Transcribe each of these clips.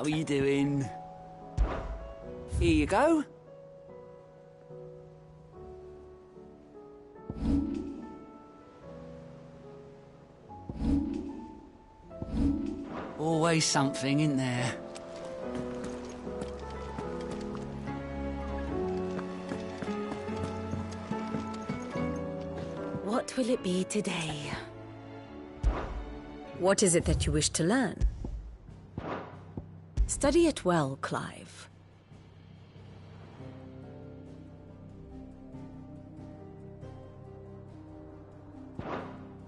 How are you doing? Here you go. Always something in there. What will it be today? What is it that you wish to learn? Study it well, Clive.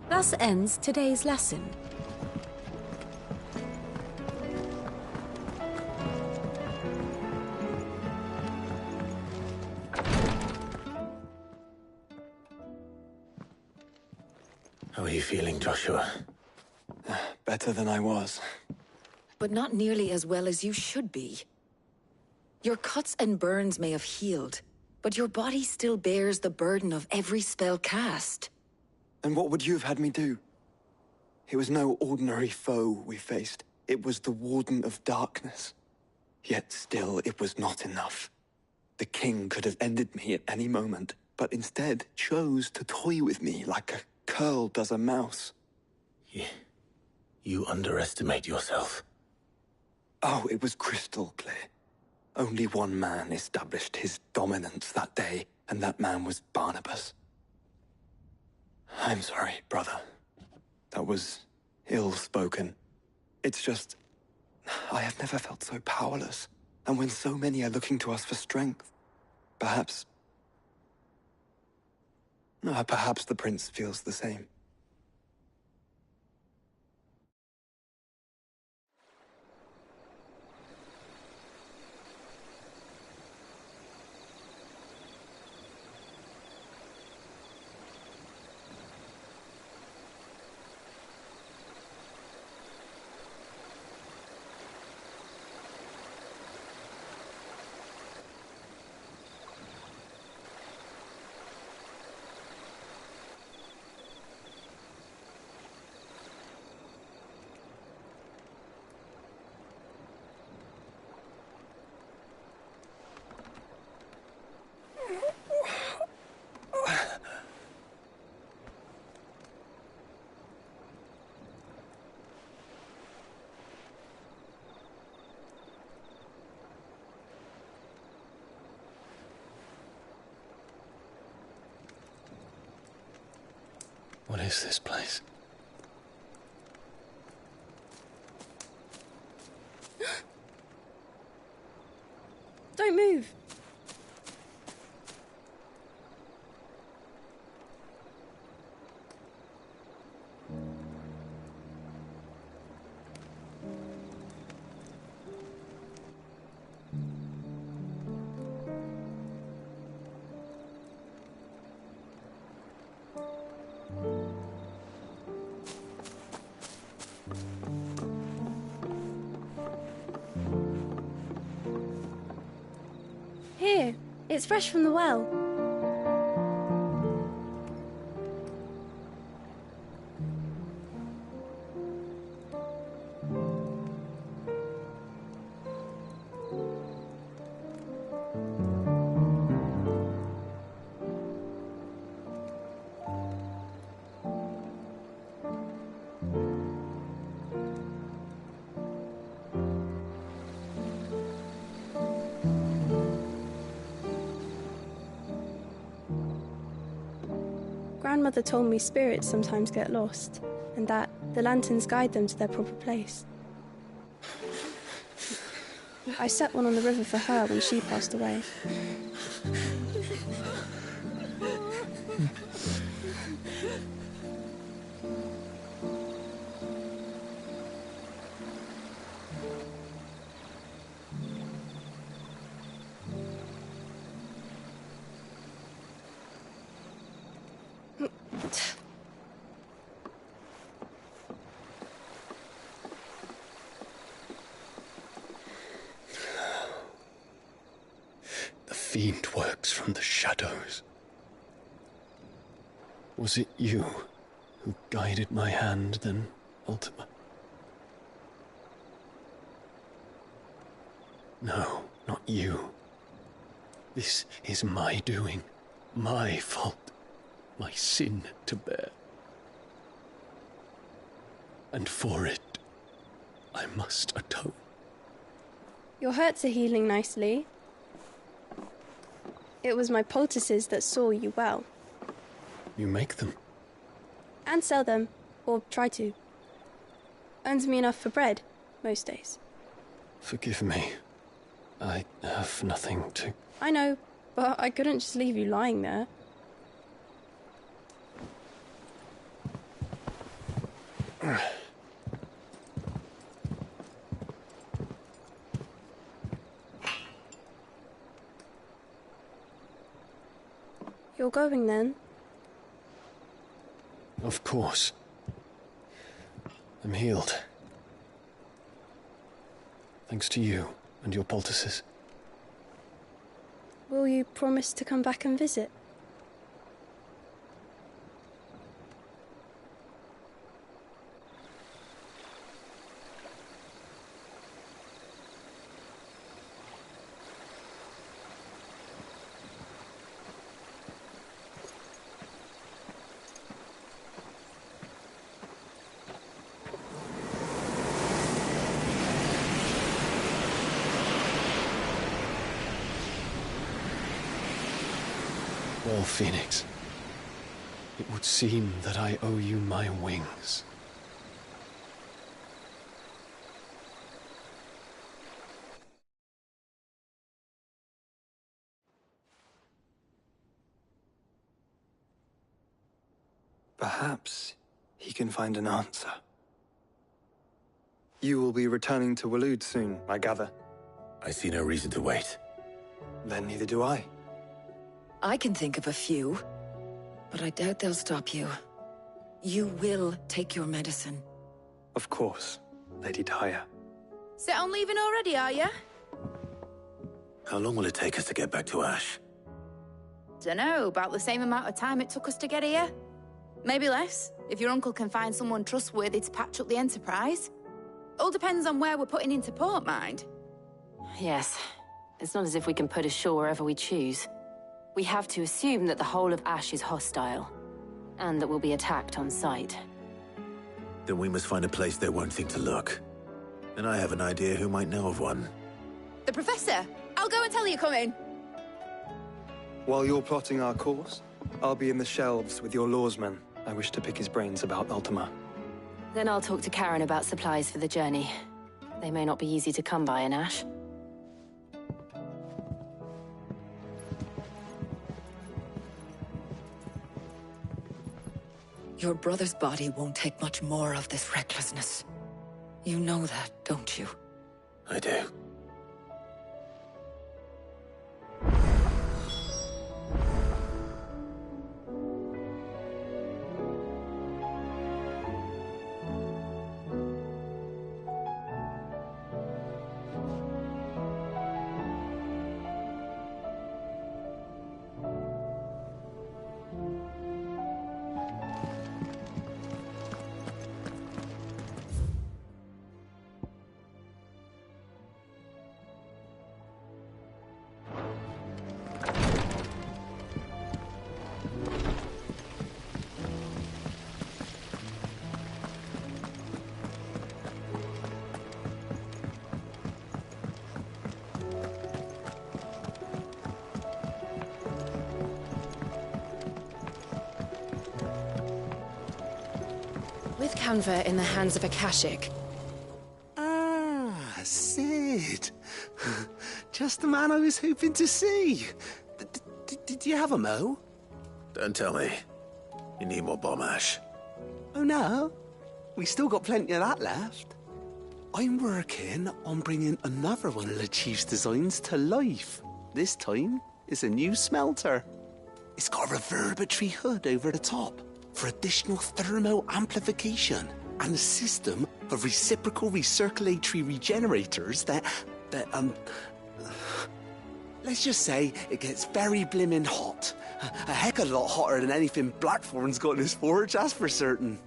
Thus ends today's lesson. How are you feeling, Joshua? Better than I was. But not nearly as well as you should be. Your cuts and burns may have healed, but your body still bears the burden of every spell cast. And what would you have had me do? It was no ordinary foe we faced. It was the Warden of Darkness. Yet still, it was not enough. The king could have ended me at any moment, but instead chose to toy with me like a curl does a mouse. You underestimate yourself. Oh, it was crystal clear. Only one man established his dominance that day, and that man was Barnabas. I'm sorry, brother. That was ill-spoken. It's just, I have never felt so powerless. And when so many are looking to us for strength, perhaps the prince feels the same. What is this place? Don't move. Here, it's fresh from the well. Grandmother told me spirits sometimes get lost, and that the lanterns guide them to their proper place. I set one on the river for her when she passed away. The fiend works from the shadows. Was it you who guided my hand then, Ultima? No, not you. This is my doing, my fault, my sin to bear. And for it, I must atone. Your hurts are healing nicely. It was my poultices that saw you well. You make them? And sell them, or try to. Earns me enough for bread, most days. Forgive me. I have nothing to... I know, but I couldn't just leave you lying there. You're going then? Of course. I'm healed. Thanks to you and your poultices. Will you promise to come back and visit? Well, Phoenix, it would seem that I owe you my wings. Perhaps he can find an answer. You will be returning to Waloed soon, I gather. I see no reason to wait. Then neither do I. I can think of a few, but I doubt they'll stop you. You will take your medicine. Of course, Lady Daya. Set on leaving already, are you? How long will it take us to get back to Ash? Dunno, about the same amount of time it took us to get here. Maybe less, if your uncle can find someone trustworthy to patch up the Enterprise. All depends on where we're putting into port, mind. Yes. It's not as if we can put ashore wherever we choose. We have to assume that the whole of Ash is hostile, and that we'll be attacked on sight. Then we must find a place they won't think to look. And I have an idea who might know of one. The Professor! I'll go and tell you come in. While you're plotting our course, I'll be in the shelves with your lawsman. I wish to pick his brains about Ultima. Then I'll talk to Karen about supplies for the journey. They may not be easy to come by in Ash. Your brother's body won't take much more of this recklessness. You know that, don't you? I do. With Canva in the hands of Akashic. Ah, Sid. Just the man I was hoping to see. Did you have a mo? Don't tell me. You need more bomb ash. Oh no, we still got plenty of that left. I'm working on bringing another one of the Chief's designs to life. This time, it's a new smelter. It's got a reverberatory hood over the top for additional thermal amplification and a system of reciprocal recirculatory regenerators that let's just say it gets very blimmin' hot. A heck of a lot hotter than anything Blackthorn's got in his forge, that's for certain.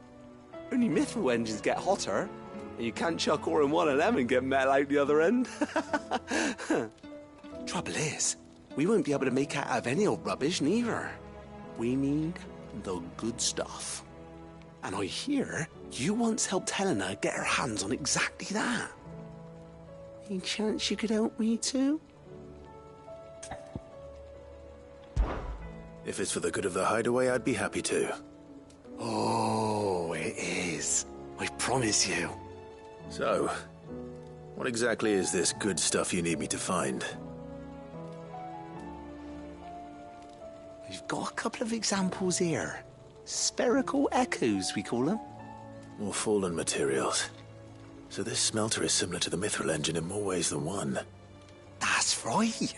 Only mithril engines get hotter. You can't chuck ore in one of them and get metal out the other end. Trouble is, we won't be able to make out of any old rubbish neither. We need the good stuff. And I hear you once helped Helena get her hands on exactly that. Any chance you could help me too? If it's for the good of the hideaway, I'd be happy to. Oh, it is. I promise you. So, what exactly is this good stuff you need me to find? We've got a couple of examples here. Spherical echoes, we call them. More fallen materials. So this smelter is similar to the Mithril engine in more ways than one. That's right.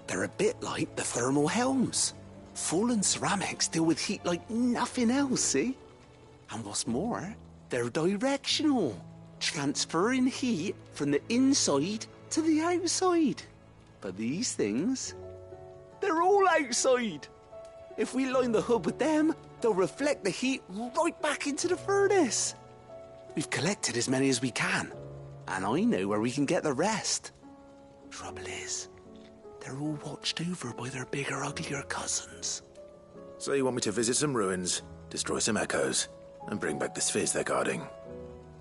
They're a bit like the thermal helms. Fallen ceramics deal with heat like nothing else, see? And what's more, they're directional, transferring heat from the inside to the outside. But these things, they're all outside. If we line the hub with them, they'll reflect the heat right back into the furnace. We've collected as many as we can, and I know where we can get the rest. Trouble is, they're all watched over by their bigger, uglier cousins. So you want me to visit some ruins, destroy some echoes, and bring back the spheres they're guarding?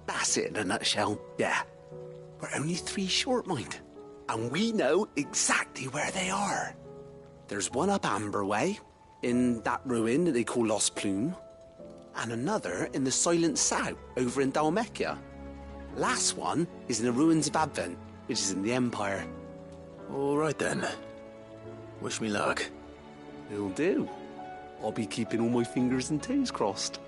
That's it in a nutshell, yeah. We're only 3 short, mind, and we know exactly where they are. There's one up Amber Way, in that ruin that they call Lost Plume, and another in the Silent South, over in Dalmekia. Last one is in the ruins of Advent, which is in the Empire. All right then. Wish me luck. It'll do. I'll be keeping all my fingers and toes crossed.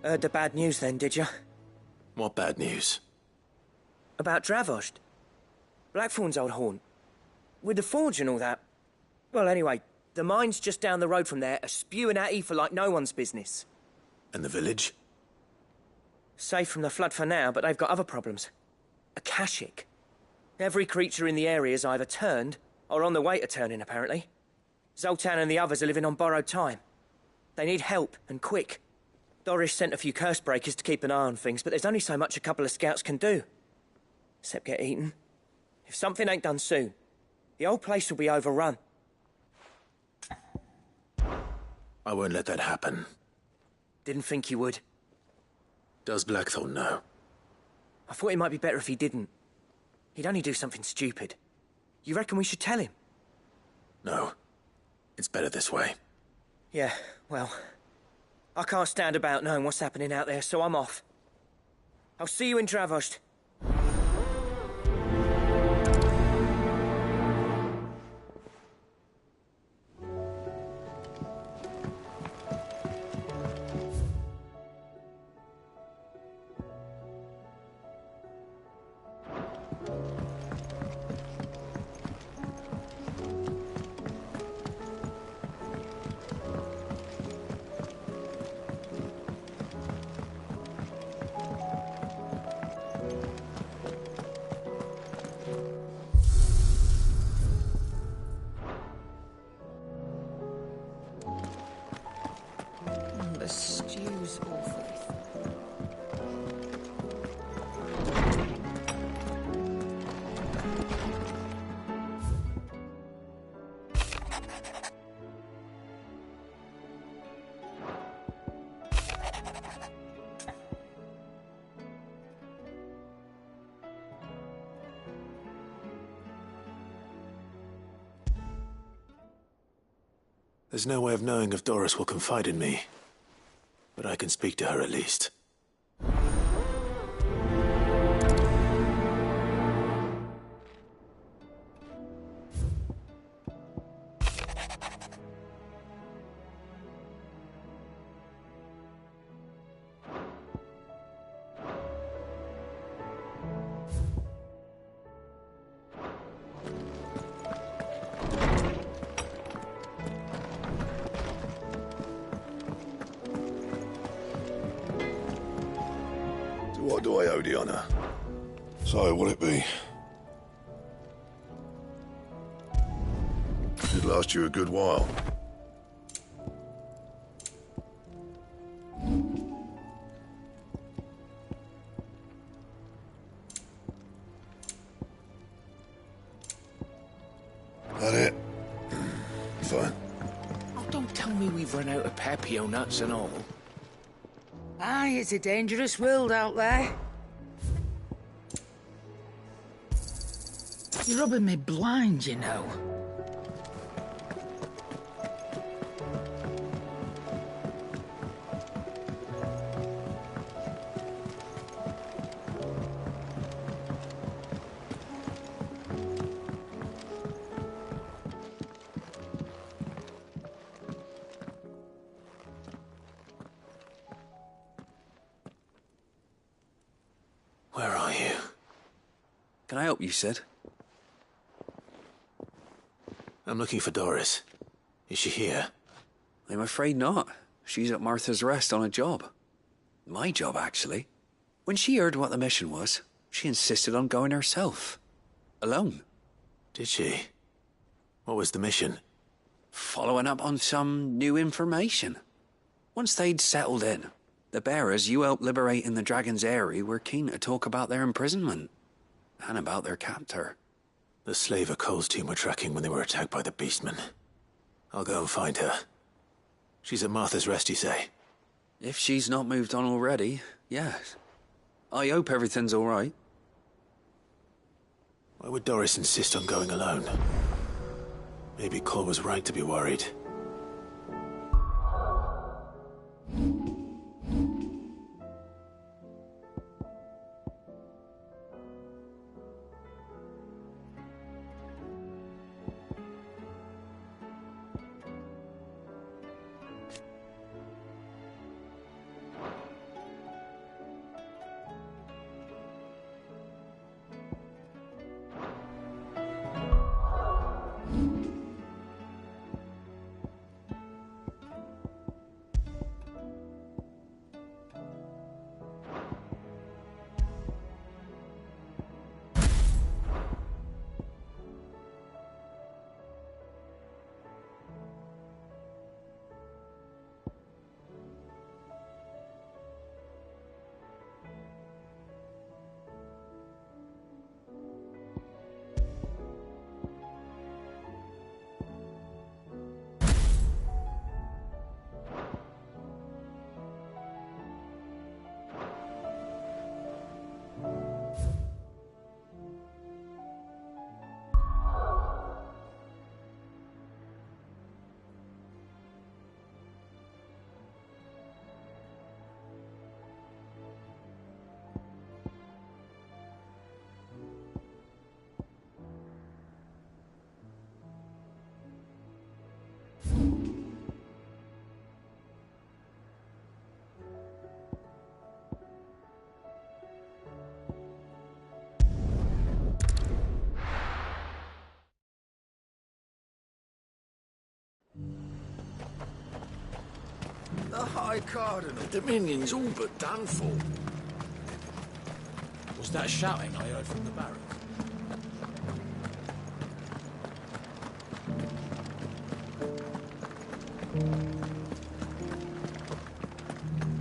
Heard the bad news then, did you? What bad news? About Dravost. Blackthorn's old haunt. With the forge and all that. Well, anyway, the mines just down the road from there are spewing out ether like no one's business. And the village? Safe from the flood for now, but they've got other problems. Akashic. Every creature in the area is either turned or on the way to turning, apparently. Zoltan and the others are living on borrowed time. They need help, and quick. Doris sent a few curse breakers to keep an eye on things, but there's only so much a couple of scouts can do. Except get eaten. If something ain't done soon, the whole place will be overrun. I won't let that happen. Didn't think you would. Does Blackthorn know? I thought it might be better if he didn't. He'd only do something stupid. You reckon we should tell him? No. It's better this way. Yeah, well... I can't stand about knowing what's happening out there, so I'm off. I'll see you in Dravost. The stew's awful. There's no way of knowing if Doris will confide in me. But I can speak to her at least. What do I owe the honour? So, what'll it be? Should last you a good while. That it? Fine. Oh, don't tell me we've run out of Pepio nuts and all. Aye, it's a dangerous world out there. You're rubbing me blind, you know. Where are you? Can I help you, Sid? I'm looking for Doris. Is she here? I'm afraid not. She's at Martha's Rest on a job. My job, actually. When she heard what the mission was, she insisted on going herself. Alone. Did she? What was the mission? Following up on some new information. Once they'd settled in, the bearers you helped liberate in the Dragon's Eyrie were keen to talk about their imprisonment. And about their captor. The slaver Cole's team were tracking when they were attacked by the Beastmen. I'll go and find her. She's at Martha's Rest, you say? If she's not moved on already, yes. I hope everything's all right. Why would Doris insist on going alone? Maybe Cole was right to be worried. The High Cardinal. Dominion's all but done for. Was that shouting I heard from the barracks?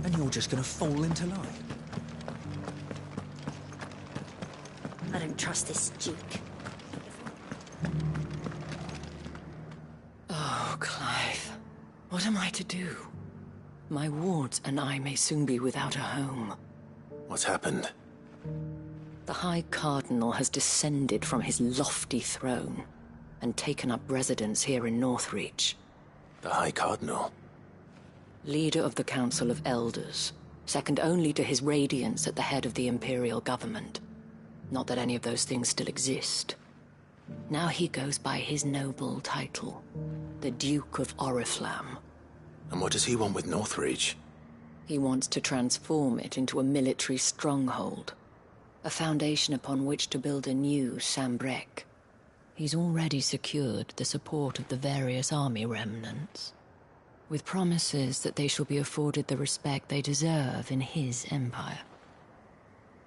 And you're just gonna fall into line? I don't trust this Duke. Oh, Clive. What am I to do? My wards and I may soon be without a home. What's happened? The High Cardinal has descended from his lofty throne and taken up residence here in Northreach. The High Cardinal? leader of the Council of Elders, second only to his Radiance at the head of the Imperial government. Not that any of those things still exist. Now he goes by his noble title, the Duke of Oriflamme. And what does he want with Northreach? He wants to transform it into a military stronghold, a foundation upon which to build a new Sambrec. He's already secured the support of the various army remnants, with promises that they shall be afforded the respect they deserve in his empire.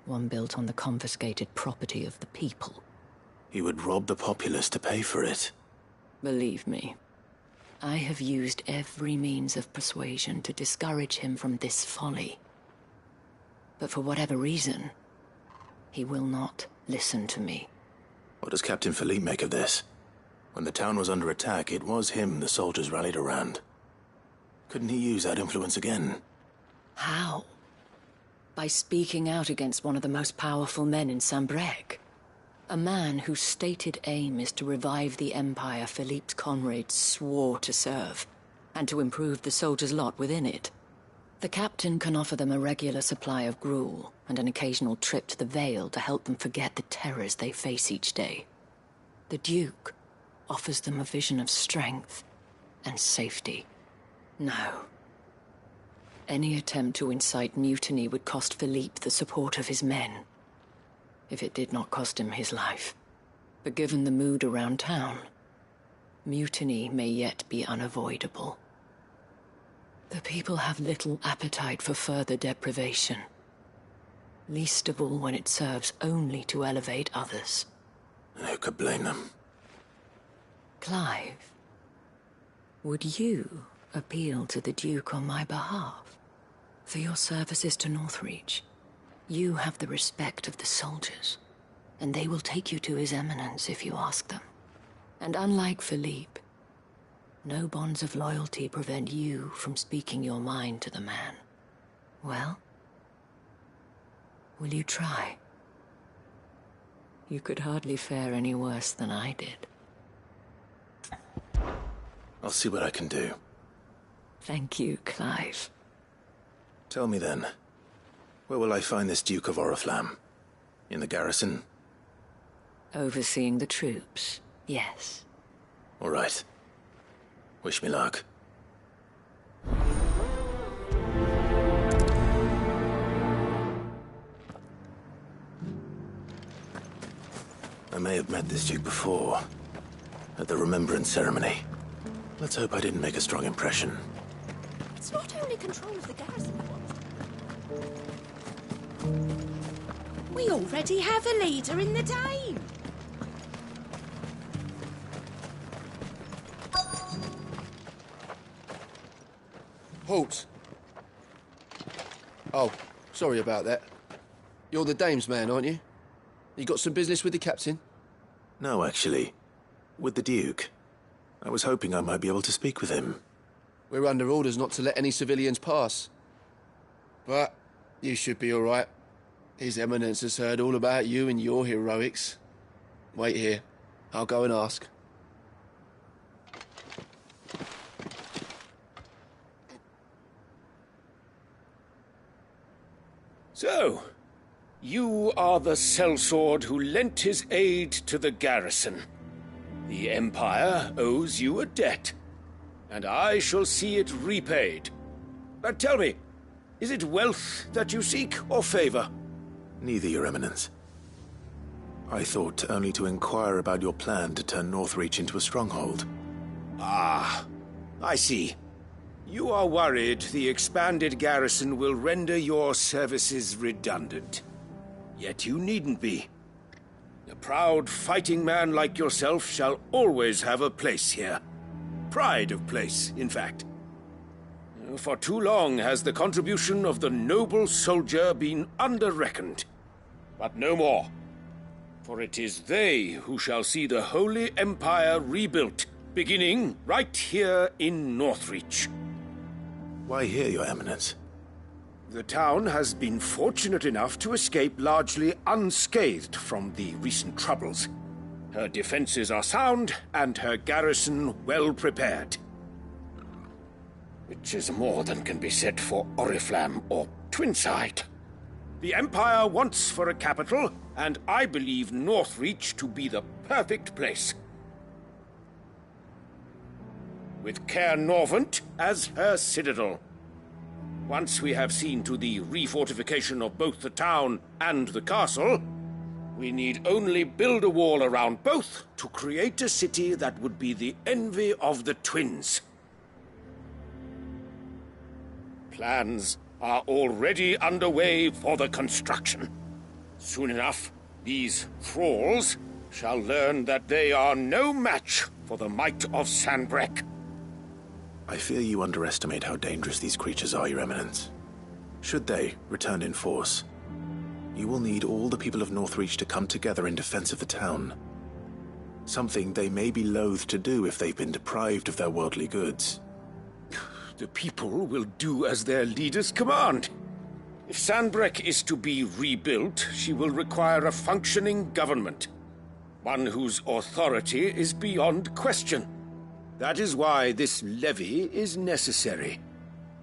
One built on the confiscated property of the people. He would rob the populace to pay for it. Believe me, I have used every means of persuasion to discourage him from this folly. But for whatever reason, he will not listen to me. What does Captain Philippe make of this? When the town was under attack, it was him the soldiers rallied around. Couldn't he use that influence again? How? By speaking out against one of the most powerful men in Sambrec. A man whose stated aim is to revive the empire Philippe's comrades swore to serve, and to improve the soldiers' lot within it. The captain can offer them a regular supply of gruel, and an occasional trip to the Vale to help them forget the terrors they face each day. The Duke offers them a vision of strength and safety. No. Any attempt to incite mutiny would cost Philippe the support of his men, if it did not cost him his life. But given the mood around town, mutiny may yet be unavoidable. The people have little appetite for further deprivation, least of all when it serves only to elevate others. Who could blame them? Clive, would you appeal to the Duke on my behalf? For your services to Northreach, you have the respect of the soldiers, and they will take you to His Eminence if you ask them. And unlike Philippe, no bonds of loyalty prevent you from speaking your mind to the man. Well, will you try? You could hardly fare any worse than I did. I'll see what I can do. Thank you, Clive. Tell me then, where will I find this Duke of Oriflamme? In the garrison? Overseeing the troops, yes. All right. Wish me luck. I may have met this Duke before, at the Remembrance Ceremony. Let's hope I didn't make a strong impression. It's not only control of the garrison. We already have a leader in the Dame. Halt! Oh, sorry about that. You're the Dame's man, aren't you? You got some business with the captain? No, actually. With the Duke. I was hoping I might be able to speak with him. We're under orders not to let any civilians pass. But you should be all right. His Eminence has heard all about you and your heroics. Wait here. I'll go and ask. So, you are the sellsword who lent his aid to the garrison. The Empire owes you a debt, and I shall see it repaid. But tell me, is it wealth that you seek, or favor? Neither, Your Eminence. I thought only to inquire about your plan to turn Northreach into a stronghold. Ah, I see. You are worried the expanded garrison will render your services redundant. Yet you needn't be. A proud fighting man like yourself shall always have a place here. Pride of place, in fact. For too long has the contribution of the noble soldier been under-reckoned. But no more. For it is they who shall see the Holy Empire rebuilt, beginning right here in Northreach. Why here, Your Eminence? The town has been fortunate enough to escape largely unscathed from the recent troubles. Her defenses are sound, and her garrison well prepared. which is more than can be said for Oriflamme or Twinside. The Empire wants for a capital, and I believe Northreach to be the perfect place. With Caer Norvent as her citadel. Once we have seen to the refortification of both the town and the castle, we need only build a wall around both to create a city that would be the envy of the twins. Plans are already underway for the construction. Soon enough, these thralls shall learn that they are no match for the might of Sanbreque. I fear you underestimate how dangerous these creatures are, Your Eminence. Should they return in force, you will need all the people of Northreach to come together in defense of the town. Something they may be loath to do if they've been deprived of their worldly goods. The people will do as their leaders command. If Sanbreque is to be rebuilt, she will require a functioning government. One whose authority is beyond question. That is why this levy is necessary.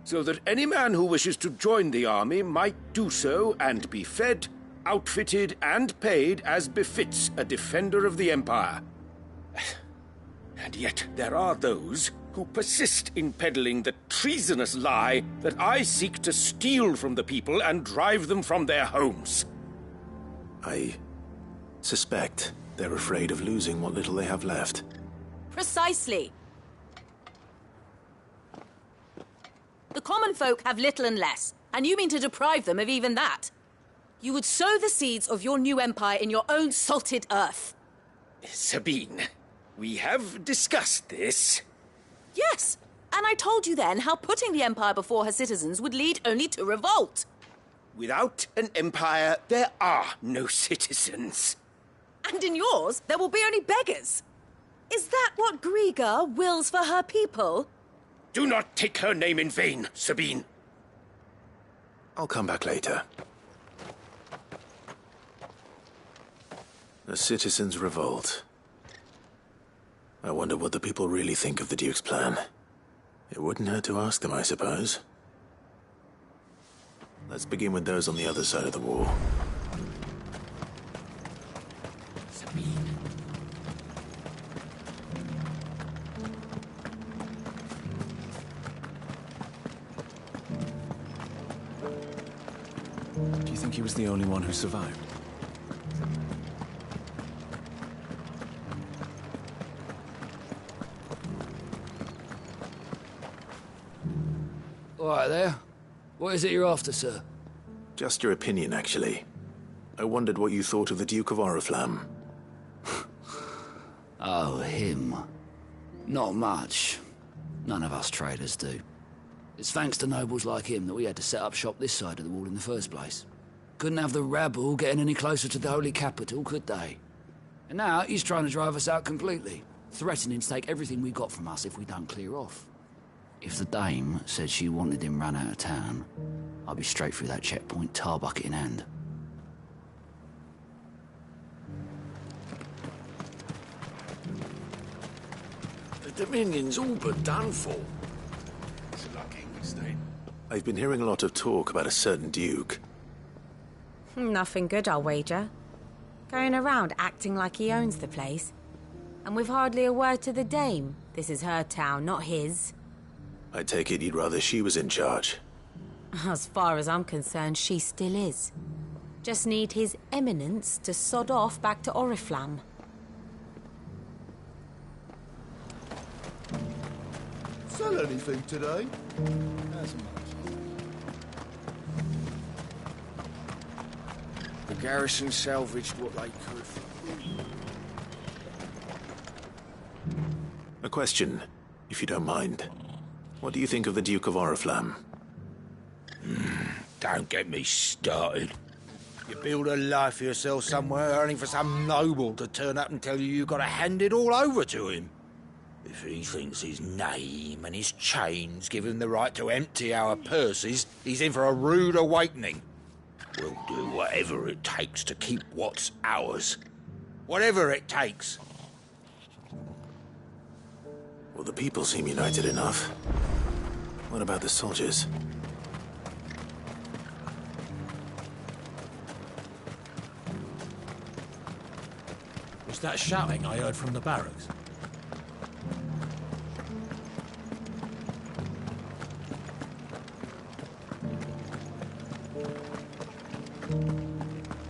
So that any man who wishes to join the army might do so and be fed, outfitted, and paid as befits a defender of the Empire. And yet there are those who persist in peddling the treasonous lie that I seek to steal from the people and drive them from their homes. I suspect they're afraid of losing what little they have left. Precisely. The common folk have little and less, and you mean to deprive them of even that. You would sow the seeds of your new empire in your own salted earth. Sabine, we have discussed this. Yes, and I told you then how putting the empire before her citizens would lead only to revolt. Without an empire, there are no citizens. And in yours, there will be only beggars. Is that what Griga wills for her people? Do not take her name in vain, Sabine. I'll come back later. The citizens revolt. I wonder what the people really think of the Duke's plan. It wouldn't hurt to ask them, I suppose. Let's begin with those on the other side of the wall. Do you think he was the only one who survived? All right there. What is it you're after, sir? Just your opinion, actually. I wondered what you thought of the Duke of Oriflamme. Oh, him. Not much. None of us traders do. It's thanks to nobles like him that we had to set up shop this side of the wall in the first place. Couldn't have the rabble getting any closer to the holy capital, could they? And now he's trying to drive us out completely, threatening to take everything we got from us if we don't clear off. If the dame said she wanted him run out of town, I'd be straight through that checkpoint, tar bucket in hand. The Dominion's all but done for. I've been hearing a lot of talk about a certain Duke. Nothing good, I'll wager. Going around acting like he owns the place. And with hardly a word to the dame. This is her town, not his. I take it you'd rather she was in charge. As far as I'm concerned, she still is. Just need his eminence to sod off back to Oriflamme. Sell anything today? The garrison salvaged what they could. A question, if you don't mind. What do you think of the Duke of Oriflamme? Don't get me started. You build a life for yourself somewhere, earning for some noble to turn up and tell you you've got to hand it all over to him. If he thinks his name and his chains give him the right to empty our purses, he's in for a rude awakening. We'll do whatever it takes to keep what's ours. Whatever it takes. Well, the people seem united enough. What about the soldiers? Was that shouting I heard from the barracks?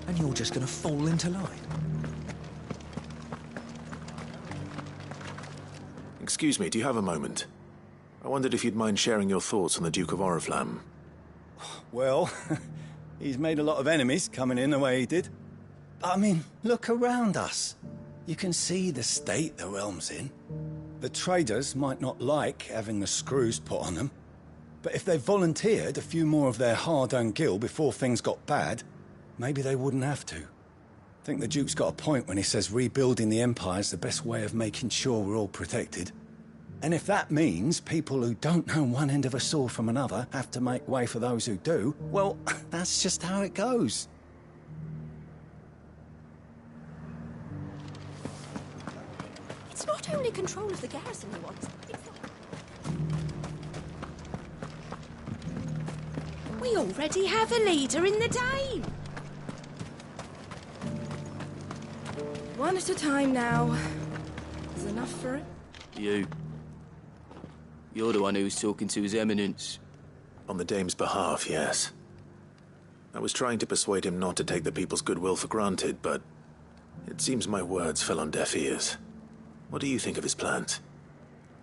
And you're just gonna fall into line? Excuse me, do you have a moment? I wondered if you'd mind sharing your thoughts on the Duke of Oriflamme. Well, he's made a lot of enemies coming in the way he did. But I mean, look around us. You can see the state the realm's in. The traders might not like having the screws put on them, but if they volunteered a few more of their hard-earned gil before things got bad, maybe they wouldn't have to. I think the Duke's got a point when he says rebuilding the Empire's the best way of making sure we're all protected. And if that means people who don't know one end of a sword from another have to make way for those who do, well, that's just how it goes. It's not only control of the garrison he wants. We already have a leader in the Dane. One at a time now. Is enough for it? You're the one who was talking to His Eminence. On the Dame's behalf, yes. I was trying to persuade him not to take the people's goodwill for granted, but it seems my words fell on deaf ears. What do you think of his plans?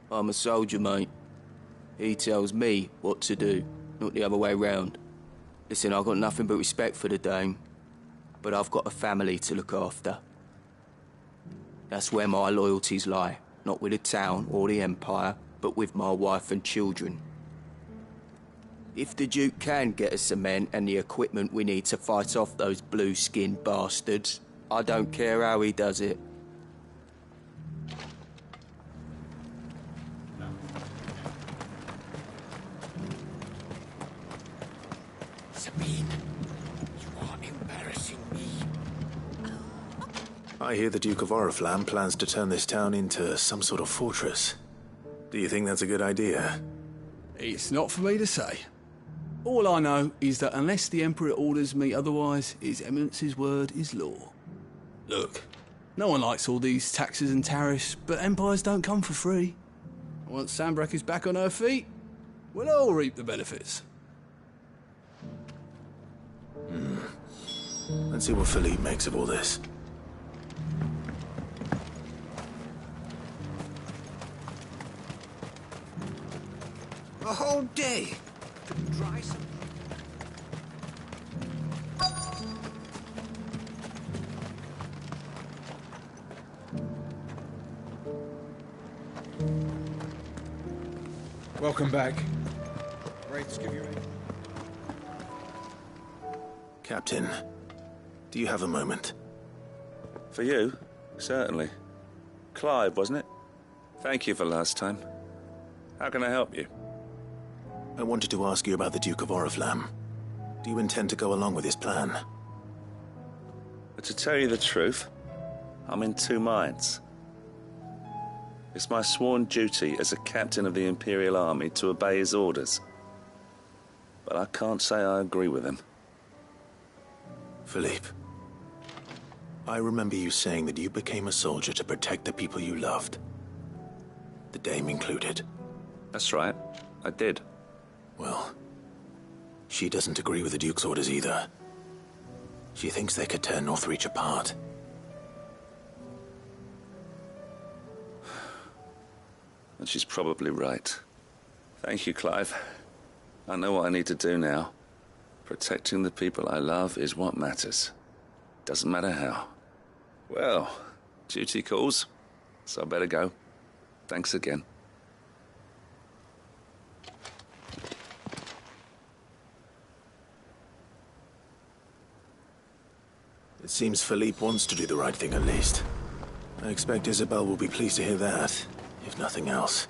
I'm a soldier, mate. He tells me what to do, not the other way round. Listen, I've got nothing but respect for the Dame, but I've got a family to look after. That's where my loyalties lie, not with the town or the Empire, but with my wife and children. If the Duke can get us cement and the equipment we need to fight off those blue-skinned bastards, I don't care how he does it. Sabine, you are embarrassing me. I hear the Duke of Oriflamme plans to turn this town into some sort of fortress. Do you think that's a good idea? It's not for me to say. All I know is that unless the Emperor orders me otherwise, His Eminence's word is law. Look, no one likes all these taxes and tariffs, but empires don't come for free. Once Sanbreque is back on her feet, we'll all reap the benefits. Let's see what Philippe makes of all this. A whole day to dry some. Welcome back. Wraiths give you Captain, do you have a moment? For you? Certainly. Clive, wasn't it? Thank you for last time. How can I help you? I wanted to ask you about the Duke of Oriflamme. Do you intend to go along with his plan? But to tell you the truth, I'm in two minds. It's my sworn duty as a captain of the Imperial Army to obey his orders. But I can't say I agree with him. Philippe, I remember you saying that you became a soldier to protect the people you loved. The Dame included. That's right, I did. Well, she doesn't agree with the Duke's orders either. She thinks they could tear Northreach apart. And she's probably right. Thank you, Clive. I know what I need to do now. Protecting the people I love is what matters. Doesn't matter how. Well, duty calls, so I better go. Thanks again. It seems Philippe wants to do the right thing at least. I expect Isabel will be pleased to hear that, if nothing else.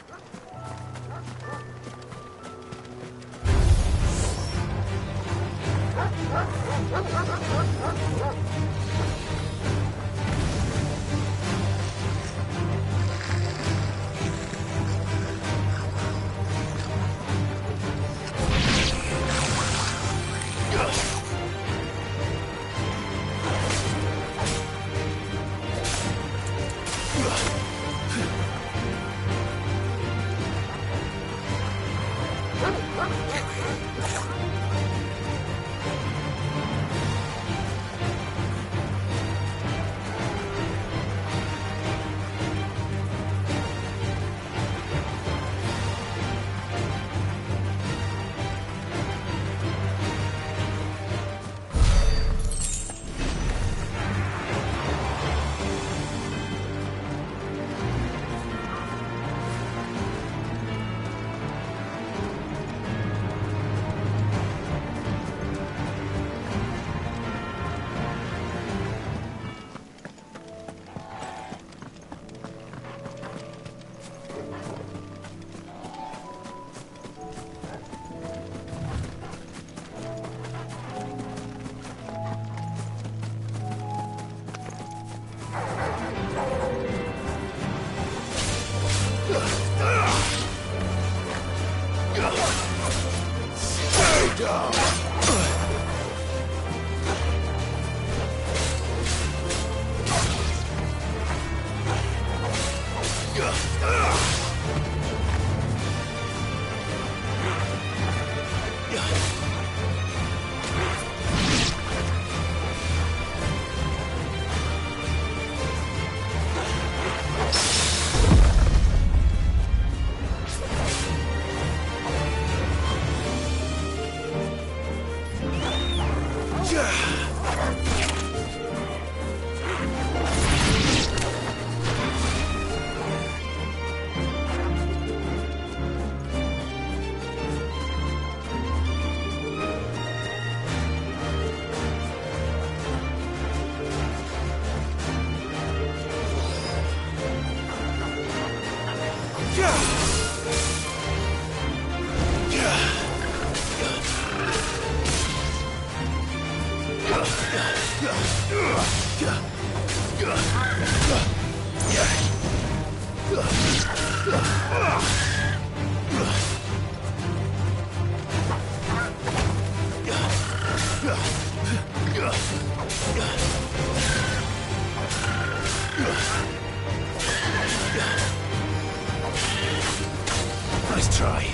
Nice try.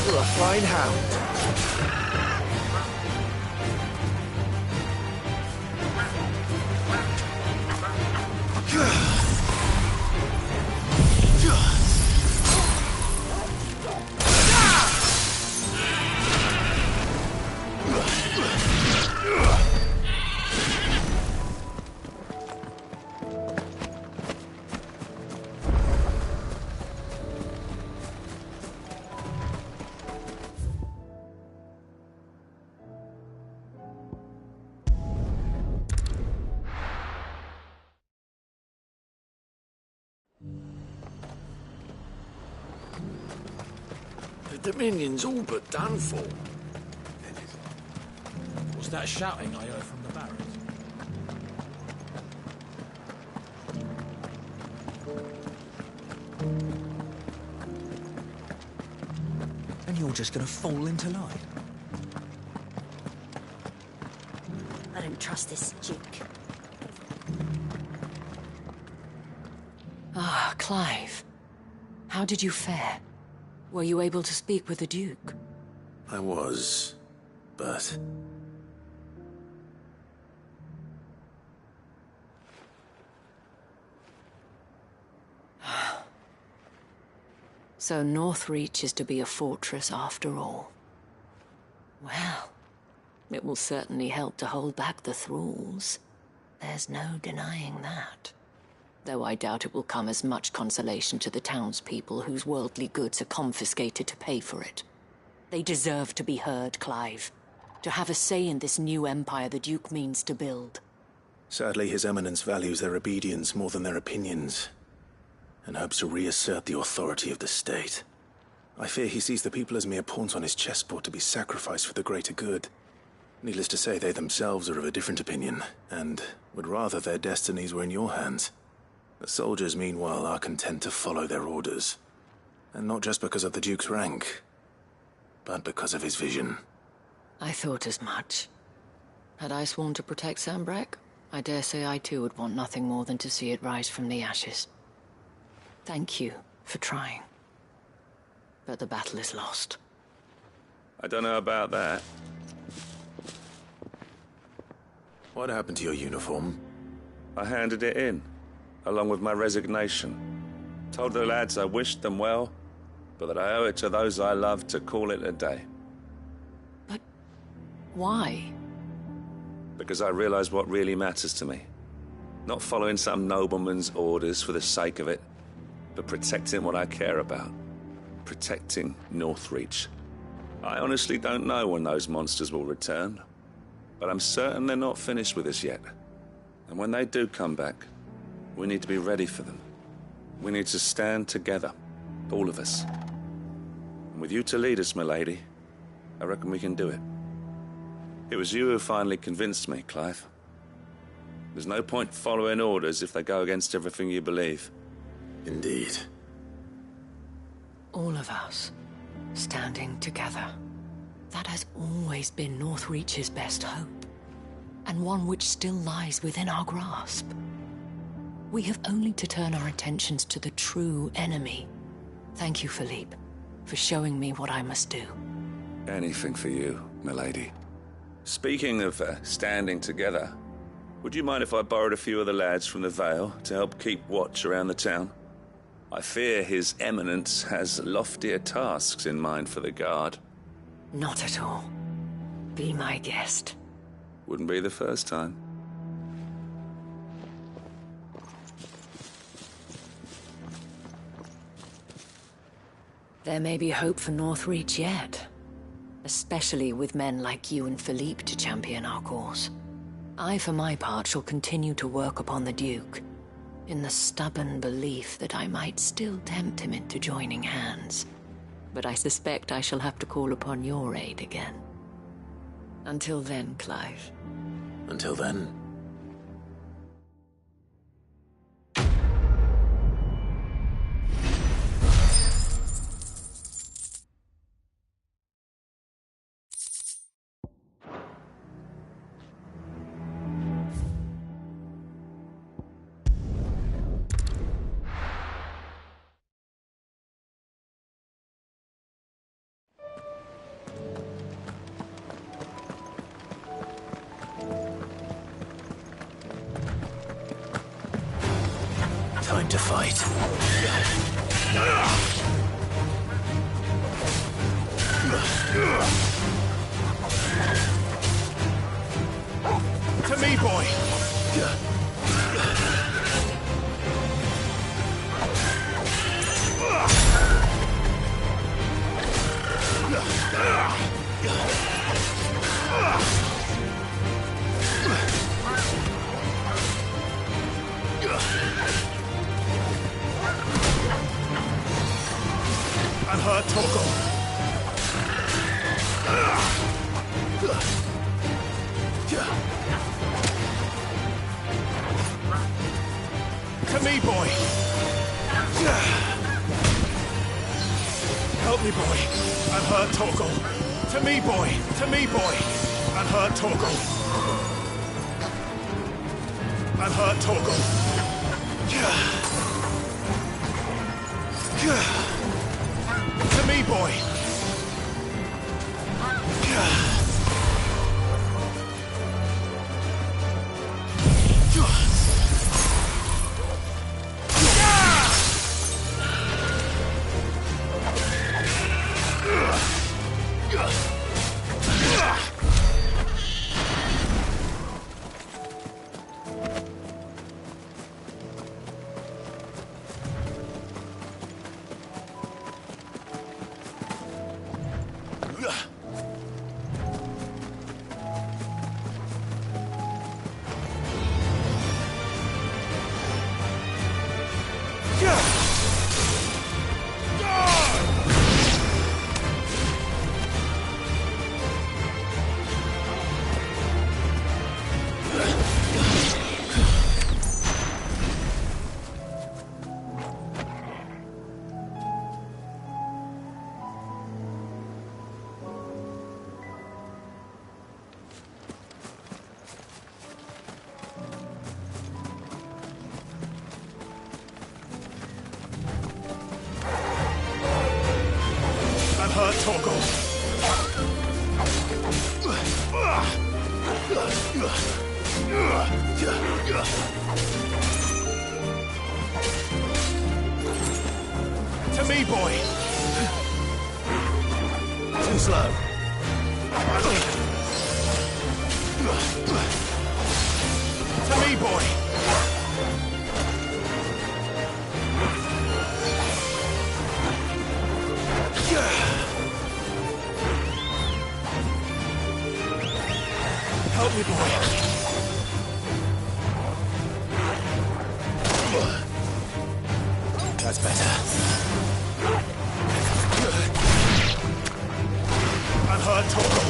You're a fine hound. The Dominion's all but done for. Was that shouting I heard from the barracks? And you're just gonna fall into line? I don't trust this Duke. Ah, Clive. How did you fare? Were you able to speak with the Duke? I was, but... So Northreach is to be a fortress after all. Well, it will certainly help to hold back the thralls. There's no denying that. Though I doubt it will come as much consolation to the townspeople whose worldly goods are confiscated to pay for it. They deserve to be heard, Clive. To have a say in this new empire the Duke means to build. Sadly, His Eminence values their obedience more than their opinions, and hopes to reassert the authority of the state. I fear he sees the people as mere pawns on his chessboard to be sacrificed for the greater good. Needless to say, they themselves are of a different opinion, and would rather their destinies were in your hands. The soldiers, meanwhile, are content to follow their orders. And not just because of the Duke's rank. but because of his vision. I thought as much. Had I sworn to protect Sanbreque, I dare say I too would want nothing more than to see it rise from the ashes. Thank you for trying. But the battle is lost. I don't know about that. What happened to your uniform? I handed it in, along with my resignation. Told the lads I wished them well, but that I owe it to those I love to call it a day. But why? Because I realize what really matters to me. Not following some nobleman's orders for the sake of it, but protecting what I care about. Protecting Northreach. I honestly don't know when those monsters will return, but I'm certain they're not finished with us yet. And when they do come back, we need to be ready for them. We need to stand together, all of us. And with you to lead us, milady, I reckon we can do it. It was you who finally convinced me, Clive. There's no point following orders if they go against everything you believe. Indeed. All of us, standing together. That has always been Northreach's best hope, and one which still lies within our grasp. We have only to turn our attentions to the true enemy. Thank you, Philippe, for showing me what I must do. Anything for you, milady. Speaking of standing together, would you mind if I borrowed a few of the lads from the Vale to help keep watch around the town? I fear His Eminence has loftier tasks in mind for the guard. Not at all. Be my guest. Wouldn't be the first time. There may be hope for Northreach yet. Especially with men like you and Philippe to champion our cause. I, for my part, shall continue to work upon the Duke, in the stubborn belief that I might still tempt him into joining hands. But I suspect I shall have to call upon your aid again. Until then, Clive. Until then. Time to fight. To me, boy! Unhurt Torgal. To me, boy. Help me, boy. Unhurt Torgal. To me, boy. To me, boy. Unhurt Torgal. Unhurt Torgal. To me, boy. hurt, Torgal. To me, boy. Too slow. To me, boy. Help me, boy. That's better. I'm hurt, Torgal.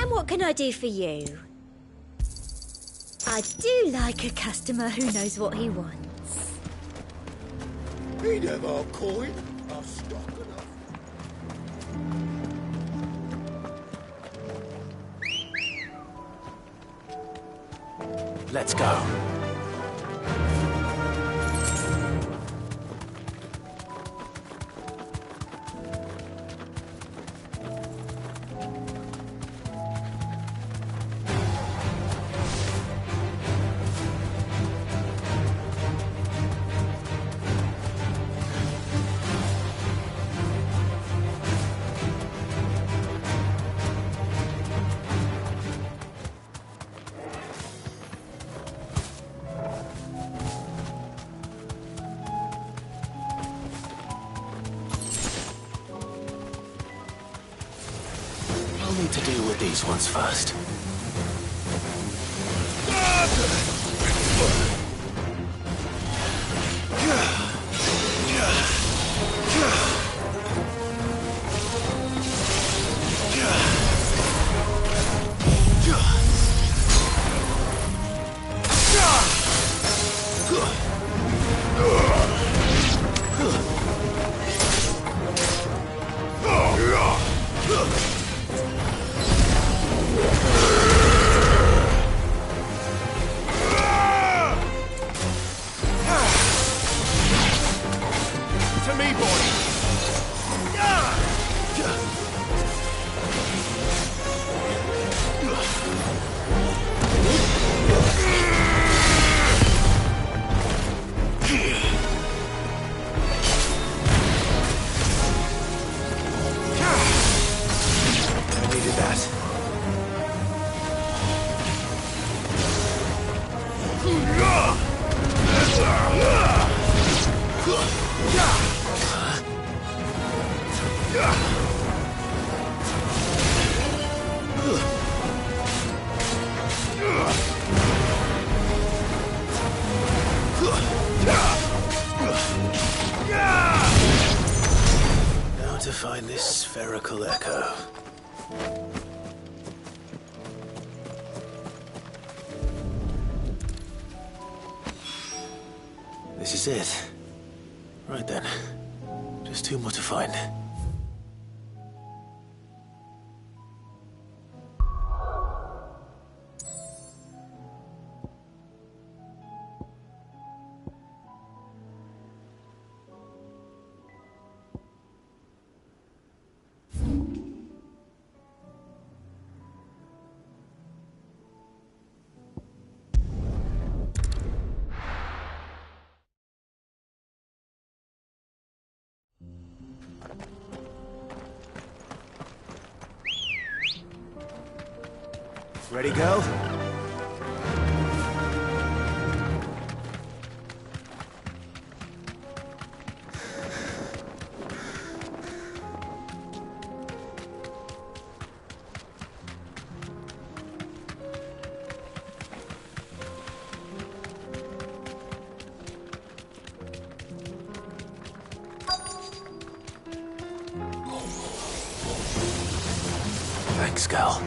What can I do for you? I do like a customer who knows what he wants. He'd have our coin. I've struck enough. Let's go. Need to deal with these ones first. Now to find this spherical echo. This is it. Right then. Just two more to find. Ready, go? Thanks, Gal.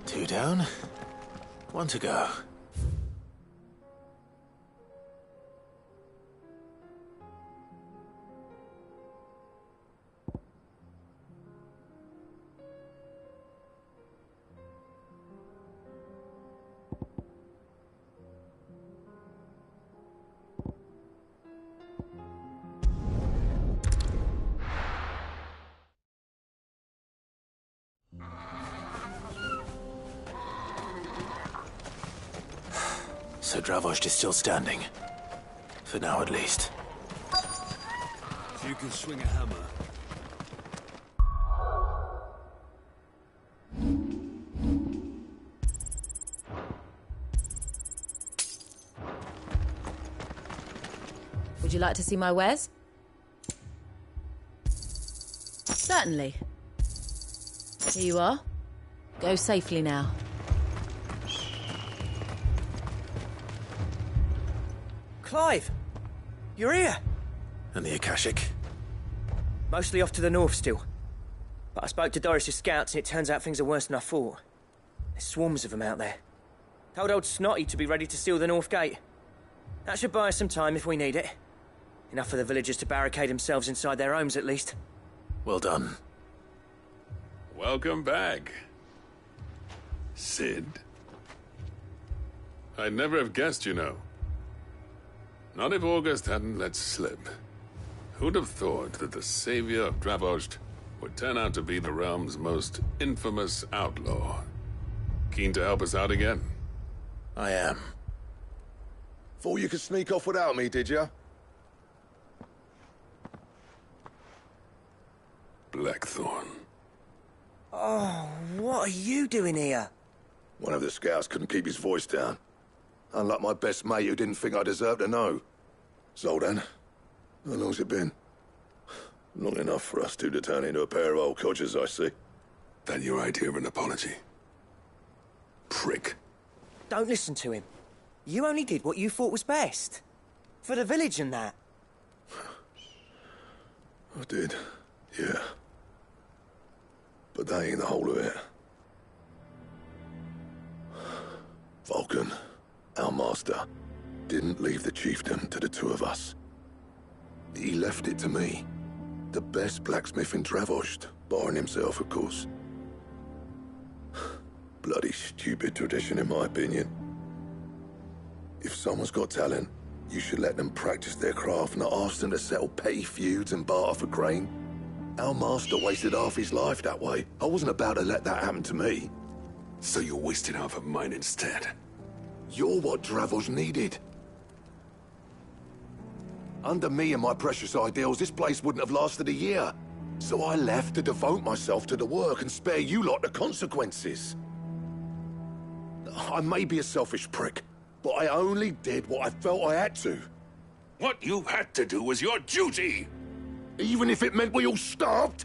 Two down, one to go. So Dravost is still standing. For now, at least. If you can swing a hammer. Would you like to see my wares? Certainly. Here you are. Go safely now. Clive! You're here! And the Akashic? Mostly off to the north still. But I spoke to Doris's scouts and it turns out things are worse than I thought. There's swarms of them out there. Told old Snotty to be ready to seal the north gate. That should buy us some time if we need it. Enough for the villagers to barricade themselves inside their homes at least. Well done. Welcome back, Sid. I'd never have guessed, you know. Not if August hadn't let slip. Who'd have thought that the savior of Dravost would turn out to be the realm's most infamous outlaw? Keen to help us out again? I am. Thought you could sneak off without me, did you? Blackthorn. Oh, what are you doing here? One of the scouts couldn't keep his voice down. Unlike my best mate who didn't think I deserved to know. Zoldan, how long's it been? Long enough for us two to turn into a pair of old codgers, I see. That your idea of an apology? Prick. Don't listen to him. You only did what you thought was best. For the village and that. I did, yeah. But that ain't the whole of it. Vulcan, our master, didn't leave the chiefdom to the two of us. He left it to me. The best blacksmith in Dravost, barring himself, of course. Bloody stupid tradition, in my opinion. If someone's got talent, you should let them practice their craft, not ask them to settle petty feuds and barter for grain. Our master wasted half his life that way. I wasn't about to let that happen to me. So you wasted half of mine instead. You're what Dravos needed. Under me and my precious ideals, this place wouldn't have lasted a year. So I left to devote myself to the work and spare you lot the consequences. I may be a selfish prick, but I only did what I felt I had to. What you had to do was your duty! Even if it meant we all starved?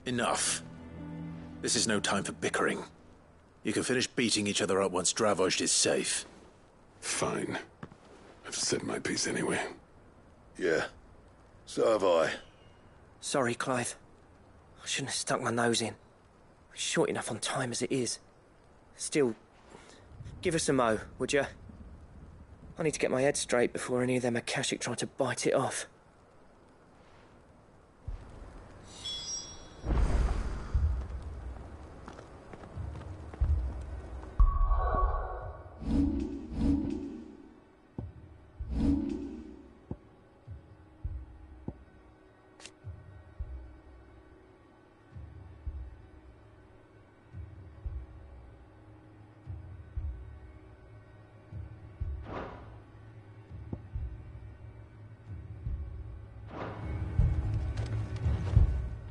Enough. This is no time for bickering. You can finish beating each other up once Dravos is safe. Fine. I've said my piece anyway. Yeah. So have I. Sorry, Clive. I shouldn't have stuck my nose in. We're short enough on time as it is. Still, give us a mo, would you? I need to get my head straight before any of them Akashic try to bite it off.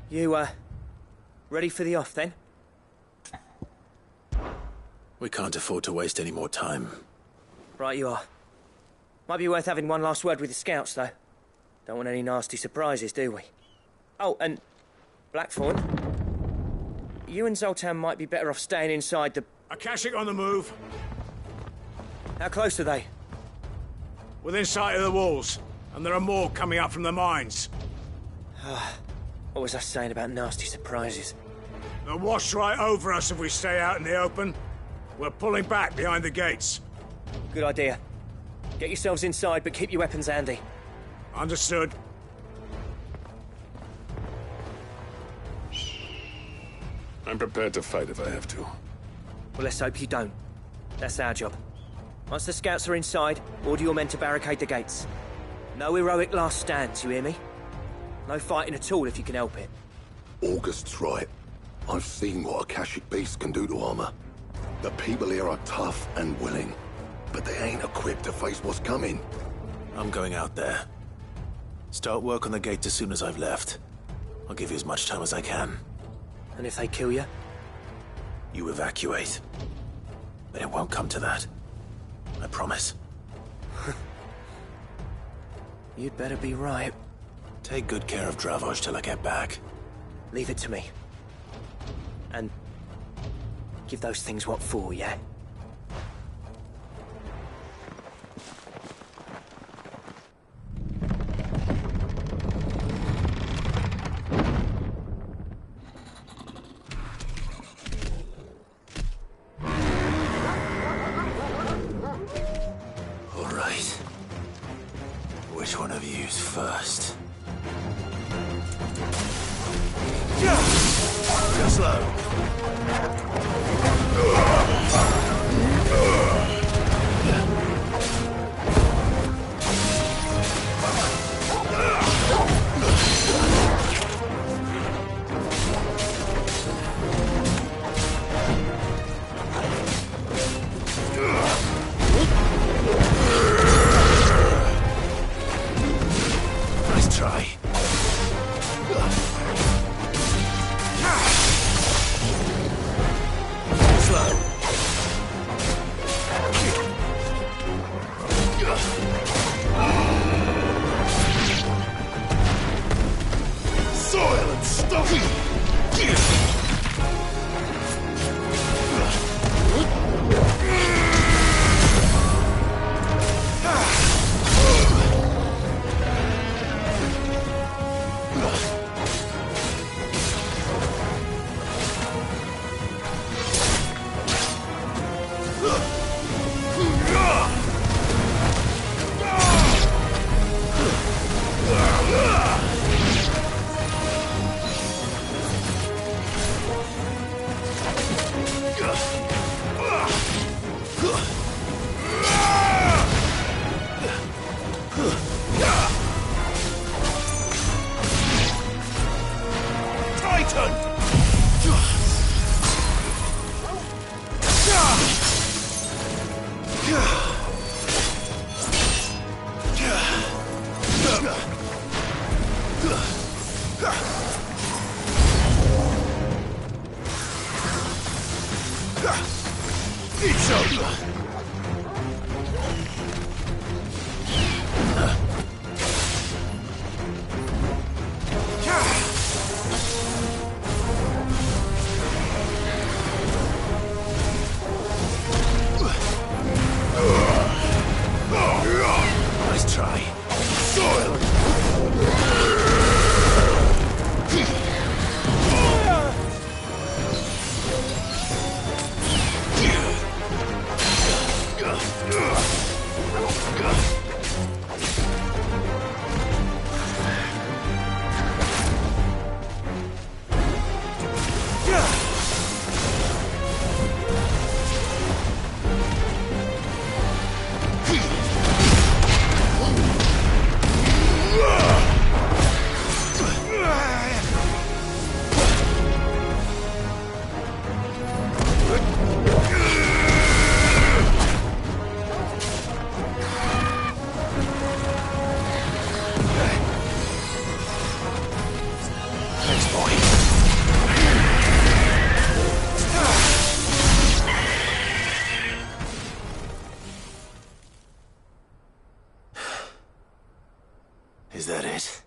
You, ready for the off, then? We can't afford to waste any more time. Right you are. Might be worth having one last word with the scouts, though. Don't want any nasty surprises, do we? Oh, and Blackthorn, you and Zoltan might be better off staying inside the... Akashic on the move. How close are they? Within sight of the walls, and there are more coming up from the mines. What was I saying about nasty surprises? They'll wash right over us if we stay out in the open. We're pulling back behind the gates. Good idea. Get yourselves inside, but keep your weapons handy. Understood. I'm prepared to fight if I have to. Well, let's hope you don't. That's our job. Once the scouts are inside, order your men to barricade the gates. No heroic last stands, you hear me? No fighting at all if you can help it. August's right. I've seen what Akashic beasts can do to armor. The people here are tough and willing, but they ain't equipped to face what's coming. I'm going out there. Start work on the gate as soon as I've left. I'll give you as much time as I can. And if they kill you? You evacuate. But it won't come to that. I promise. You'd better be right. Take good care of Dravos till I get back. Leave it to me. And give those things what for, yeah? All right. Which one of you's first? Go slow. Nice try. Soil and stuffy! Satan! It's over! Nice try. Soil! Is that it?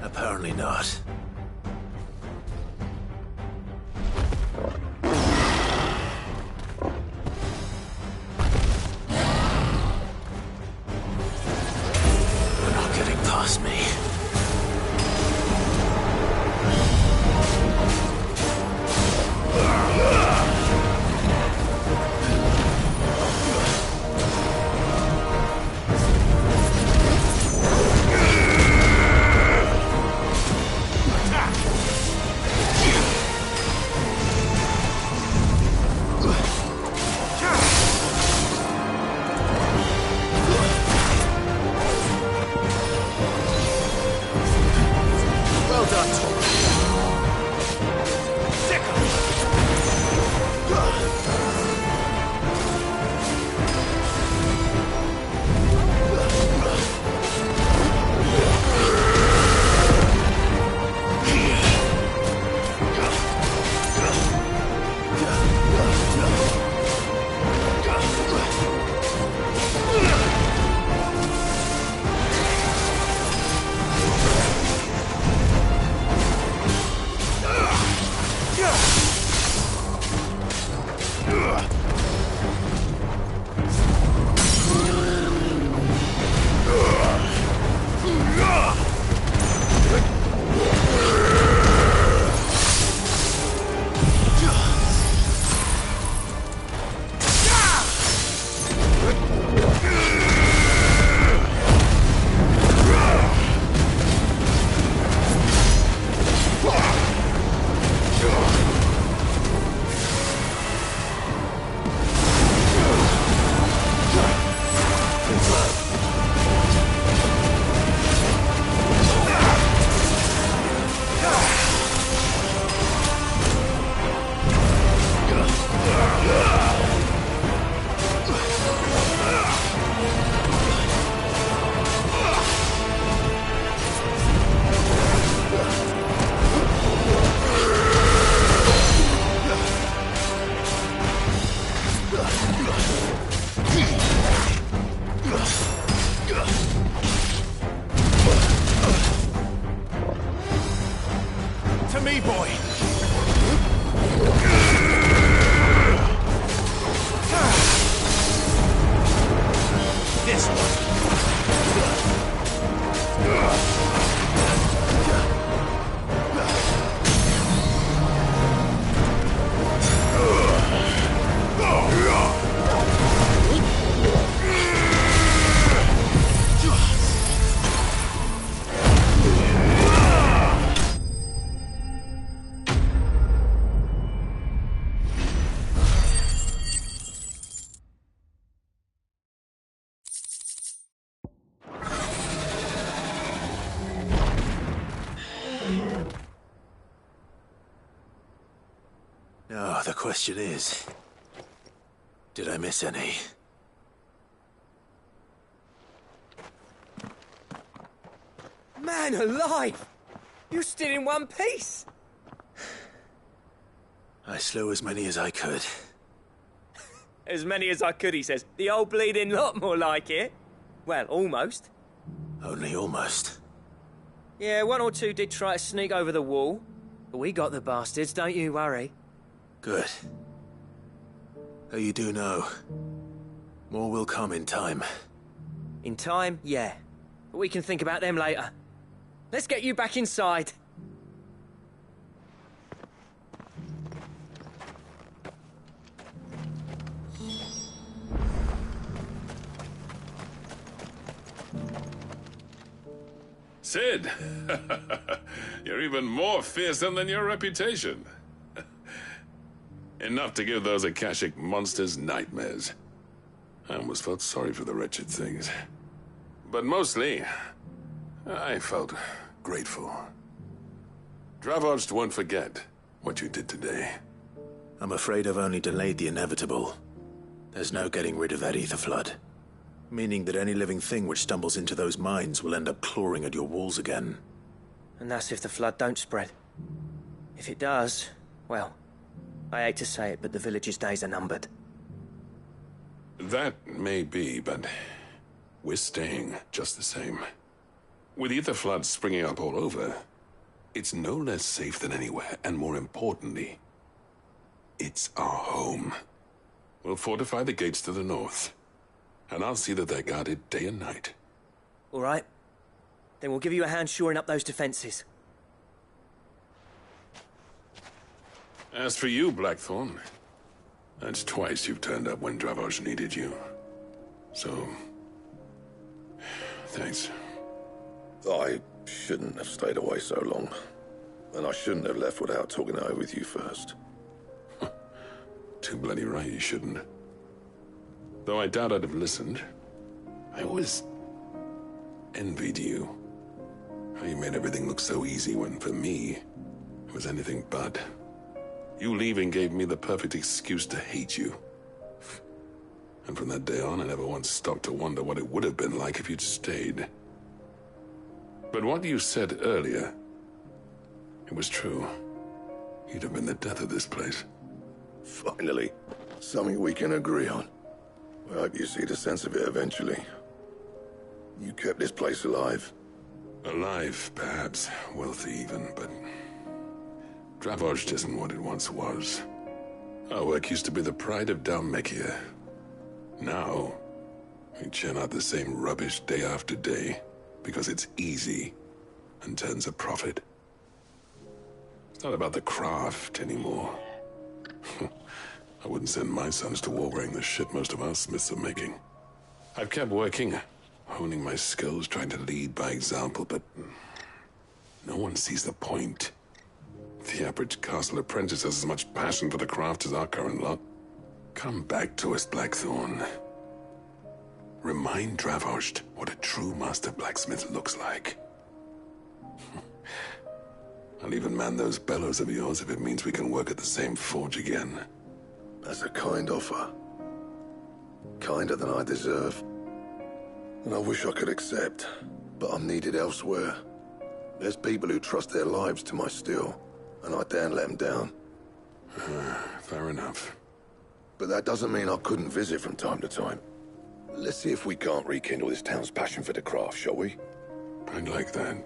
Apparently not. They're not getting past me. Well done, Tom. To me, boy! This one! question is, did I miss any? Man alive! You're still in one piece! I slew as many as I could. As many as I could, he says. The old bleeding lot, more like it. Well, almost. Only almost. Yeah, one or two did try to sneak over the wall. But we got the bastards, don't you worry. Good. Though you do know, more will come in time. In time, yeah. But we can think about them later. Let's get you back inside. Sid! You're even more fearsome than your reputation. Enough to give those Akashic monsters nightmares. I almost felt sorry for the wretched things. But mostly, I felt grateful. Dravoged won't forget what you did today. I'm afraid I've only delayed the inevitable. There's no getting rid of that ether flood. Meaning that any living thing which stumbles into those mines will end up clawing at your walls again. And that's if the flood don't spread. If it does, well, I hate to say it, but the village's days are numbered. That may be, but we're staying just the same. With ether floods springing up all over, it's no less safe than anywhere, and more importantly, it's our home. We'll fortify the gates to the north, and I'll see that they're guarded day and night. All right. Then we'll give you a hand shoring up those defenses. As for you, Blackthorn, that's twice you've turned up when Dravos needed you. So, thanks. I shouldn't have stayed away so long. And I shouldn't have left without talking it over with you first. Too bloody right you shouldn't. Though I doubt I'd have listened. I always envied you. How you made everything look so easy when, for me, it was anything but. You leaving gave me the perfect excuse to hate you. And from that day on, I never once stopped to wonder what it would have been like if you'd stayed. But what you said earlier, it was true. You'd have been the death of this place. Finally, something we can agree on. I hope you see the sense of it eventually. You kept this place alive. Alive, perhaps. Wealthy even, but Dravoged isn't what it once was. Our work used to be the pride of Dalmekia. Now, we churn out the same rubbish day after day because it's easy and turns a profit. It's not about the craft anymore. I wouldn't send my sons to war wearing the shit most of our smiths are making. I've kept working, honing my skills, trying to lead by example, but no one sees the point. The average castle apprentice has as much passion for the craft as our current lot. Come back to us, Blackthorn. Remind Dravoged what a true master blacksmith looks like. I'll even man those bellows of yours if it means we can work at the same forge again. That's a kind offer. Kinder than I deserve. And I wish I could accept, but I'm needed elsewhere. There's people who trust their lives to my steel, and I daren't let them down. Fair enough. But that doesn't mean I couldn't visit from time to time. Let's see if we can't rekindle this town's passion for the craft, shall we? I'd like that.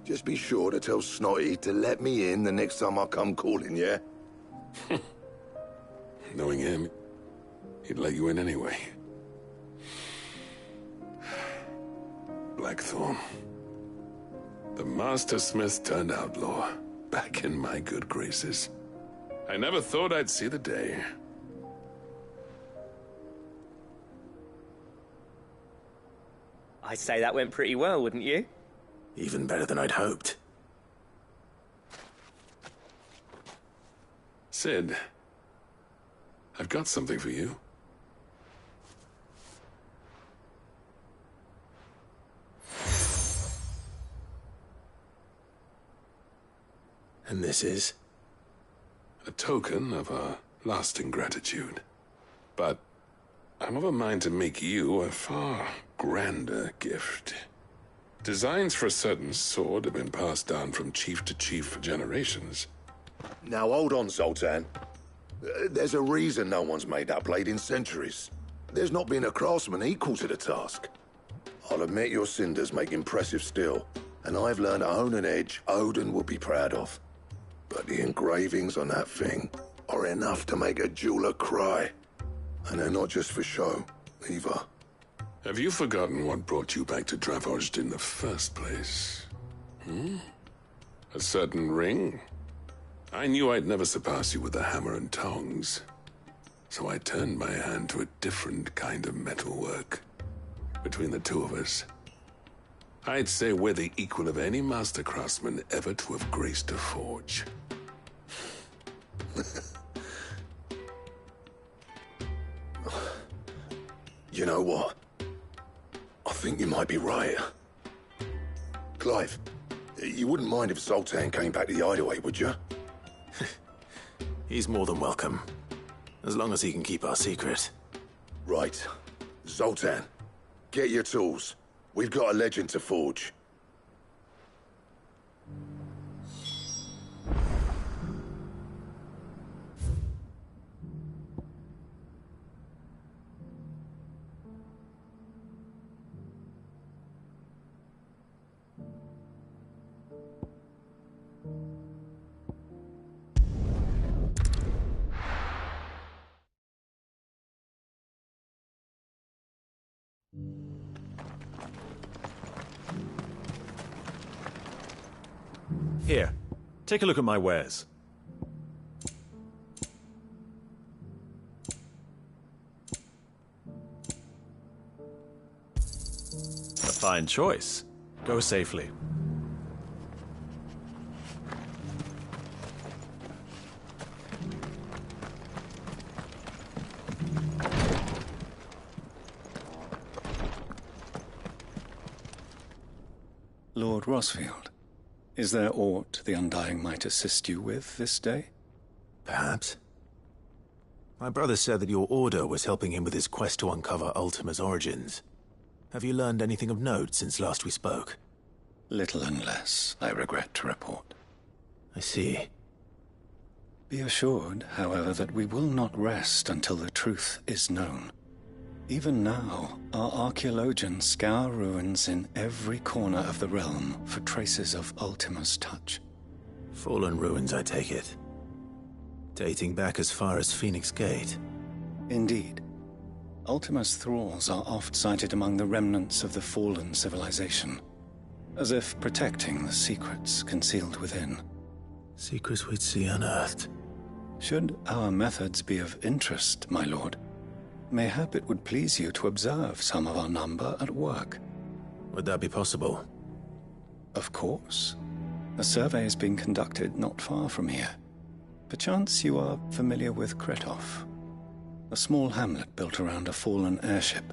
Just be sure to tell Snotty to let me in the next time I come calling, yeah? Knowing him, he'd let you in anyway. Blackthorn. The Master Smith turned outlaw, back in my good graces. I never thought I'd see the day. I'd say that went pretty well, wouldn't you? Even better than I'd hoped. Sid, I've got something for you. And this is? a token of our lasting gratitude. But I'm of a mind to make you a far grander gift. Designs for a certain sword have been passed down from chief to chief for generations. Now hold on, Zoltan. There's a reason no one's made that blade in centuries. There's not been a craftsman equal to the task. I'll admit your cinders make impressive steel, and I've learned to hone an edge Odin would be proud of. But the engravings on that thing are enough to make a jeweler cry. And they're not just for show, either. Have you forgotten what brought you back to Dravozd in the first place? A certain ring? I knew I'd never surpass you with the hammer and tongs. So I turned my hand to a different kind of metalwork. Between the two of us, I'd say we're the equal of any master craftsman ever to have graced a forge. You know what? I think you might be right. Clive, you wouldn't mind if Zoltan came back to the hideaway, would you? He's more than welcome. As long as he can keep our secret. Right. Zoltan, get your tools. We've got a legend to forge. Here, take a look at my wares. A fine choice. Go safely. Lord Rosfield, is there aught the Undying might assist you with this day? Perhaps. My brother said that your order was helping him with his quest to uncover Ultima's origins. Have you learned anything of note since last we spoke? Little and less, I regret to report. I see. Be assured, however, that we will not rest until the truth is known. Even now, our archaeologians scour ruins in every corner of the realm for traces of Ultima's touch. Fallen ruins, I take it. Dating back as far as Phoenix Gate. Indeed. Ultima's thralls are oft sighted among the remnants of the fallen civilization, as if protecting the secrets concealed within. Secrets we'd see unearthed. Should our methods be of interest, my lord, mayhap it would please you to observe some of our number at work. Would that be possible? Of course. A survey is being conducted not far from here. Perchance you are familiar with Kretov, a small hamlet built around a fallen airship.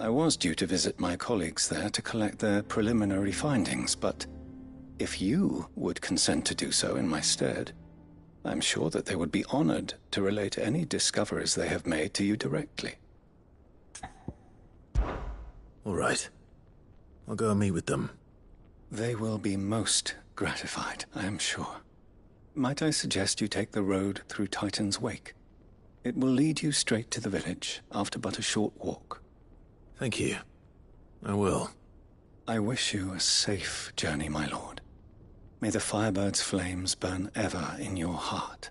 I was due to visit my colleagues there to collect their preliminary findings, but if you would consent to do so in my stead, I'm sure that they would be honored to relate any discoveries they have made to you directly. All right. I'll go and meet with them. They will be most gratified, I am sure. Might I suggest you take the road through Titan's Wake? It will lead you straight to the village after but a short walk. Thank you. I will. I wish you a safe journey, my lord. May the Firebird's flames burn ever in your heart.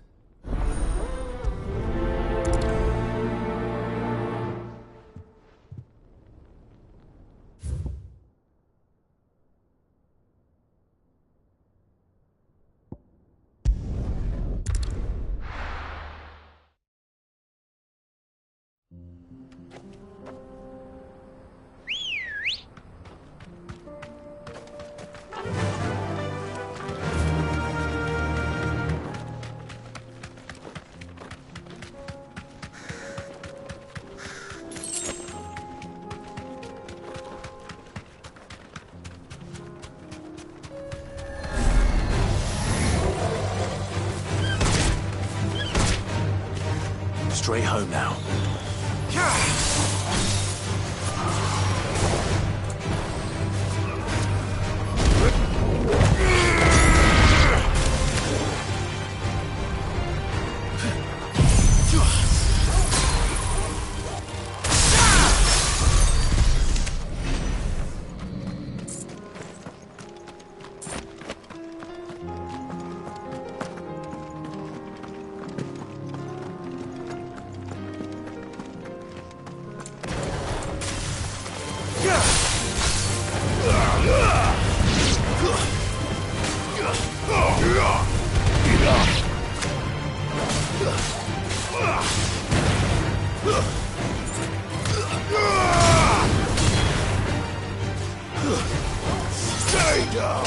straight home now. Stay down!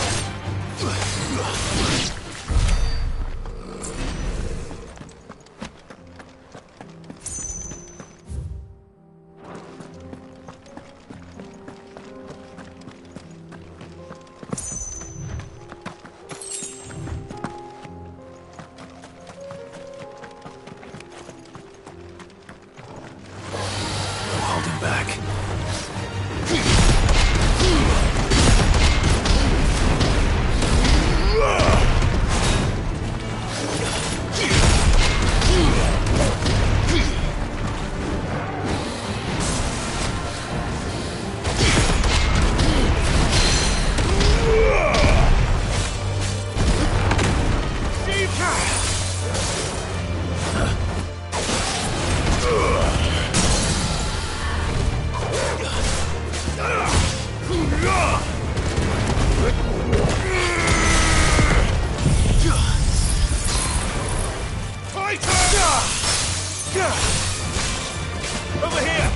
Holding back. Over here!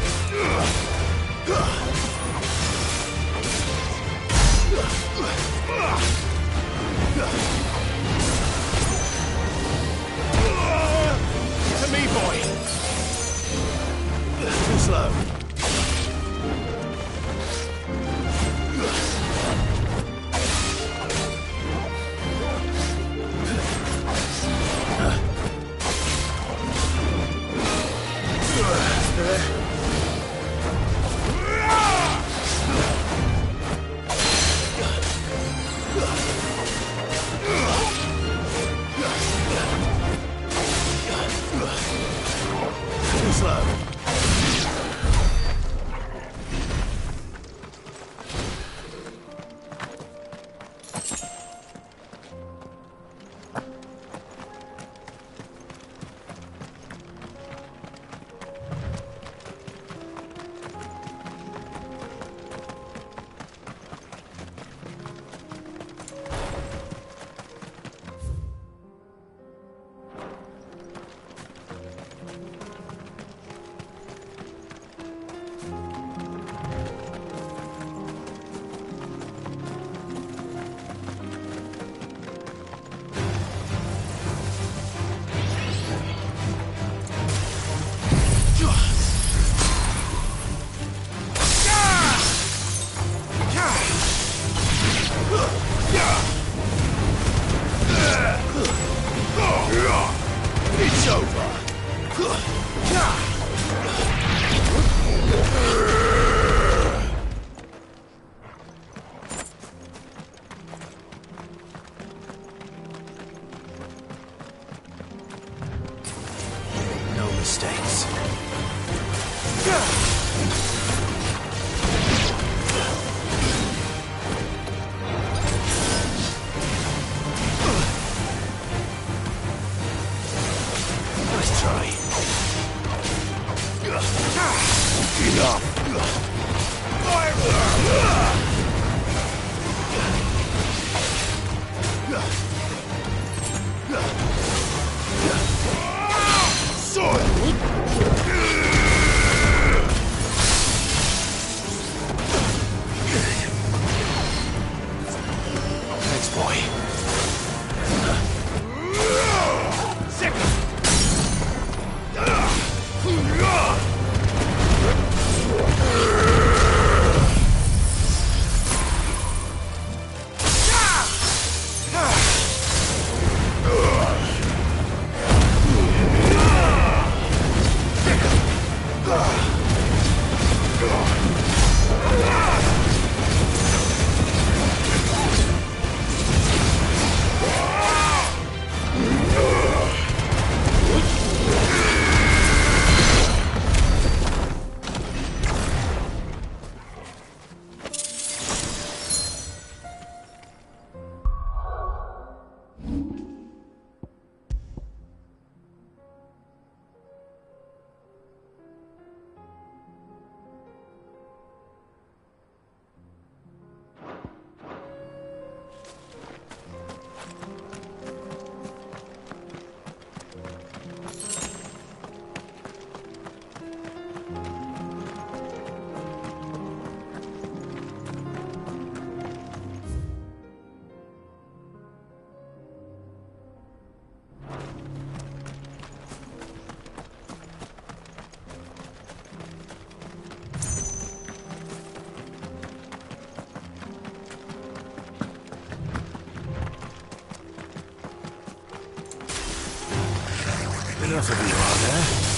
To me, boy! Too slow. Too slow. It's over. No mistakes. Nice try. Enough. Sword. Enough of you out there.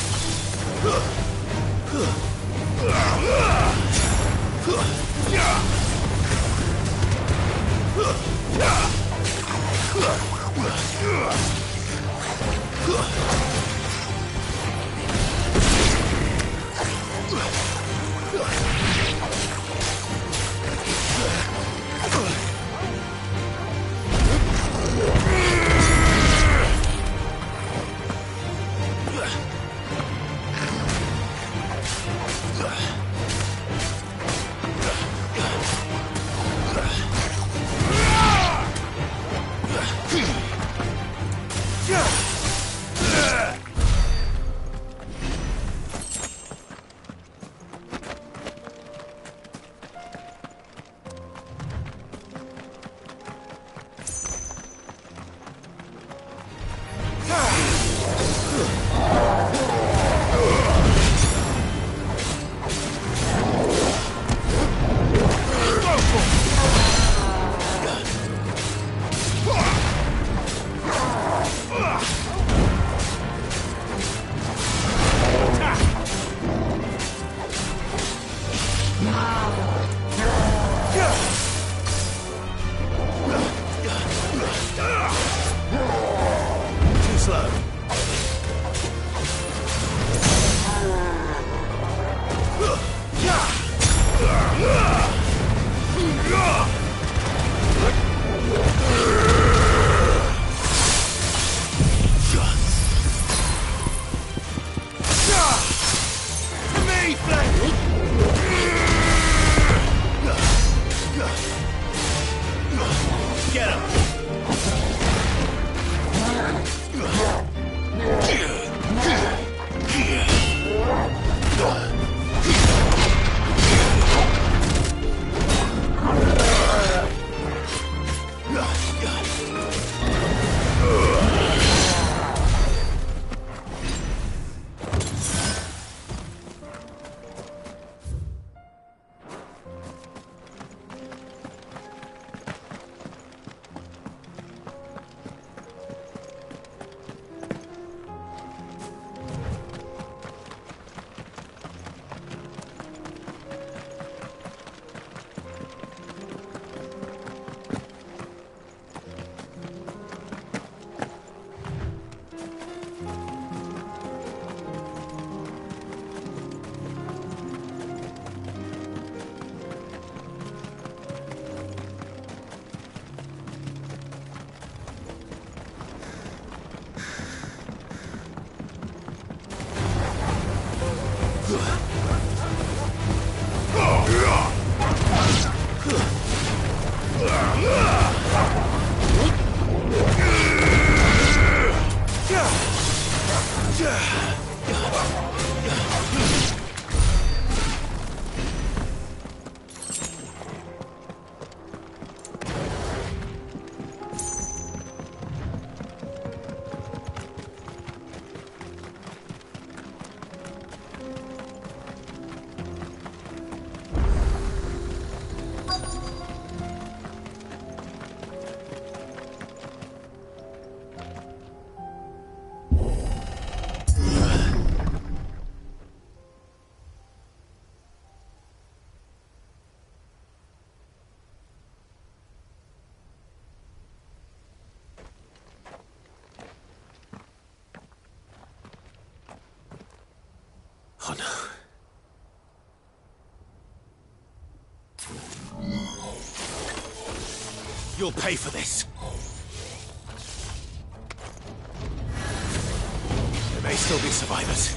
Oh no. You'll pay for this. There may still be survivors.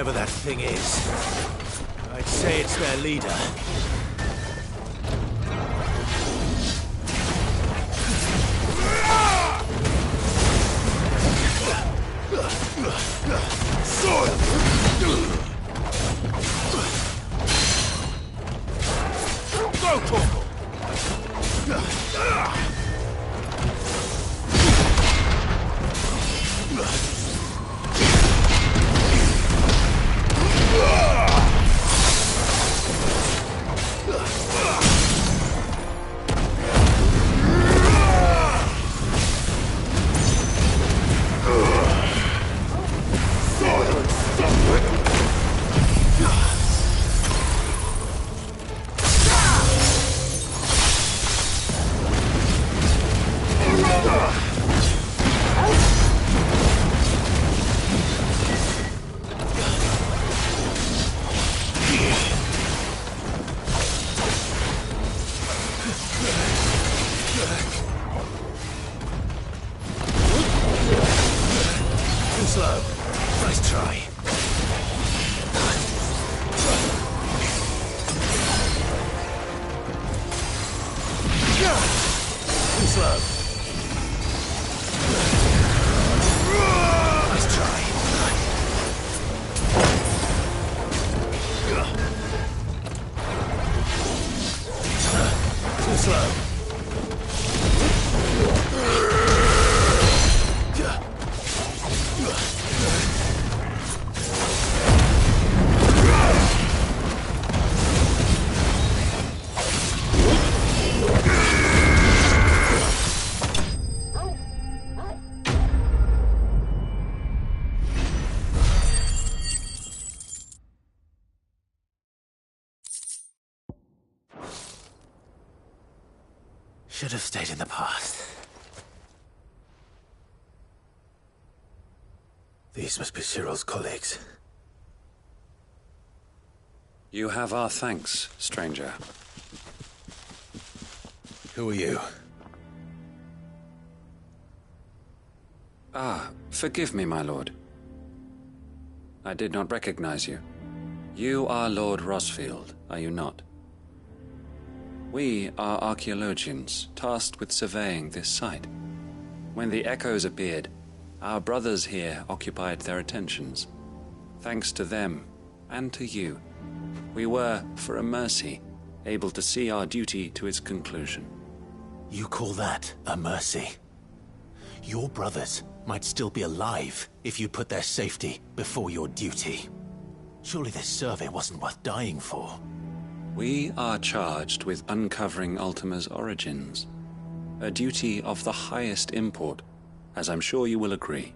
Whatever that thing is, I'd say it's their leader. Go, Torkel! Too slow. Nice try. Too slow. Nice try. Too slow. Should have stayed in the past. These must be Cyril's colleagues. You have our thanks, stranger. Who are you? Ah, forgive me, my lord. I did not recognize you. You are Lord Rosfield, are you not? We are archaeologians, tasked with surveying this site. When the echoes appeared, our brothers here occupied their attentions. Thanks to them, and to you, we were, for a mercy, able to see our duty to its conclusion. You call that a mercy? Your brothers might still be alive if you put their safety before your duty. Surely this survey wasn't worth dying for. We are charged with uncovering Ultima's origins. A duty of the highest import, as I'm sure you will agree.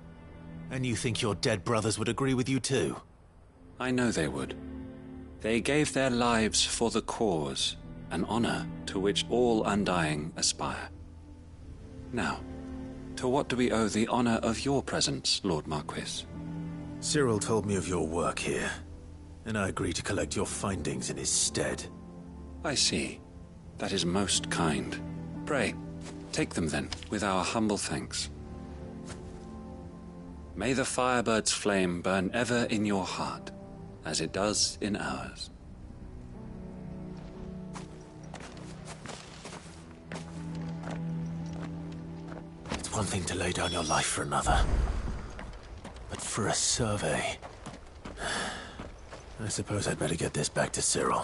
And you think your dead brothers would agree with you too? I know they would. They gave their lives for the cause, an honor to which all undying aspire. Now, to what do we owe the honor of your presence, Lord Marquis? Cyril told me of your work here, and I agree to collect your findings in his stead. I see. That is most kind. Pray, take them then, with our humble thanks. May the Firebird's flame burn ever in your heart, as it does in ours. It's one thing to lay down your life for another, but for a survey... I suppose I'd better get this back to Cyril.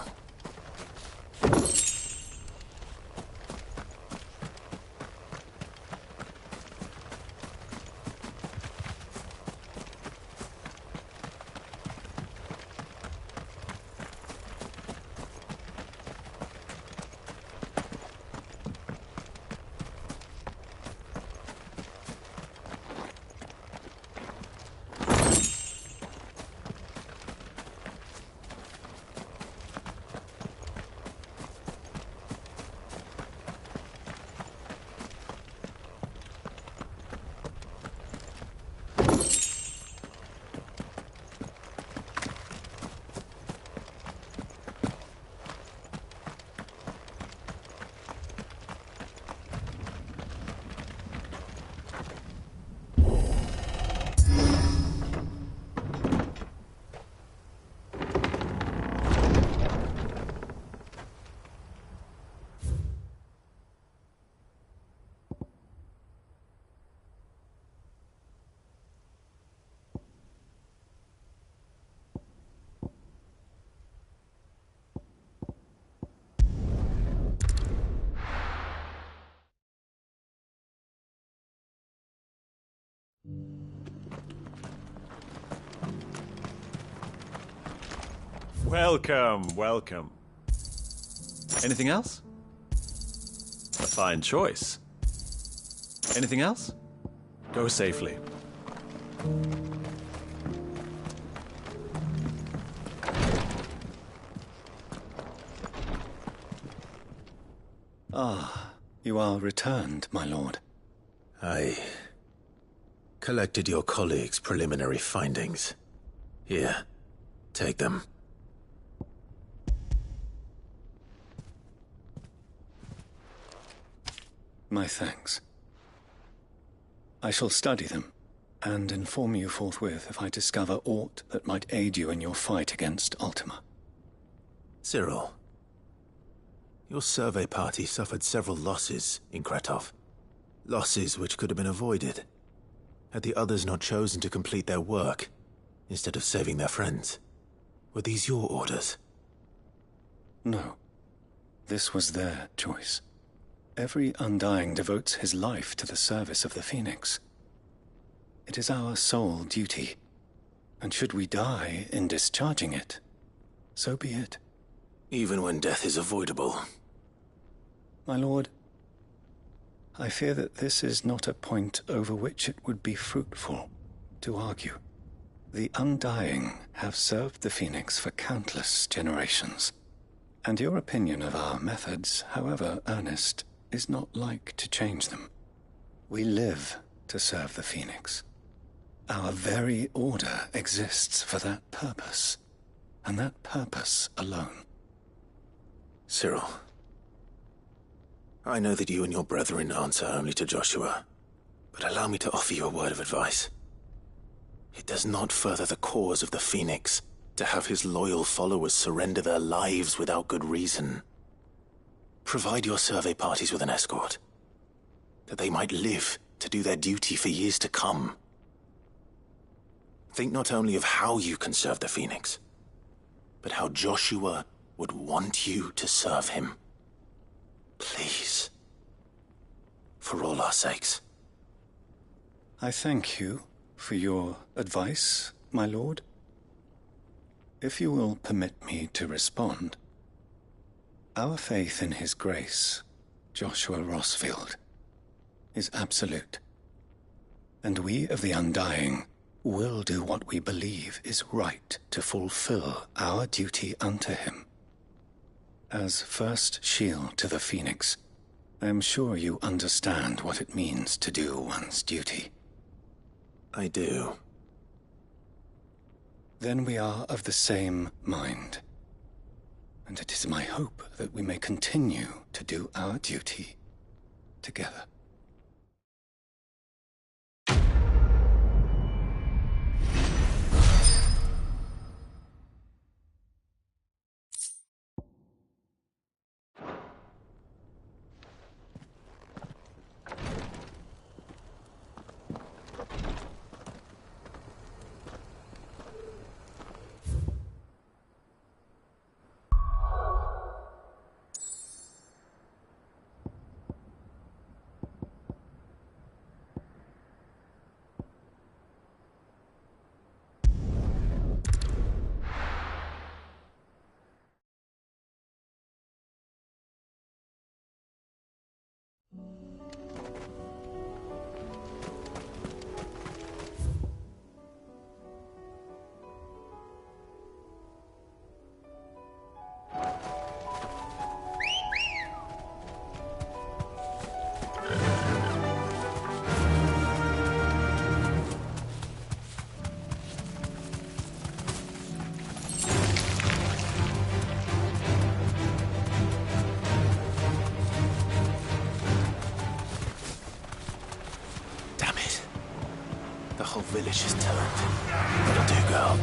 Welcome, welcome. Anything else? A fine choice. Anything else? Go safely. Ah, you are returned, my lord. I collected your colleagues' preliminary findings. Here, take them. My thanks. I shall study them, and inform you forthwith if I discover aught that might aid you in your fight against Ultima. Cyril, your survey party suffered several losses in Kretov. Losses which could have been avoided, had the others not chosen to complete their work, instead of saving their friends. Were these your orders? No. This was their choice. Every Undying devotes his life to the service of the Phoenix. It is our sole duty, and should we die in discharging it, so be it. Even when death is avoidable. My lord, I fear that this is not a point over which it would be fruitful to argue. The Undying have served the Phoenix for countless generations, and your opinion of our methods, however earnest, is not like to change them. We live to serve the Phoenix. Our very order exists for that purpose, and that purpose alone. Cyril, I know that you and your brethren answer only to Joshua, but allow me to offer you a word of advice. It does not further the cause of the Phoenix to have his loyal followers surrender their lives without good reason. Provide your survey parties with an escort, that they might live to do their duty for years to come. Think not only of how you can serve the Phoenix, but how Joshua would want you to serve him. Please. For all our sakes. I thank you for your advice, my lord. If you will permit me to respond, our faith in his grace, Joshua Rossfield, is absolute. And we of the Undying will do what we believe is right to fulfill our duty unto him. As first shield to the Phoenix, I am sure you understand what it means to do one's duty. I do. Then we are of the same mind. And it is my hope that we may continue to do our duty together. The whole village is turned. That'll do, girl.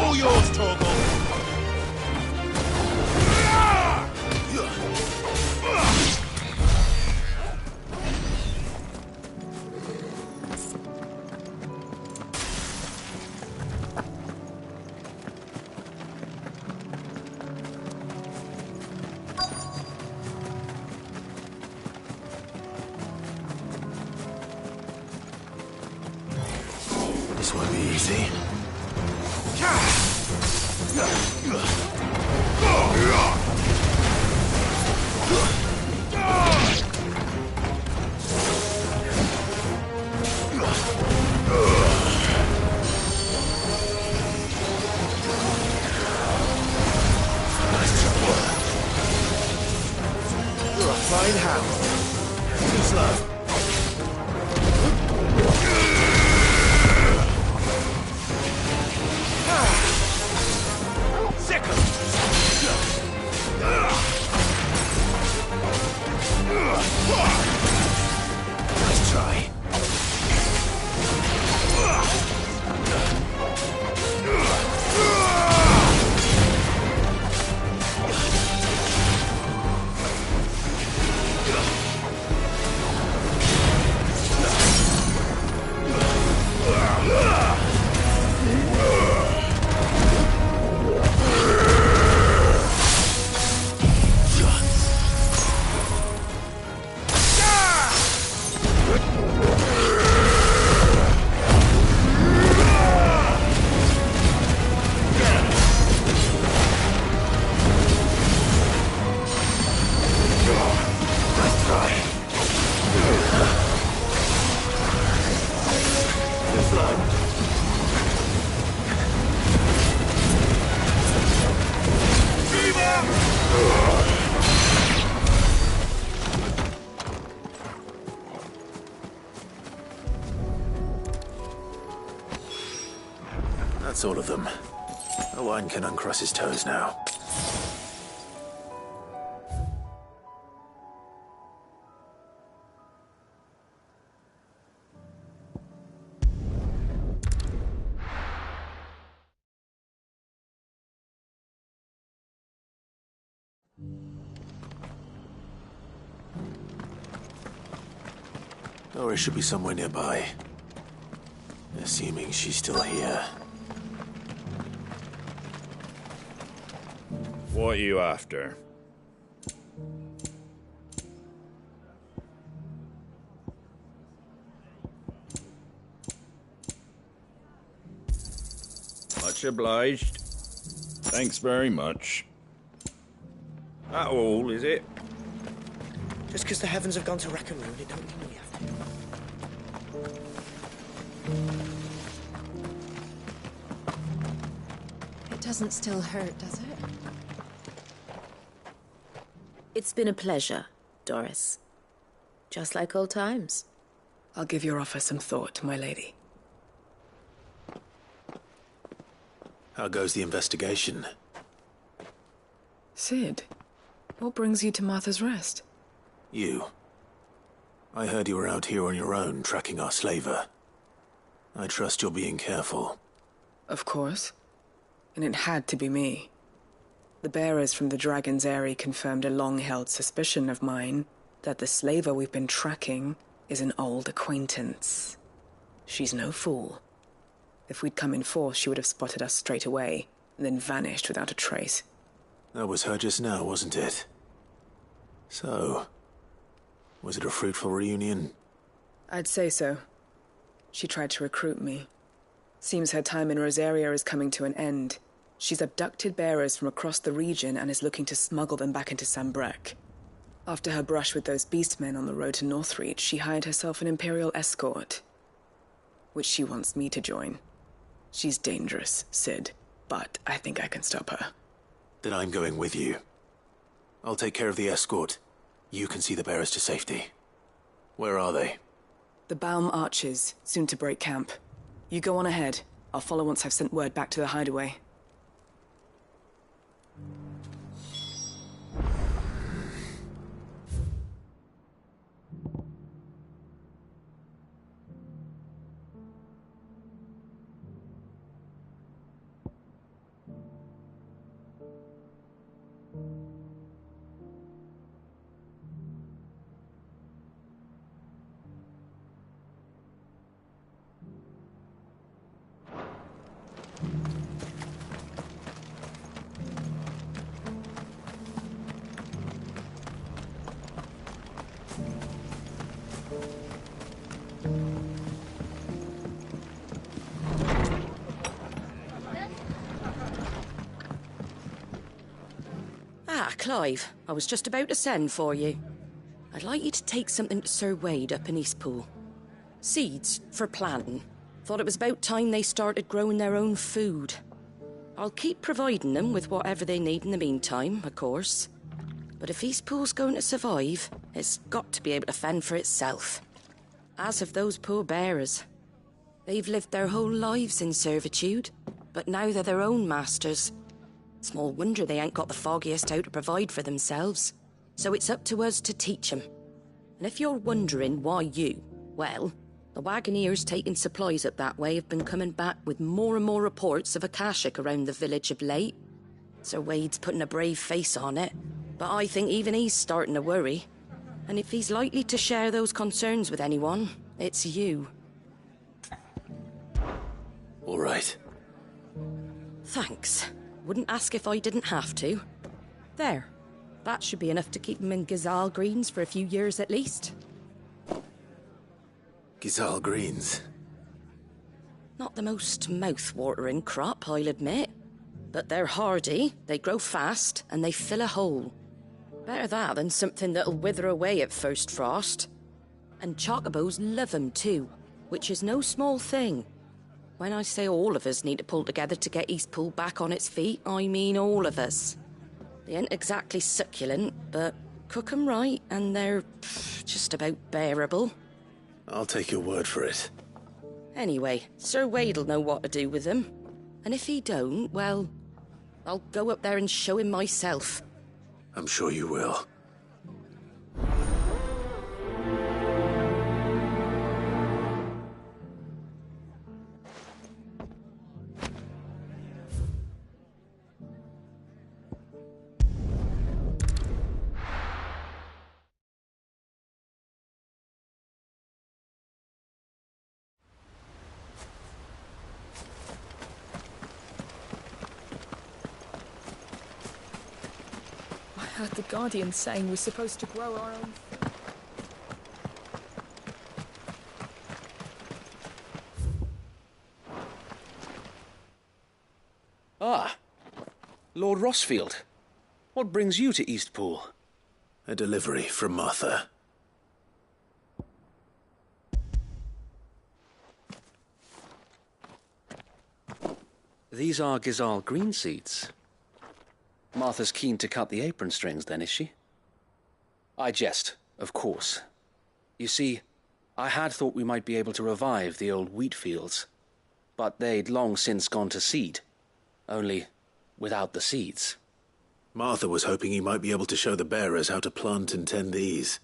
All yours, Torgal. This won't be easy. Find how. Too slow. Nice try. That's all of them. Owain can uncross his toes now. Doris should be somewhere nearby. Assuming she's still here. What are you after? Much obliged. Thanks very much. That all, is it? Just because the heavens have gone to wreck and ruin, it don't mean we have to. It doesn't still hurt, does it? It's been a pleasure, Doris. Just like old times. I'll give your offer some thought, my lady. How goes the investigation? Sid, what brings you to Martha's Rest? You. I heard you were out here on your own, tracking our slaver. I trust you're being careful. Of course. And it had to be me. The bearers from the Dragon's Eyrie confirmed a long-held suspicion of mine that the slaver we've been tracking is an old acquaintance. She's no fool. If we'd come in force, she would have spotted us straight away, and then vanished without a trace. That was her just now, wasn't it? So, was it a fruitful reunion? I'd say so. She tried to recruit me. Seems her time in Rosaria is coming to an end. She's abducted bearers from across the region and is looking to smuggle them back into Sambrec. After her brush with those beastmen on the road to Northreach, she hired herself an Imperial escort, which she wants me to join. She's dangerous, Sid, but I think I can stop her. Then I'm going with you. I'll take care of the escort. You can see the bearers to safety. Where are they? The Baum Archers, soon to break camp. You go on ahead. I'll follow once I've sent word back to the hideaway. Ah, Clive, I was just about to send for you. I'd like you to take something to Sir Wade up in Eastpool. Seeds for planting. Thought it was about time they started growing their own food. I'll keep providing them with whatever they need in the meantime, of course. But if Eastpool's going to survive, it's got to be able to fend for itself. As have those poor bearers. They've lived their whole lives in servitude, but now they're their own masters. Small wonder they ain't got the foggiest how to provide for themselves. So it's up to us to teach them. And if you're wondering why you, well, the Wagoneers taking supplies up that way have been coming back with more and more reports of Akashic around the village of late. Sir Wade's putting a brave face on it, but I think even he's starting to worry. And if he's likely to share those concerns with anyone, it's you. All right. Thanks. Wouldn't ask if I didn't have to. There. That should be enough to keep him in Gazal Greens for a few years at least. Gazal Greens? Not the most mouth-watering crop, I'll admit. But they're hardy, they grow fast, and they fill a hole. Better that than something that'll wither away at first frost. And chocobos love 'em too, which is no small thing. When I say all of us need to pull together to get Eastpool back on its feet, I mean all of us. They ain't exactly succulent, but cook 'em right and they're just about bearable. I'll take your word for it. Anyway, Sir Wade'll know what to do with them. And if he don't, well, I'll go up there and show him myself. I'm sure you will. I heard the Guardian saying we're supposed to grow our own. Ah, Lord Rossfield. What brings you to Eastpool? A delivery from Martha. These are Gazal green seeds. Martha's keen to cut the apron strings, then, is she? I jest, of course. You see, I had thought we might be able to revive the old wheat fields, but they'd long since gone to seed, only without the seeds. Martha was hoping he might be able to show the bearers how to plant and tend these,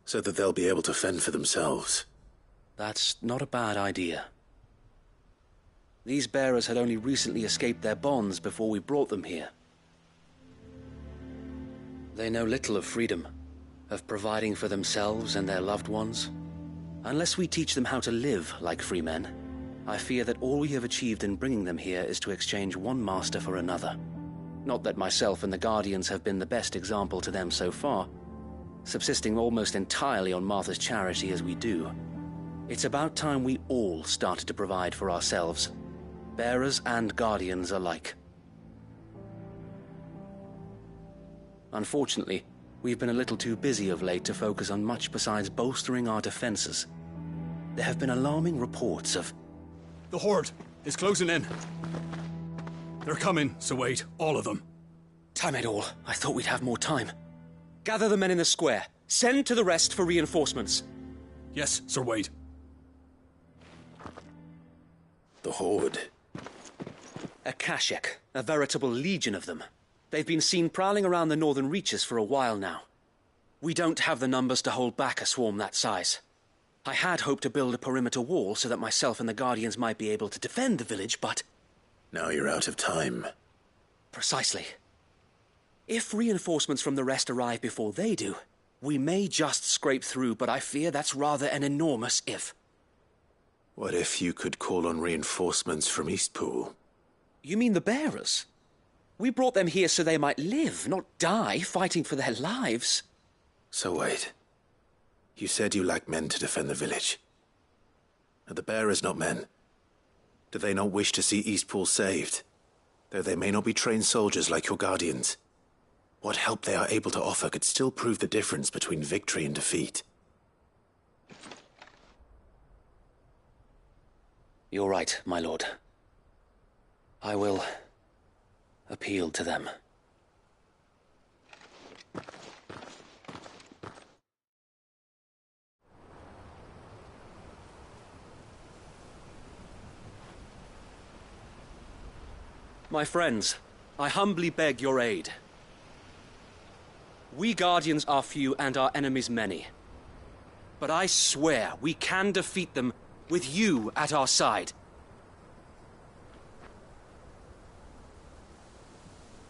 so that they'll be able to fend for themselves. That's not a bad idea. These bearers had only recently escaped their bonds before we brought them here. They know little of freedom, of providing for themselves and their loved ones. Unless we teach them how to live like free men, I fear that all we have achieved in bringing them here is to exchange one master for another. Not that myself and the Guardians have been the best example to them so far, subsisting almost entirely on Martha's charity as we do. It's about time we all started to provide for ourselves, bearers and Guardians alike. Unfortunately, we've been a little too busy of late to focus on much besides bolstering our defenses. There have been alarming reports of... The Horde is closing in. They're coming, Sir Wade, all of them. Damn it all, I thought we'd have more time. Gather the men in the square. Send to the rest for reinforcements. Yes, Sir Wade. The Horde. Akashic, a veritable legion of them. They've been seen prowling around the northern reaches for a while now. We don't have the numbers to hold back a swarm that size. I had hoped to build a perimeter wall so that myself and the Guardians might be able to defend the village, but... Now you're out of time. Precisely. If reinforcements from the rest arrive before they do, we may just scrape through, but I fear that's rather an enormous if. What if you could call on reinforcements from Eastpool? You mean the bearers? We brought them here so they might live, not die, fighting for their lives. So wait. You said you lack men to defend the village. Are the bearers not men? Do they not wish to see Eastpool saved? Though they may not be trained soldiers like your Guardians. What help they are able to offer could still prove the difference between victory and defeat. You're right, my lord. I will appeal to them. My friends, I humbly beg your aid. We Guardians are few and our enemies many. But I swear we can defeat them with you at our side.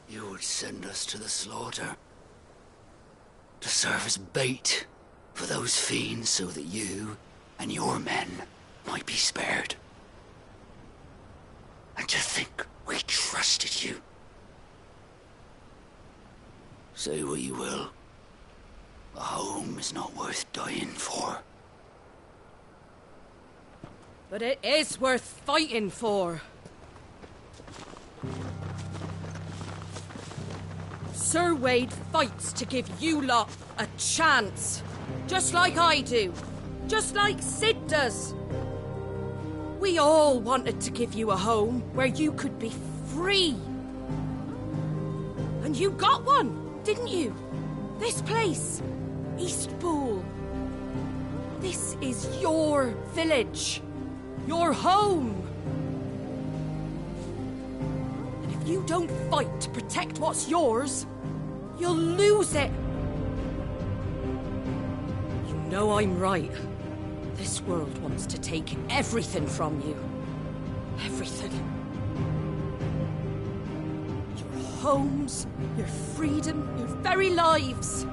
You would send us to the slaughter, to serve as bait for those fiends so that you and your men might be spared. And to think we trusted you. Say what you will, a home is not worth dying for. But it is worth fighting for. Sir Wade fights to give you lot a chance. Just like I do. Just like Sid does. We all wanted to give you a home where you could be free. And you got one, didn't you? This place, Eastpool. This is your village. Your home. And if you don't fight to protect what's yours, you'll lose it. You know I'm right. This world wants to take everything from you. Everything. Your homes, your freedom, your very lives.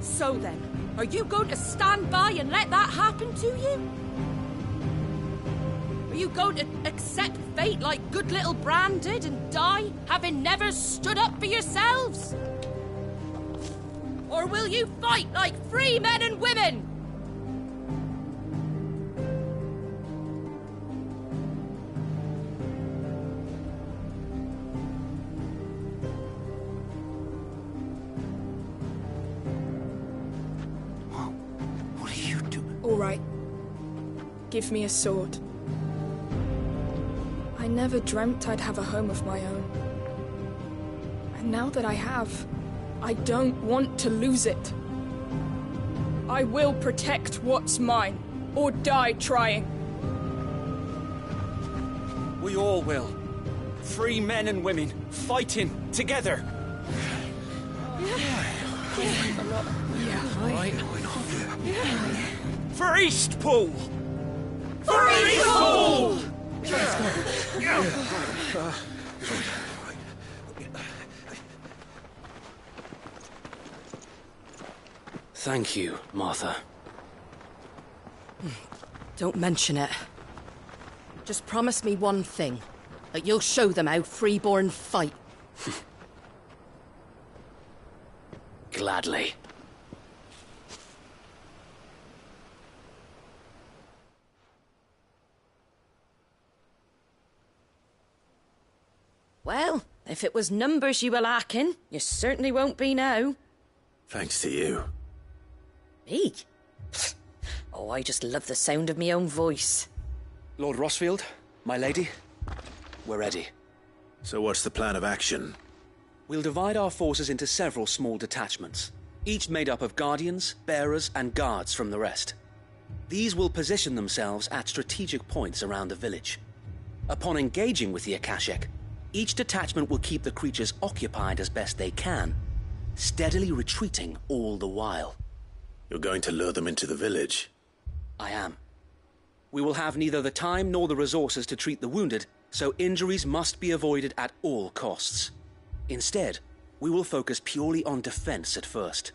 So then, are you going to stand by and let that happen to you? Are you going to accept fate like good little Bran did and die, having never stood up for yourselves? Or will you fight like free men and women? What are you doing? All right. Give me a sword. I never dreamt I'd have a home of my own. And now that I have, I don't want to lose it. I will protect what's mine, or die trying. We all will. Free men and women, fighting together. For Eastpool! For Eastpool! Thank you, Martha. Don't mention it. Just promise me one thing. That you'll show them how freeborn fight. Gladly. Well, if it was numbers you were lacking, you certainly won't be now. Thanks to you. Me? Oh, I just love the sound of my own voice. Lord Rossfield, my lady, we're ready. So what's the plan of action? We'll divide our forces into several small detachments, each made up of guardians, bearers, and guards from the rest. These will position themselves at strategic points around the village. Upon engaging with the Akashic, each detachment will keep the creatures occupied as best they can, steadily retreating all the while. You're going to lure them into the village? I am. We will have neither the time nor the resources to treat the wounded, so injuries must be avoided at all costs. Instead, we will focus purely on defense at first.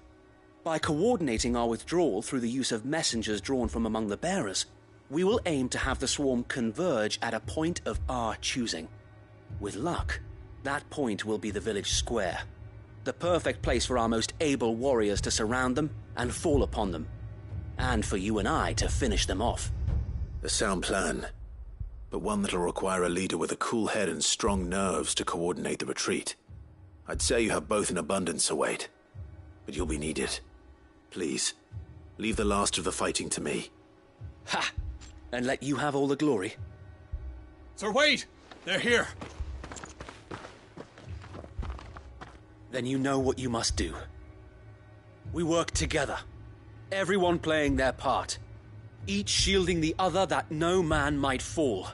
By coordinating our withdrawal through the use of messengers drawn from among the bearers, we will aim to have the swarm converge at a point of our choosing. With luck, that point will be the village square, the perfect place for our most able warriors to surround them and fall upon them, and for you and I to finish them off. A sound plan, but one that'll require a leader with a cool head and strong nerves to coordinate the retreat. I'd say you have both in abundance, Sir Wade. But you'll be needed. Please, leave the last of the fighting to me. Ha! And let you have all the glory? Sir Wade! They're here! Then you know what you must do. We work together, everyone playing their part, each shielding the other that no man might fall,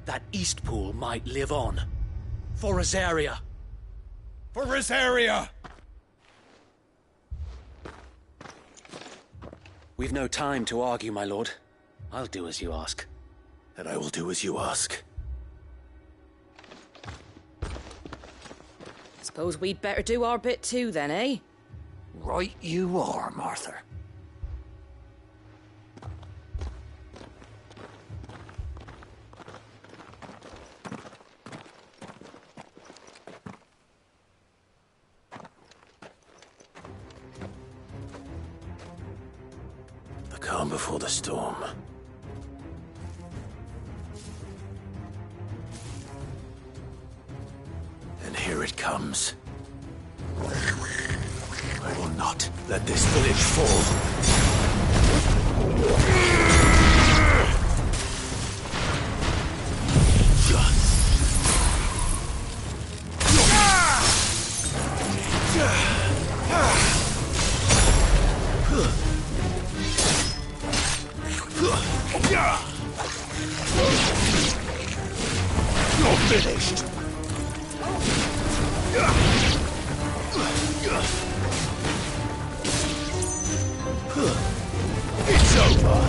that Eastpool might live on. For Rosaria! For Rosaria! We've no time to argue, my lord. I'll do as you ask. And I will do as you ask. Suppose we'd better do our bit too, then, eh? Right you are, Martha. The calm before the storm. And here it comes. I will not let this village fall. You're finished. It's over.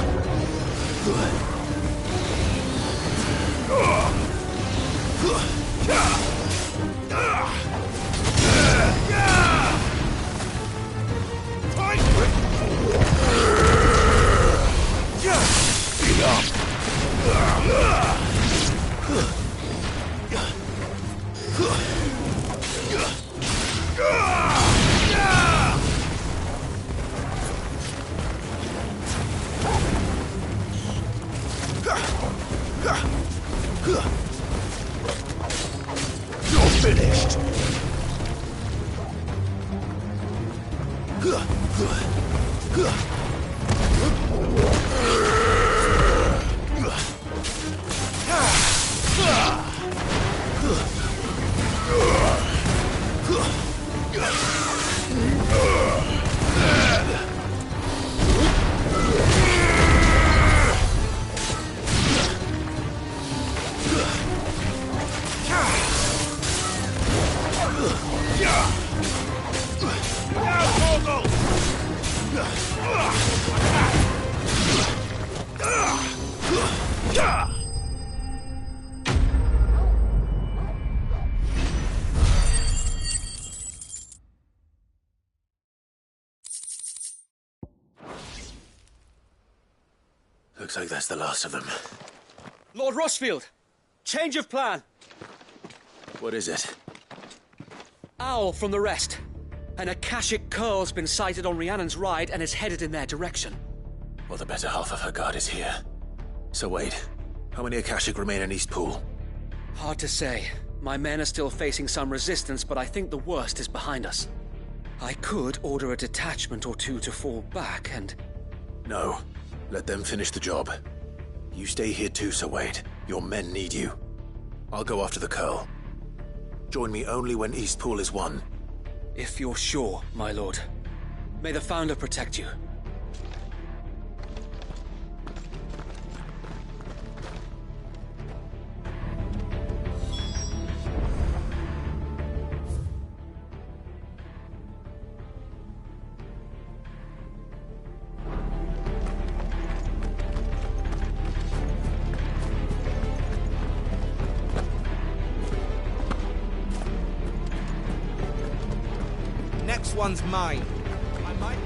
You're finished. Looks like that's the last of them. Lord Rossfield! Change of plan! What is it? Owl from the rest. An Akashic curl's been sighted on Rhiannon's ride and is headed in their direction. Well, the better half of her guard is here. So Wade, how many Akashic remain in Eastpool? Hard to say. My men are still facing some resistance, but I think the worst is behind us. I could order a detachment or two to fall back and... No. Let them finish the job. You stay here too, Sir Wade. Your men need you. I'll go after the curl. Join me only when Eastpool is won. If you're sure, my lord. May the Founder protect you. Next one's mine. I might...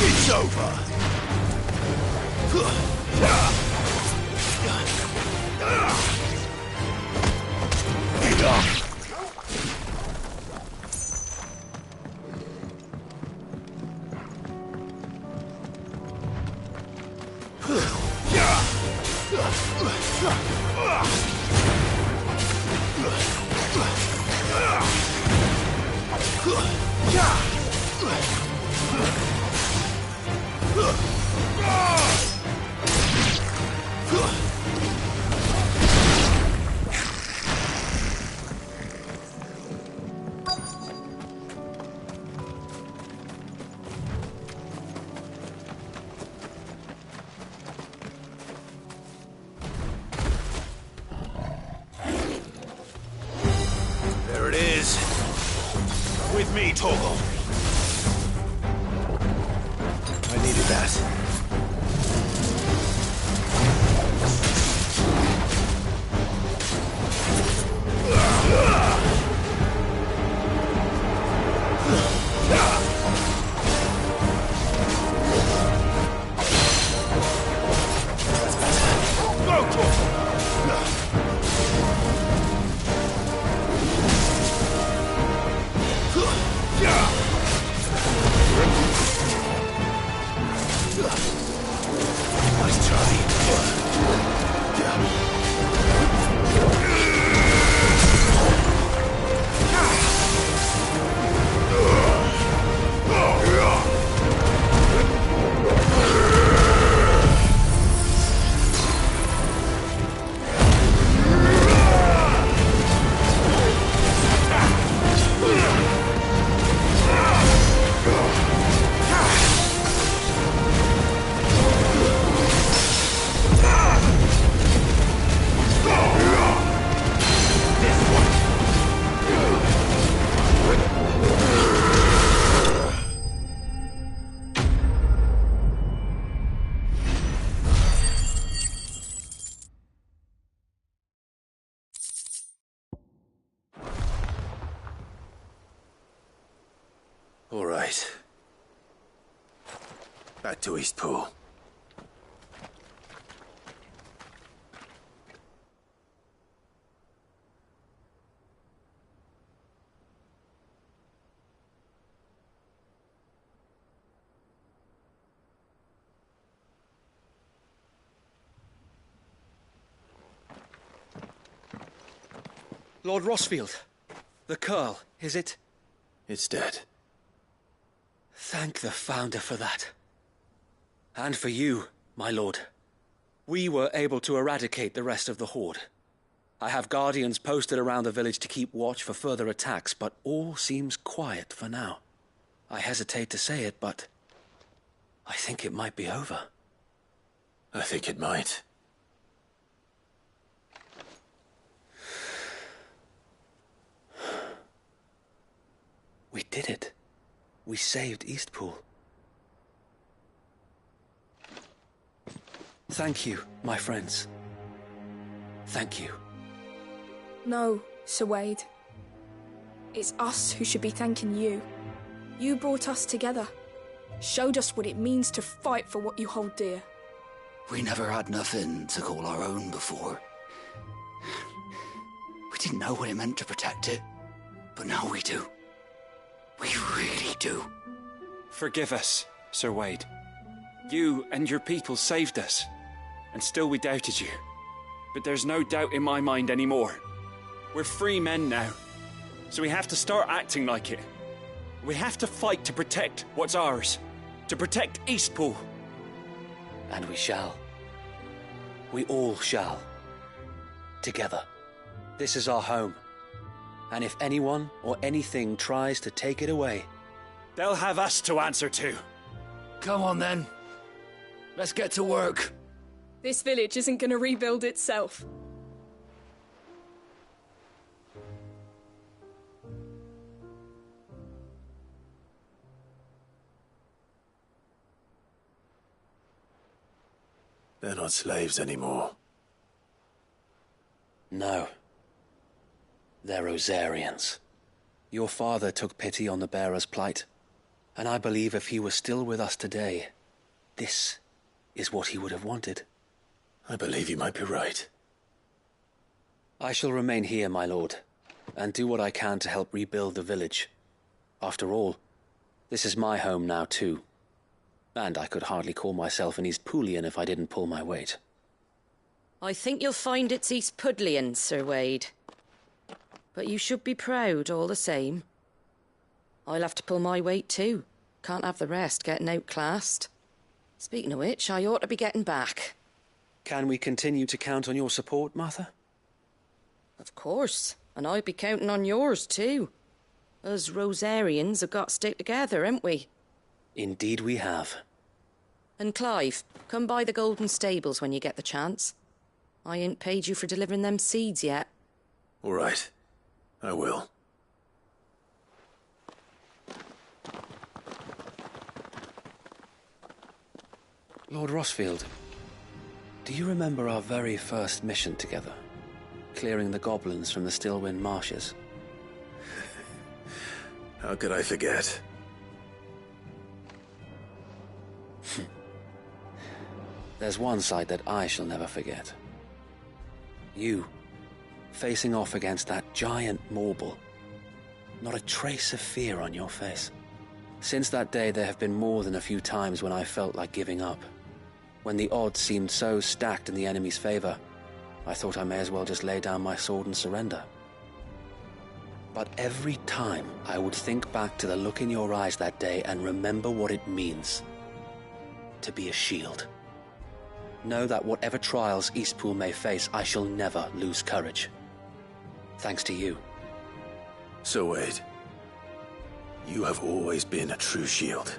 It's over. There it is. With me, Torgal. I needed that. All right. Back to Eastpool. Lord Rossfield. The Curl, is it? It's dead. Thank the Founder for that. And for you, my lord. We were able to eradicate the rest of the Horde. I have guardians posted around the village to keep watch for further attacks, but all seems quiet for now. I hesitate to say it, but I think it might be over. I think it might. We did it. We saved Eastpool. Thank you, my friends. Thank you. No, Sir Wade. It's us who should be thanking you. You brought us together. Showed us what it means to fight for what you hold dear. We never had nothing to call our own before. We didn't know what it meant to protect it, but now we do. We really do. Forgive us, Sir Wade. You and your people saved us, and still we doubted you. But there's no doubt in my mind anymore. We're free men now, so we have to start acting like it. We have to fight to protect what's ours, to protect Eastpool. And we shall. We all shall. Together. This is our home. And if anyone or anything tries to take it away, they'll have us to answer to. Come on then. Let's get to work. This village isn't going to rebuild itself. They're not slaves anymore. No, They're Rosarians. Your father took pity on the bearer's plight, and I believe if he were still with us today, this is what he would have wanted. I believe you might be right. I shall remain here, my lord, and do what I can to help rebuild the village. After all, this is my home now too, and I could hardly call myself an East Poolian if I didn't pull my weight. I think you'll find it's East Pudlian, Sir Wade. But you should be proud all the same. I'll have to pull my weight too. Can't have the rest getting outclassed. Speaking of which, I ought to be getting back. Can we continue to count on your support, Martha? Of course, and I'll be counting on yours too. Us Rosarians have got to stick together, haven't we? Indeed we have. And Clive, come by the Golden Stables when you get the chance. I ain't paid you for delivering them seeds yet. All right. I will. Lord Rossfield, do you remember our very first mission together? Clearing the goblins from the Stillwind marshes? How could I forget? There's one sight that I shall never forget. You, facing off against that giant Morble. Not a trace of fear on your face. Since that day, there have been more than a few times when I felt like giving up. When the odds seemed so stacked in the enemy's favor, I thought I may as well just lay down my sword and surrender. But every time I would think back to the look in your eyes that day and remember what it means to be a shield. Know that whatever trials Eastpool may face, I shall never lose courage. Thanks to you. Sir Wade, you have always been a true shield.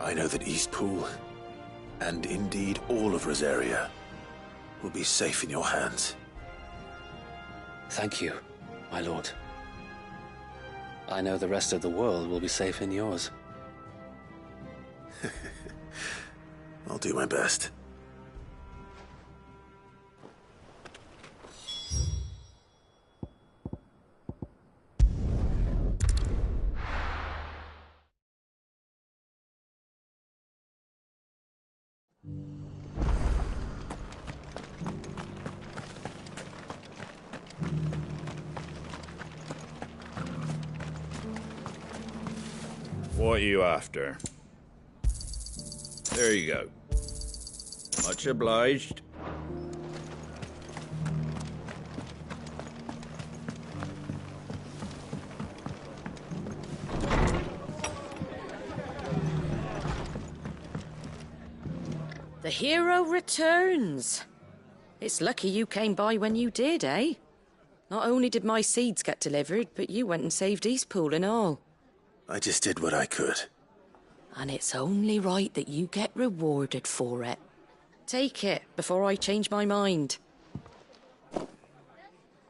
I know that Eastpool, and indeed all of Rosaria, will be safe in your hands. Thank you, my lord. I know the rest of the world will be safe in yours. I'll do my best. What are you after? There you go. Much obliged. The hero returns. It's lucky you came by when you did, eh? Not only did my seeds get delivered, but you went and saved Eastpool and all. I just did what I could. And it's only right that you get rewarded for it. Take it before I change my mind.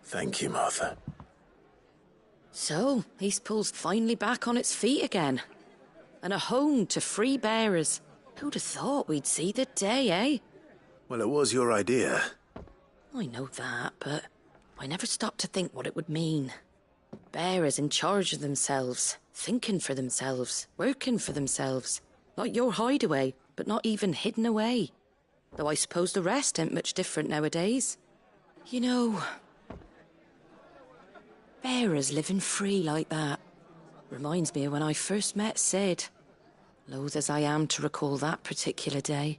Thank you, Martha. So, Eastpool's finally back on its feet again. And a home to free bearers. Who'd have thought we'd see the day, eh? Well, it was your idea. I know that, but I never stopped to think what it would mean. Bearers in charge of themselves, thinking for themselves, working for themselves. Like your hideaway, but not even hidden away. Though I suppose the rest ain't much different nowadays. You know, bearers living free like that reminds me of when I first met Sid. Loath as I am to recall that particular day.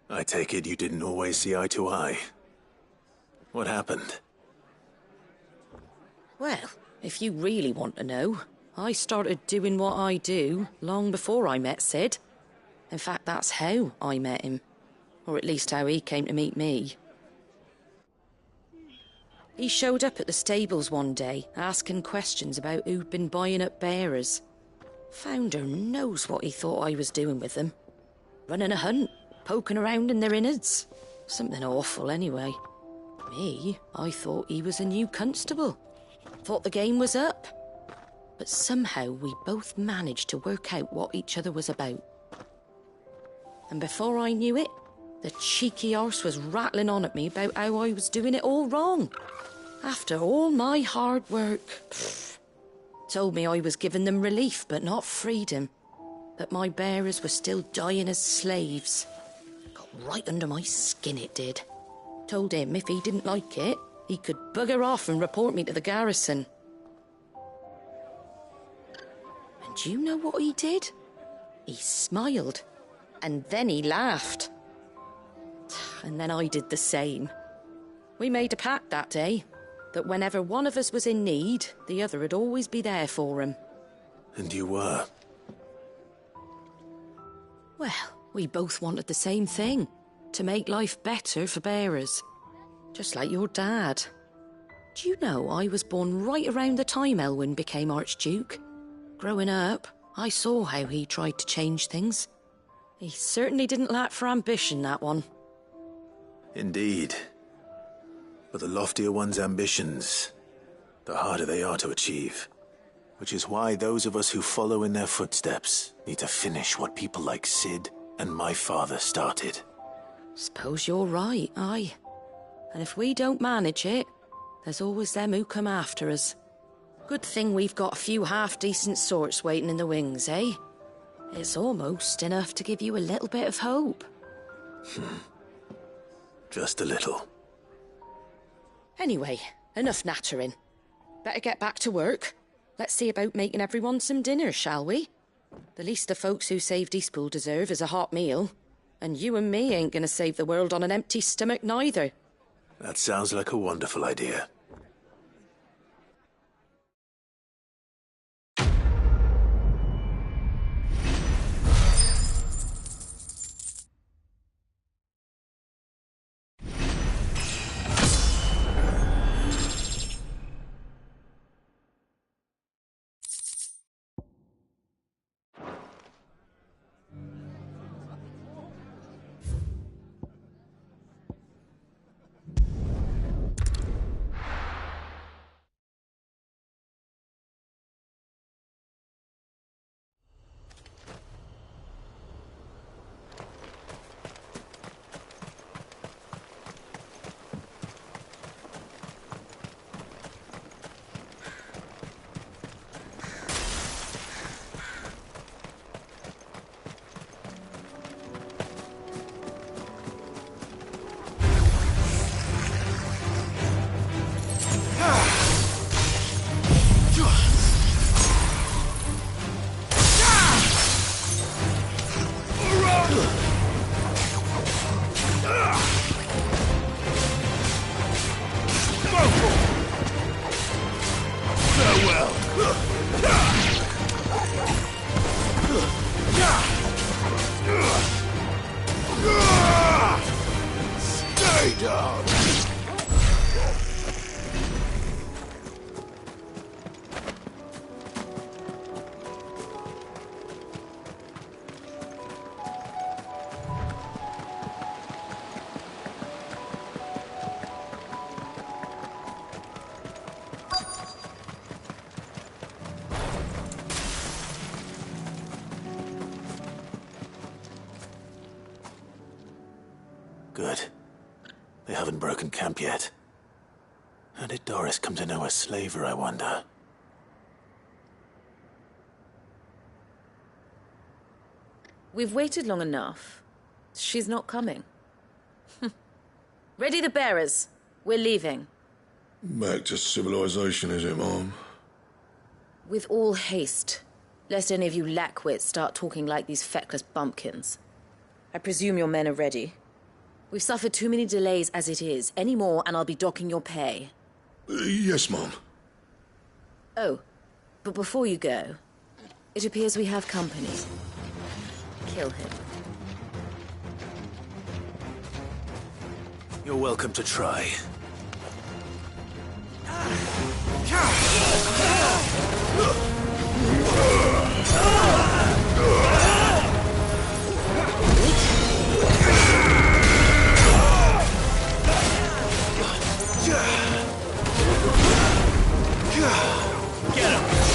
I take it you didn't always see eye to eye. What happened? Well, if you really want to know, I started doing what I do long before I met Sid. In fact, that's how I met him. Or at least how he came to meet me. He showed up at the stables one day, asking questions about who'd been buying up bearers. Founder knows what he thought I was doing with them. Running a hunt, poking around in their innards. Something awful, anyway. Me, I thought he was a new constable. Thought the game was up. But somehow we both managed to work out what each other was about. And before I knew it, The cheeky arse was rattling on at me about how I was doing it all wrong. After all my hard work. Pfft. Told me I was giving them relief, but not freedom. That my bearers were still dying as slaves. Got right under my skin, it did. Told him if he didn't like it, he could bugger off and report me to the garrison. And do you know what he did? He smiled, and then he laughed. And then I did the same. We made a pact that day, that whenever one of us was in need, the other would always be there for him. And you were? Well, we both wanted the same thing. To make life better for bearers. Just like your dad. Do you know I was born right around the time Elwyn became Archduke? Growing up, I saw how he tried to change things. He certainly didn't lack for ambition, that one. Indeed. But the loftier one's ambitions, the harder they are to achieve. Which is why those of us who follow in their footsteps need to finish what people like Sid and my father started. Suppose you're right, aye. And if we don't manage it, there's always them who come after us. Good thing we've got a few half-decent sorts waiting in the wings, eh? It's almost enough to give you a little bit of hope. Just a little. Anyway, enough nattering. Better get back to work. Let's see about making everyone some dinner, shall we? The least the folks who saved Eastpool deserve is a hot meal. And you and me ain't gonna save the world on an empty stomach neither. That sounds like a wonderful idea. Good. They haven't broken camp yet. How did Doris come to know a slaver, I wonder? We've waited long enough. She's not coming. Ready the bearers. We're leaving. Back to civilization, is it, Mom? With all haste. Lest any of you lackwits start talking like these feckless bumpkins. I presume your men are ready. We've suffered too many delays as it is. Any more and I'll be docking your pay. Yes, Mom. Oh, but before you go, it appears we have company. Kill him. You're welcome to try. Get him!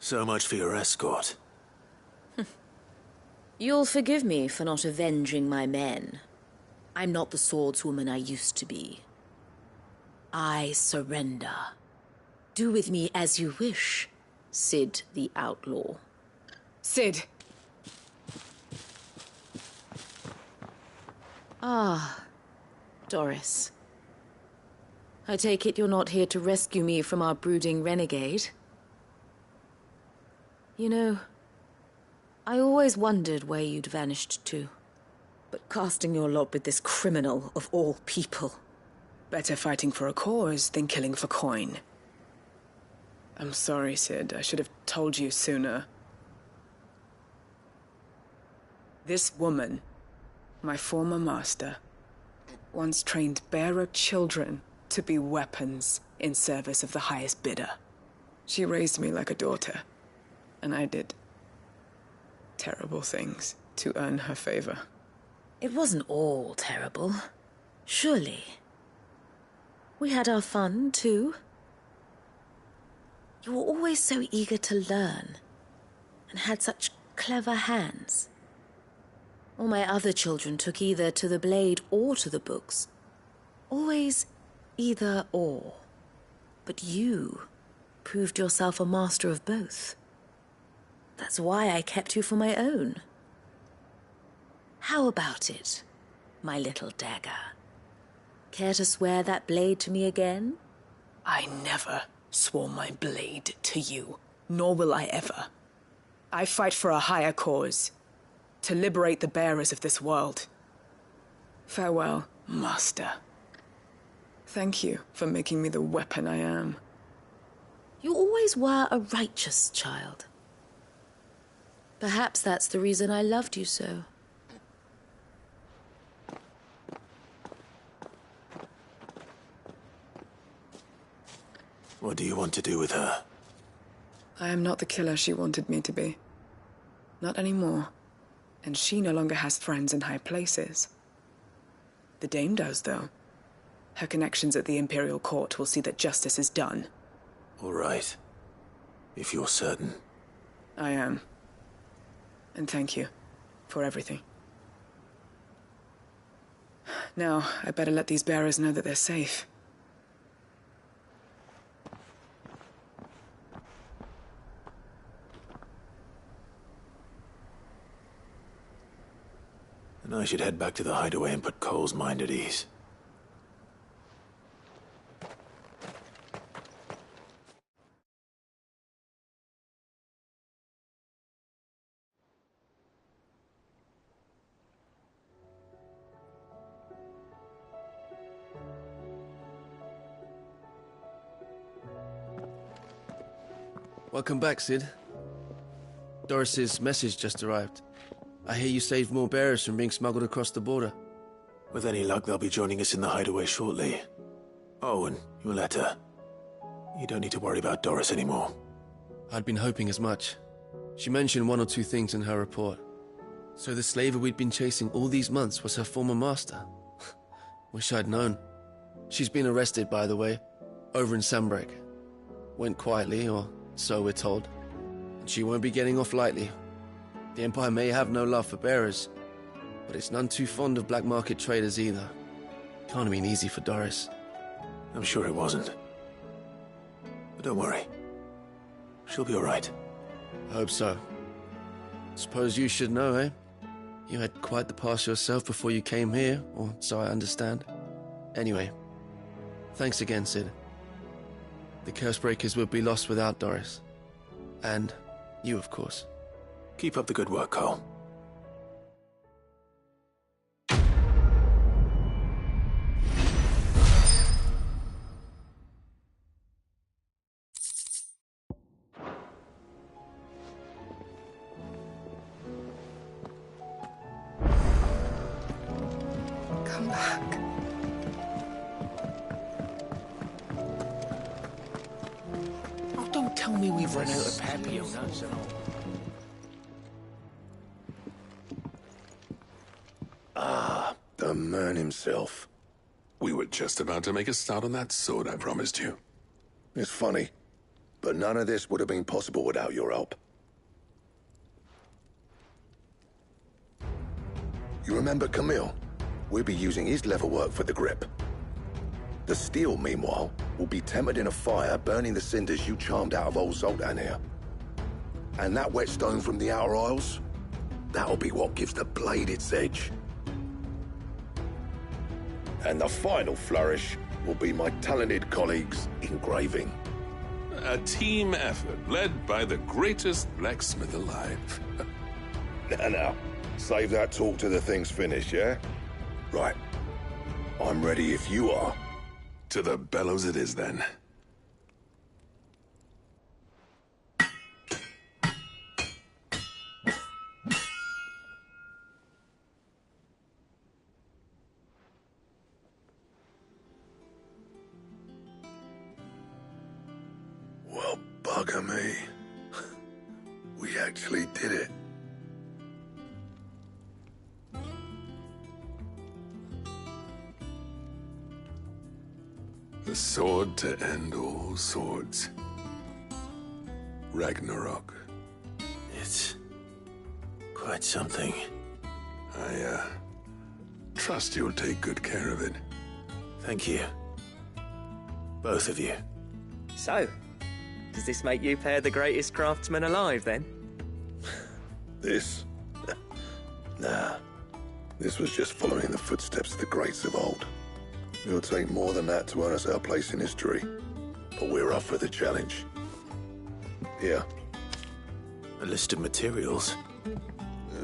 So much for your escort. You'll forgive me for not avenging my men. I'm not the swordswoman I used to be. I surrender. Do with me as you wish, Sid the Outlaw. Sid! Ah, Doris. I take it you're not here to rescue me from our brooding renegade? You know, I always wondered where you'd vanished to. But casting your lot with this criminal of all people. Better fighting for a cause than killing for coin. I'm sorry, Sid. I should have told you sooner. This woman, my former master, once trained bearer children to be weapons in service of the highest bidder. She raised me like a daughter, and I did terrible things to earn her favor. It wasn't all terrible, surely. We had our fun, too. You were always so eager to learn, and had such clever hands. All my other children took either to the blade or to the books. Always either or. But you proved yourself a master of both. That's why I kept you for my own. How about it, my little dagger? Care to swear that blade to me again? I never swore my blade to you, nor will I ever. I fight for a higher cause, to liberate the bearers of this world. Farewell, Master. Thank you for making me the weapon I am. You always were a righteous child. Perhaps that's the reason I loved you so. What do you want to do with her? I am not the killer she wanted me to be. Not anymore. And she no longer has friends in high places. The Dame does, though. Her connections at the Imperial Court will see that justice is done. All right. If you're certain. I am. And thank you for everything. Now, I better let these bearers know that they're safe. And I should head back to the hideaway and put Cole's mind at ease. Welcome back, Sid. Doris's message just arrived. I hear you saved more bearers from being smuggled across the border. With any luck, they'll be joining us in the hideaway shortly. Oh, and your letter. You don't need to worry about Doris anymore. I'd been hoping as much. She mentioned one or two things in her report. So the slaver we'd been chasing all these months was her former master. Wish I'd known. She's been arrested, by the way, over in Sanbreque. Went quietly, or so we're told. And she won't be getting off lightly. The Empire may have no love for bearers, but it's none too fond of black market traders either. Can't have been easy for Doris. I'm sure it wasn't. But don't worry. She'll be all right. I hope so. Suppose you should know, eh? You had quite the past yourself before you came here, or so I understand. Anyway, thanks again, Sid. The Cursebreakers would be lost without Doris. And you, of course. Keep up the good work, Cole. Come back. Oh, don't tell me we've run out of papillon nuts and all. The man himself. We were just about to make a start on that sword I promised you. It's funny, But none of this would have been possible without your help. You remember Camille? We'll be using his leather work for the grip. The steel, meanwhile, will be tempered in a fire, burning the cinders you charmed out of old Zoltan here. And that whetstone from the Outer Isles, that'll be what gives the blade its edge. And the final flourish will be my talented colleagues' engraving. A team effort led by the greatest blacksmith alive. Now, save that talk till the thing's finished, yeah? Right. I'm ready if you are. To the bellows it is, then. Well, bugger me. We actually did it. The sword to end all swords. Ragnarok. It's quite something. I trust you'll take good care of it. Thank you. Both of you. So, does this make you pair the greatest craftsman alive, then? This? Nah. This was just following the footsteps of the greats of old. It'll take more than that to earn us our place in history. But we're up for the challenge. Here. A list of materials.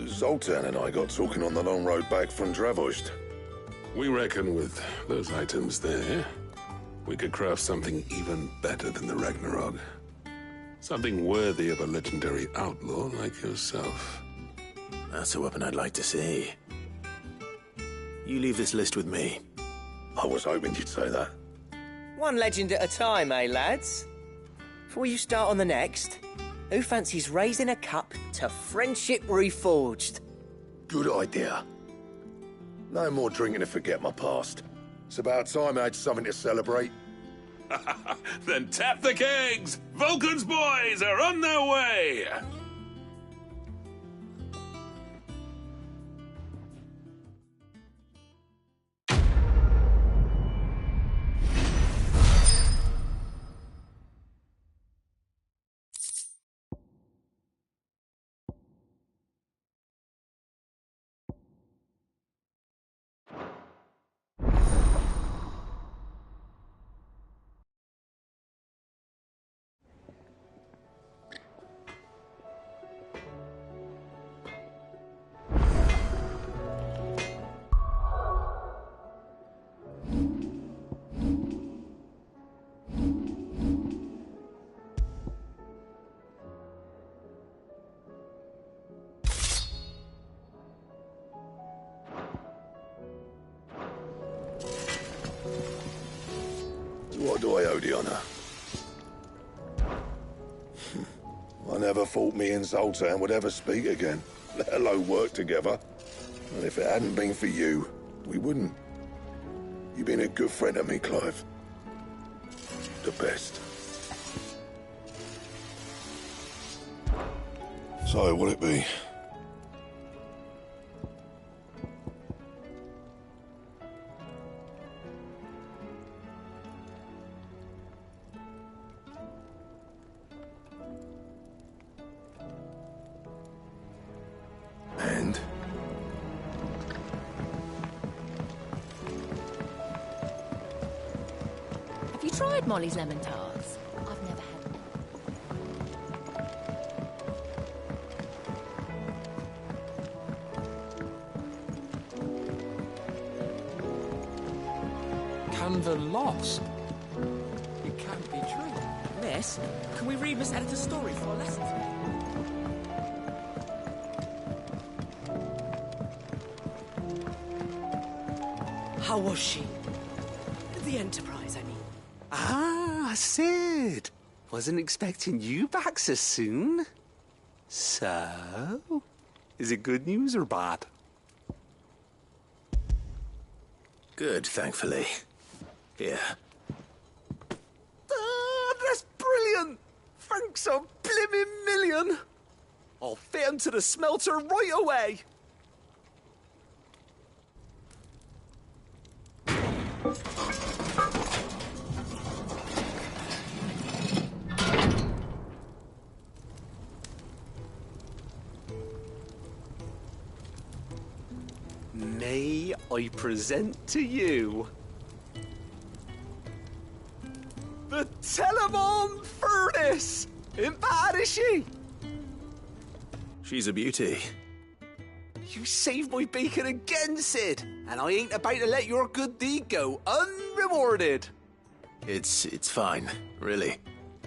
Zoltan and I got talking on the long road back from Dravost. We reckon with those items there, we could craft something even better than the Ragnarok. Something worthy of a legendary outlaw like yourself. That's a weapon I'd like to see. You leave this list with me. I was hoping you'd say that. One legend at a time, eh, lads? Before you start on the next, who fancies raising a cup to friendship reforged? Good idea. No more drinking to forget my past. It's about time I had something to celebrate. Then tap the kegs! Vulcan's boys are on their way! What do I owe the honor? I never thought me and Zoltan would ever speak again, let alone work together. And if it hadn't been for you, we wouldn't. You've been a good friend to me, Clive. The best. So, what'll it be? And? Have you tried Molly's lemon tarts? I've never had them. Canva lost? It can't be true. Miss, can we read Miss Editor's story for a lesson today? How was she? The Enterprise, I mean. Ah, Sid. Wasn't expecting you back so soon. So, is it good news or bad? Good, thankfully. Here. Ah, that's brilliant. Thanks a blimmin' million! I'll fit 'em to the smelter right away! May I present to you the Telemon Furnace! Ain't bad, is she? She's a beauty. You saved my bacon again, Sid, and I ain't about to let your good deed go unrewarded. It's fine, really.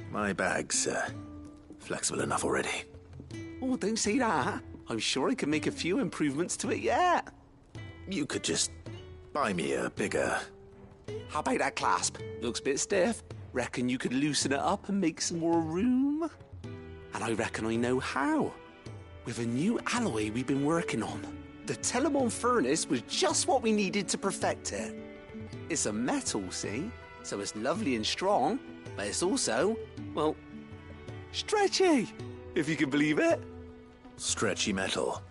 My bag's flexible enough already. Oh, don't say that. I'm sure I can make a few improvements to it yet. You could just buy me a bigger... How about that clasp? Looks a bit stiff. Reckon you could loosen it up and make some more room? And I reckon I know how. With a new alloy we've been working on. The Telemon Furnace was just what we needed to perfect it. It's a metal, see? So it's lovely and strong, but it's also, well, stretchy, if you can believe it. Stretchy metal.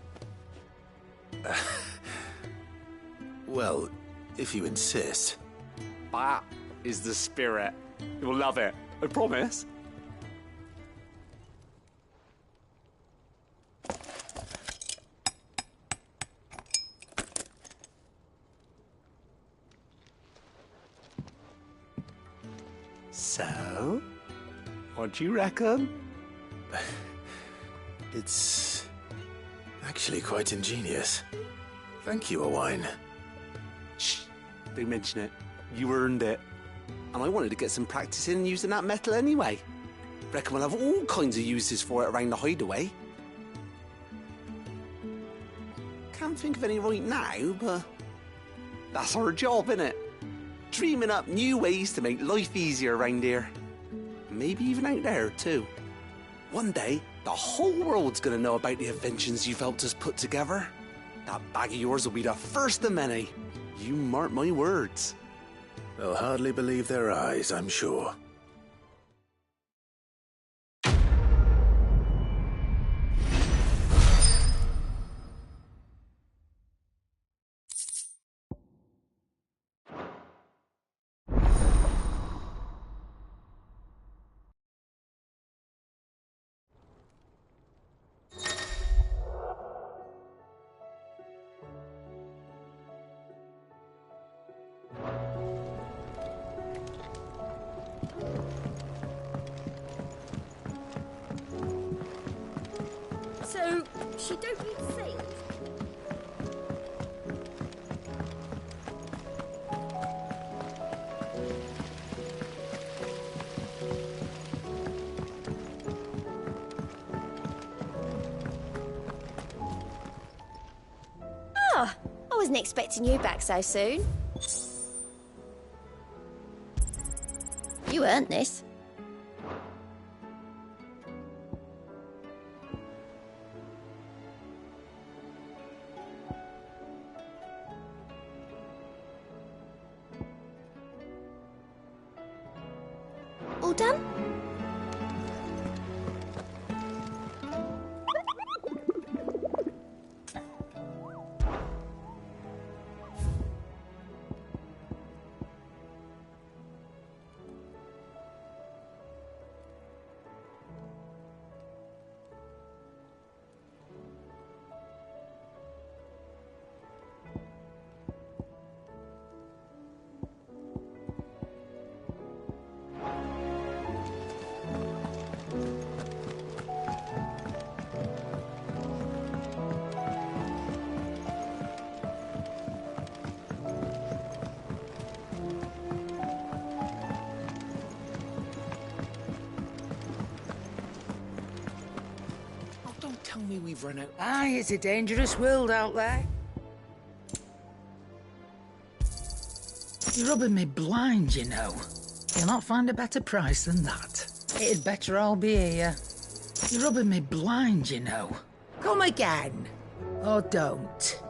Well, if you insist. That is the spirit. You'll love it, I promise. So, what do you reckon? It's actually quite ingenious. Thank you, Owain. Shh, don't mention it. You earned it. And I wanted to get some practice in using that metal anyway. Reckon we'll have all kinds of uses for it around the hideaway. Can't think of any right now, but that's our job, innit? Dreaming up new ways to make life easier around here. Maybe even out there, too. One day, the whole world's gonna know about the inventions you've helped us put together. That bag of yours will be the first of many. You mark my words. They'll hardly believe their eyes, I'm sure. So, she don't need saved? Oh, I wasn't expecting you back so soon. You earned this. All done? Tell me we've run out. Aye, it's a dangerous world out there. You're rubbing me blind, you know. You'll not find a better price than that. It'd better all be here. You're rubbing me blind, you know. Come again. Or don't.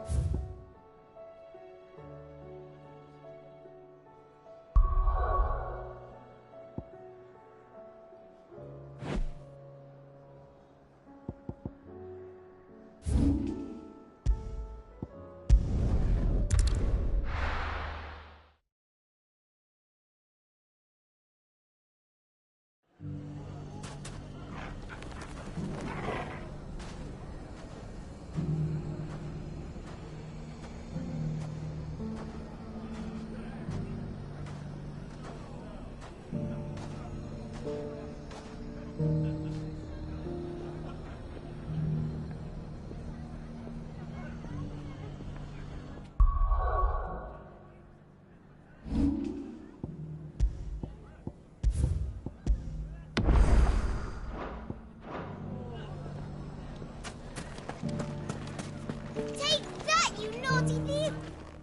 naughty thief!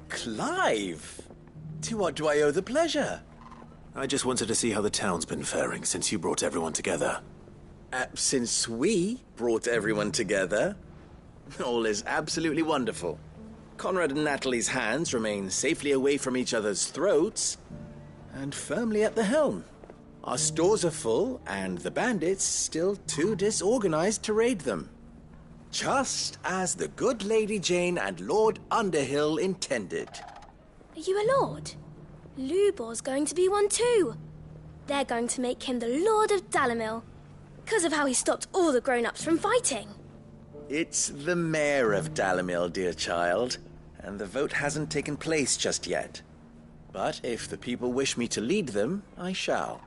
Clive! To what do I owe the pleasure? I just wanted to see how the town's been faring since you brought everyone together. Since we brought everyone together, all is absolutely wonderful. Conrad and Natalie's hands remain safely away from each other's throats and firmly at the helm. Our stores are full, and the bandits still too disorganized to raid them. Just as the good Lady Jane and Lord Underhill intended. Are you a lord? Lubor's going to be one too. They're going to make him the Lord of Dalimil, because of how he stopped all the grown-ups from fighting. It's the mayor of Dalimil, dear child, and the vote hasn't taken place just yet. But if the people wish me to lead them, I shall.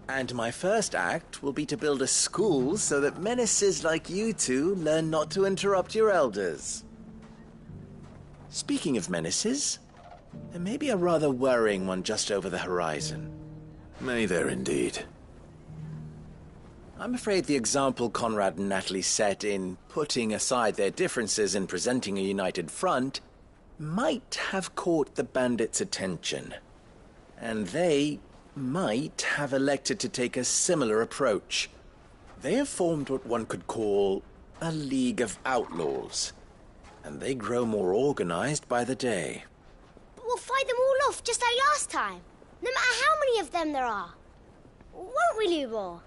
And my first act will be to build a school so that menaces like you two learn not to interrupt your elders. Speaking of menaces, there may be a rather worrying one just over the horizon. May there indeed. I'm afraid the example Conrad and Natalie set in putting aside their differences and presenting a united front might have caught the bandits' attention. And they might have elected to take a similar approach. They have formed what one could call a League of Outlaws, and they grow more organized by the day. But we'll fight them all off just like last time, no matter how many of them there are. Won't we, Lubor?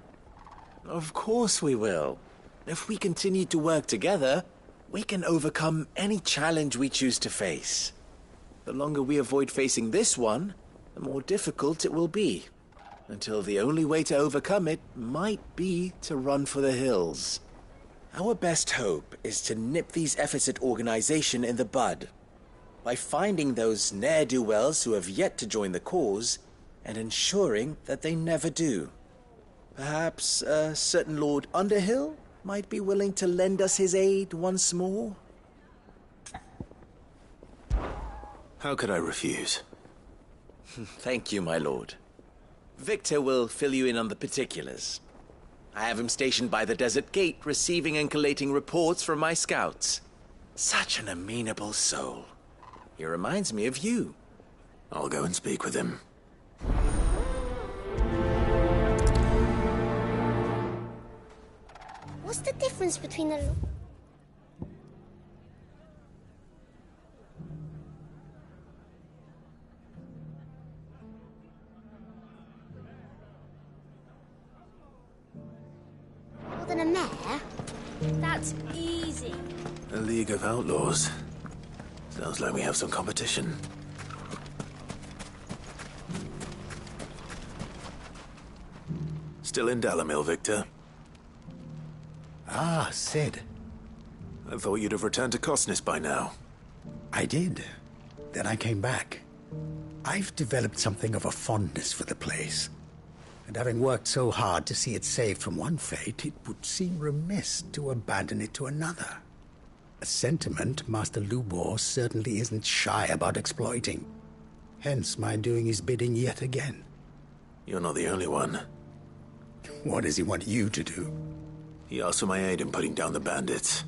Of course we will. If we continue to work together, we can overcome any challenge we choose to face. The longer we avoid facing this one, the more difficult it will be, until the only way to overcome it might be to run for the hills. Our best hope is to nip these efforts at organization in the bud, by finding those ne'er-do-wells who have yet to join the cause, and ensuring that they never do. Perhaps a certain Lord Underhill might be willing to lend us his aid once more? How could I refuse? Thank you, my lord. Victor will fill you in on the particulars. I have him stationed by the desert gate, receiving and collating reports from my scouts. Such an amenable soul. He reminds me of you. I'll go and speak with him. What's the difference between the... More than a mayor? That's easy. A League of Outlaws. Sounds like we have some competition. Still in Dalimil, Victor? Ah, Sid. I thought you'd have returned to Cosnis by now. I did. Then I came back. I've developed something of a fondness for the place. And having worked so hard to see it saved from one fate, it would seem remiss to abandon it to another. A sentiment Master Lubor certainly isn't shy about exploiting. Hence my doing his bidding yet again. You're not the only one. What does he want you to do? He asked for my aid in putting down the bandits.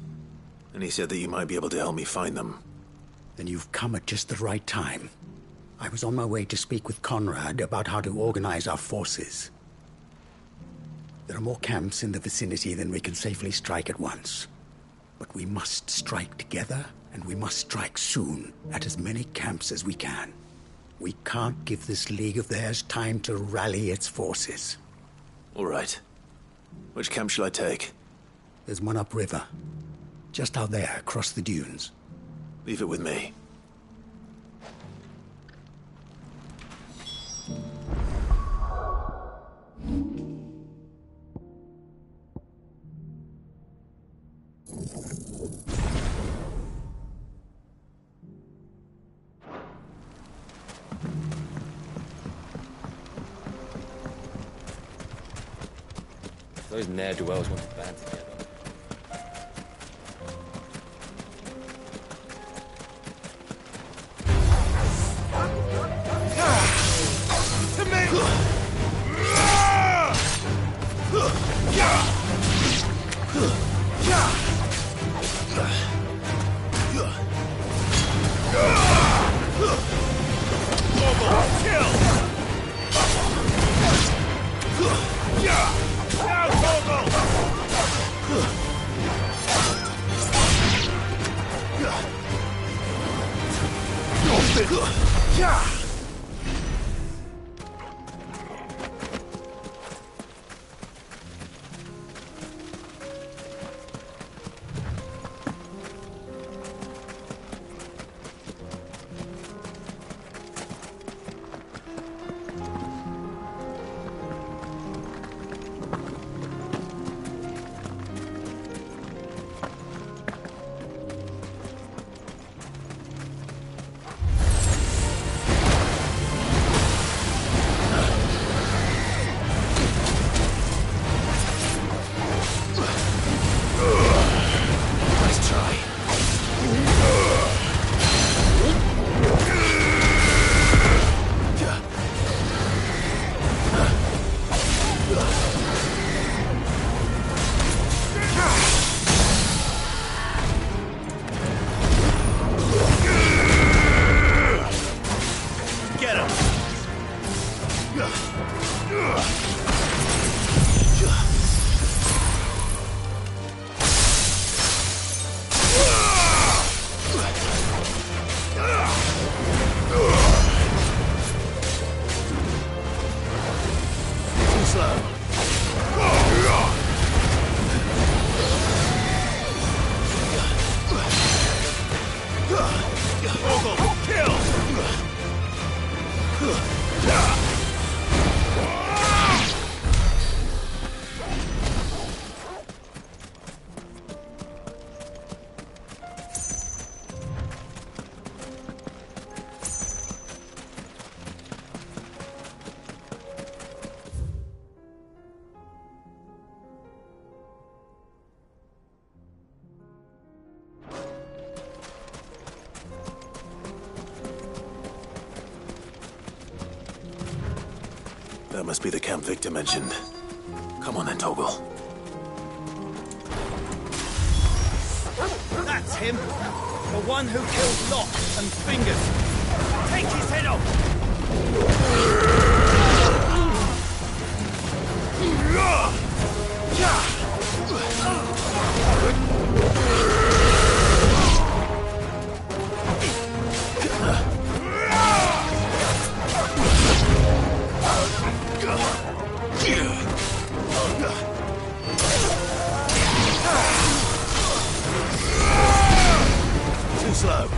And he said that you might be able to help me find them. Then you've come at just the right time. I was on my way to speak with Conrad about how to organize our forces. There are more camps in the vicinity than we can safely strike at once. But we must strike together, and we must strike soon at as many camps as we can. We can't give this league of theirs time to rally its forces. All right. Which camp shall I take? There's one upriver. Just out there, across the dunes. Leave it with me. Those ne'er-do-wells want to band together. To me! That must be the camp Victor mentioned. Come on then, Toggle. That's him! The one who killed Lot and Fingers! Take his head off! Too slow.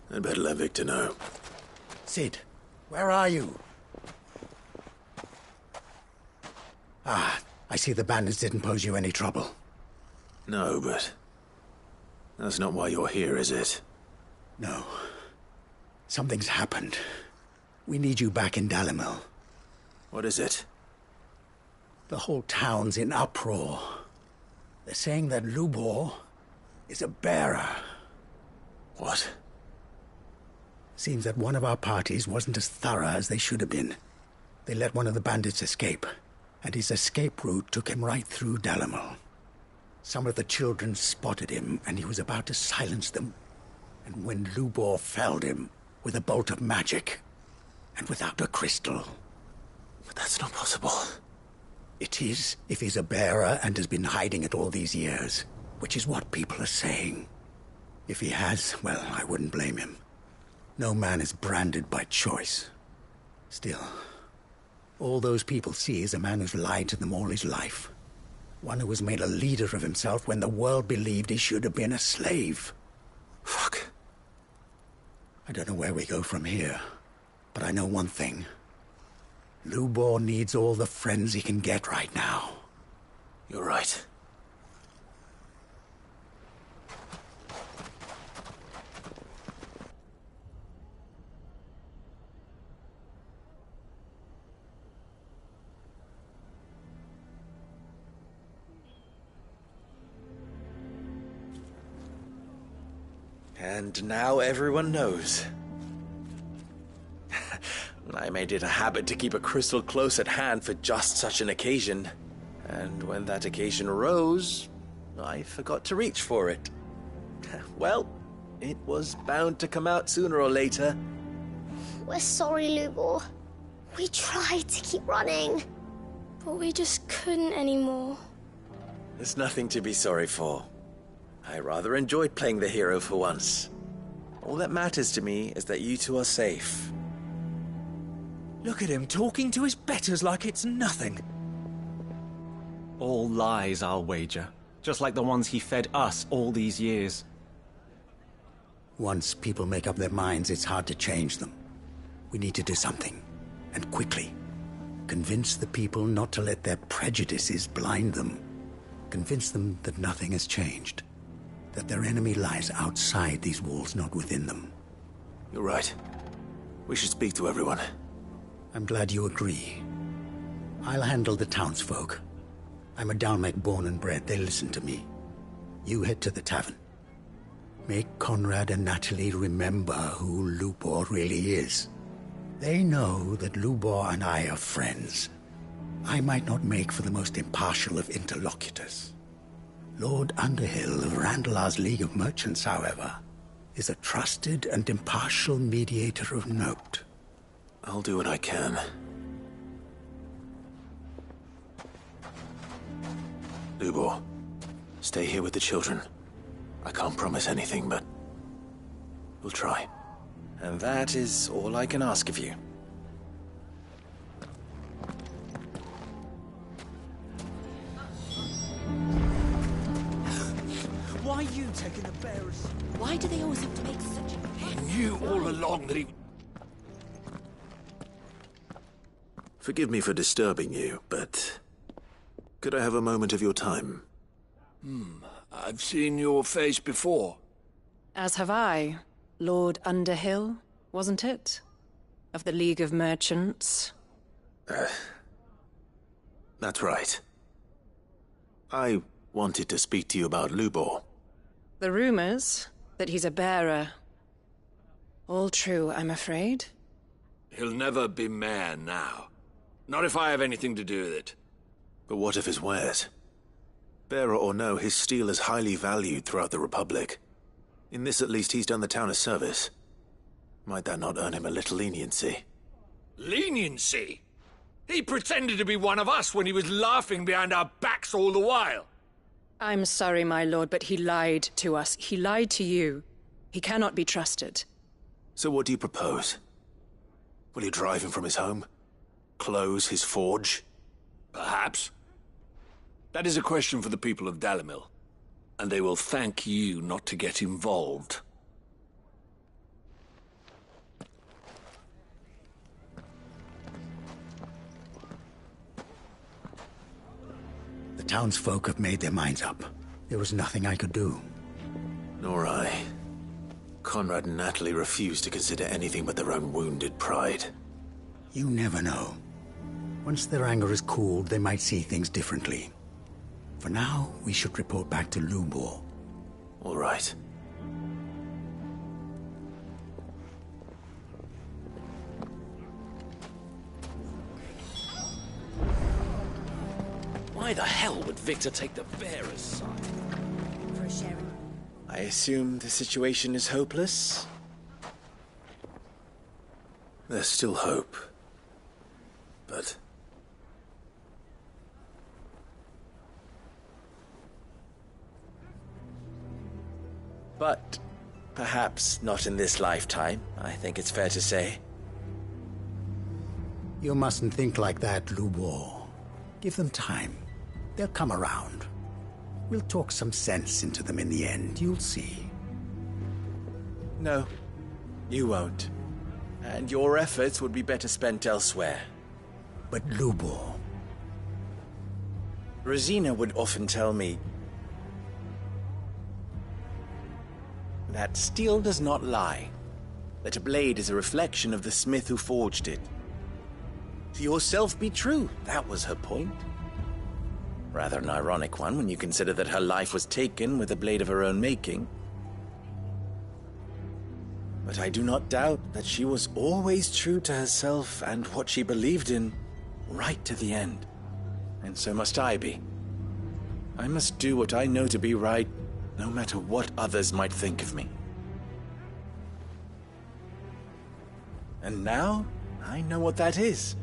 I'd better let Victor know. Sid, where are you? Ah, I see the bandits didn't pose you any trouble. No, but that's not why you're here, is it? No. Something's happened. We need you back in Dalimil. What is it? The whole town's in uproar. They're saying that Lubor is a bearer. What? Seems that one of our parties wasn't as thorough as they should have been. They let one of the bandits escape, and his escape route took him right through Dalimil. Some of the children spotted him, and he was about to silence them. And when Lubor felled him with a bolt of magic, and without a crystal. But that's not possible. It is, if he's a bearer and has been hiding it all these years, which is what people are saying. If he has, well, I wouldn't blame him. No man is branded by choice. Still, all those people see is a man who's lied to them all his life. One who was made a leader of himself when the world believed he should have been a slave. Fuck. I don't know where we go from here, but I know one thing. Lubor needs all the friends he can get right now. You're right. And now everyone knows. I made it a habit to keep a crystal close at hand for just such an occasion. And when that occasion arose, I forgot to reach for it. Well, it was bound to come out sooner or later. We're sorry, Lubor. We tried to keep running, but we just couldn't anymore. There's nothing to be sorry for. I rather enjoyed playing the hero for once. All that matters to me is that you two are safe. Look at him talking to his betters like it's nothing. All lies, I'll wager. Just like the ones he fed us all these years. Once people make up their minds, it's hard to change them. We need to do something, and quickly. Convince the people not to let their prejudices blind them. Convince them that nothing has changed. That their enemy lies outside these walls, not within them. You're right. We should speak to everyone. I'm glad you agree. I'll handle the townsfolk. I'm a Dalmec born and bred. They listen to me. You head to the tavern. Make Conrad and Natalie remember who Lubor really is. They know that Lubor and I are friends. I might not make for the most impartial of interlocutors. Lord Underhill of Randalar's League of Merchants, however, is a trusted and impartial mediator of note. I'll do what I can. Lubor, stay here with the children. I can't promise anything, but we'll try. And that is all I can ask of you. Why are you taking the bearers? Why do they always have to make such a... He knew all along that he... Forgive me for disturbing you, but could I have a moment of your time? I've seen your face before. As have I. Lord Underhill, wasn't it? Of the League of Merchants. That's right. I wanted to speak to you about Lubor. The rumors that he's a bearer. All true, I'm afraid. He'll never be mayor now. Not if I have anything to do with it. But what of his wares? Bearer or no, his steel is highly valued throughout the Republic. In this at least he's done the town a service. Might that not earn him a little leniency? Leniency? He pretended to be one of us when he was laughing behind our backs all the while. I'm sorry, my lord, but he lied to us. He lied to you. He cannot be trusted. So what do you propose? Will you drive him from his home? Close his forge? Perhaps. That is a question for the people of Dalimil. And they will thank you not to get involved. The townsfolk have made their minds up. There was nothing I could do. Nor I. Conrad and Natalie refused to consider anything but their own wounded pride. You never know. Once their anger is cooled, they might see things differently. For now, we should report back to Lubor. All right. Why the hell would Victor take the bearer's side? For a sharing. I assume the situation is hopeless? There's still hope. But... But perhaps not in this lifetime, I think it's fair to say. You mustn't think like that, Lubor. Give them time. They'll come around. We'll talk some sense into them in the end, you'll see. No, you won't. And your efforts would be better spent elsewhere. But Lubor... Rosina would often tell me that steel does not lie, that a blade is a reflection of the smith who forged it. To yourself be true, that was her point. Rather an ironic one when you consider that her life was taken with a blade of her own making. but I do not doubt that she was always true to herself and what she believed in, right to the end. And so must I be. I must do what I know to be right, no matter what others might think of me. And now, I know what that is.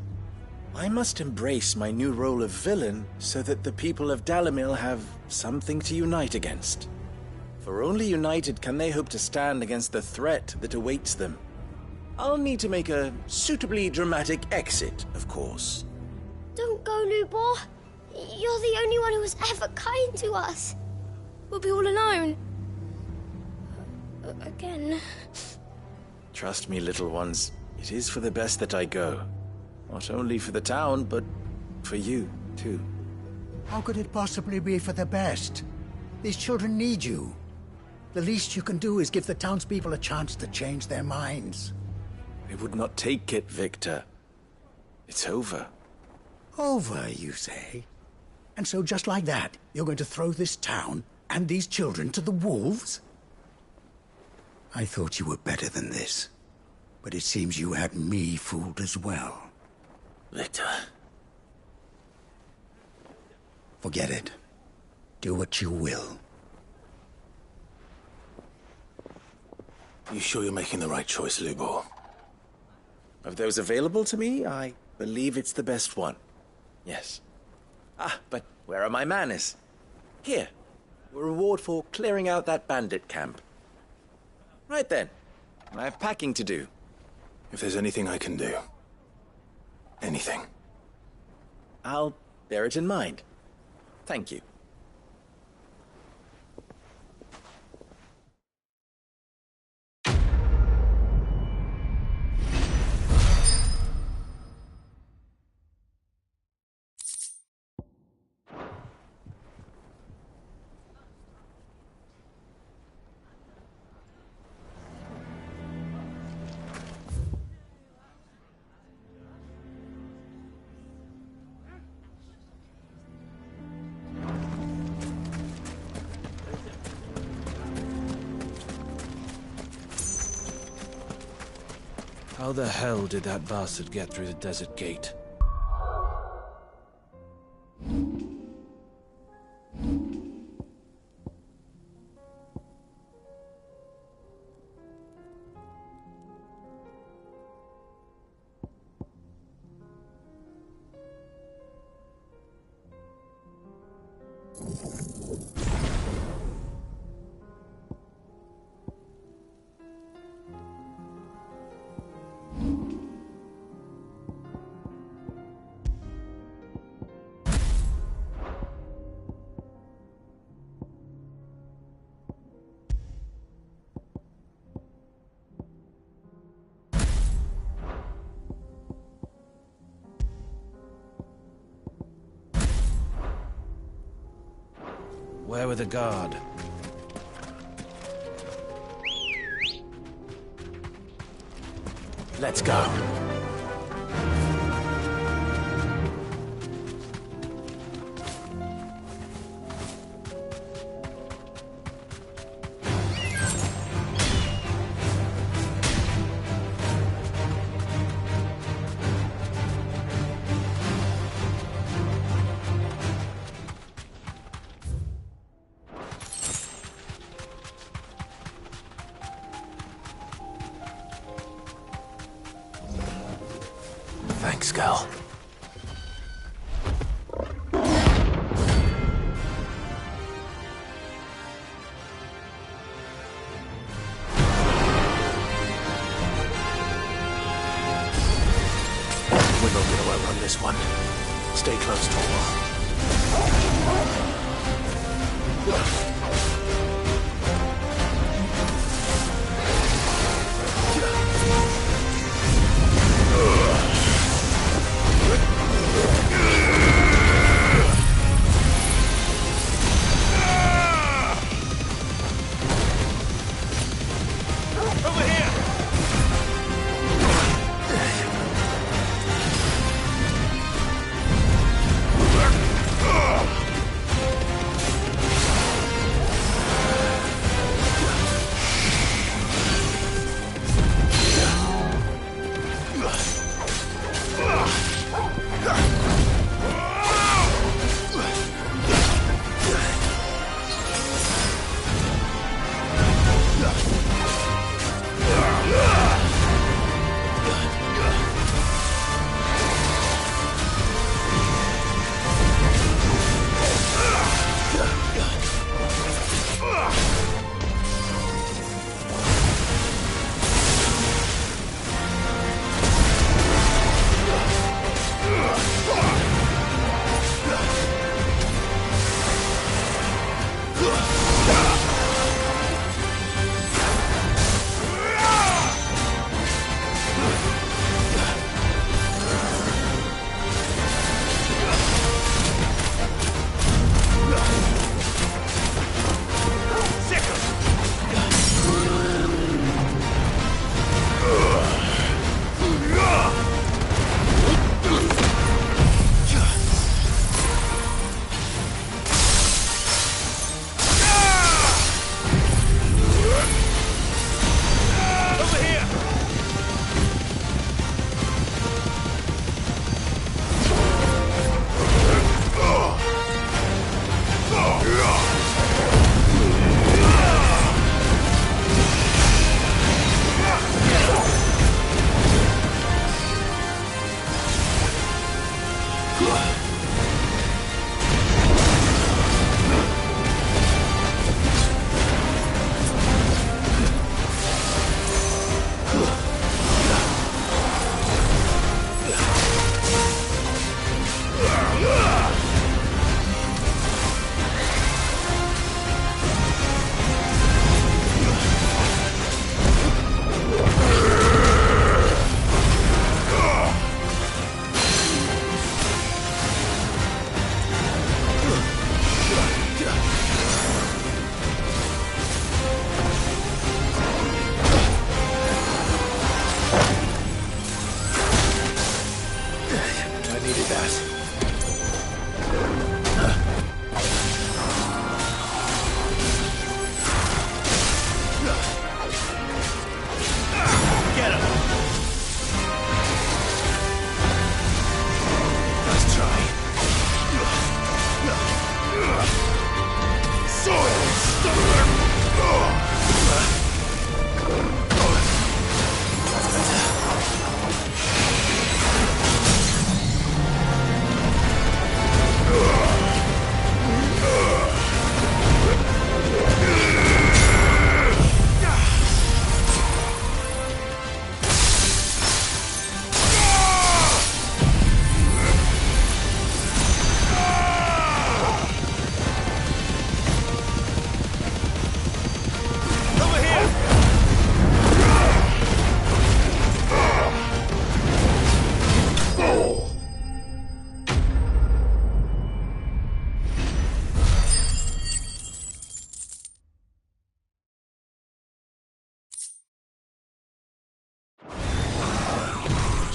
I must embrace my new role of villain so that the people of Dalimil have something to unite against. For only united can they hope to stand against the threat that awaits them. I'll need to make a suitably dramatic exit, of course. Don't go, Lubor. You're the only one who was ever kind to us. We'll be all alone. Again. Trust me, little ones. It is for the best that I go. Not only for the town, but for you, too. How could it possibly be for the best? These children need you. The least you can do is give the townspeople a chance to change their minds. I would not take it, Victor. It's over. Over, you say? And so just like that, you're going to throw this town and these children to the wolves? I thought you were better than this. But it seems you had me fooled as well. Victor. Forget it. Do what you will. You sure you're making the right choice, Lubor? Of those available to me, I believe it's the best one. Yes. Ah, but where are my manners? Here. A reward for clearing out that bandit camp. Right then. I have packing to do. If there's anything I can do. Anything. I'll bear it in mind. Thank you. How the hell did that bastard get through the desert gate? Where were the guard? Let's go. Thanks, girl. We're not gonna outrun this one. Stay close, Torwall.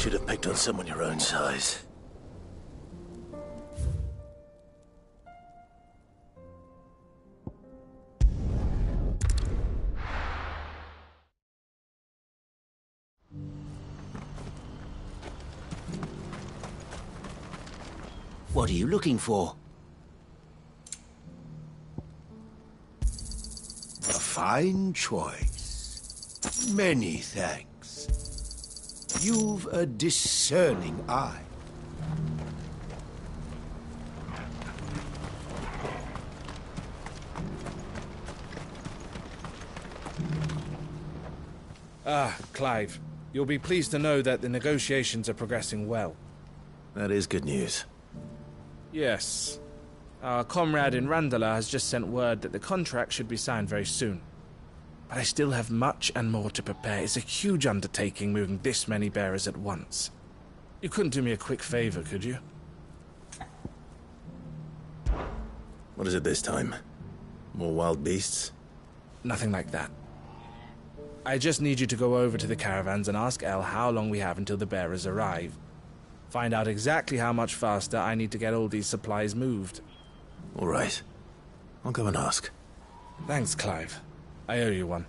should have picked on someone your own size. What are you looking for? A fine choice. Many thanks. You've a discerning eye. Clive. You'll be pleased to know that the negotiations are progressing well. That is good news. Yes. Our comrade in Randala has just sent word that the contract should be signed very soon. But I still have much and more to prepare. It's a huge undertaking moving this many bearers at once. You couldn't do me a quick favor, could you? What is it this time? More wild beasts? Nothing like that. I just need you to go over to the caravans and ask El how long we have until the bearers arrive. Find out exactly how much faster I need to get all these supplies moved. All right. I'll go and ask. Thanks, Clive. I owe you one.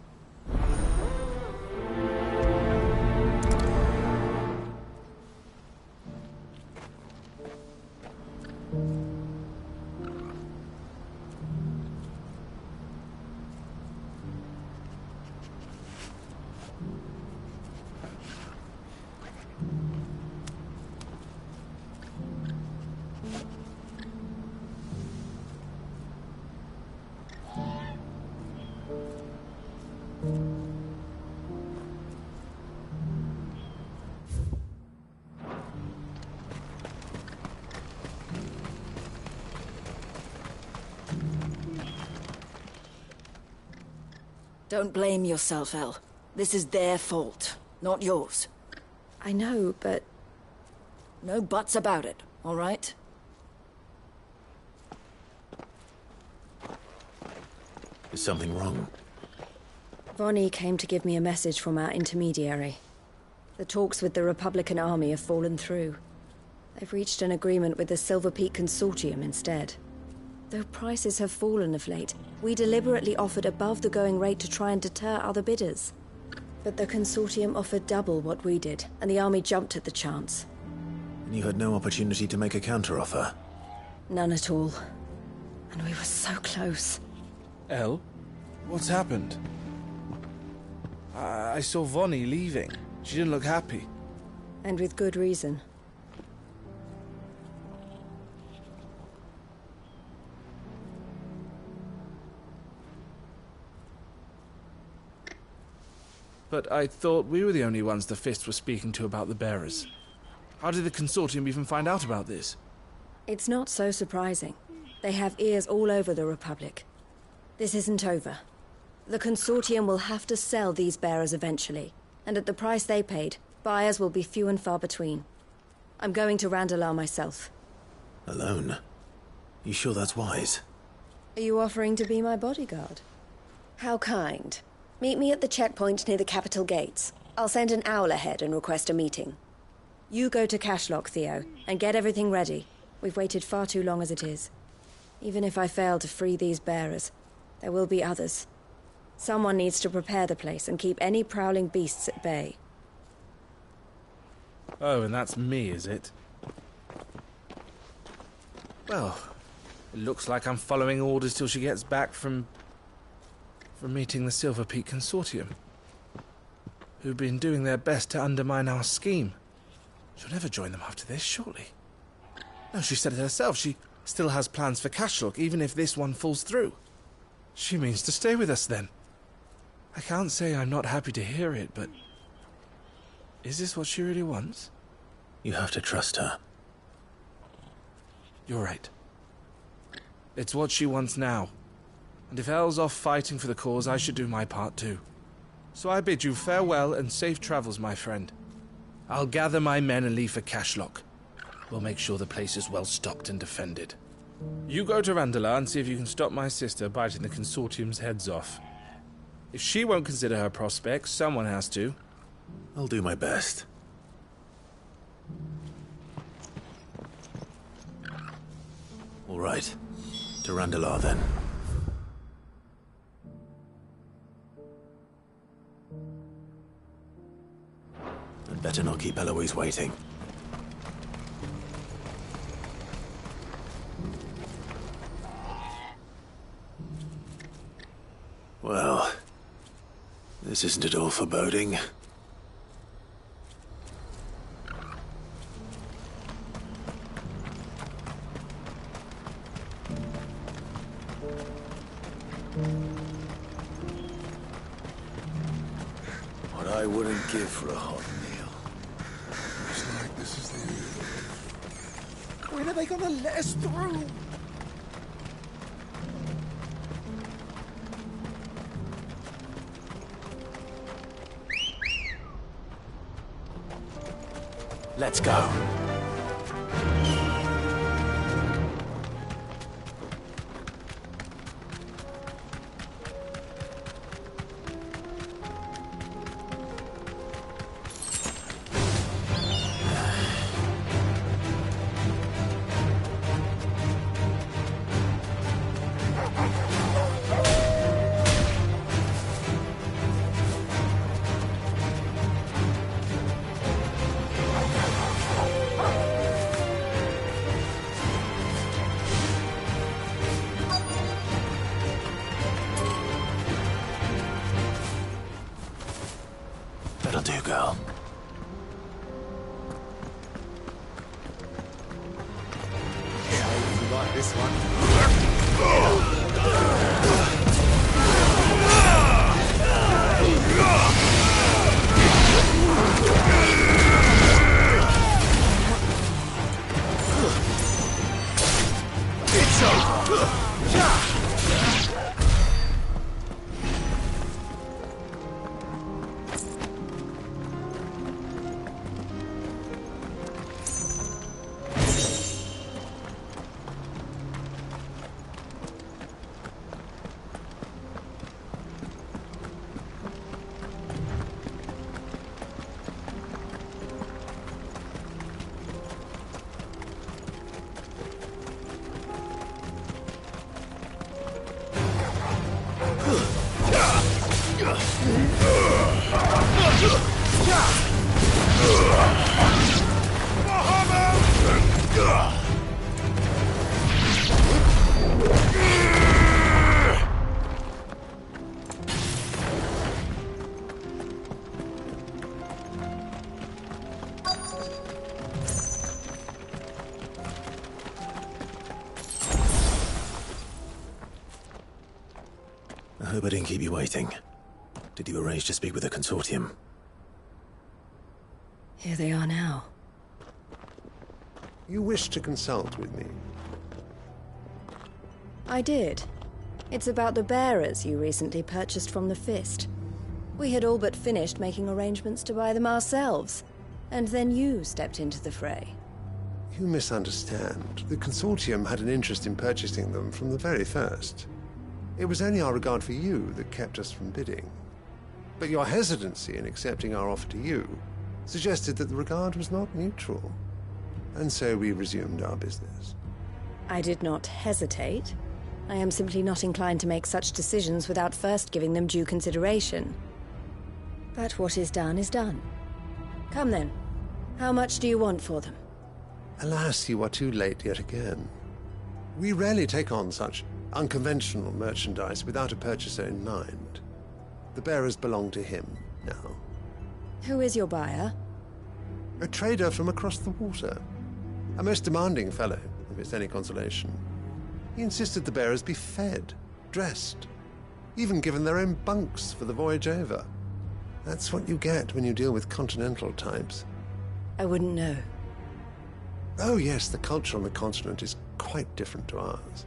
Don't blame yourself, El. This is their fault, not yours. I know, but... No buts about it, all right? Is something wrong? Vonnie came to give me a message from our intermediary. The talks with the Republican Army have fallen through. They've reached an agreement with the Silver Peak Consortium instead. Though prices have fallen of late, we deliberately offered above the going rate to try and deter other bidders. But the Consortium offered double what we did, and the Army jumped at the chance. And you had no opportunity to make a counteroffer? None at all. And we were so close. El? What's happened? I saw Vonnie leaving. She didn't look happy. And with good reason. But I thought we were the only ones the Fist were speaking to about the bearers. How did the Consortium even find out about this? It's not so surprising. They have ears all over the Republic. This isn't over. The Consortium will have to sell these bearers eventually, and at the price they paid, buyers will be few and far between. I'm going to Randalar myself. Alone? You sure that's wise? Are you offering to be my bodyguard? How kind. Meet me at the checkpoint near the capital gates. I'll send an owl ahead and request a meeting. You go to Cashlock, Theo, and get everything ready. We've waited far too long as it is. Even if I fail to free these bearers, there will be others. Someone needs to prepare the place and keep any prowling beasts at bay. Oh, and that's me, is it? Well, it looks like I'm following orders till she gets back from meeting the Silver Peak Consortium, who've been doing their best to undermine our scheme. She'll never join them after this, surely. No, she said it herself. She still has plans for Cashlock, even if this one falls through. She means to stay with us, then. I can't say I'm not happy to hear it, but... is this what she really wants? You have to trust her. You're right. It's what she wants now. And if El's off fighting for the cause, I should do my part too. So I bid you farewell and safe travels, my friend. I'll gather my men and leave for Cashlock. We'll make sure the place is well stocked and defended. You go to Randalar and see if you can stop my sister biting the Consortium's heads off. If she won't consider her prospects, someone has to. I'll do my best. right. To Randalar, then. I'd better not keep Eloise waiting. Well, this isn't at all foreboding. What I wouldn't give for a hot meal. Looks like this is the end. When are they gonna let us through? Let's go. That'll do, girl. You like this one? It's over! I hope I didn't keep you waiting. Did you arrange to speak with the consortium? Here they are now. You wish to consult with me? I did. It's about the bearers you recently purchased from the Fist. We had all but finished making arrangements to buy them ourselves, and then you stepped into the fray. You misunderstand. The consortium had an interest in purchasing them from the very first. It was only our regard for you that kept us from bidding. But your hesitancy in accepting our offer to you suggested that the regard was not mutual. And so we resumed our business. I did not hesitate. I am simply not inclined to make such decisions without first giving them due consideration. But what is done is done. Come then. How much do you want for them? Alas, you are too late yet again. We rarely take on such unconventional merchandise without a purchaser in mind. The bearers belong to him now. Who is your buyer? A trader from across the water. A most demanding fellow, if it's any consolation. He insisted the bearers be fed, dressed, even given their own bunks for the voyage over. That's what you get when you deal with continental types. I wouldn't know. Oh yes, the culture on the continent is quite different to ours.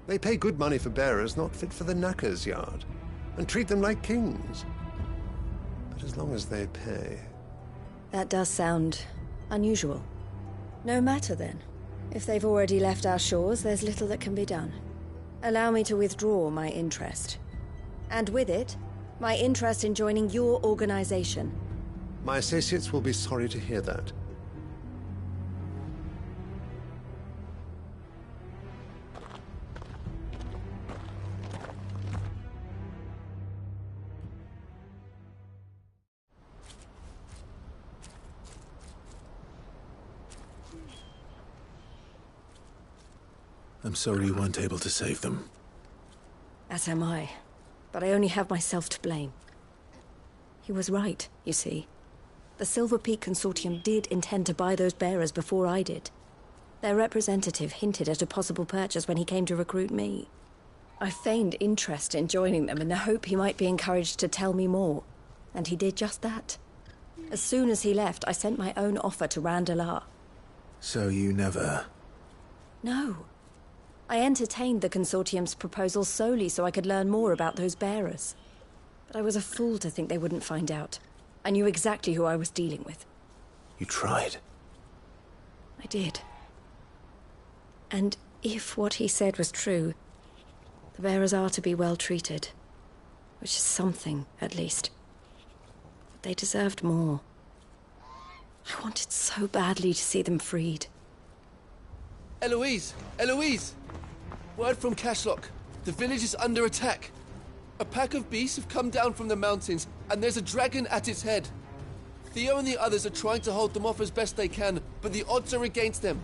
They pay good money for bearers not fit for the knacker's yard, and treat them like kings. But as long as they pay... That does sound unusual. No matter then. If they've already left our shores, there's little that can be done. Allow me to withdraw my interest. And with it, my interest in joining your organization. My associates will be sorry to hear that. I'm sorry you weren't able to save them. As am I. But I only have myself to blame. He was right, you see. The Silver Peak Consortium did intend to buy those bearers before I did. Their representative hinted at a possible purchase when he came to recruit me. I feigned interest in joining them in the hope he might be encouraged to tell me more. And he did just that. As soon as he left, I sent my own offer to Randalar. So you never... No. I entertained the Consortium's proposal solely so I could learn more about those bearers. But I was a fool to think they wouldn't find out. I knew exactly who I was dealing with. You tried. I did. And if what he said was true, the bearers are to be well treated. Which is something, at least. But they deserved more. I wanted so badly to see them freed. Eloise! Eloise! Word from Cashlock. The village is under attack. A pack of beasts have come down from the mountains, and there's a dragon at its head. Theo and the others are trying to hold them off as best they can, but the odds are against them.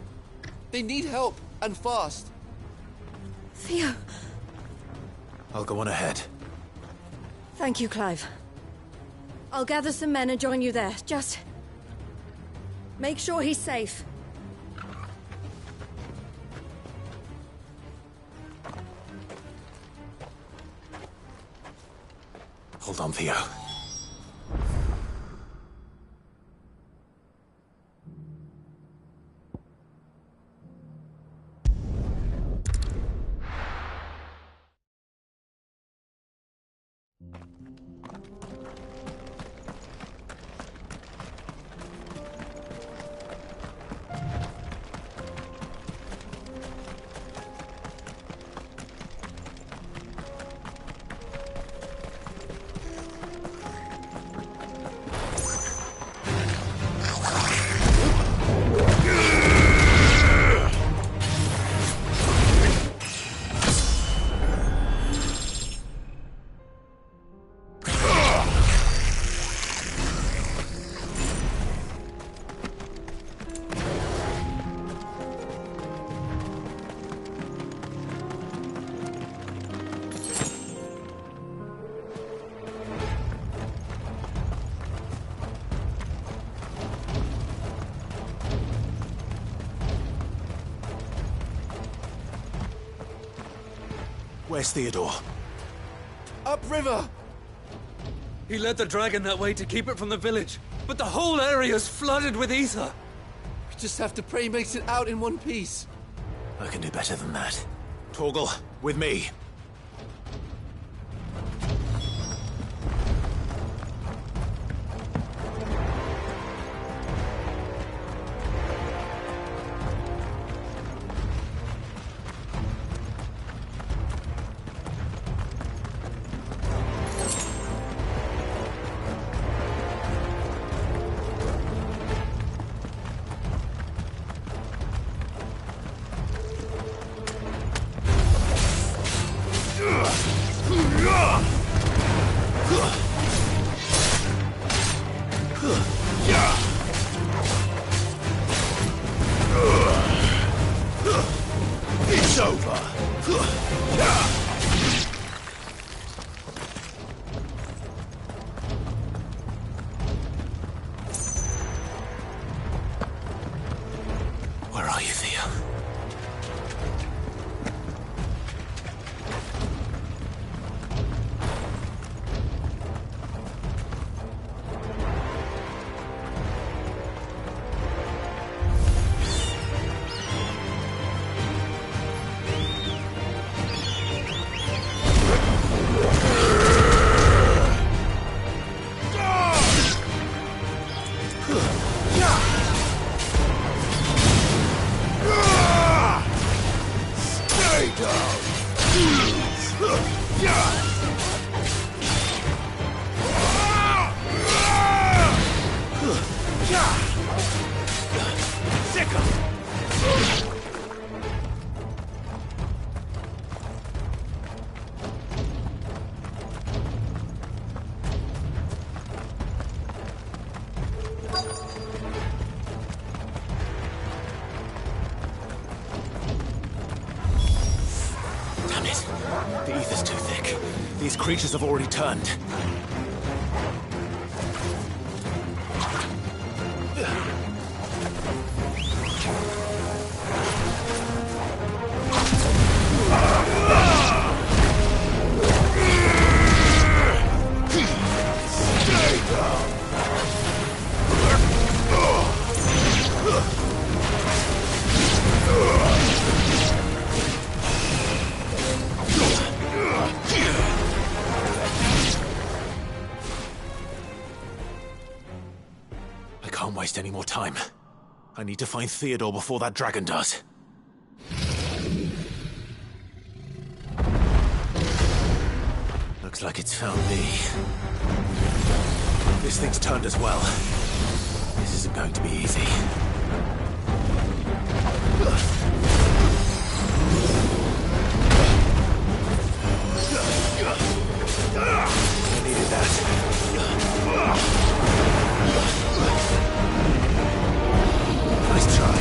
They need help, and fast. Theo! I'll go on ahead. Thank you, Clive. I'll gather some men and join you there. Just... make sure he's safe. Hold on, Theo. Where's Theodore? Upriver! He led the dragon that way to keep it from the village, but the whole area's flooded with ether. We just have to pray he makes it out in one piece. I can do better than that. Torgal, with me. It's over! Where are you, Theo? Yeah! These creatures have already turned. I can't waste any more time. I need to find Theodore before that dragon does. Looks like it's found me. This thing's turned as well. This isn't going to be easy. I needed that. Nice try.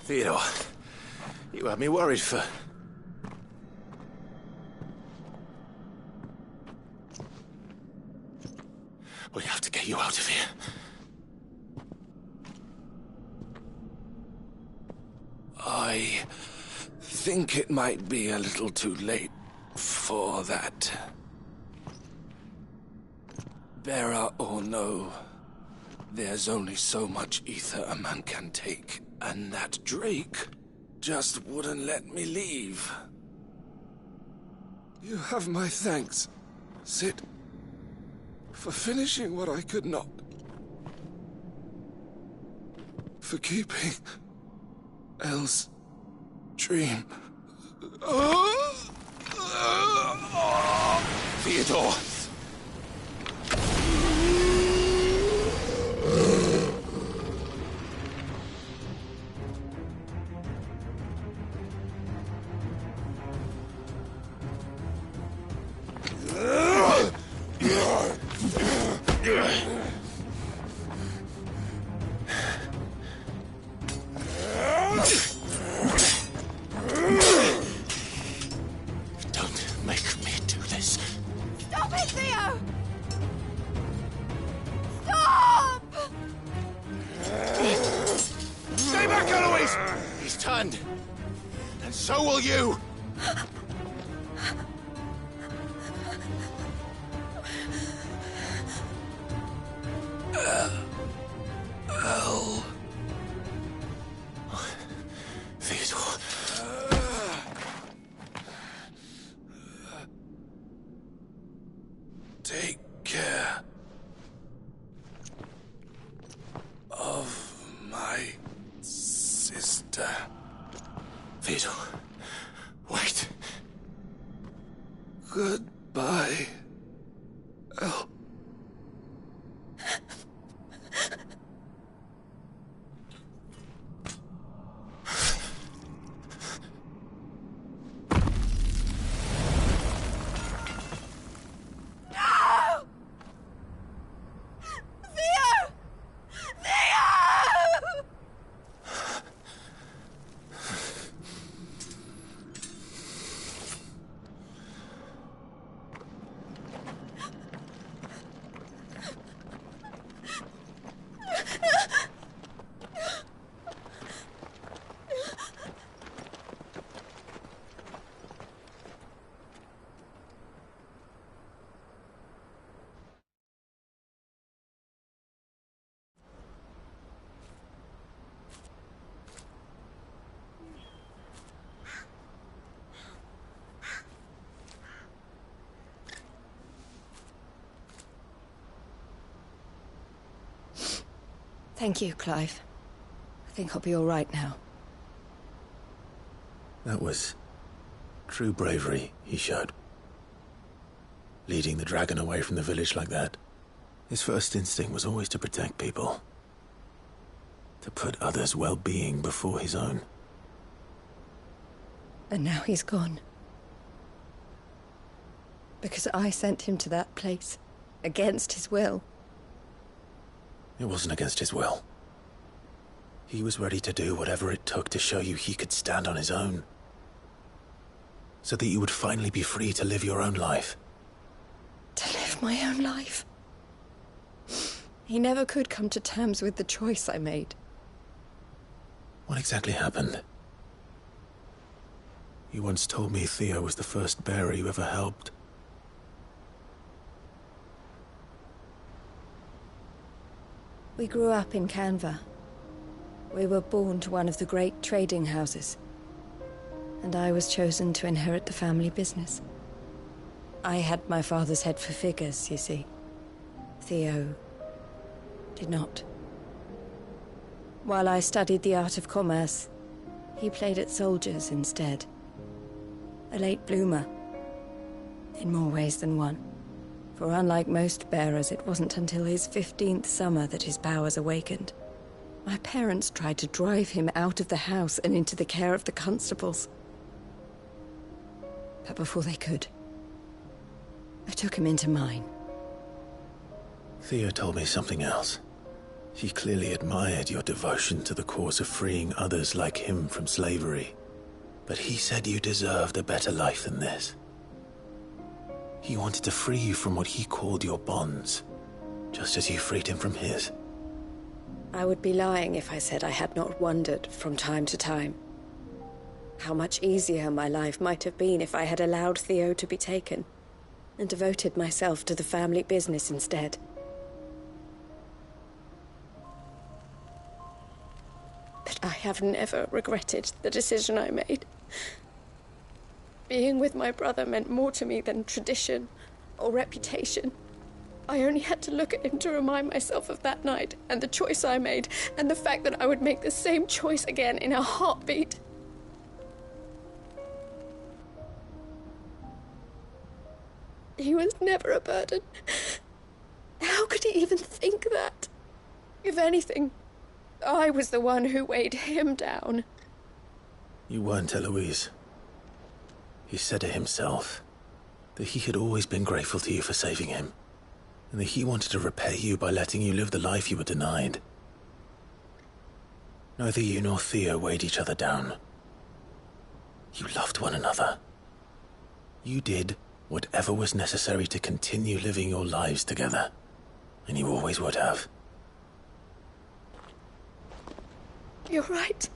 Theodore, you had me worried for... We have to get you out of here. I think it might be a little too late for that. Bearer or no, There's only so much ether a man can take, and that Drake just wouldn't let me leave. You have my thanks, Sid, for finishing what I could not. For keeping Elle's dream. Theodore! Don't make me do this. Stop it, Theo! Stop! Stay back, Eloise! He's turned. And so will you! Elle. Theodore. Take care of my sister. Theodore, wait. Goodbye, Elle. Thank you, Clive. I think I'll be all right now. That was true bravery he showed. Leading the dragon away from the village like that. His first instinct was always to protect people. To put others' well-being before his own. And now he's gone. Because I sent him to that place, against his will. It wasn't against his will. He was ready to do whatever it took to show you he could stand on his own. So that you would finally be free to live your own life. To live my own life? He never could come to terms with the choice I made. What exactly happened? You once told me Theo was the first bearer you ever helped. We grew up in Canva. We were born to one of the great trading houses. And I was chosen to inherit the family business. I had my father's head for figures, you see. Theo did not. While I studied the art of commerce, he played at soldiers instead. A late bloomer, in more ways than one. For unlike most bearers, it wasn't until his 15th summer that his powers awakened. My parents tried to drive him out of the house and into the care of the constables. But before they could, I took him into mine. Theo told me something else. He clearly admired your devotion to the cause of freeing others like him from slavery. But he said you deserved a better life than this. He wanted to free you from what he called your bonds, just as you freed him from his. I would be lying if I said I had not wondered from time to time how much easier my life might have been if I had allowed Theo to be taken and devoted myself to the family business instead. I have never regretted the decision I made. Being with my brother meant more to me than tradition or reputation. I only had to look at him to remind myself of that night and the choice I made and the fact that I would make the same choice again in a heartbeat. He was never a burden. How could he even think that? If anything, I was the one who weighed him down. You weren't, Eloise. He said it himself, that he had always been grateful to you for saving him, and that he wanted to repay you by letting you live the life you were denied. Neither you nor Theo weighed each other down. You loved one another. You did whatever was necessary to continue living your lives together, and you always would have. You're right.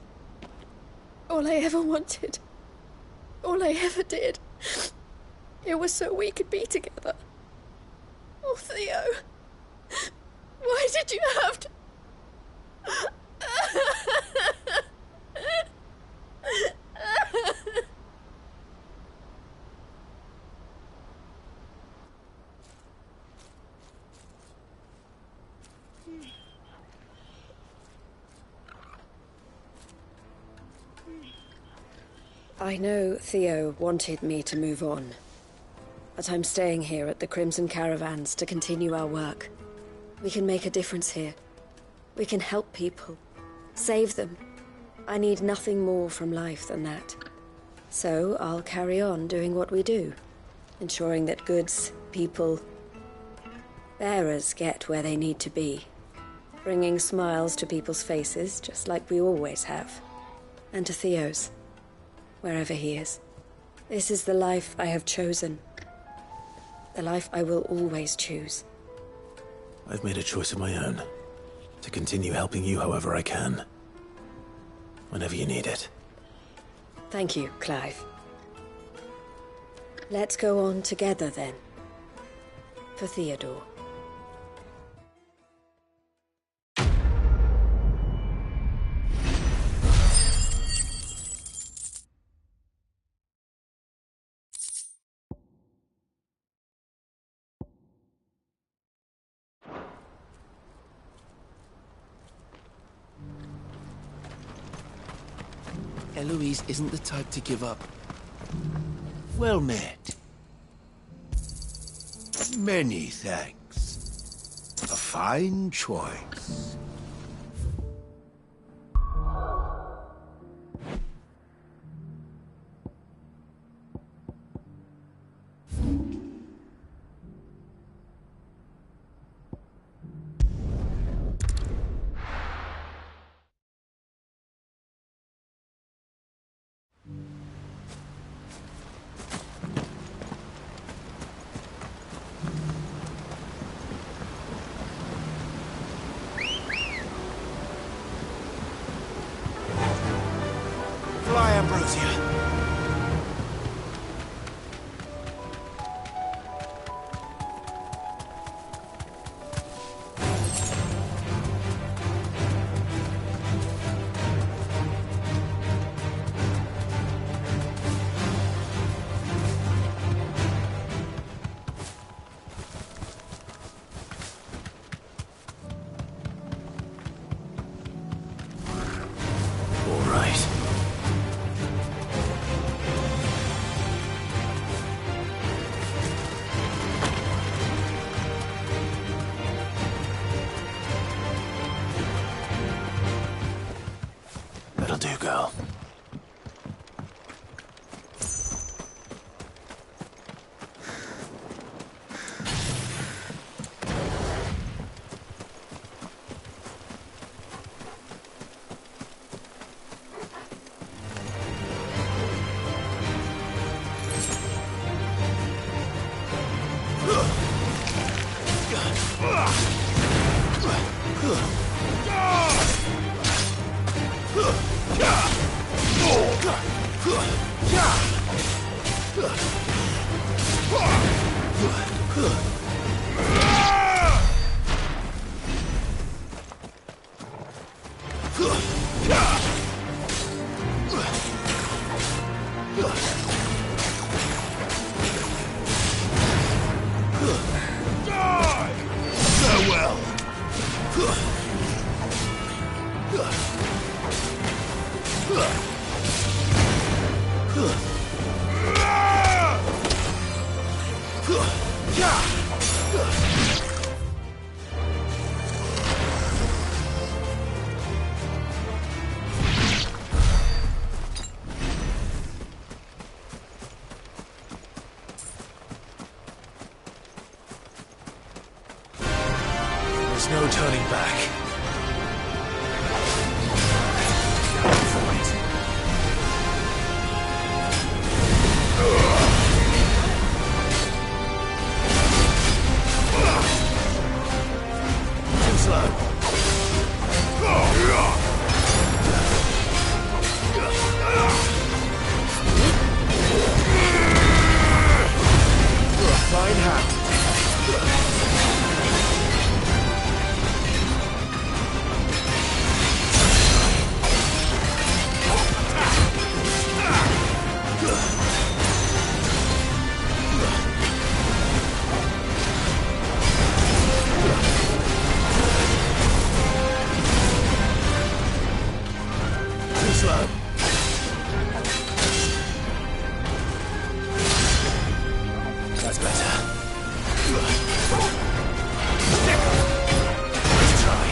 All I ever wanted, all I ever did, it was so we could be together. Oh, Theo, why did you have to... I know Theo wanted me to move on, but I'm staying here at the Crimson Caravans to continue our work. We can make a difference here. We can help people, save them. I need nothing more from life than that. So I'll carry on doing what we do, ensuring that goods, people, bearers get where they need to be, bringing smiles to people's faces just like we always have, and to Theo's. Wherever he is. This is the life I have chosen. The life I will always choose. I've made a choice of my own, to continue helping you however I can. Whenever you need it. Thank you, Clive. Let's go on together then. For Theodore. Eloise isn't the type to give up. Well met. Many thanks. A fine choice. That'll do, girl. Yeah! There's no turning back. Too slow. Fine hand. Too slow. That's better. Let's try.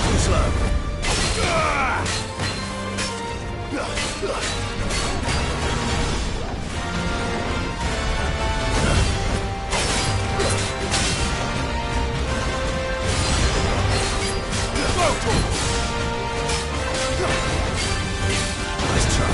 Too slow. Let's try.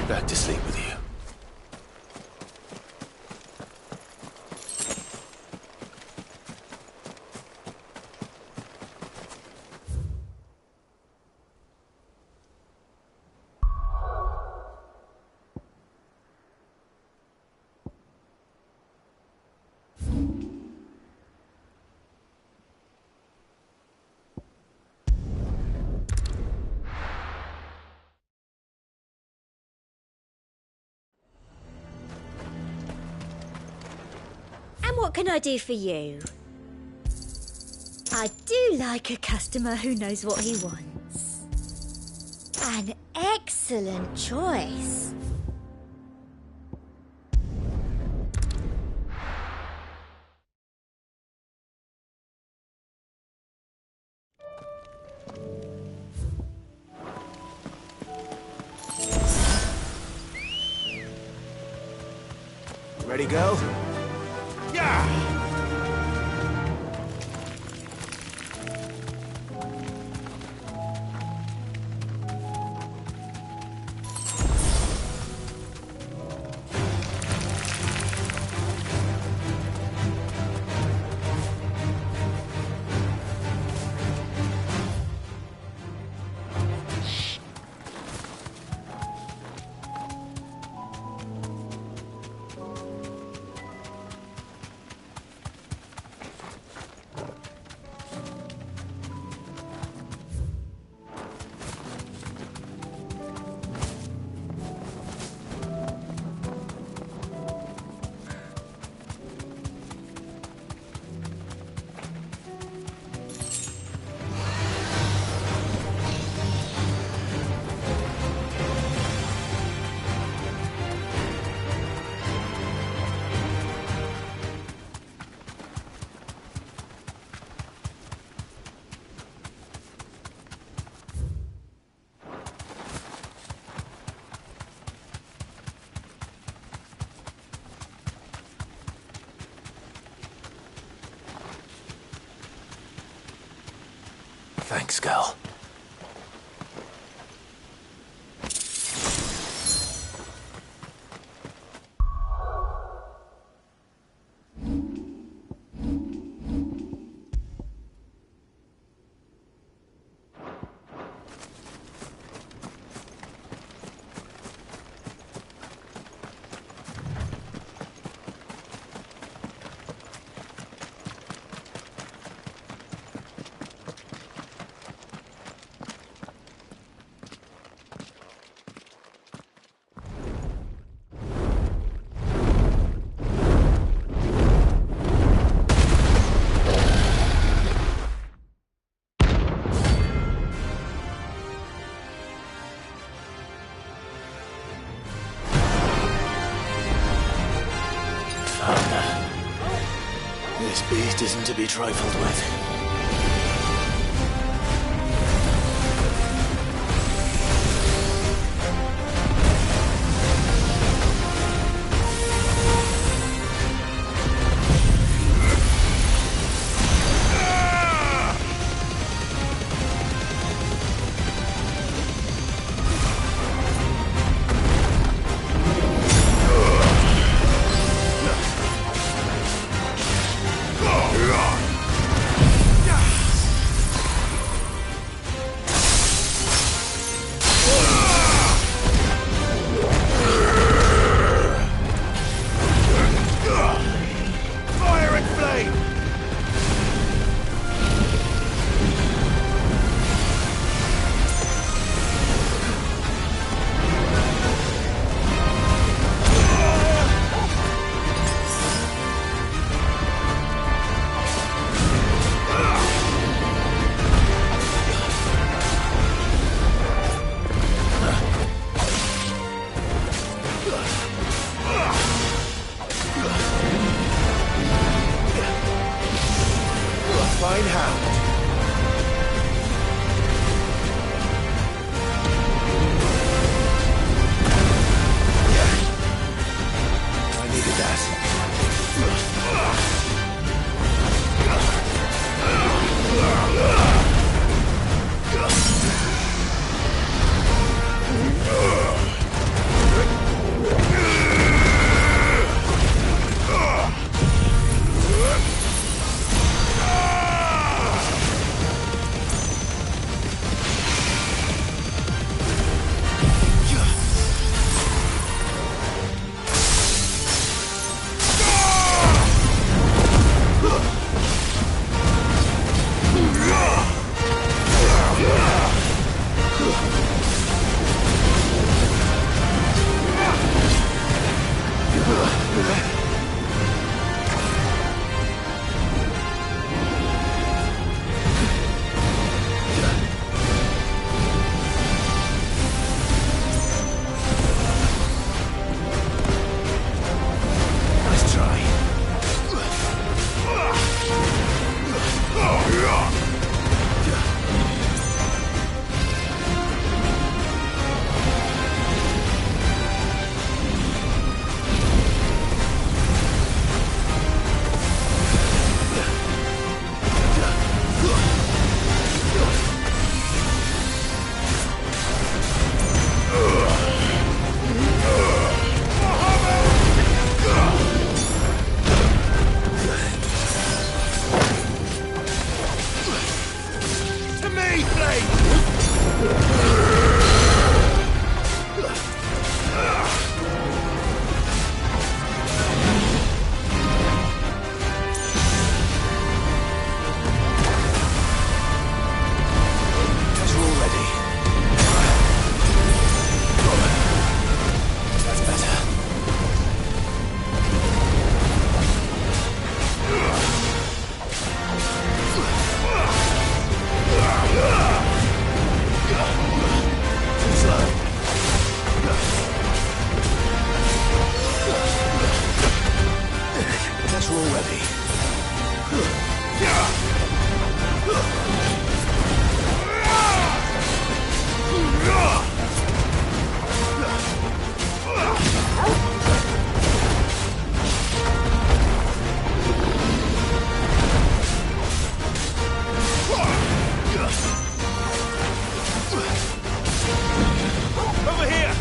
Back to sleep with you. What can I do for you? I do like a customer who knows what he wants. An excellent choice. Ready, go? Yeah! Thanks, girl. This beast isn't to be trifled with. Fine hand. I needed that. closer already. Over here!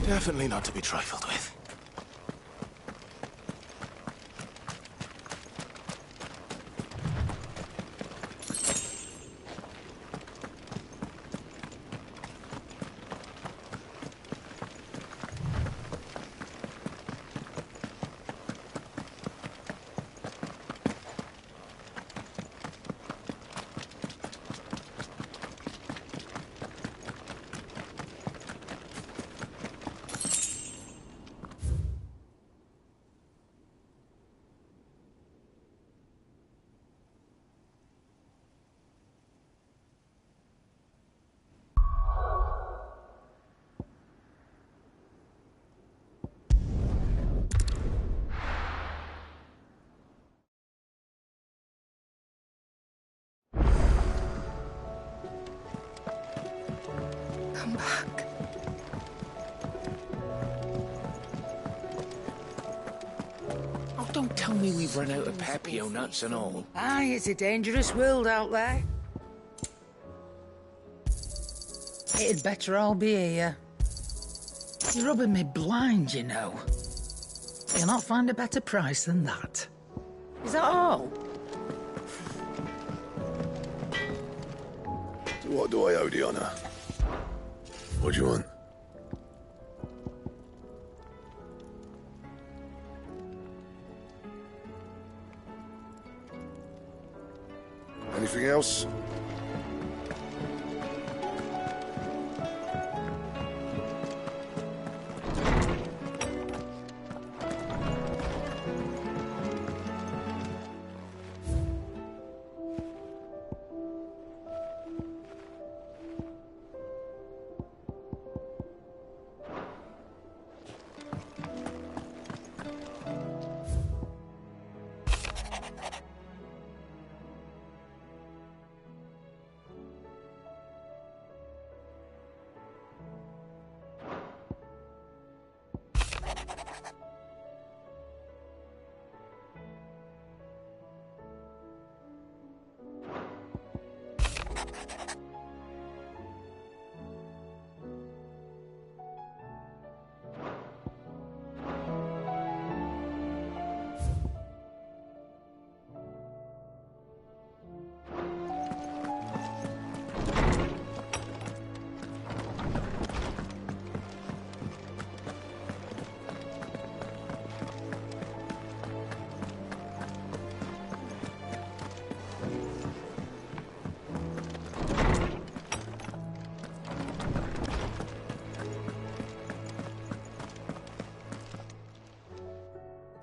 Definitely not to be trifled with. Come back. Oh, don't tell me we've run out of Pepio nuts and all. Aye, it's a dangerous world out there. It'd better all be here. You're rubbing me blind, you know. You'll not find a better price than that. Is that all? So what do I owe the honor? What do you want? Anything else?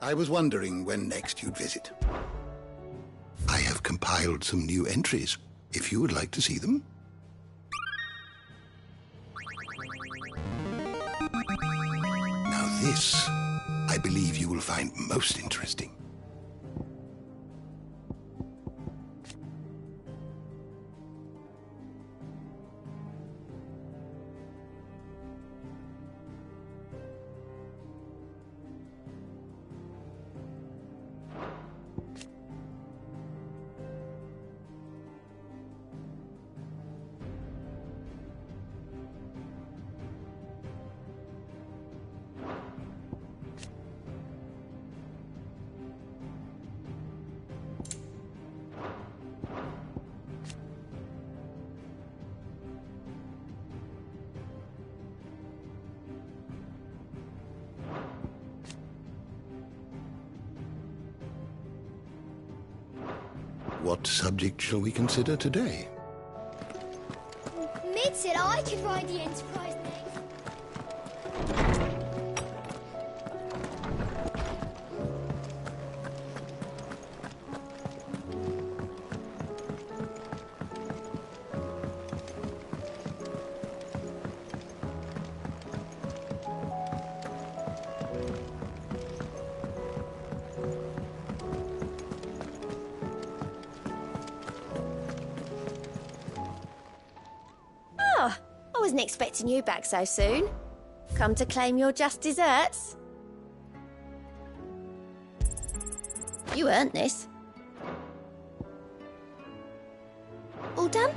I was wondering when next you'd visit. I have compiled some new entries, if you would like to see them. Now this, I believe you will find most interesting. What subject shall we consider today? Mid said I could ride the Enterprise next. I wasn't expecting you back so soon. Come to claim your just desserts? You earned this. All done?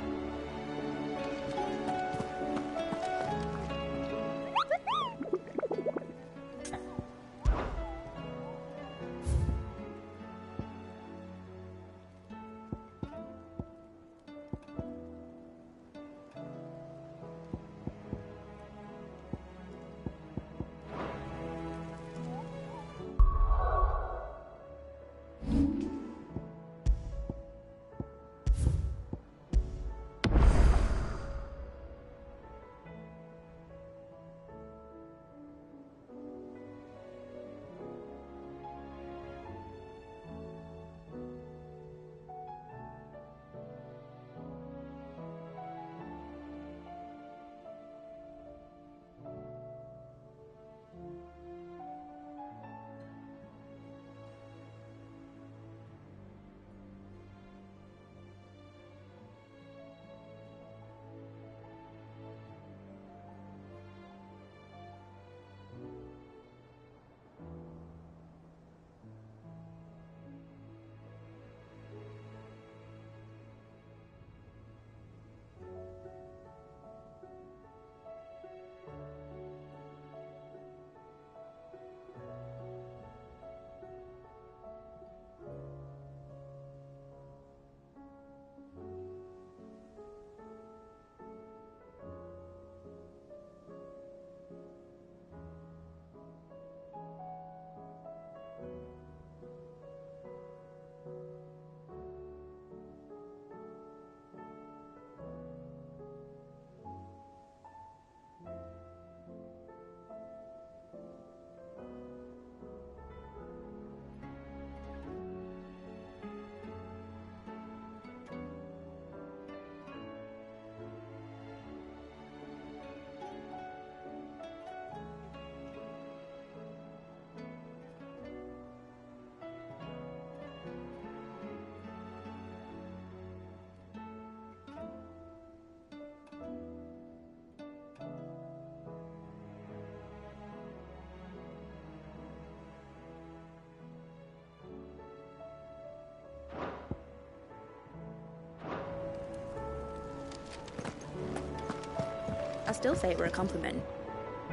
I still say it were a compliment.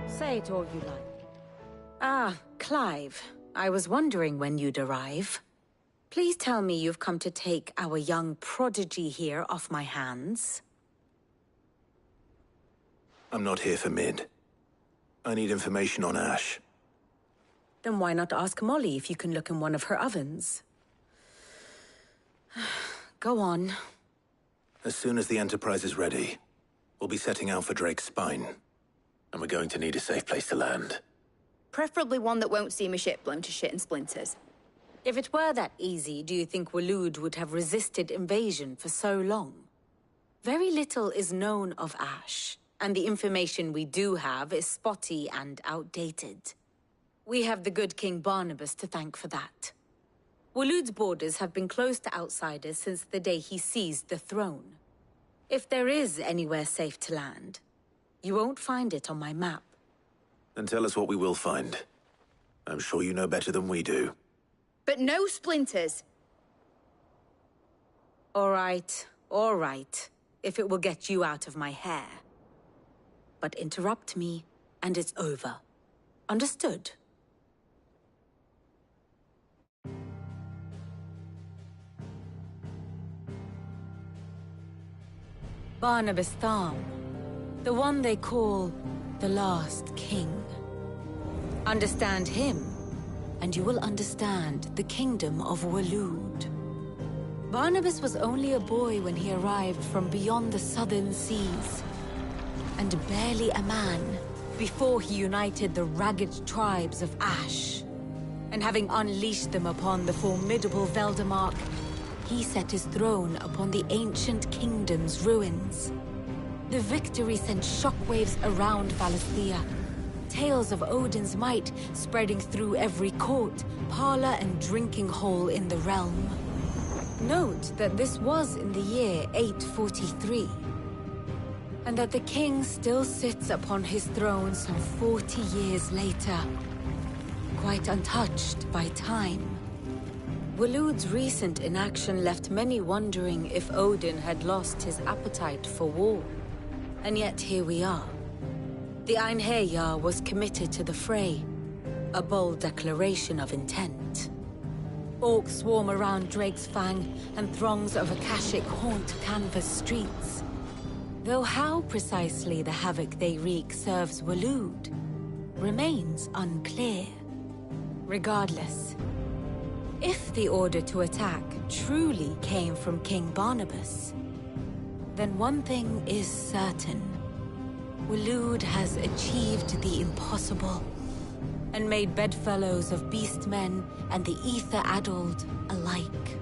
Say it all you like. Ah, Clive. I was wondering when you'd arrive. Please tell me you've come to take our young prodigy here off my hands. I'm not here for Mid. I need information on Ash. Then why not ask Molly if you can look in one of her ovens? Go on. As soon as the Enterprise is ready, we'll be setting out for Drake's Spine. And we're going to need a safe place to land. Preferably one that won't see my ship blown to shit and splinters. If it were that easy, do you think Waloed would have resisted invasion for so long? Very little is known of Ash, and the information we do have is spotty and outdated. We have the good King Barnabas to thank for that. Waloed's borders have been closed to outsiders since the day he seized the throne. If there is anywhere safe to land, you won't find it on my map. Then tell us what we will find. I'm sure you know better than we do. But no splinters! All right. If it will get you out of my hair. But interrupt me, and it's over. Understood? Barnabas Tharm, the one they call the Last King. Understand him, and you will understand the kingdom of Waloed. Barnabas was only a boy when he arrived from beyond the southern seas, and barely a man before he united the ragged tribes of Ash. And having unleashed them upon the formidable Veldamark, he set his throne upon the ancient kingdom's ruins. The victory sent shockwaves around Valisthea, tales of Odin's might spreading through every court, parlor, and drinking hole in the realm. Note that this was in the year 843, and that the king still sits upon his throne some 40 years later, quite untouched by time. Waloed's recent inaction left many wondering if Odin had lost his appetite for war. And yet here we are. The Einherjar was committed to the fray, a bold declaration of intent. Orcs swarm around Drake's Fang, and throngs of Akashic haunt Canvas streets. Though how precisely the havoc they wreak serves Waloed remains unclear. Regardless, if the order to attack truly came from King Barnabas, then one thing is certain. Waloed has achieved the impossible, and made bedfellows of beastmen and the ether-addled alike.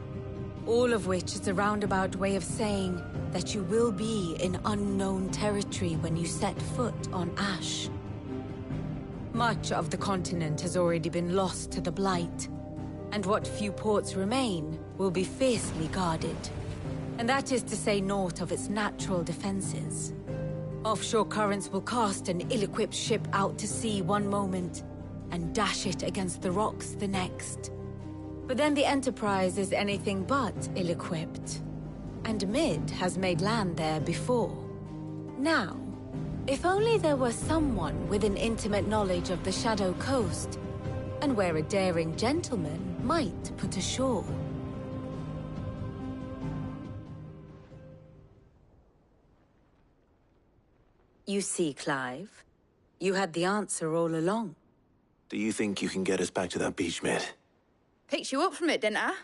All of which is a roundabout way of saying that you will be in unknown territory when you set foot on Ash. Much of the continent has already been lost to the Blight, and what few ports remain will be fiercely guarded. And that is to say naught of its natural defenses. Offshore currents will cast an ill-equipped ship out to sea one moment, and dash it against the rocks the next. But then the Enterprise is anything but ill-equipped, and Mid has made land there before. Now, if only there were someone with an intimate knowledge of the Shadow Coast, and where a daring gentleman might put ashore. You see, Clive, you had the answer all along. Do you think you can get us back to that beach, Mid? Picked you up from it, didn't I?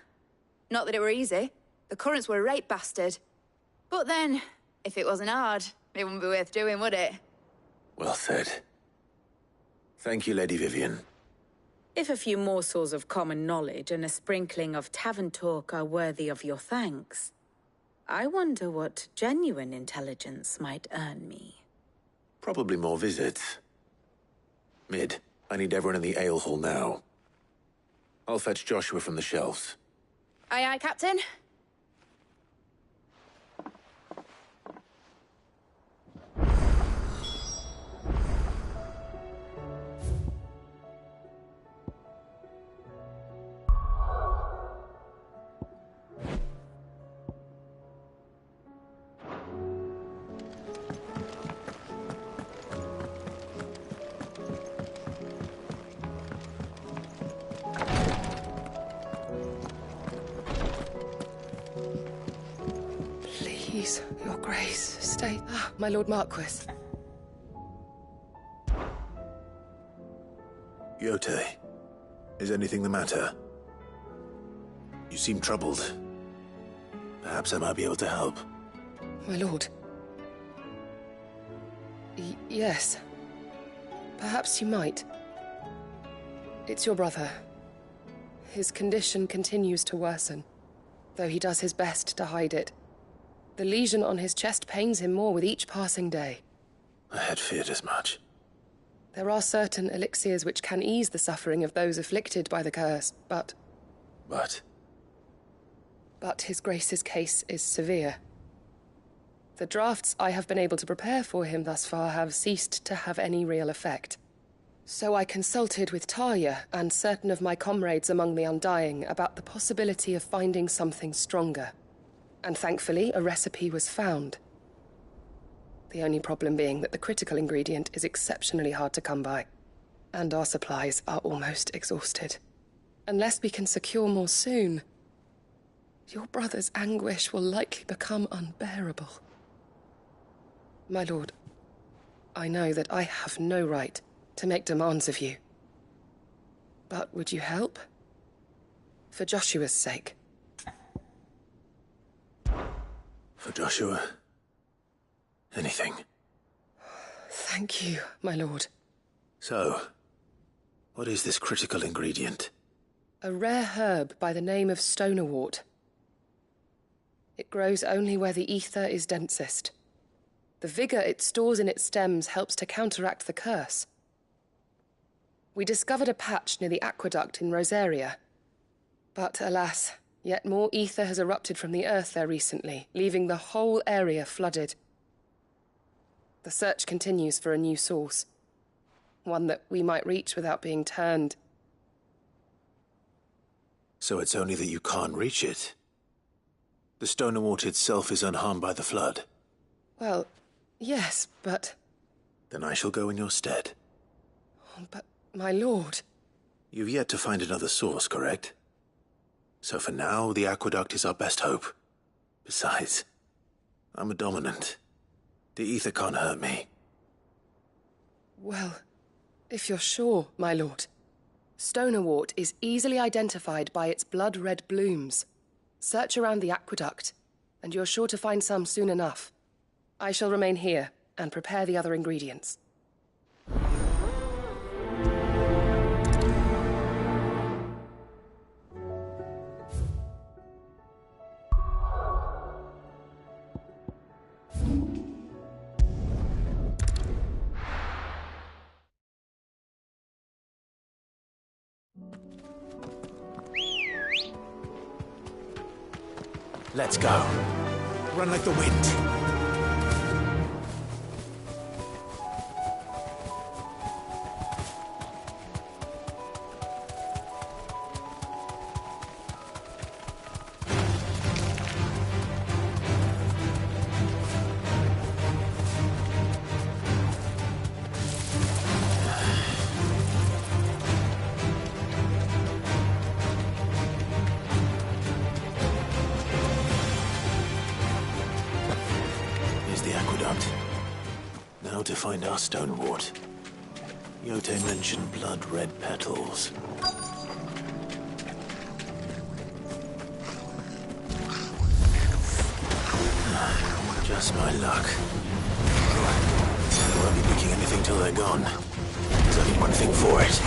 Not that it were easy. The currents were right bastard. But then, if it wasn't hard, it wouldn't be worth doing, would it? Well said. Thank you, Lady Vivian. If a few morsels of common knowledge and a sprinkling of tavern talk are worthy of your thanks, I wonder what genuine intelligence might earn me. Probably more visits. Mid, I need everyone in the ale hall now. I'll fetch Joshua from the shelves. Aye, aye, Captain. Please, Your Grace, stay. Ah, my Lord Marquis. Yote, is anything the matter? You seem troubled. Perhaps I might be able to help. My lord. Yes. Perhaps you might. It's your brother. His condition continues to worsen, though he does his best to hide it. The lesion on his chest pains him more with each passing day. I had feared as much. There are certain elixirs which can ease the suffering of those afflicted by the curse, but... But His Grace's case is severe. The drafts I have been able to prepare for him thus far have ceased to have any real effect. So I consulted with Talia and certain of my comrades among the Undying about the possibility of finding something stronger. And thankfully, a recipe was found. The only problem being that the critical ingredient is exceptionally hard to come by, and our supplies are almost exhausted. Unless we can secure more soon, your brother's anguish will likely become unbearable. My lord, I know that I have no right to make demands of you. But would you help? For Joshua's sake. For Joshua? Anything. Thank you, my lord. So, what is this critical ingredient? A rare herb by the name of stonerwort. It grows only where the ether is densest. The vigor it stores in its stems helps to counteract the curse. We discovered a patch near the aqueduct in Rosaria. But alas, yet more ether has erupted from the earth there recently, leaving the whole area flooded. The search continues for a new source. One that we might reach without being turned. So it's only that you can't reach it? The stonerwort itself is unharmed by the flood? Well, yes, but... Then I shall go in your stead. But, my lord... You've yet to find another source, correct? So for now, the aqueduct is our best hope. Besides, I'm a dominant. The ether can't hurt me. Well, if you're sure, my lord. Stonerwort is easily identified by its blood-red blooms. Search around the aqueduct, and you're sure to find some soon enough. I shall remain here and prepare the other ingredients. Let's go. Run like the wind. Now to find our stonewort. Yote mentioned blood-red petals. Just my luck. I won't be picking anything till they're gone. There's only one thing for it.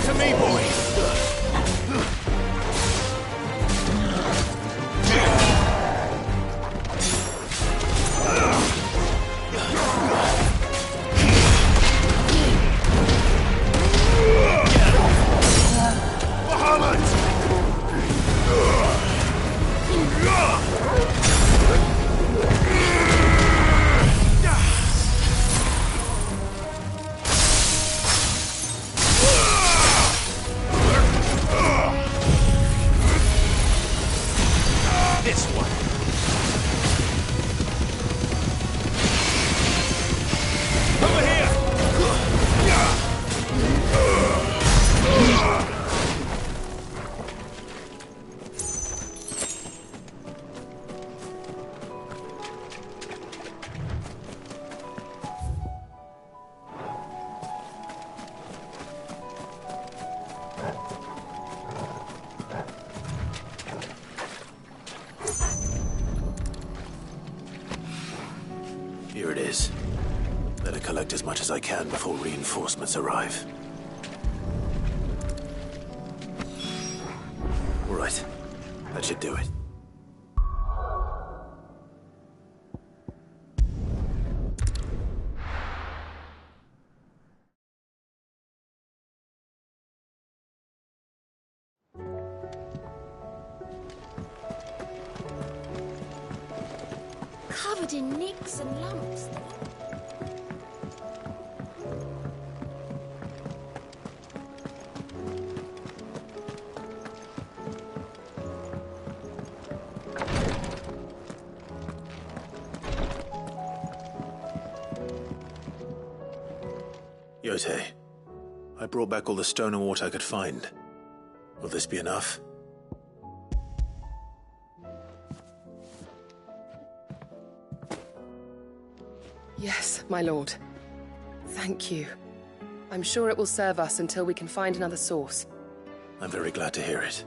To me, boy! Here it is. Better collect as much as I can before reinforcements arrive. All right. That should do it. Covered in nicks and lumps. Yote, I brought back all the stone and water I could find. Will this be enough? Yes, my lord. Thank you. I'm sure it will serve us until we can find another source. I'm very glad to hear it.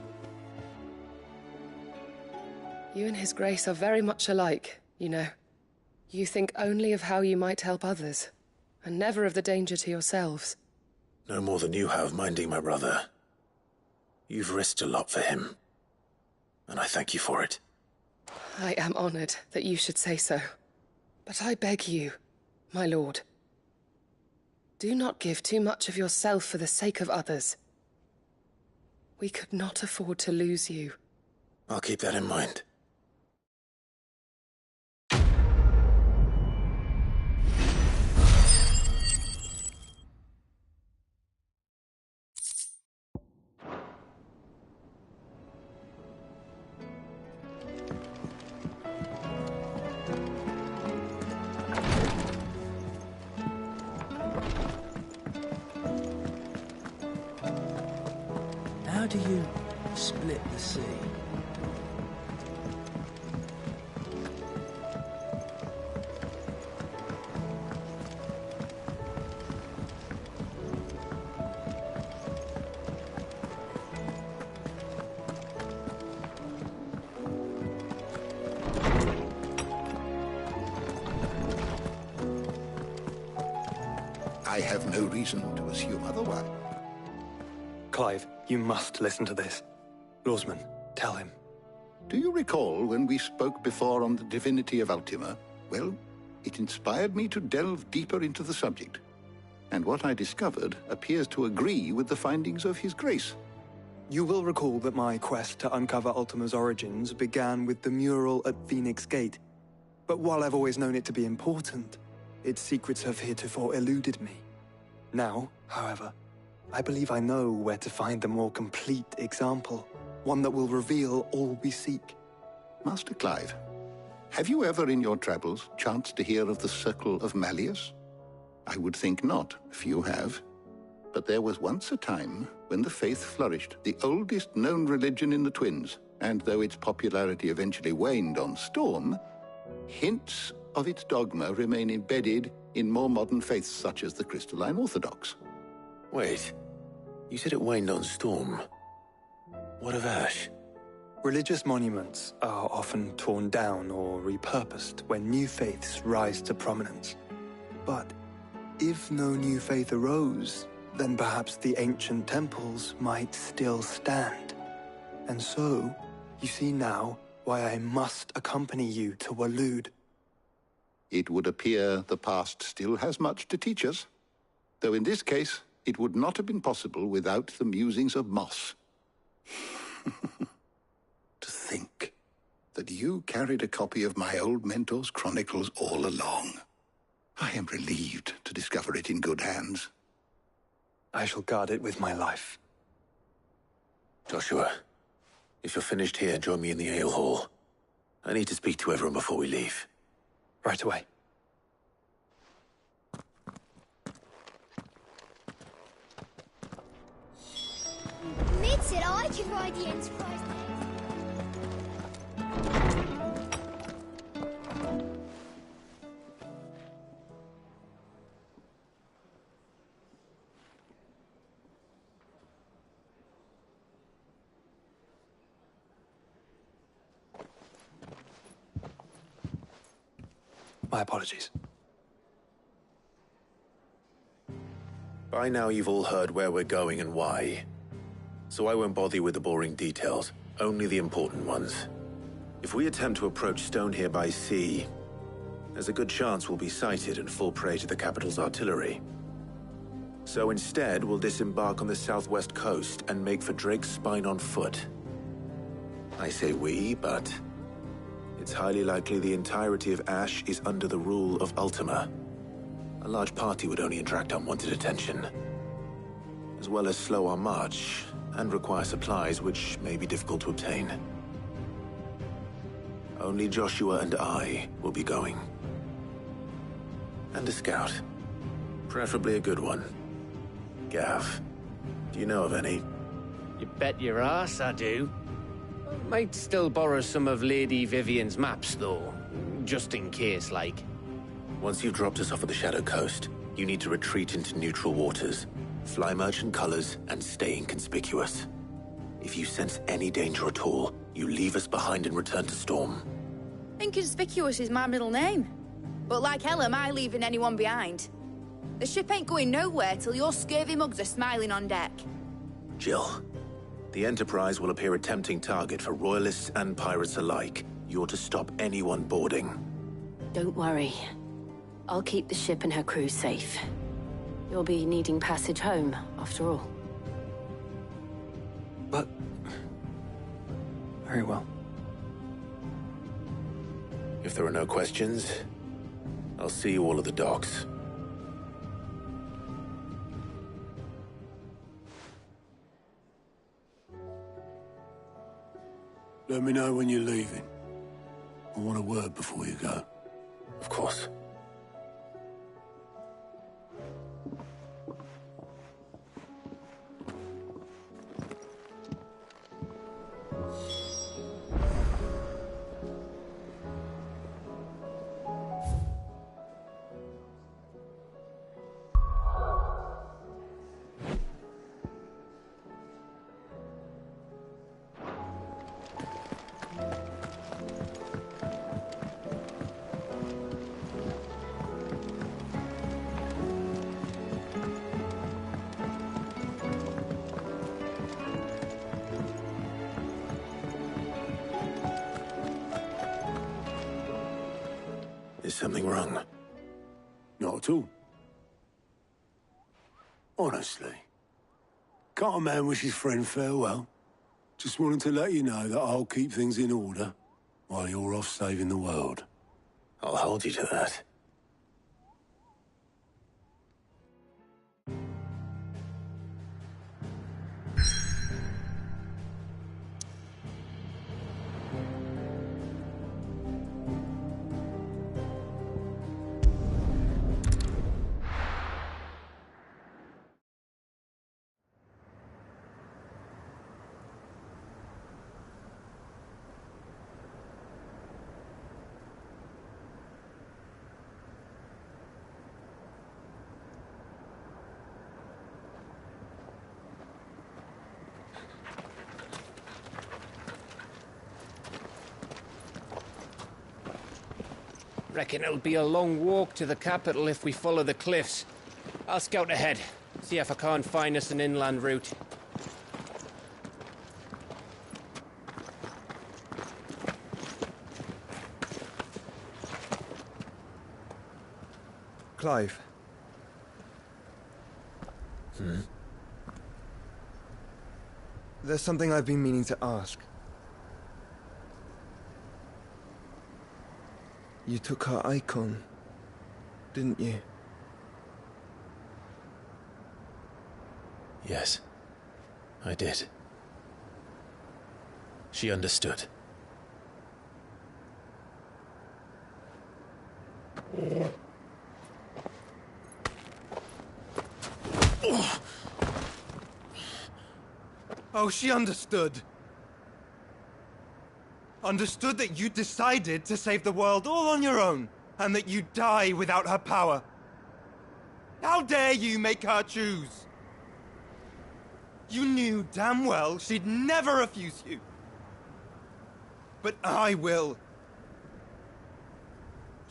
You and His Grace are very much alike, you know. You think only of how you might help others, and never of the danger to yourselves. No more than you have minding my brother. You've risked a lot for him, and I thank you for it. I am honored that you should say so. But I beg you, my lord, do not give too much of yourself for the sake of others. We could not afford to lose you. I'll keep that in mind. How do you split the sea? I have no reason to assume otherwise. Clive, you must listen to this. Lawsman, tell him. Do you recall when we spoke before on the divinity of Ultima? Well, it inspired me to delve deeper into the subject. And what I discovered appears to agree with the findings of His Grace. You will recall that my quest to uncover Ultima's origins began with the mural at Phoenix Gate. But while I've always known it to be important, its secrets have heretofore eluded me. Now, however, I believe I know where to find the more complete example, one that will reveal all we seek. Master Clive, have you ever in your travels chanced to hear of the Circle of Malleus? I would think not, if you have. But there was once a time when the faith flourished, the oldest known religion in the Twins, and though its popularity eventually waned on Storm, hints of its dogma remain embedded in more modern faiths such as the Crystalline Orthodox. Wait, you said it waned on Storm. What of Ash? Religious monuments are often torn down or repurposed when new faiths rise to prominence. But if no new faith arose, then perhaps the ancient temples might still stand. And so, you see now why I must accompany you to Waloed. It would appear the past still has much to teach us, though in this case, it would not have been possible without the musings of Moss. To think that you carried a copy of my old mentor's chronicles all along. I am relieved to discover it in good hands. I shall guard it with my life. Joshua, if you're finished here, join me in the ale hall. I need to speak to everyone before we leave. Right away. Mid said I could ride the Enterprise. My apologies. By now you've all heard where we're going and why. So I won't bother you with the boring details, only the important ones. If we attempt to approach Stone here by sea, there's a good chance we'll be sighted and fall prey to the capital's artillery. So instead, we'll disembark on the southwest coast and make for Drake's Spine on foot. I say we, but it's highly likely the entirety of Ash is under the rule of Ultima. A large party would only attract unwanted attention, as well as slow our march and require supplies which may be difficult to obtain. Only Joshua and I will be going. And a scout. Preferably a good one. Gav, do you know of any? You bet your ass I do. Might still borrow some of Lady Vivian's maps, though. Just in case, like. Once you've dropped us off at the Shadow Coast, you need to retreat into neutral waters, fly merchant colors, and stay inconspicuous. If you sense any danger at all, you leave us behind and return to Storm. Inconspicuous is my middle name. But like hell am I leaving anyone behind. The ship ain't going nowhere till your scurvy mugs are smiling on deck. Jill, the Enterprise will appear a tempting target for royalists and pirates alike. You're to stop anyone boarding. Don't worry. I'll keep the ship and her crew safe. You'll be needing passage home, after all. But... very well. If there are no questions, I'll see you all at the docks. Let me know when you're leaving. I want a word before you go. Of course. Is something wrong? Not at all. Honestly. Can't a man wish his friend farewell? Just wanted to let you know that I'll keep things in order while you're off saving the world. I'll hold you to that. Reckon it'll be a long walk to the capital if we follow the cliffs. I'll scout ahead, see if I can't find us an inland route. Clive. There's something I've been meaning to ask. You took her icon, didn't you? Yes, I did. She understood. Oh, she understood. Understood that you decided to save the world all on your own, and that you'd die without her power. How dare you make her choose? You knew damn well she'd never refuse you. But I will.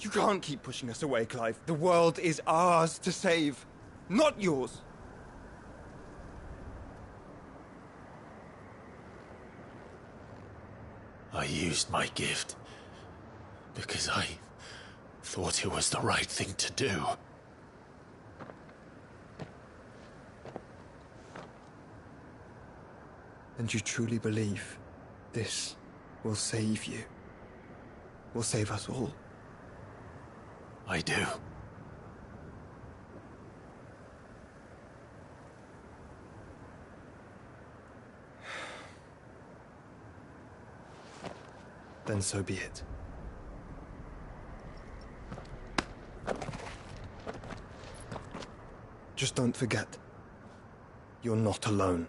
You can't keep pushing us away, Clive. The world is ours to save, not yours. I used my gift because I thought it was the right thing to do. And you truly believe this will save you? Will save us all? I do. Then so be it. Just don't forget, you're not alone.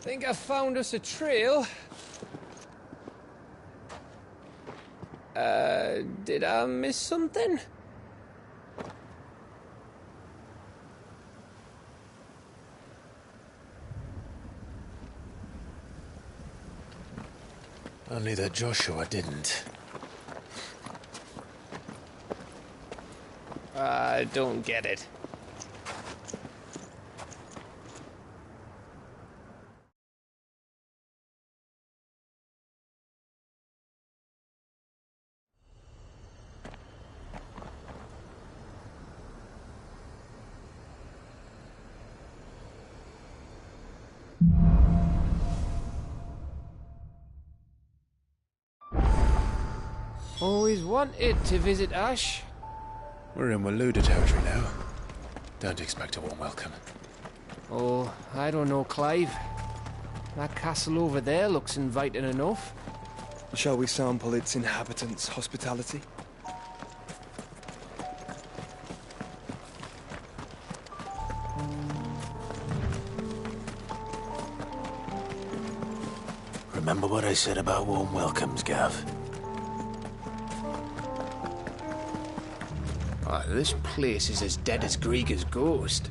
Think I found us a trail. Did I miss something? Only that Joshua didn't. I don't get it. Always wanted to visit Ash. We're in Waluda territory now. Don't expect a warm welcome. Oh, I don't know, Clive. That castle over there looks inviting enough. Shall we sample its inhabitants' hospitality? Remember what I said about warm welcomes, Gav? This place is as dead as Grieger's ghost.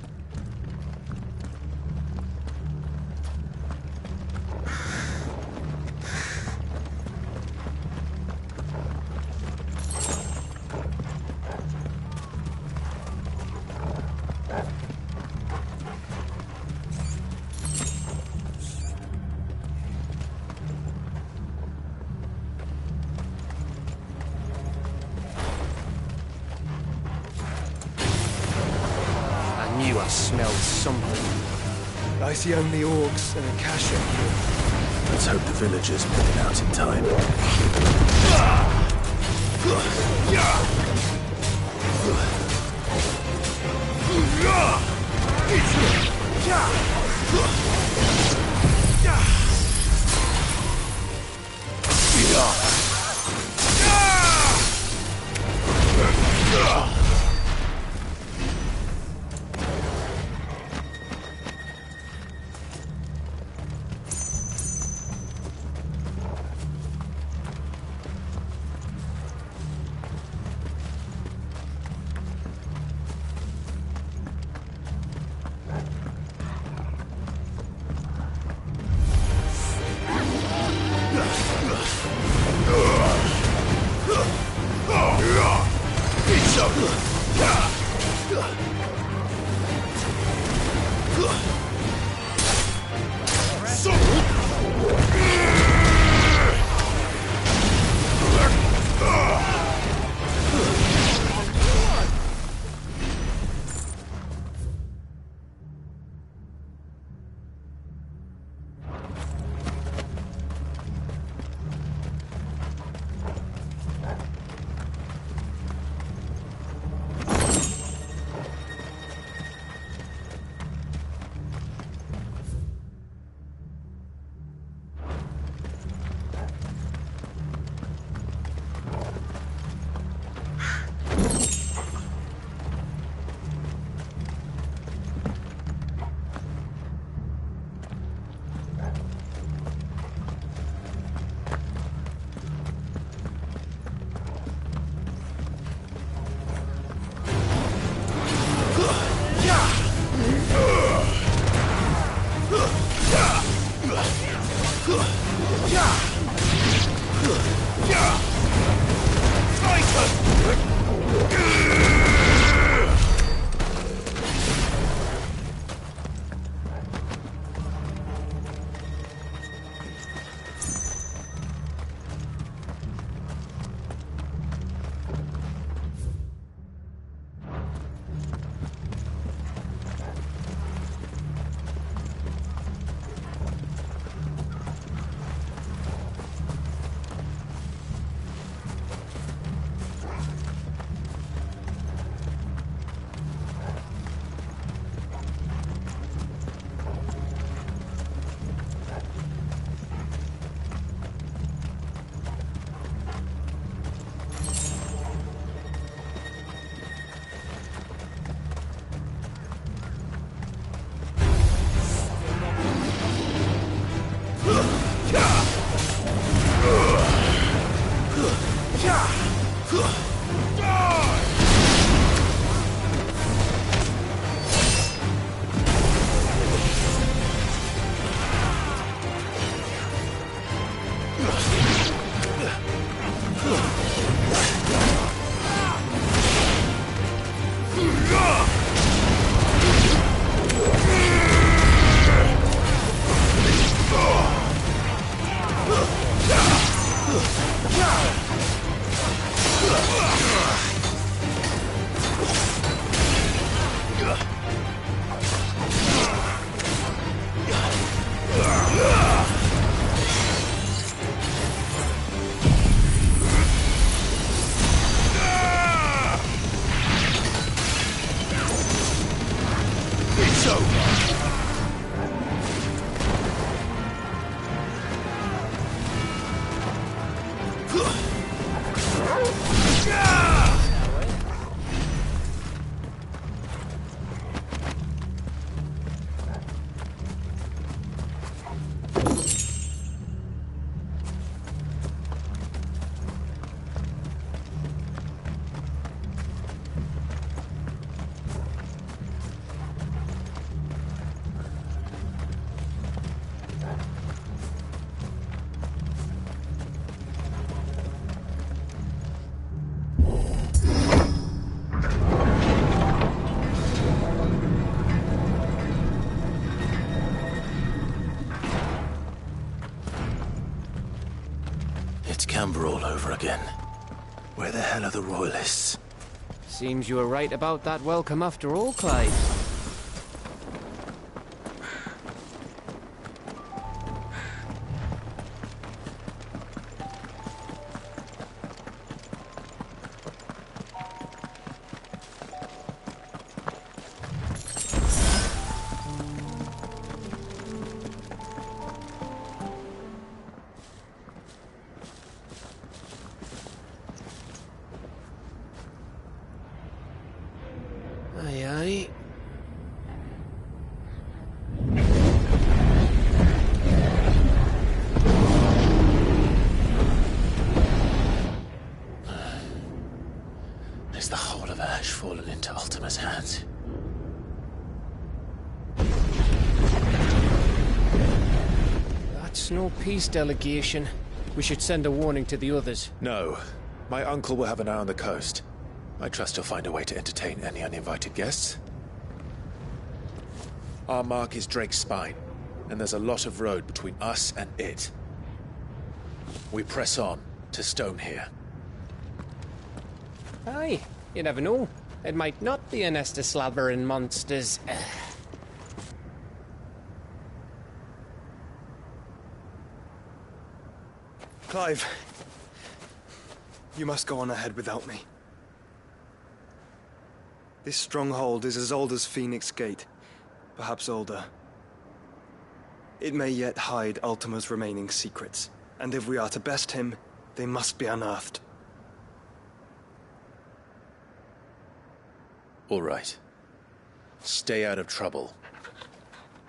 I smelled something. I see only orcs and Akasha here. Let's hope the villagers put it out in time. Camber all over again. Where the hell are the Royalists? Seems you were right about that welcome after all, Clive. Aye, aye. Is the whole of Ash fallen into Ultima's hands? That's no peace delegation. We should send a warning to the others. No. My uncle will have an eye on the coast. I trust he'll find a way to entertain any uninvited guests. Our mark is Drake's Spine, and there's a lot of road between us and it. We press on to Stone here. Aye, you never know. It might not be a nest of slabbering monsters. Clive, you must go on ahead without me. This stronghold is as old as Phoenix Gate, perhaps older. It may yet hide Ultima's remaining secrets, and if we are to best him, they must be unearthed. All right. Stay out of trouble.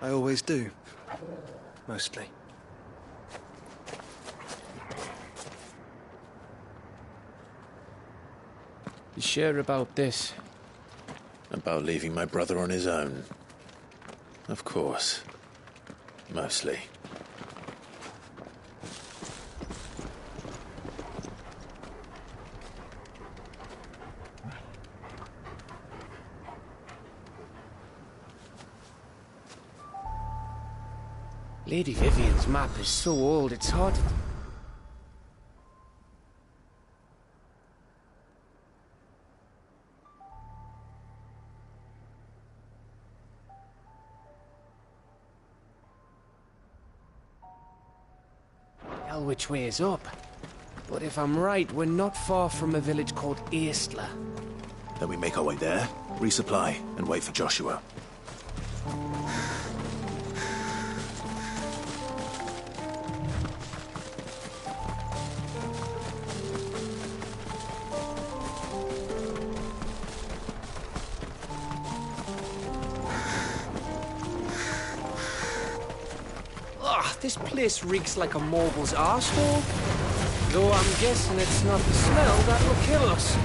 I always do. Mostly. You sure about this? About leaving my brother on his own. Of course. Mostly. Lady Vivian's map is so old, it's hard to... Tell which way is up. But if I'm right, we're not far from a village called Eastler. Then we make our way there, resupply, and wait for Joshua. Ugh, this place reeks like a mobile's arsehole. Though I'm guessing it's not the smell that will kill us.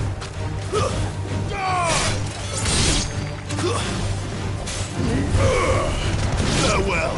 Farewell.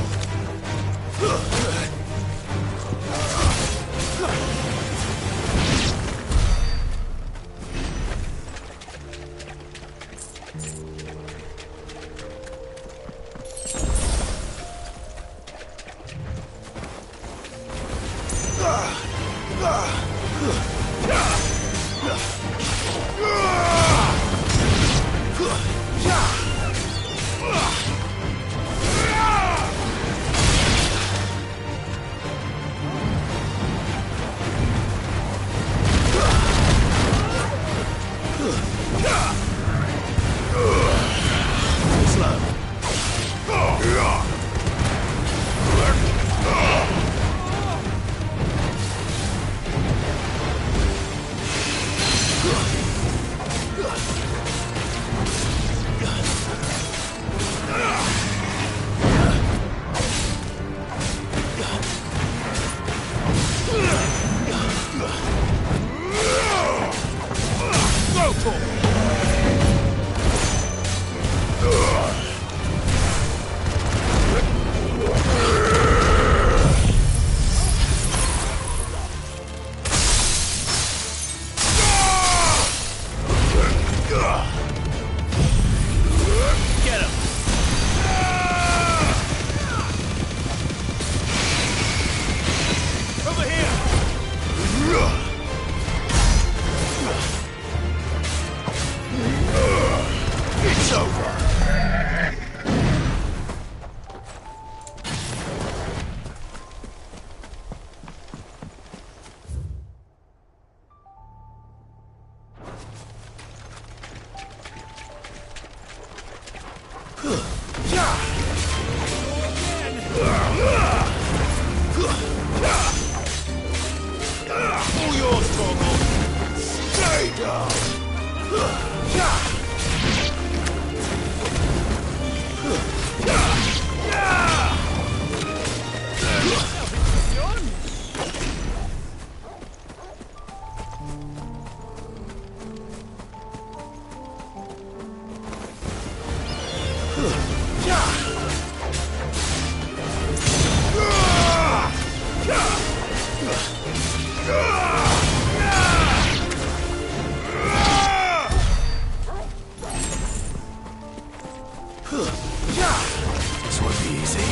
All yours, Torgal. Stay down. This won't be easy.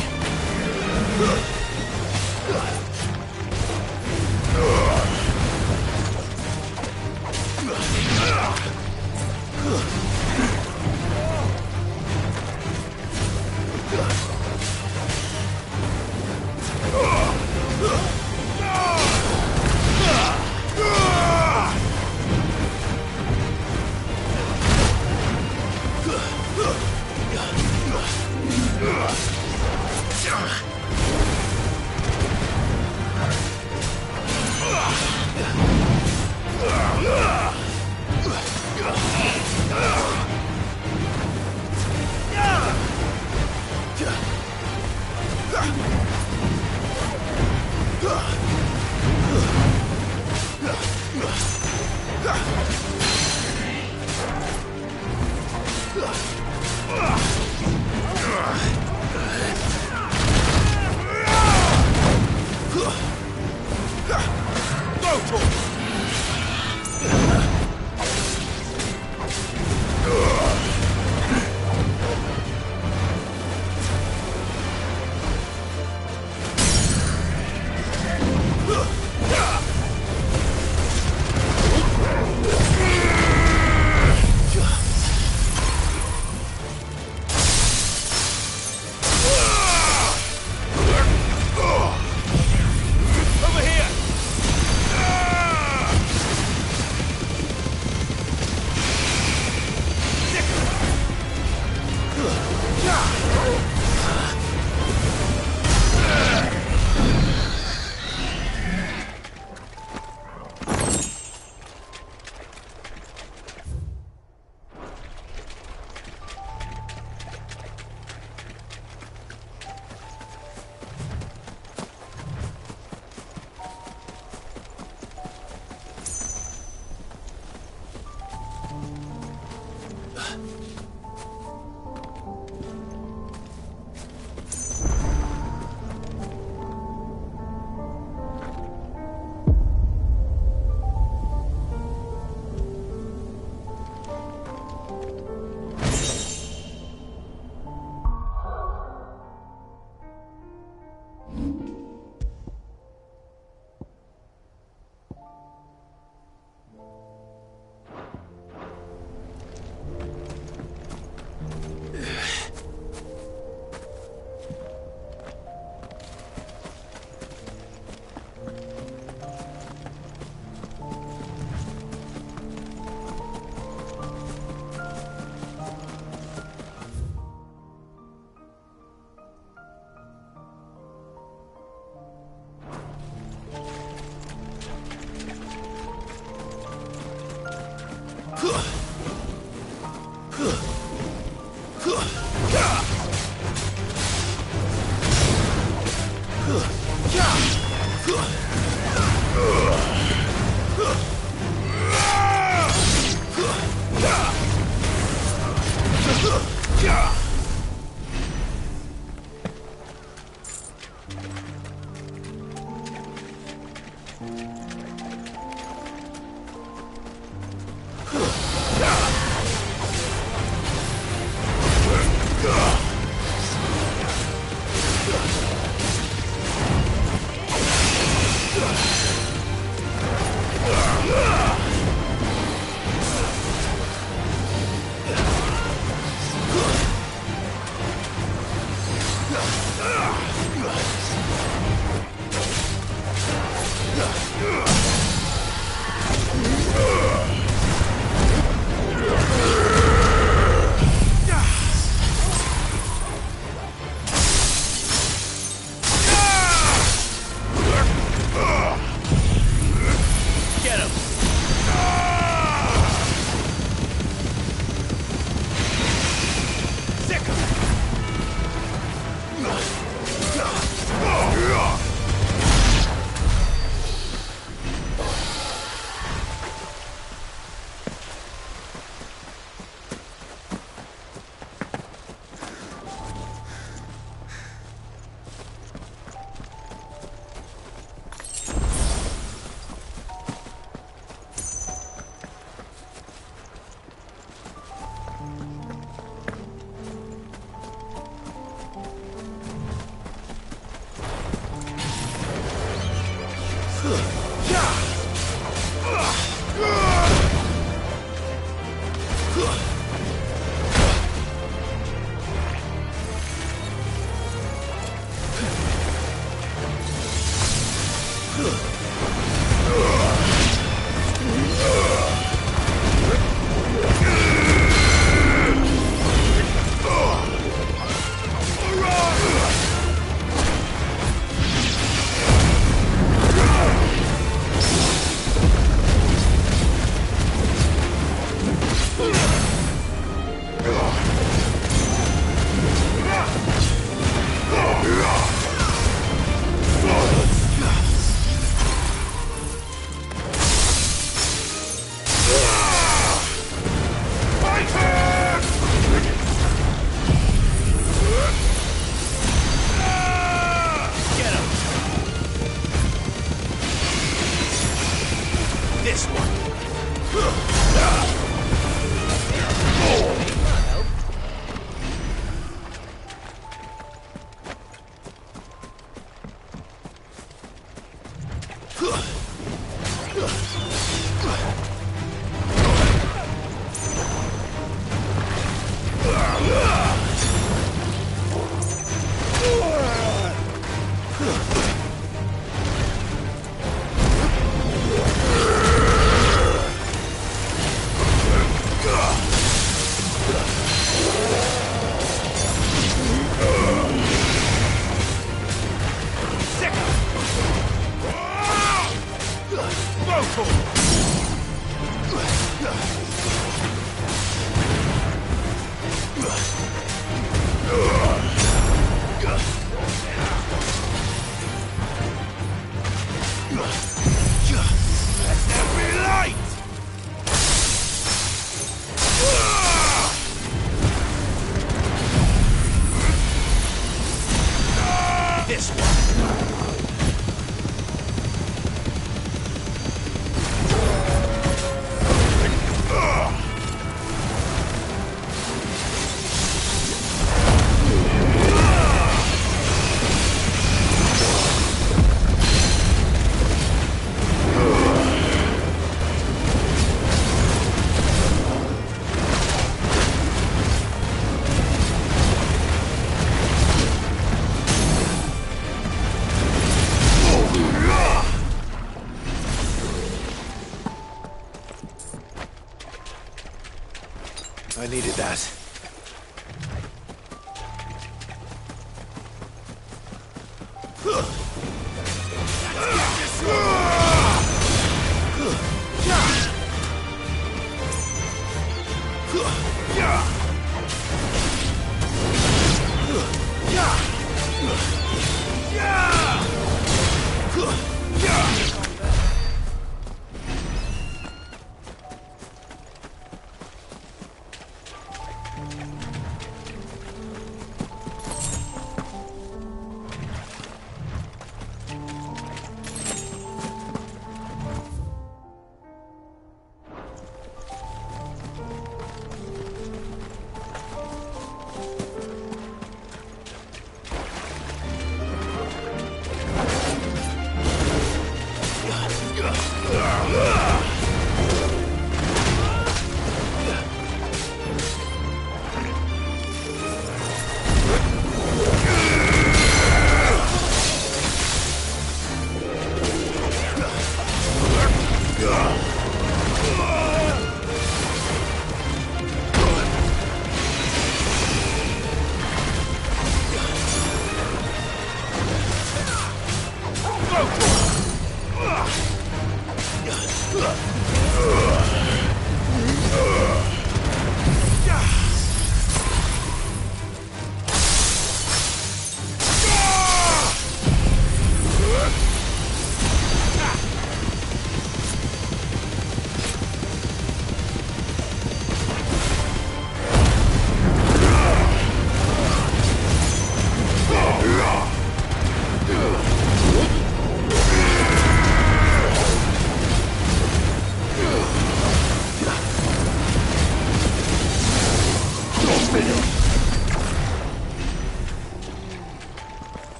I needed that.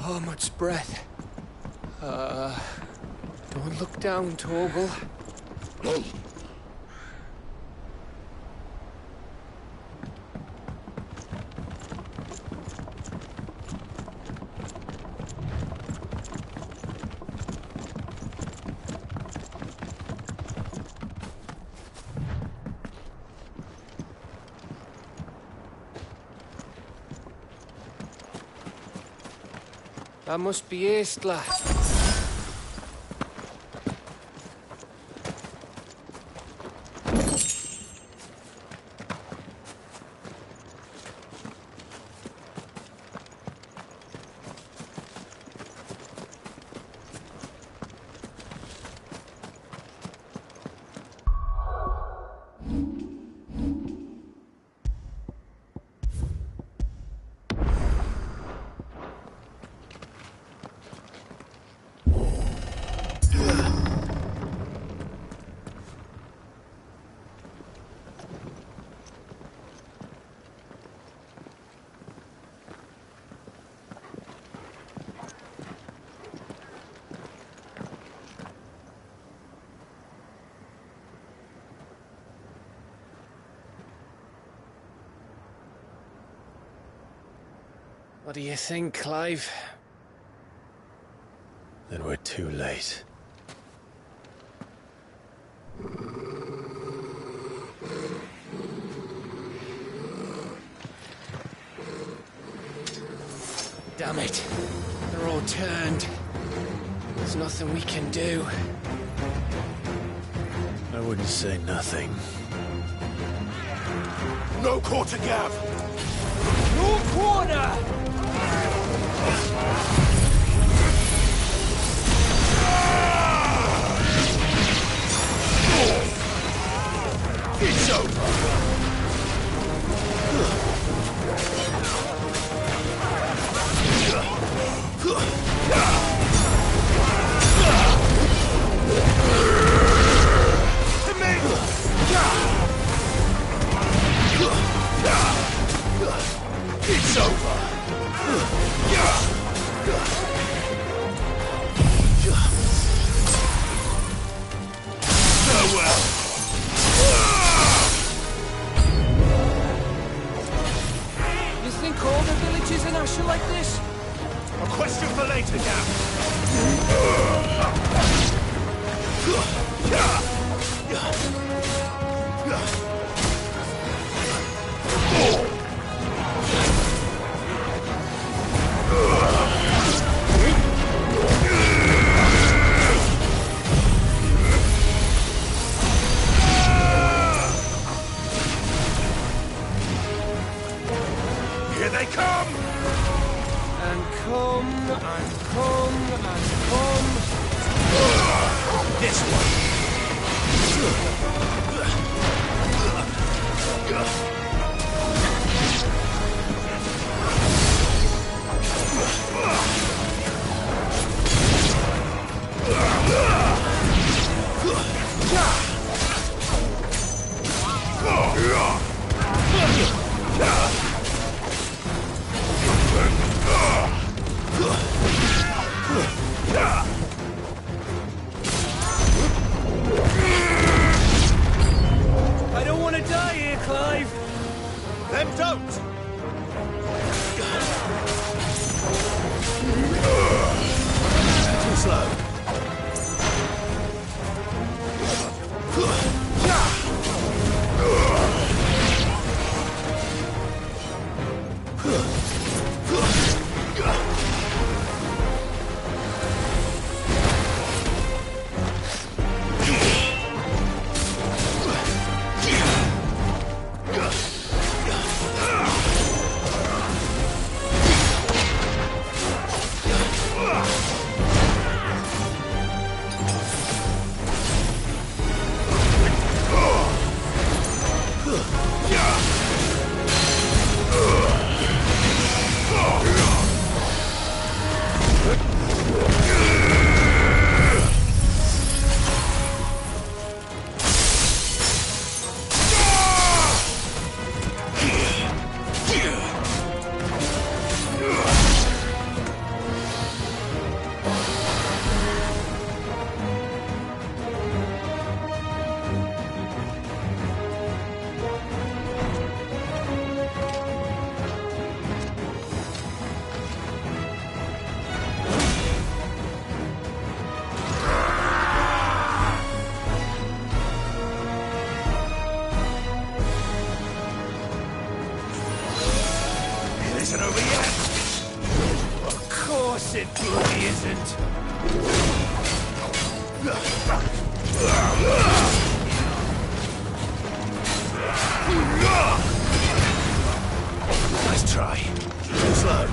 Oh, much breath. Don't look down, Torgal. That must be Eastla. What do you think, Clive? Then we're too late. Damn it. They're all turned. There's nothing we can do. I wouldn't say nothing. No quarter, Gav! No quarter! It's over! It's over! Farewell! You think all the villages in Asher like this? A question for later, Here they come! And come, and come, and come. This I don't want to die here, Clive. Then don't! Too slow. Of course. course it bloody isn't. Nice try. Too slow.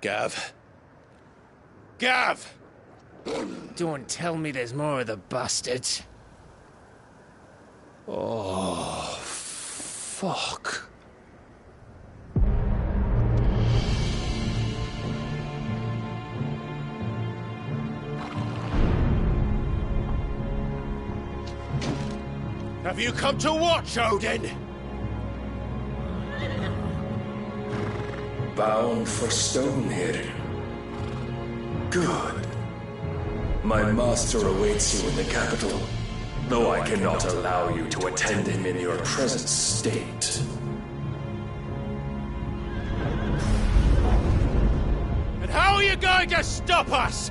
Gav. Gav! Don't tell me there's more of the bastards. Oh, fuck. Have you come to watch, Odin? Bound for Stonehill. Good. My master awaits you in the capital, though I cannot allow you to attend him in your present state. And how are you going to stop us?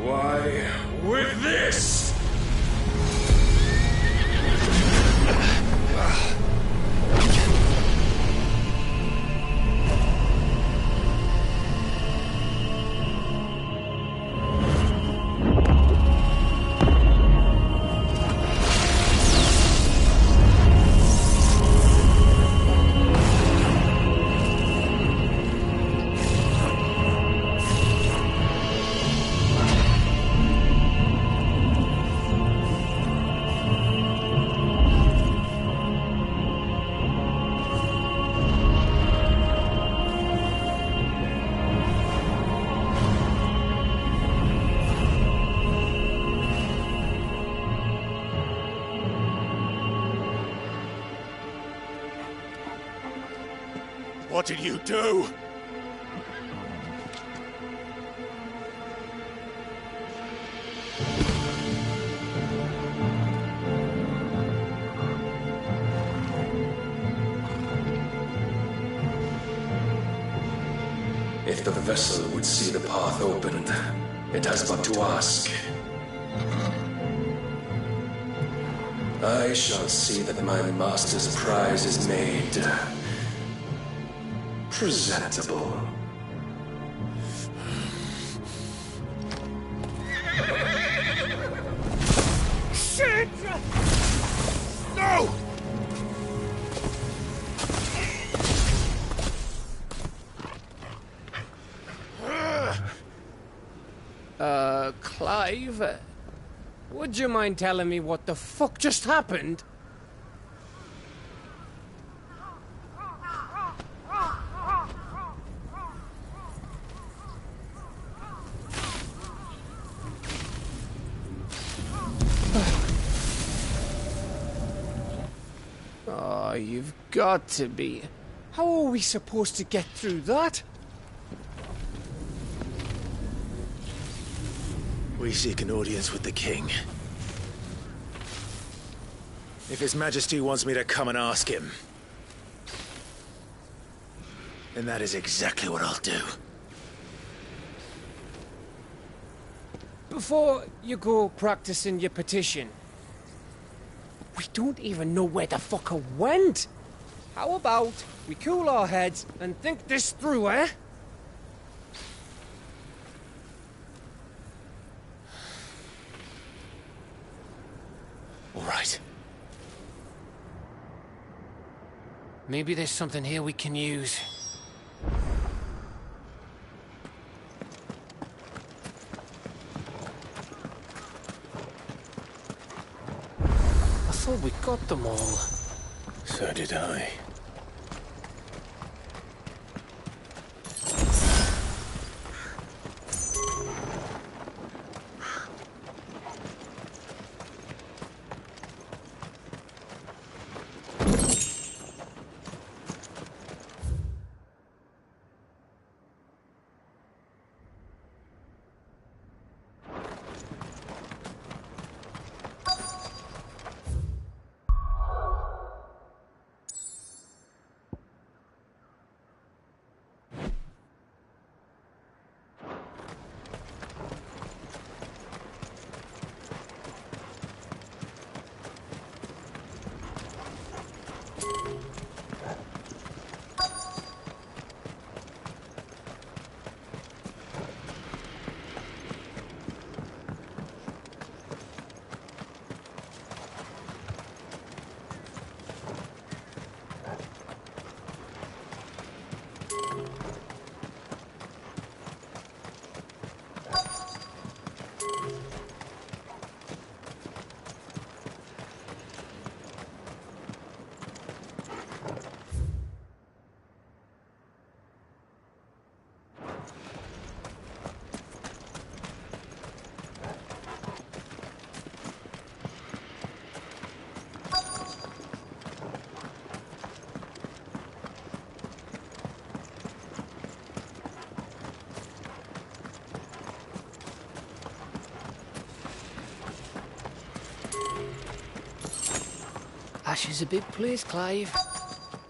Why, with this! What did you do? If the vessel would see the path opened, it has but to ask. I shall see that my master's prize is made presentable. Shit! No! Clive, would you mind telling me what the fuck just happened? Oh, you've got to be. How are we supposed to get through that? We seek an audience with the king. If His Majesty wants me to come and ask him, then that is exactly what I'll do. before you go practicing your petition, we don't even know where the fucker went. How about we cool our heads and think this through, eh? All right. Maybe there's something here we can use. I thought we got them all. So did I. Ash is a big place, Clive.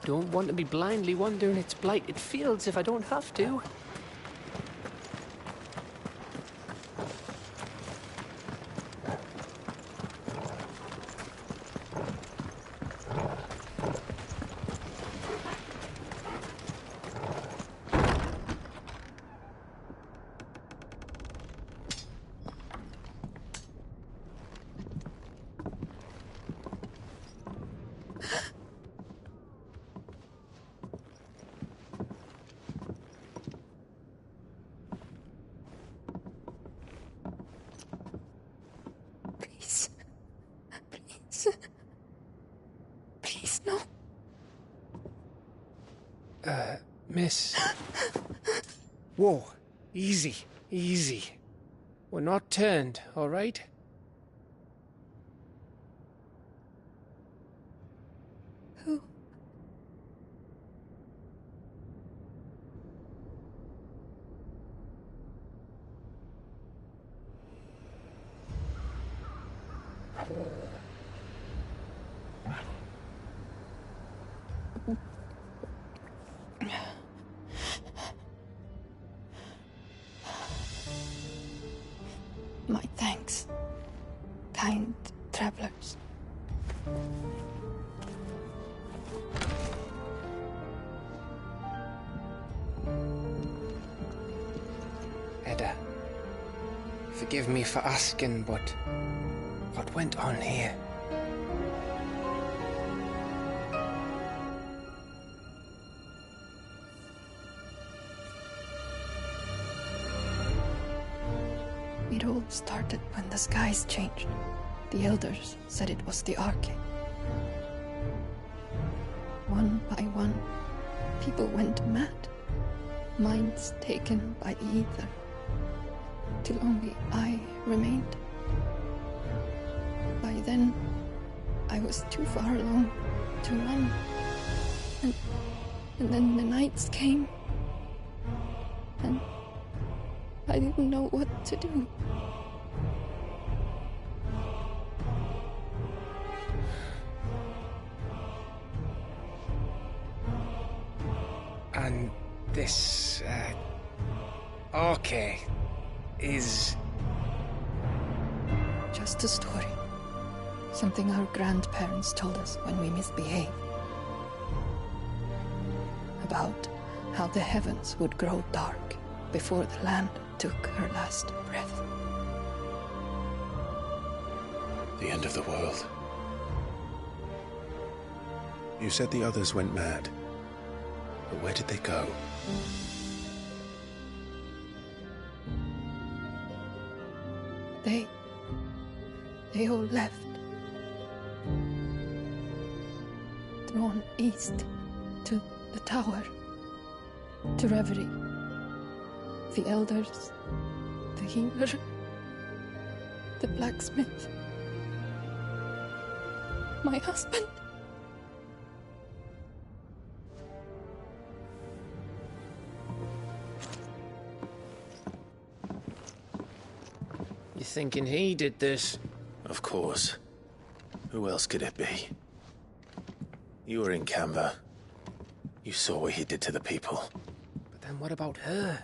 Don't want to be blindly wandering its blighted fields if I don't have to. Please, no. Miss. Whoa. Easy. Easy. We're not turned, all right? Who? My thanks, kind travelers. Edda, forgive me for asking, but what went on here? It all started when the skies changed. The elders said it was the Arcade. One by one, people went mad. Minds taken by the ether. Till only I remained. By then, I was too far along to run. And then the nights came. And I didn't know what to do. And this, Arcade is just a story. Something our grandparents told us when we misbehaved. About how the heavens would grow dark before the land took her last breath. The end of the world. You said the others went mad. But where did they go? They all left. Drawn east to the tower, to Reverie. The elders, the healer, the blacksmith, my husband. You thinking he did this? Of course. Who else could it be? You were in Canva. You saw what he did to the people. But then what about her?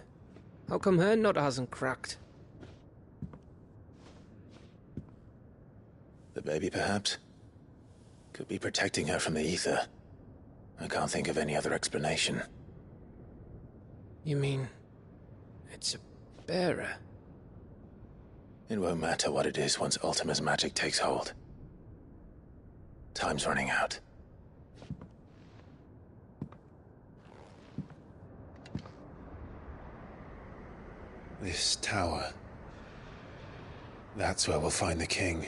How come her nut hasn't cracked? The baby, perhaps? Could be protecting her from the ether. I can't think of any other explanation. You mean... it's a bearer? It won't matter what it is once Ultima's magic takes hold. Time's running out. This tower. That's where we'll find the king.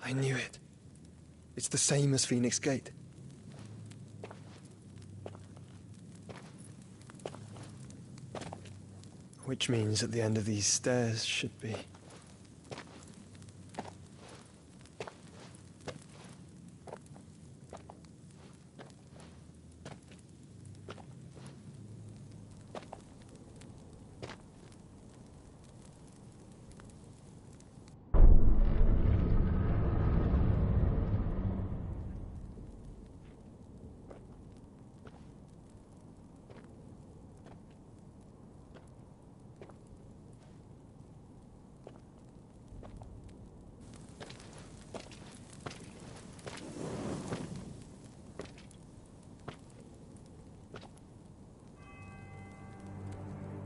I knew it. It's the same as Phoenix Gate. Which means at the end of these stairs should be...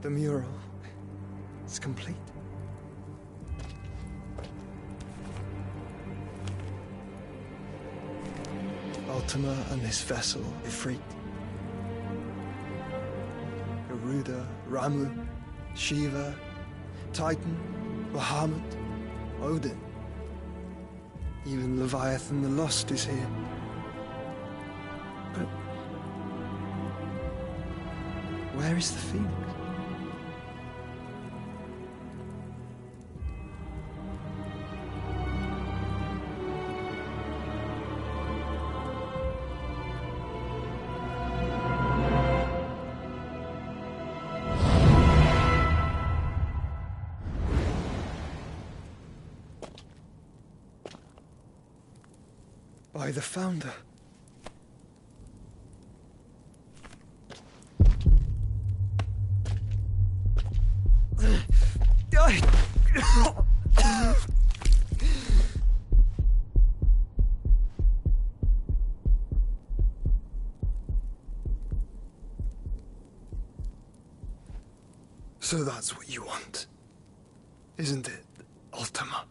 The mural is complete. Ultima and this vessel, Ifrit. Garuda, Ramu, Shiva, Titan, Bahamut, Odin. Even Leviathan the Lost is here. But where is the Phoenix? By the Founder. So that's what you want, isn't it, Ultima?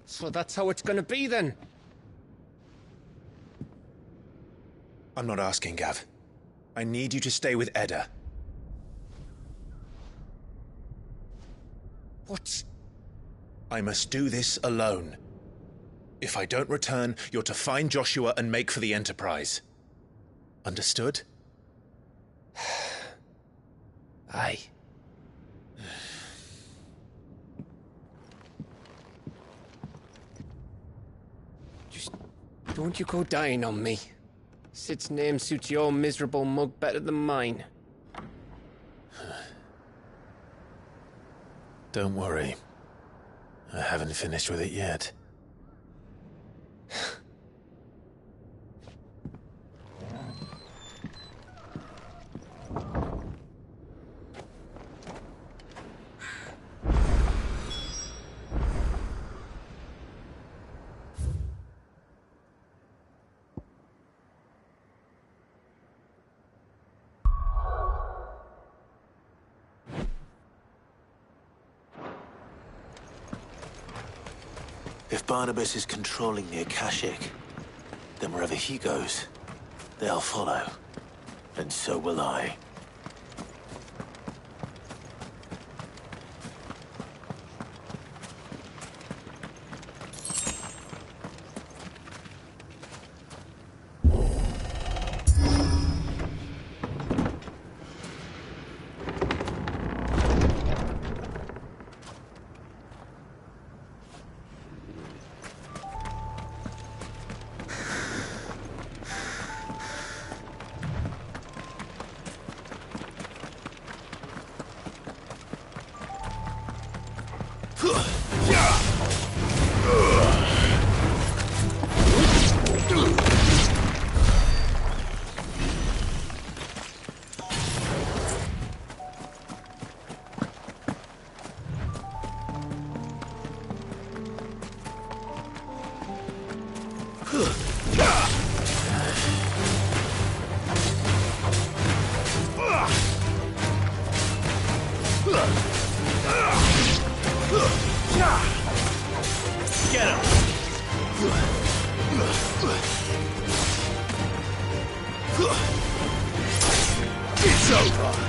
So that's how it's gonna be then? I'm not asking, Gav. I need you to stay with Edda. What? I must do this alone. If I don't return, you're to find Joshua and make for the Enterprise. Understood? Aye. Don't you go dying on me. Sid's name suits your miserable mug better than mine. Don't worry. I haven't finished with it yet. If Barnabas is controlling the Akashic, then wherever he goes, they'll follow. And so will I. It's over.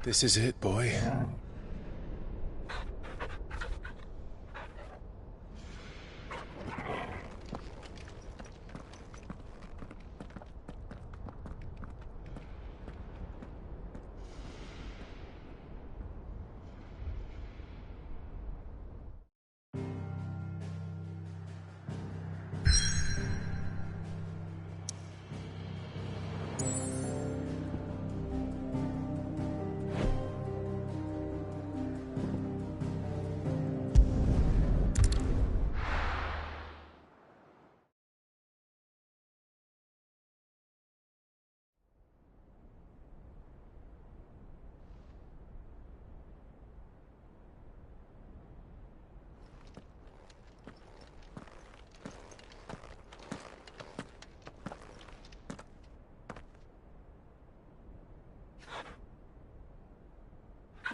This is it, boy.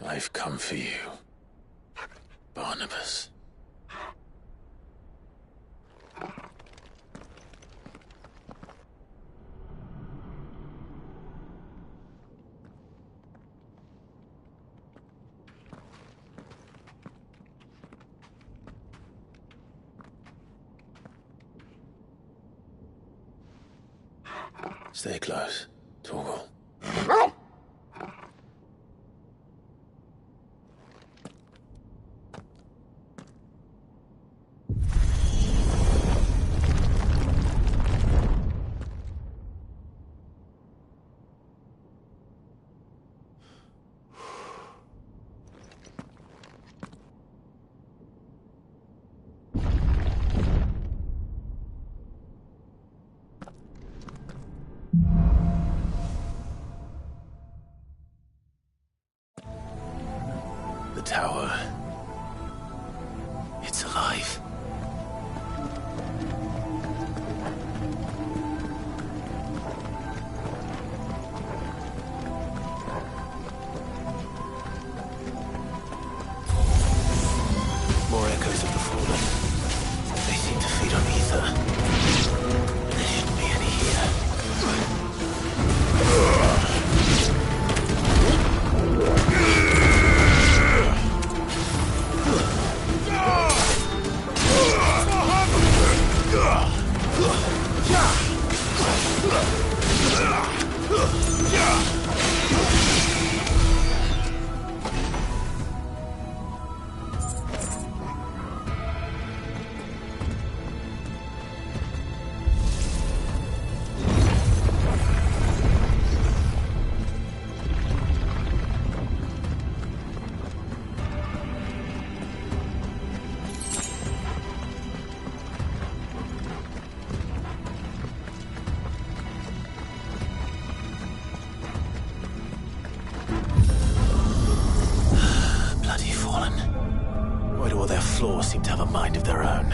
I've come for you, Barnabas. Stay close, Torgal. The tower. It's alive. More echoes of the fallen. They seem to feed on ether. There shouldn't be any here. Floors seem to have a mind of their own.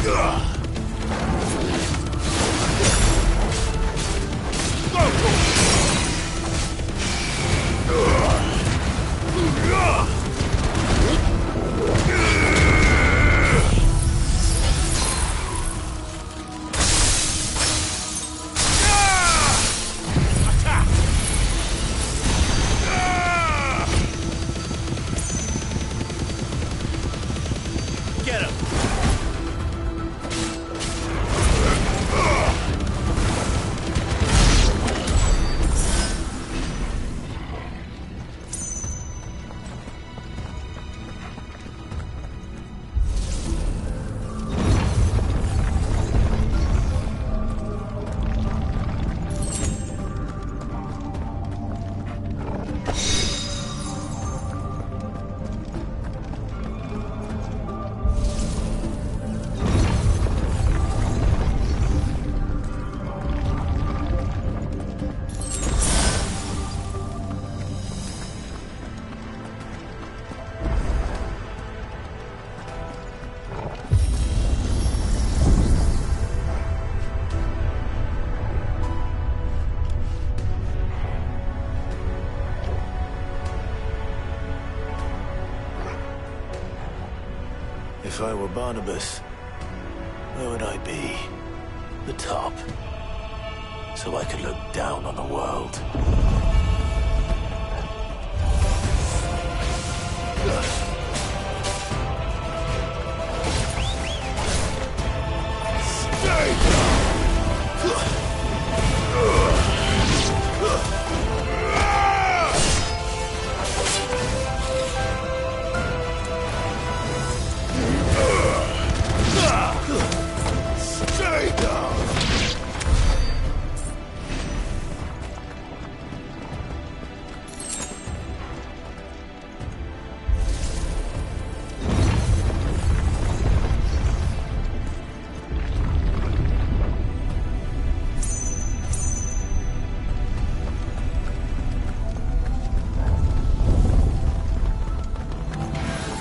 Get him! If I were Barnabas, where would I be? The top. So I could look down on the world. Stay down!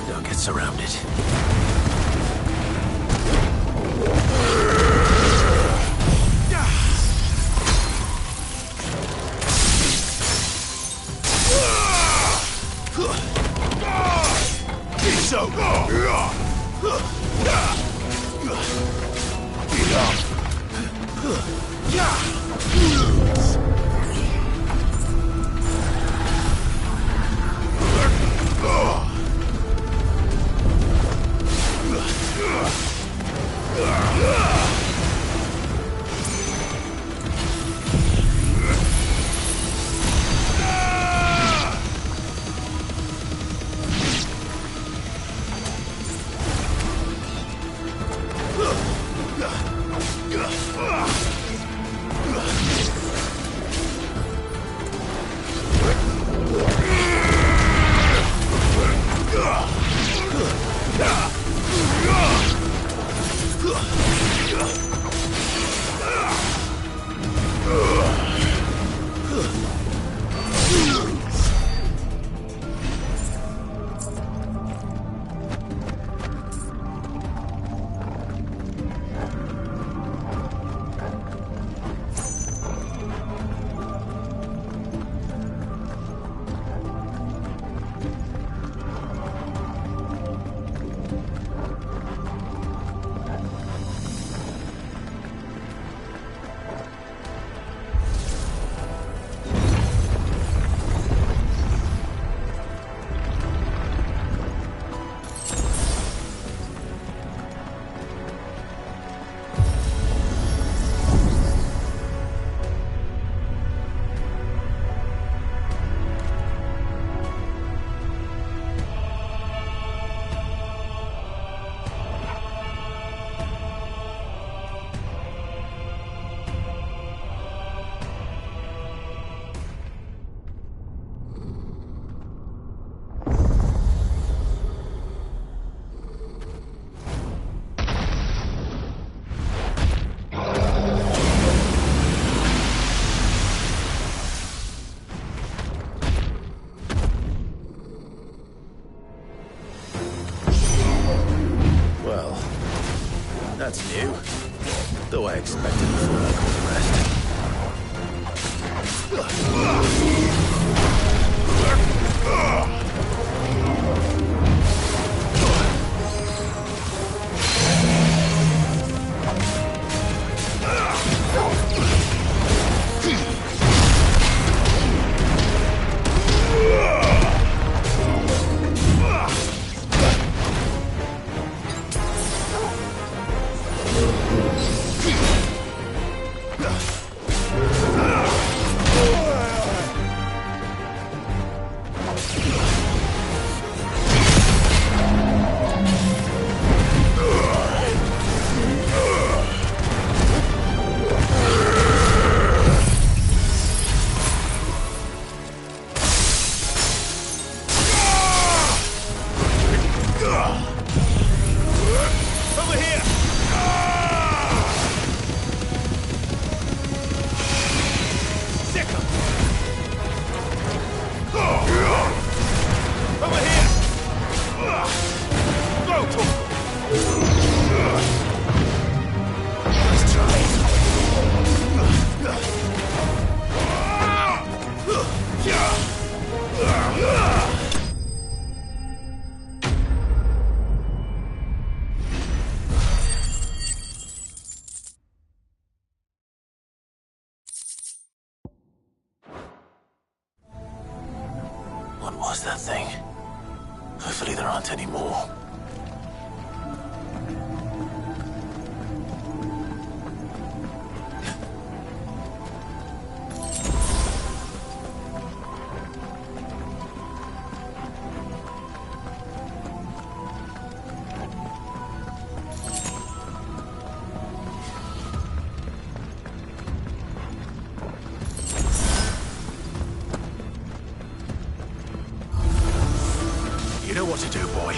Don't get surrounded. Ugh! That's new. Though I expected before I got the rest. What was that thing? Hopefully there aren't any more. You know what to do, boy.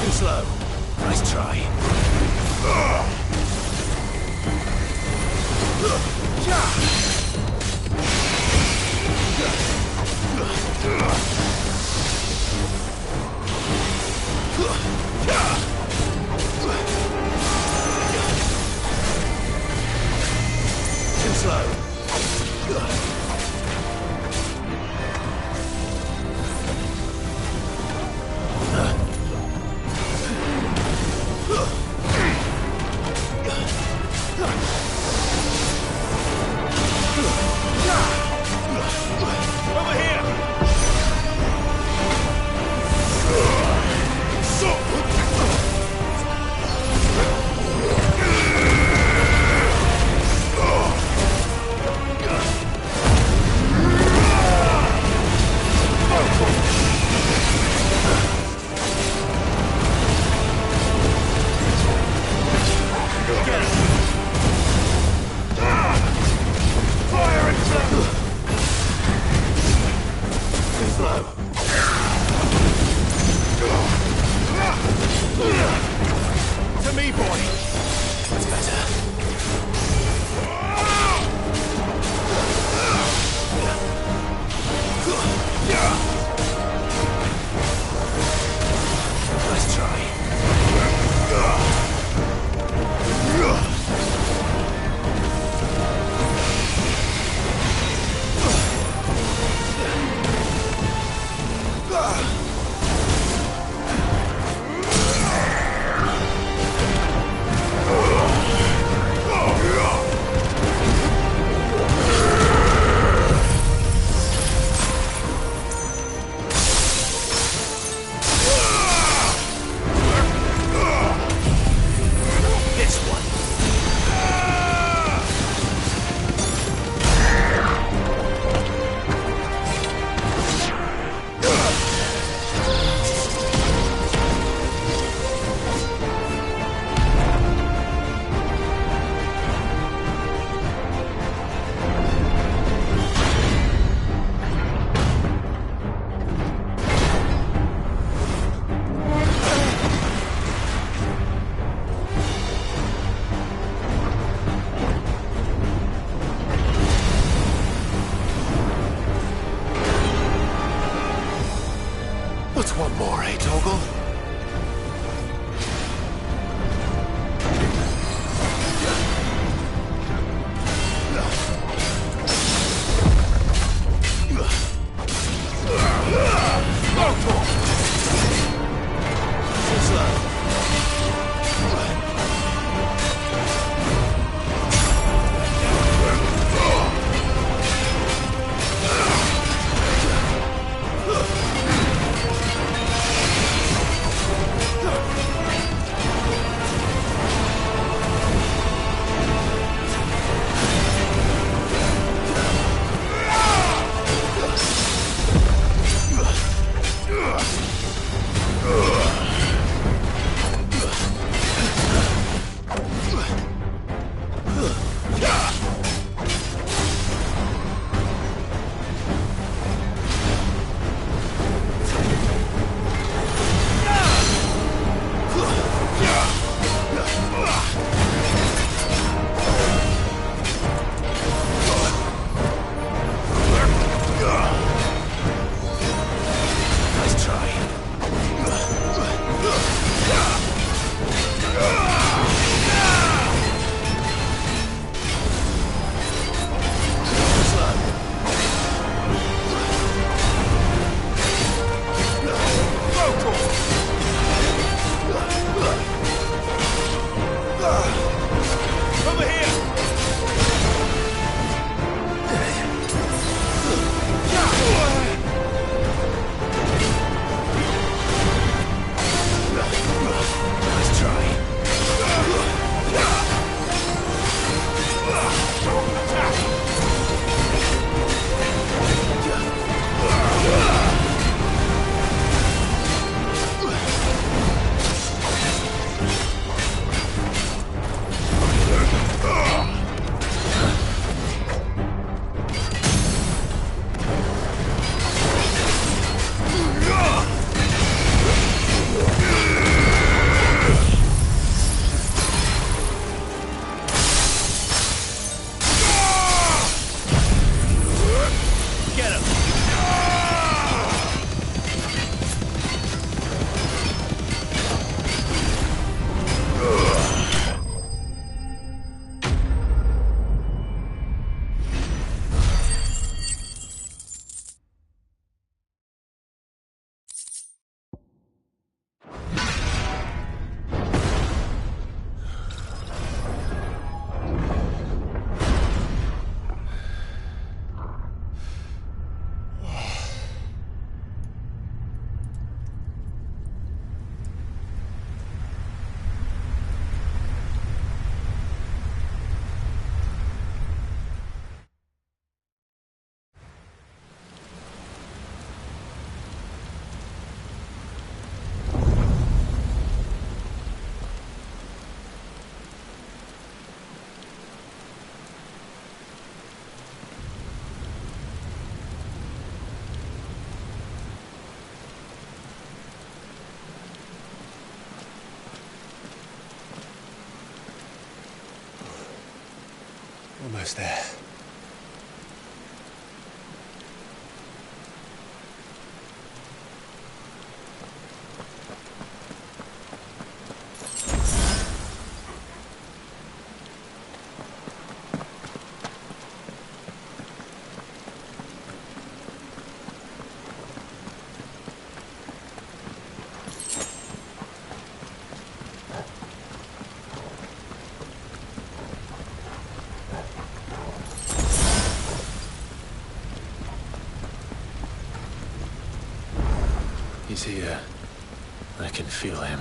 Too slow. Nice try. Too slow. Over here! To me, boy! That's better. Nice try. This one. What's one more, eh, Torgal? Almost there. He's here. I can feel him.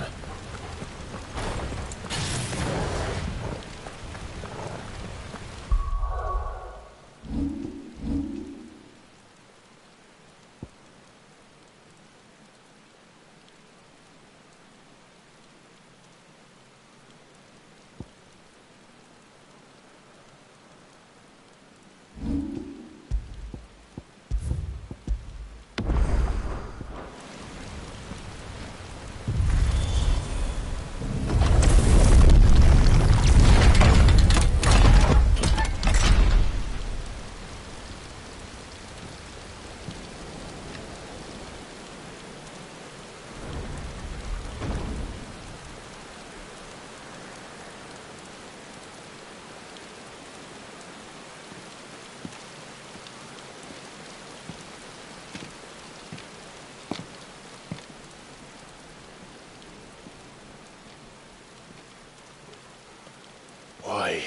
Why?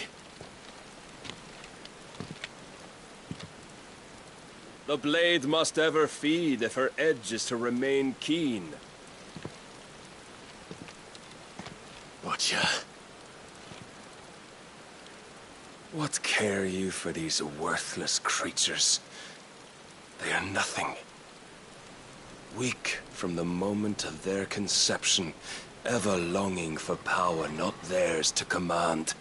The blade must ever feed if her edge is to remain keen. Watcher. What care you for these worthless creatures? They are nothing. Weak from the moment of their conception, ever longing for power not theirs to command,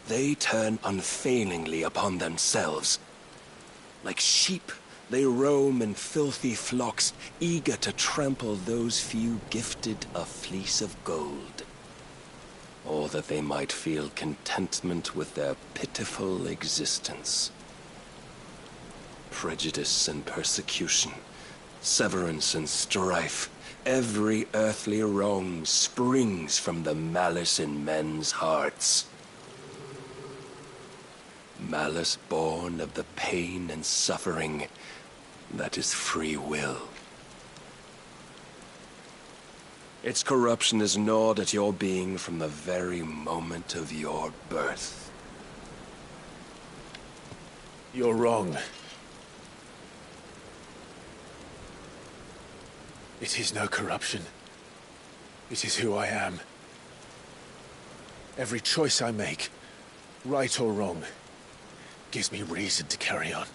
they turn unfailingly upon themselves. Like sheep, they roam in filthy flocks, eager to trample those few gifted a fleece of gold. Or that they might feel contentment with their pitiful existence. Prejudice and persecution, severance and strife, every earthly wrong springs from the malice in men's hearts. Malice born of the pain and suffering that is free will. Its corruption is gnawed at your being from the very moment of your birth. You're wrong. It is no corruption. It is who I am. Every choice I make, right or wrong, gives me reason to carry on.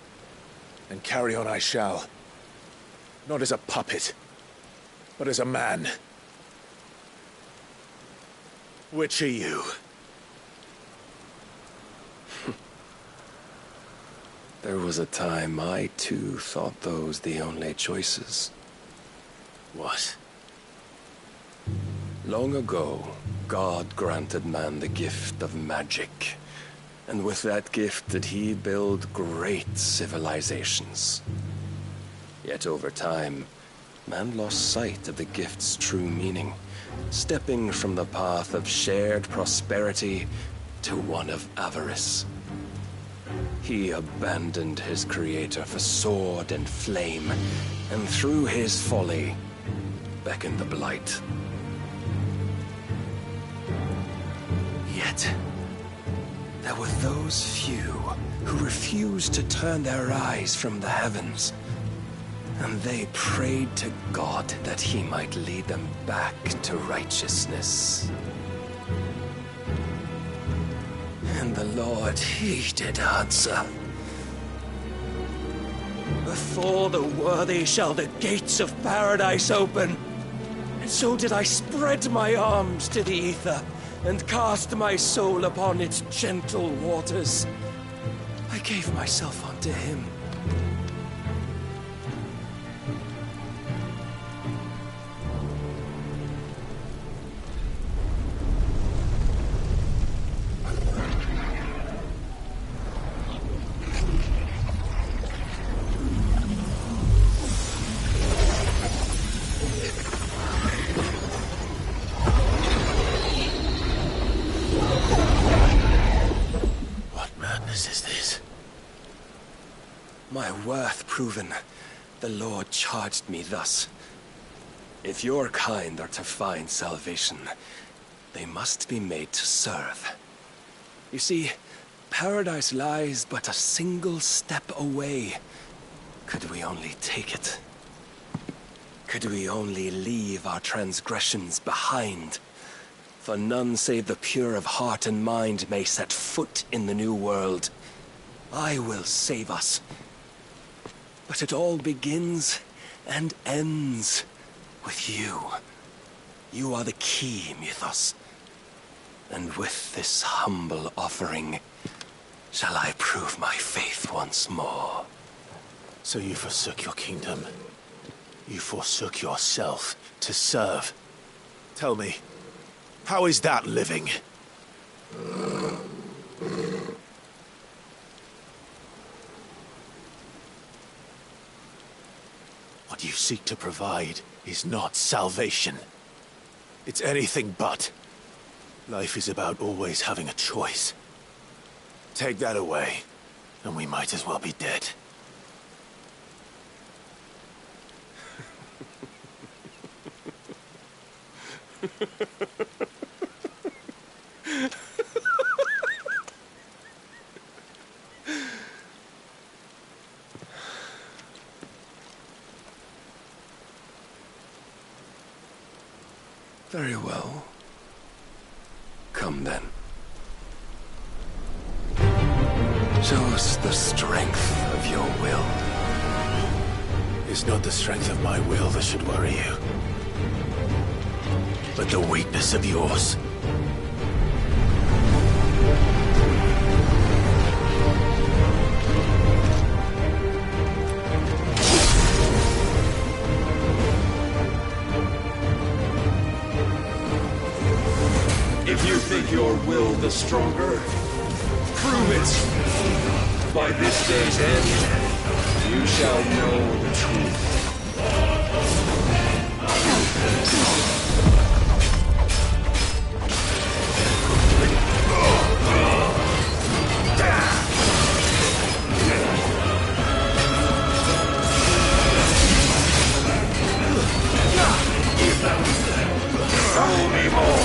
And carry on I shall. Not as a puppet, but as a man. Which are you? There was a time I too thought those the only choices. What? Long ago, God granted man the gift of magic. And with that gift did he build great civilizations. Yet over time, man lost sight of the gift's true meaning, stepping from the path of shared prosperity to one of avarice. He abandoned his creator for sword and flame, and through his folly, beckoned the blight. Yet, there were those few who refused to turn their eyes from the heavens, and they prayed to God that he might lead them back to righteousness. And the Lord, he did answer. Before the worthy shall the gates of paradise open. And so did I spread my arms to the ether, and cast my soul upon its gentle waters. I gave myself unto him. business is this? My worth proven, the Lord charged me thus. If your kind are to find salvation, they must be made to serve. You see, paradise lies but a single step away. Could we only take it? Could we only leave our transgressions behind? For none save the pure of heart and mind may set foot in the new world. I will save us. But it all begins and ends with you. You are the key, Mythos. And with this humble offering, shall I prove my faith once more. So you forsook your kingdom. You forsook yourself to serve. Tell me, how is that living? What you seek to provide is not salvation. It's anything but. Life is about always having a choice. Take that away, and we might as well be dead. Very well. Come then. Show us the strength of your will. It's not the strength of my will that should worry you, but the weakness of yours. If you think your will the stronger, prove it. By this day's end, you shall know the truth. Show me more.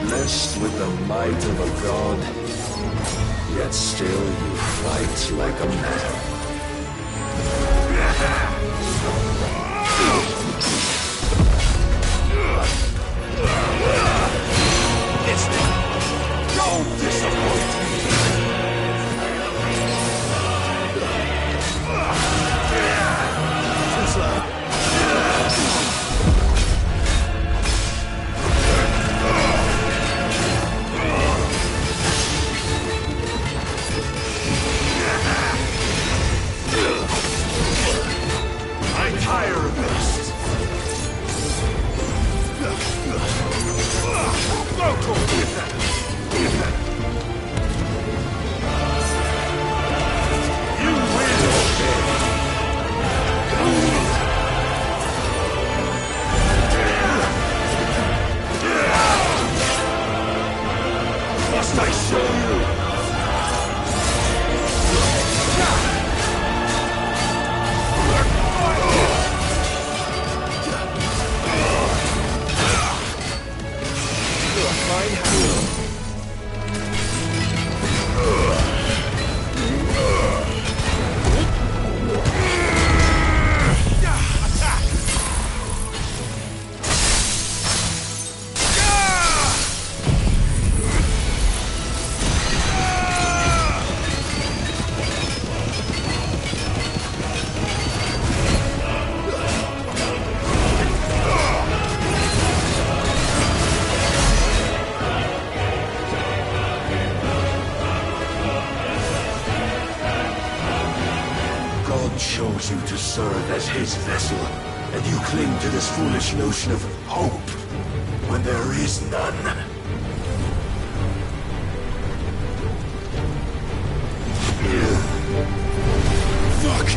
Blessed with the might of a god, yet still you fight like a man. Don't disappoint me! I'm tired of this! You will obey! Must I show you? Chose you to serve as his vessel, and you cling to this foolish notion of hope when there is none. Fuck!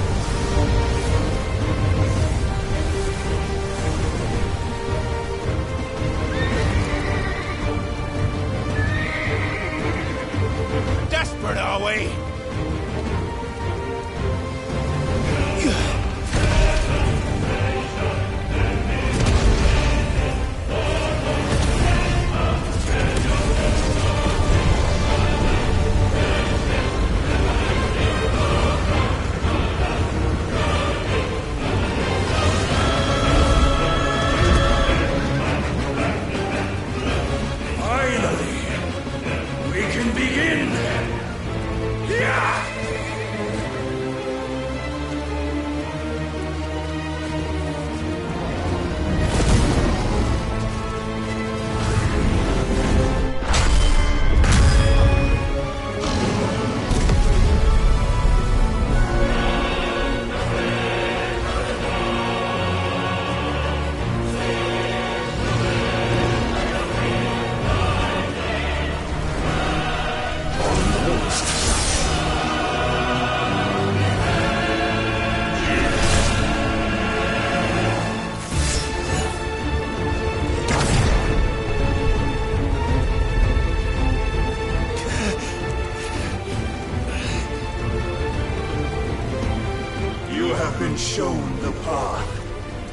shown the path.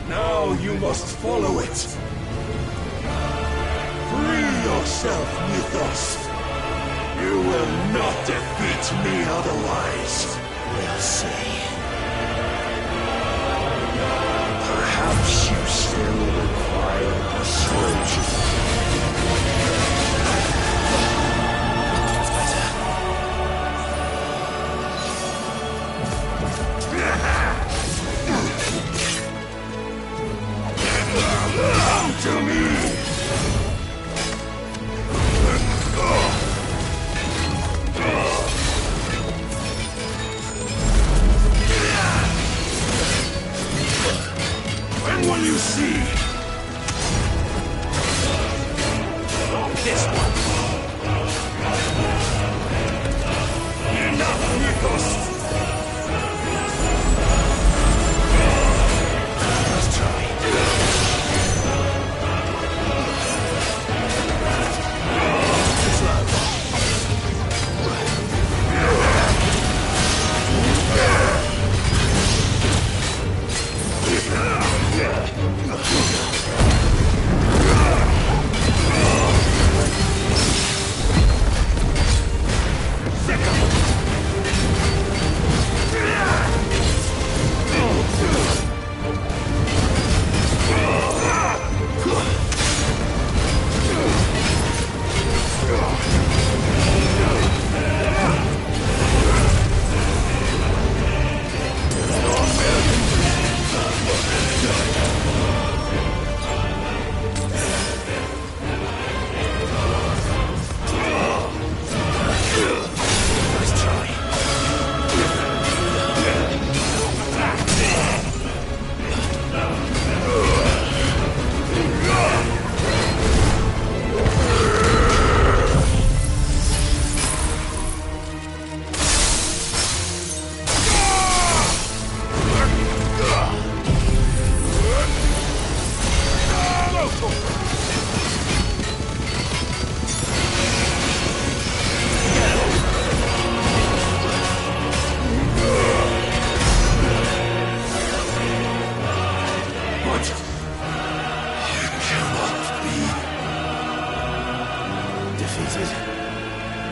Now you must follow it. Free yourself, Mythos. You will not defeat me otherwise. We'll see. Perhaps you still require persuasion. Come to me! When will you see? This one. Enough, Mythos! Let's try.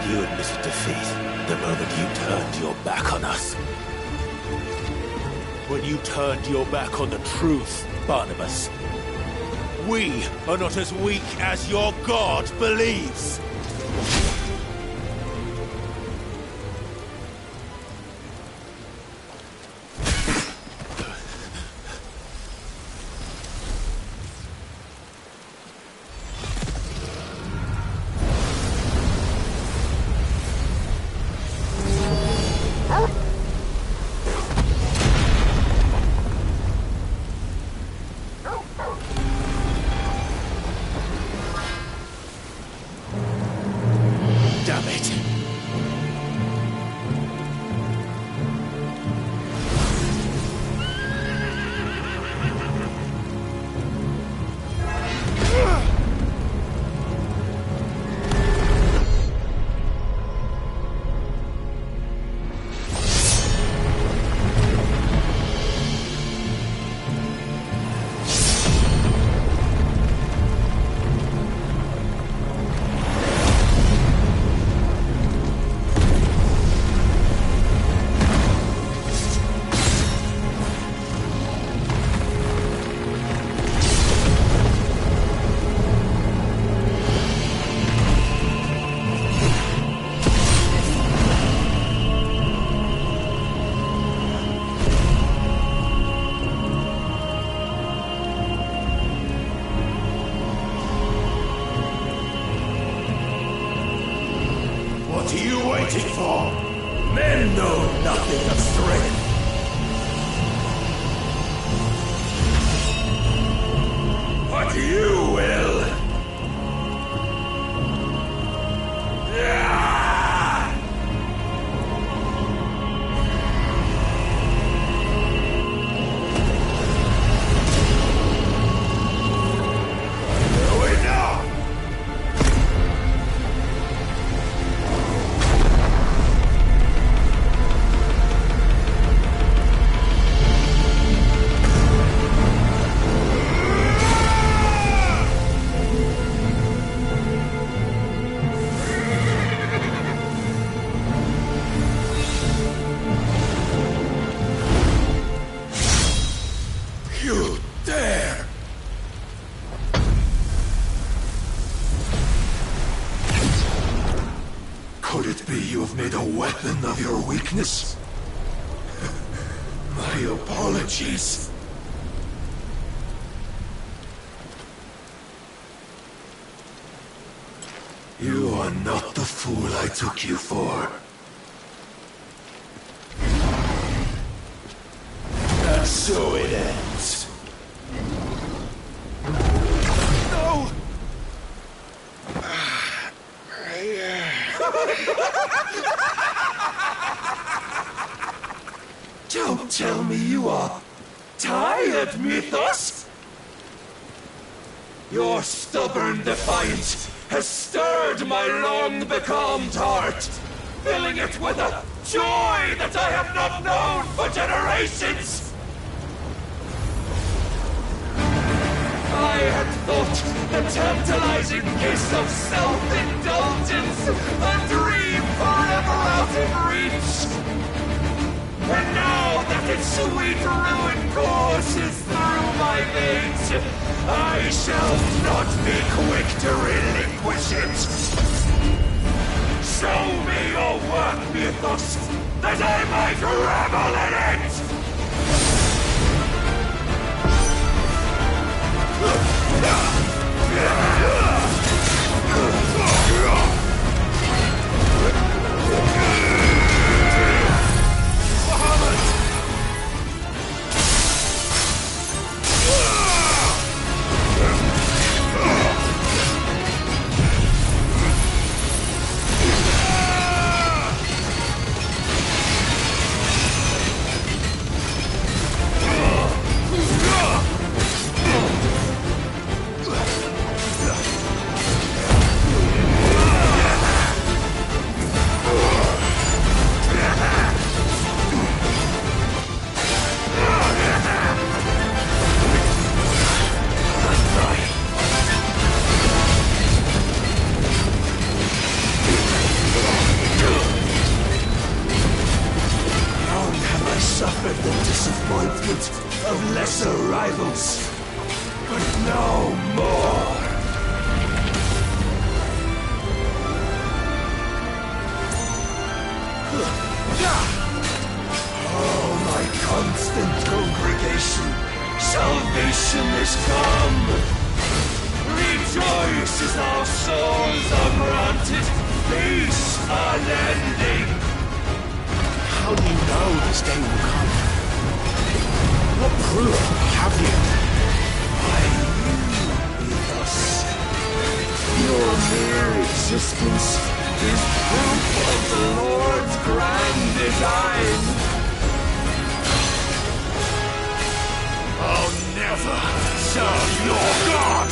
You admitted defeat the moment you turned your back on us. When you turned your back on the truth, Barnabas. We are not as weak as your god believes. Men know nothing of strength. But you will. weakness. My apologies. You are not the fool I took you for. And so it ends. No! Don't tell me you are tired, Mythos! Your stubborn defiance has stirred my long-becalmed heart, filling it with a joy that I have not known for generations! I had thought the tantalizing kiss of self-indulgence a dream forever out of reach. And now that its sweet ruin courses through my veins, I shall not be quick to relinquish it. Show me your work, Mythos, that I might revel in it! Suffered the disappointment of lesser rivals, but no more. Oh, my constant congregation, salvation is come. Rejoice as our souls are granted peace unending. How do you know this day will come? What proof have you? I knew, Mythos. Your mere existence is proof of the Lord's grand design. I'll never serve your God!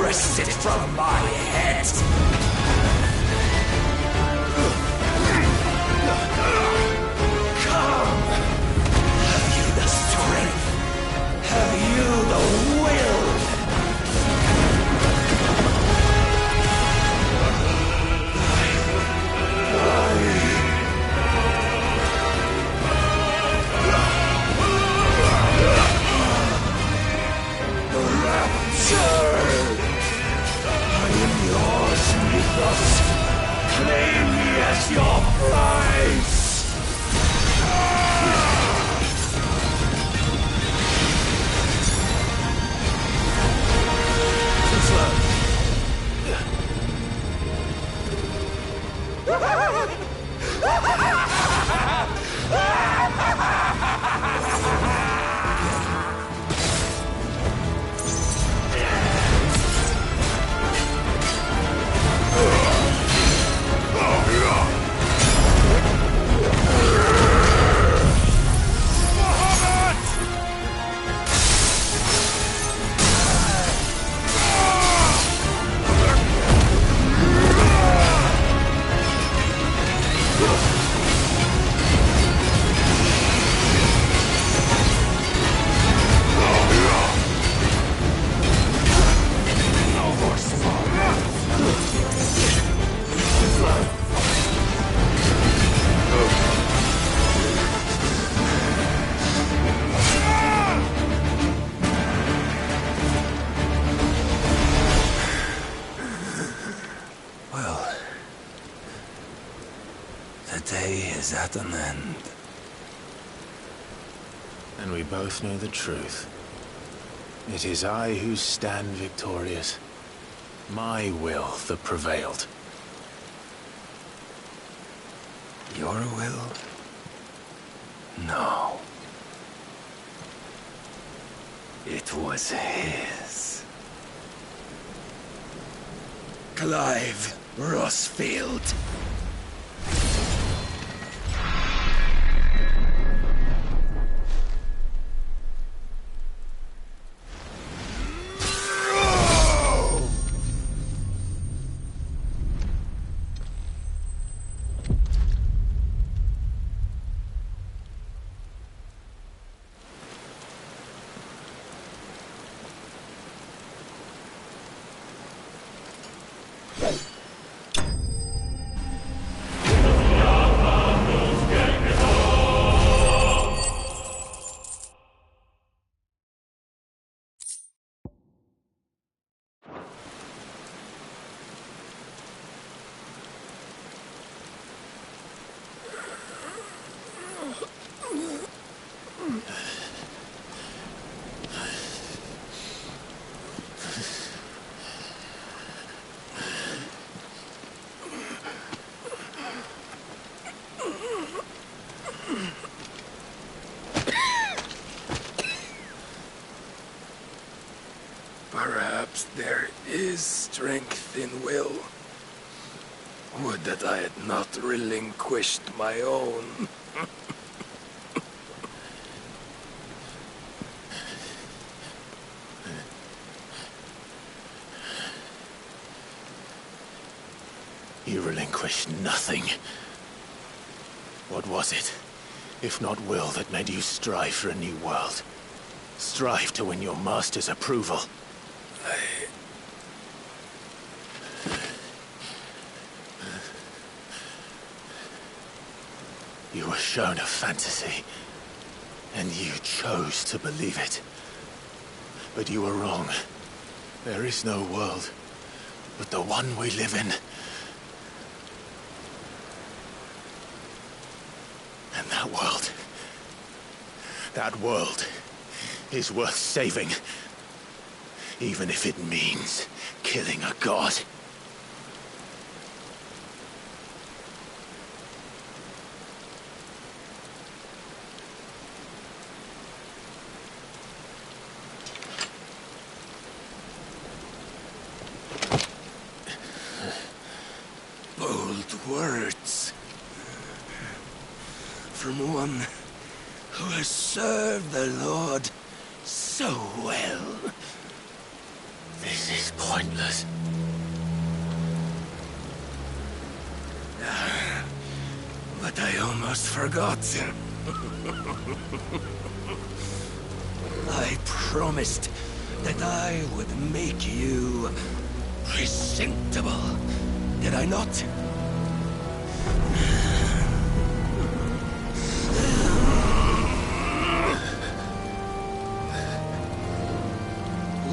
wrest it from my head! Come! Have you the strength? Have you the will? Claim me as your prize! Too slow. The day is at an end. And we both know the truth. It is I who stand victorious. My will that prevailed. Your will? No. It was his. Clive Rossfield. Perhaps there is strength in will. Would that I had not relinquished my own. You relinquished nothing. What was it, if not will, that made you strive for a new world? Strive to win your master's approval? You were shown a fantasy, and you chose to believe it. But you were wrong. There is no world but the one we live in. And that world is worth saving, even if it means killing a god. Bold words. From one who has served the Lord so well. This is pointless. But I almost forgot. I promised that I would make you presentable. Did I not?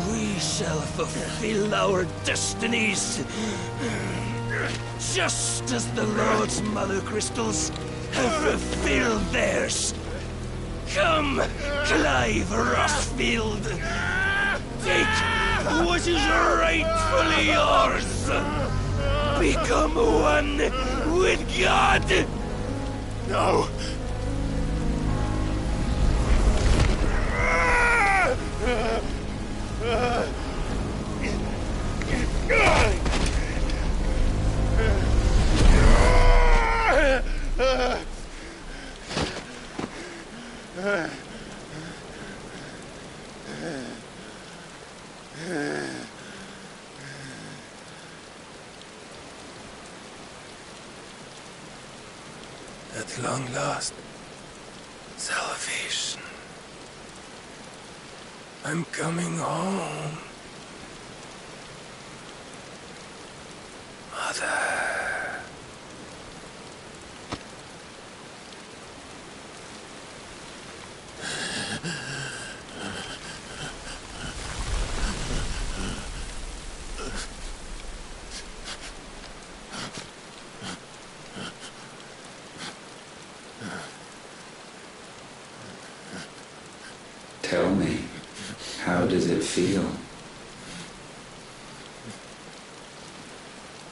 We shall fulfill our destinies, just as the Lord's Mother Crystals have fulfilled theirs. Come, Clive Rothfield. Take what is rightfully yours. Become one with God. No. At long last, salvation. I'm coming home. Mother. Tell me, how does it feel?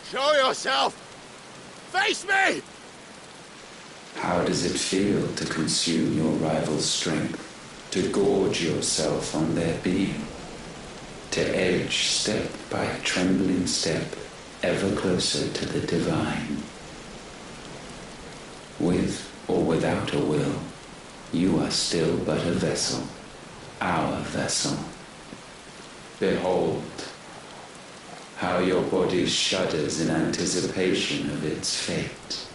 Show yourself! Face me! How does it feel to consume your rival's strength, to gorge yourself on their being, to edge step by trembling step ever closer to the divine? With or without a will, you are still but a vessel, our vessel. Behold, how your body shudders in anticipation of its fate.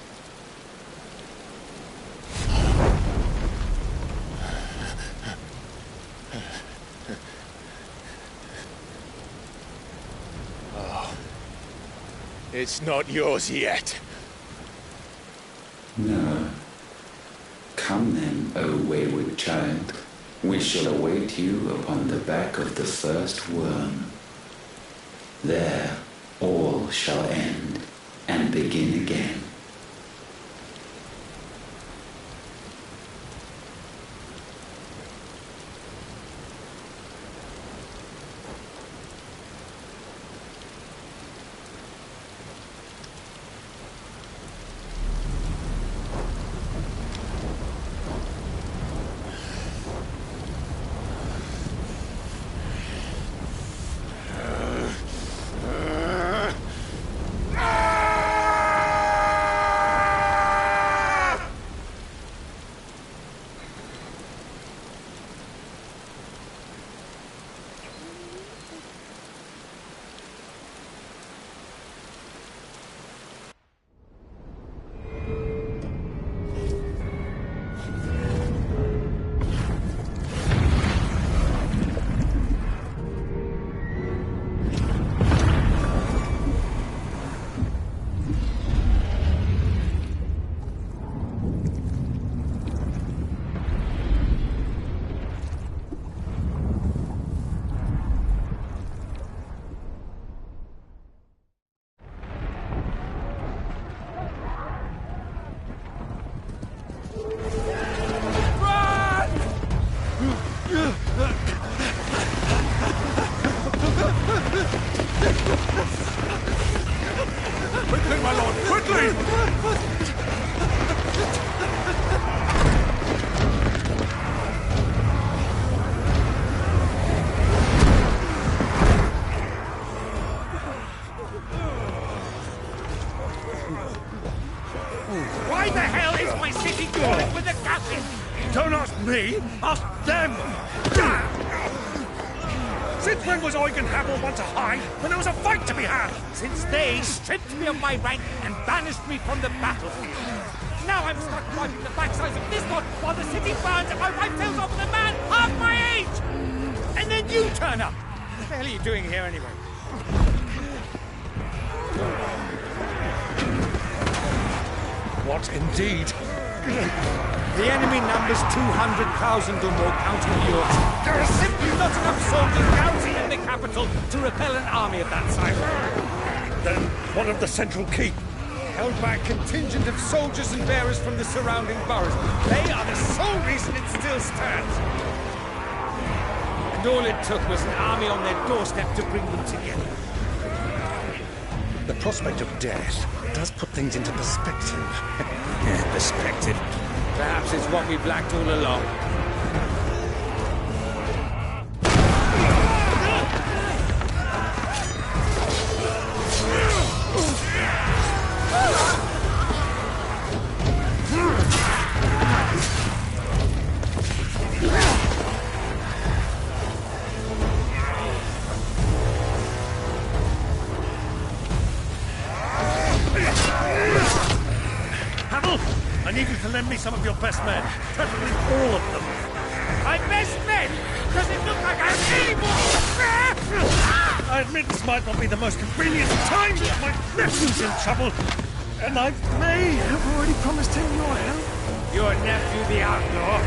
Oh. It's not yours yet. No. Come then, O wayward child. We shall await you upon the back of the first worm. There all shall end and begin again. Since when was Eugen Hamel one to hide when there was a fight to be had? Since they stripped me of my rank and banished me from the battlefield. Now I'm stuck wiping the backsides of this one while the city burns and my wife fills off with a man half my age! And then you turn up! What the hell are you doing here anyway? What indeed? The enemy numbers 200,000 or more, counting yours. There are simply not enough soldiers garrisoned in the capital to repel an army of that size. Then what of the central keep? Held by a contingent of soldiers and bearers from the surrounding boroughs. They are the sole reason it still stands. And all it took was an army on their doorstep to bring them together. The prospect of death does put things into perspective. Perspective. Perhaps it's what we've lacked all along. I need you to lend me some of your best men, preferably all of them. My best men? Does it look like I'm able? I admit this might not be the most convenient time, but my nephew's in trouble, and I may have already promised him your help. Your nephew, the outlaw?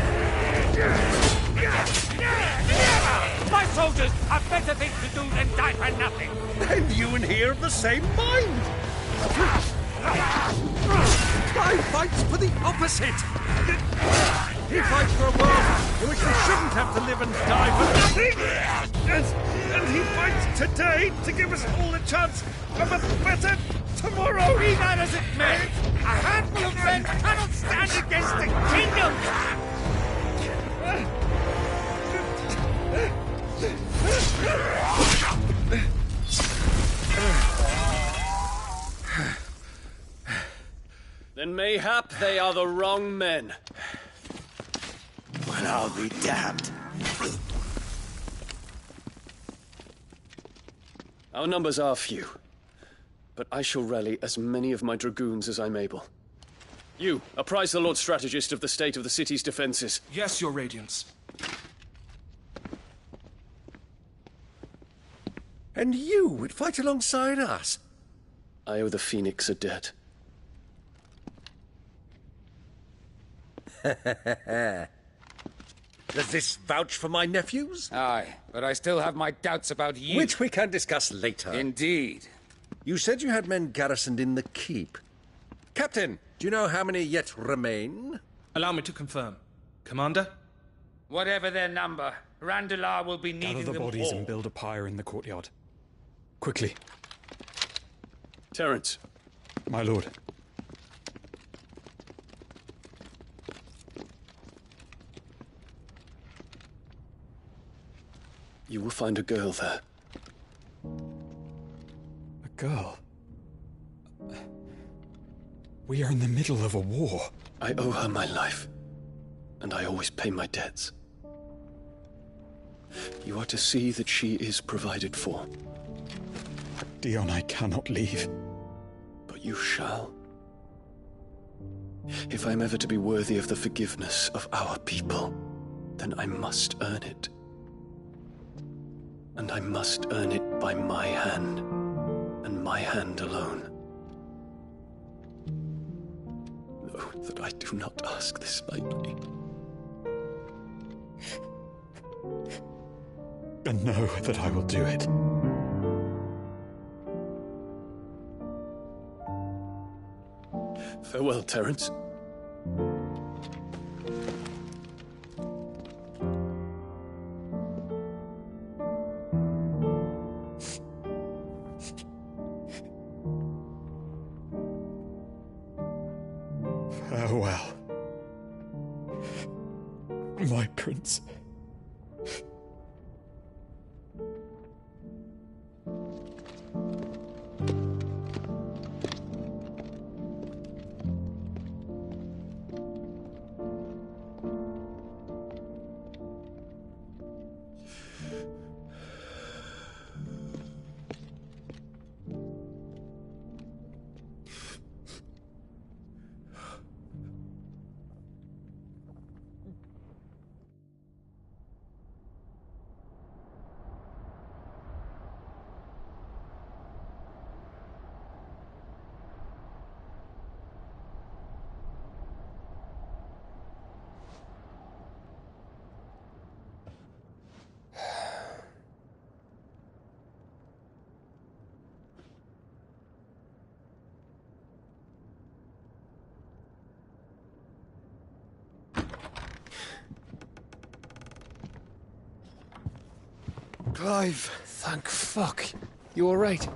My soldiers have better things to do than die for nothing. Then you and he are of the same mind. Clive fights for the opposite. He fights for a world in which we shouldn't have to live and die for nothing. And he fights today to give us all a chance of a better tomorrow. Be that as it may, a handful of men cannot stand against the kingdom. Then mayhap they are the wrong men. Well, I'll be damned. Our numbers are few, but I shall rally as many of my dragoons as I'm able. You, apprise the Lord Strategist of the state of the city's defenses. Yes, Your Radiance. And you would fight alongside us? I owe the Phoenix a debt. Does this vouch for my nephews? Aye, but I still have my doubts about you. Which we can discuss later. Indeed. You said you had men garrisoned in the keep. Captain, do you know how many yet remain? Allow me to confirm. Commander? Whatever their number, Randalar will be needing Gather the them bodies all. and build a pyre in the courtyard. Quickly. Terence. My lord. You will find a girl there. A girl? We are in the middle of a war. I owe her my life, and I always pay my debts. You are to see that she is provided for. Dion, I cannot leave. But you shall. If I'm ever to be worthy of the forgiveness of our people, then I must earn it. And I must earn it by my hand, and my hand alone. Know that I do not ask this lightly. And know that I will do it. Farewell, Terence. Farewell, my prince. Clive. Thank fuck. You alright?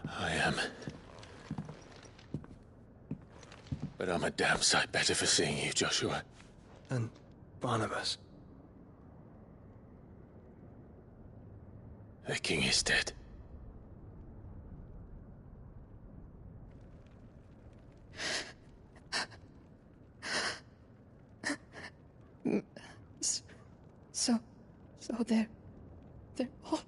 I am. But I'm a damn sight better for seeing you, Joshua. And Barnabas. The king is dead. So they're all...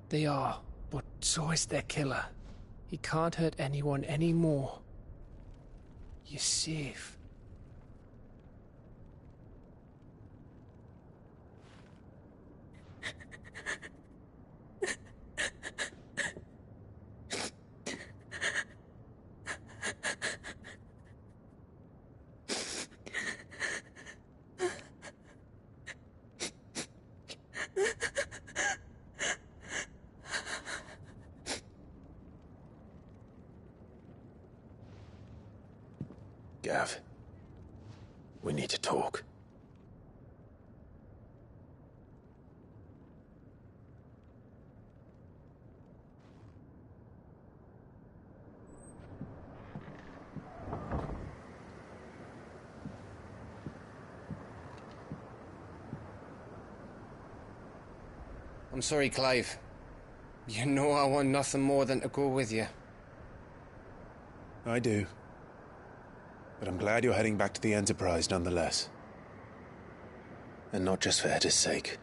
They are, but so is their killer. He can't hurt anyone anymore. You're safe. Gav, we need to talk. I'm sorry, Clive. You know I want nothing more than to go with you. I do. But I'm glad you're heading back to the Enterprise nonetheless. And not just for Etta's sake.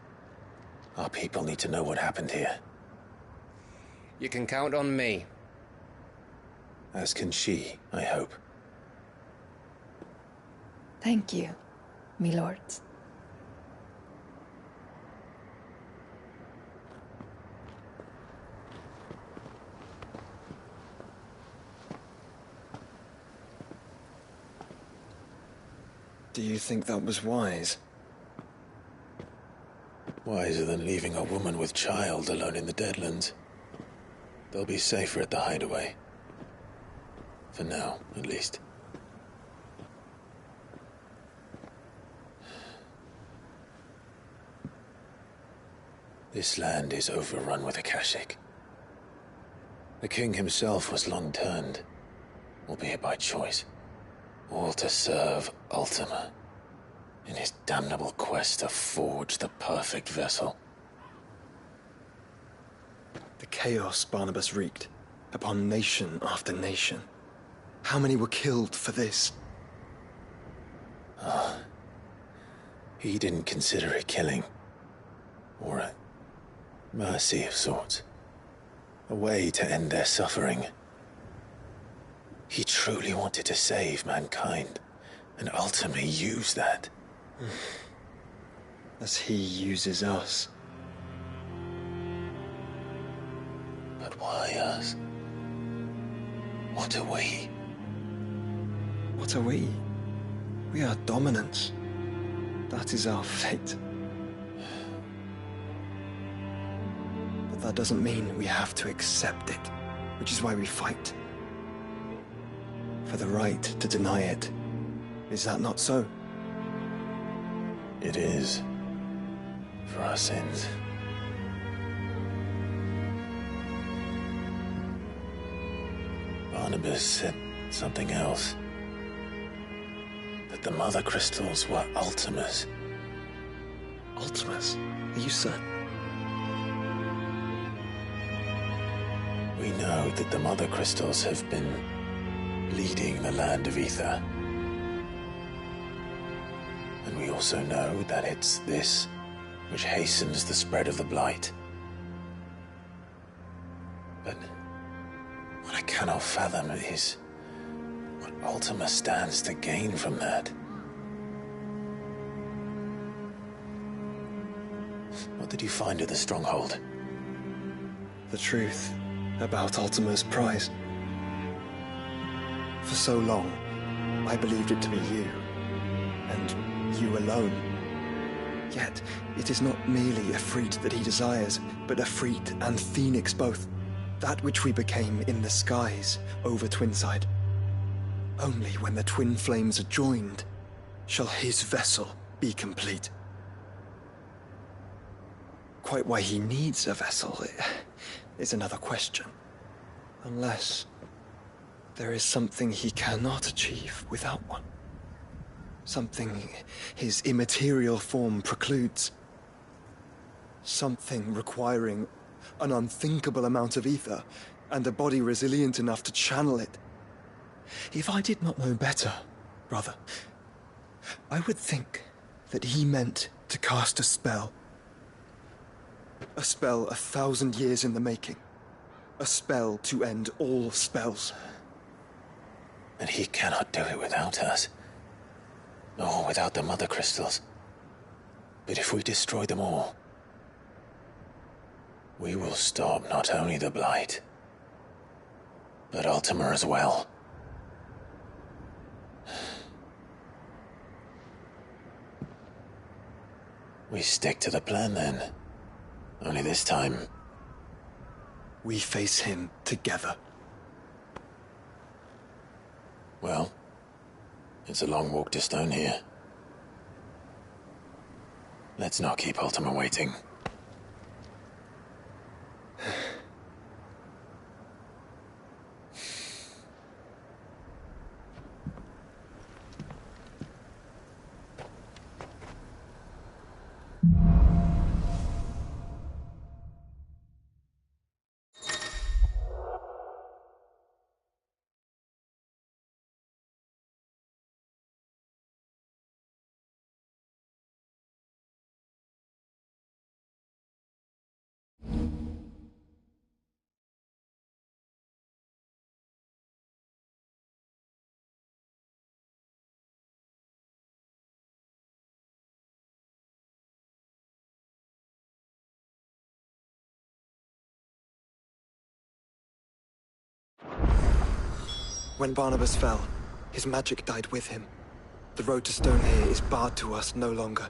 Our people need to know what happened here. You can count on me. As can she, I hope. Thank you, me lords. Do you think that was wise? Wiser than leaving a woman with child alone in the Deadlands. They'll be safer at the hideaway. For now, at least. This land is overrun with Akashic. The king himself was long turned, albeit by choice, all to serve Ultima, in his damnable quest to forge the perfect vessel. The chaos Barnabas wreaked upon nation after nation. How many were killed for this? He didn't consider it killing, or a mercy of sorts. A way to end their suffering. He truly wanted to save mankind, and ultimately used that. As he uses us. But why us? What are we? What are we? We are dominance. That is our fate. But that doesn't mean we have to accept it, which is why we fight. For the right to deny it. Is that not so? It is. For our sins. Barnabas said something else. That the Mother Crystals were Ultimas. Ultimas? Are you certain? We know that the Mother Crystals have been leading the land of Ether. And we also know that it's this which hastens the spread of the Blight. But what I cannot fathom is what Ultima stands to gain from that. What did you find at the Stronghold? The truth about Ultima's prize. For so long, I believed it to be you, and you alone. Yet, it is not merely Efreet that he desires, but Efreet and Phoenix both. That which we became in the skies over Twinside. Only when the twin flames are joined shall his vessel be complete. Quite why he needs a vessel is another question. Unless there is something he cannot achieve without one. Something his immaterial form precludes. Something requiring an unthinkable amount of ether and a body resilient enough to channel it. If I did not know better, brother, I would think that he meant to cast a spell. A spell 1,000 years in the making. A spell to end all spells. And he cannot do it without us. Or without the Mother Crystals. But if we destroy them all, we will stop not only the Blight, but Ultima as well. We stick to the plan then. Only this time, we face him together. Well, it's a long walk to Stone here. Let's not keep Ultima waiting. When Barnabas fell, his magic died with him. The road to Stone here is barred to us no longer.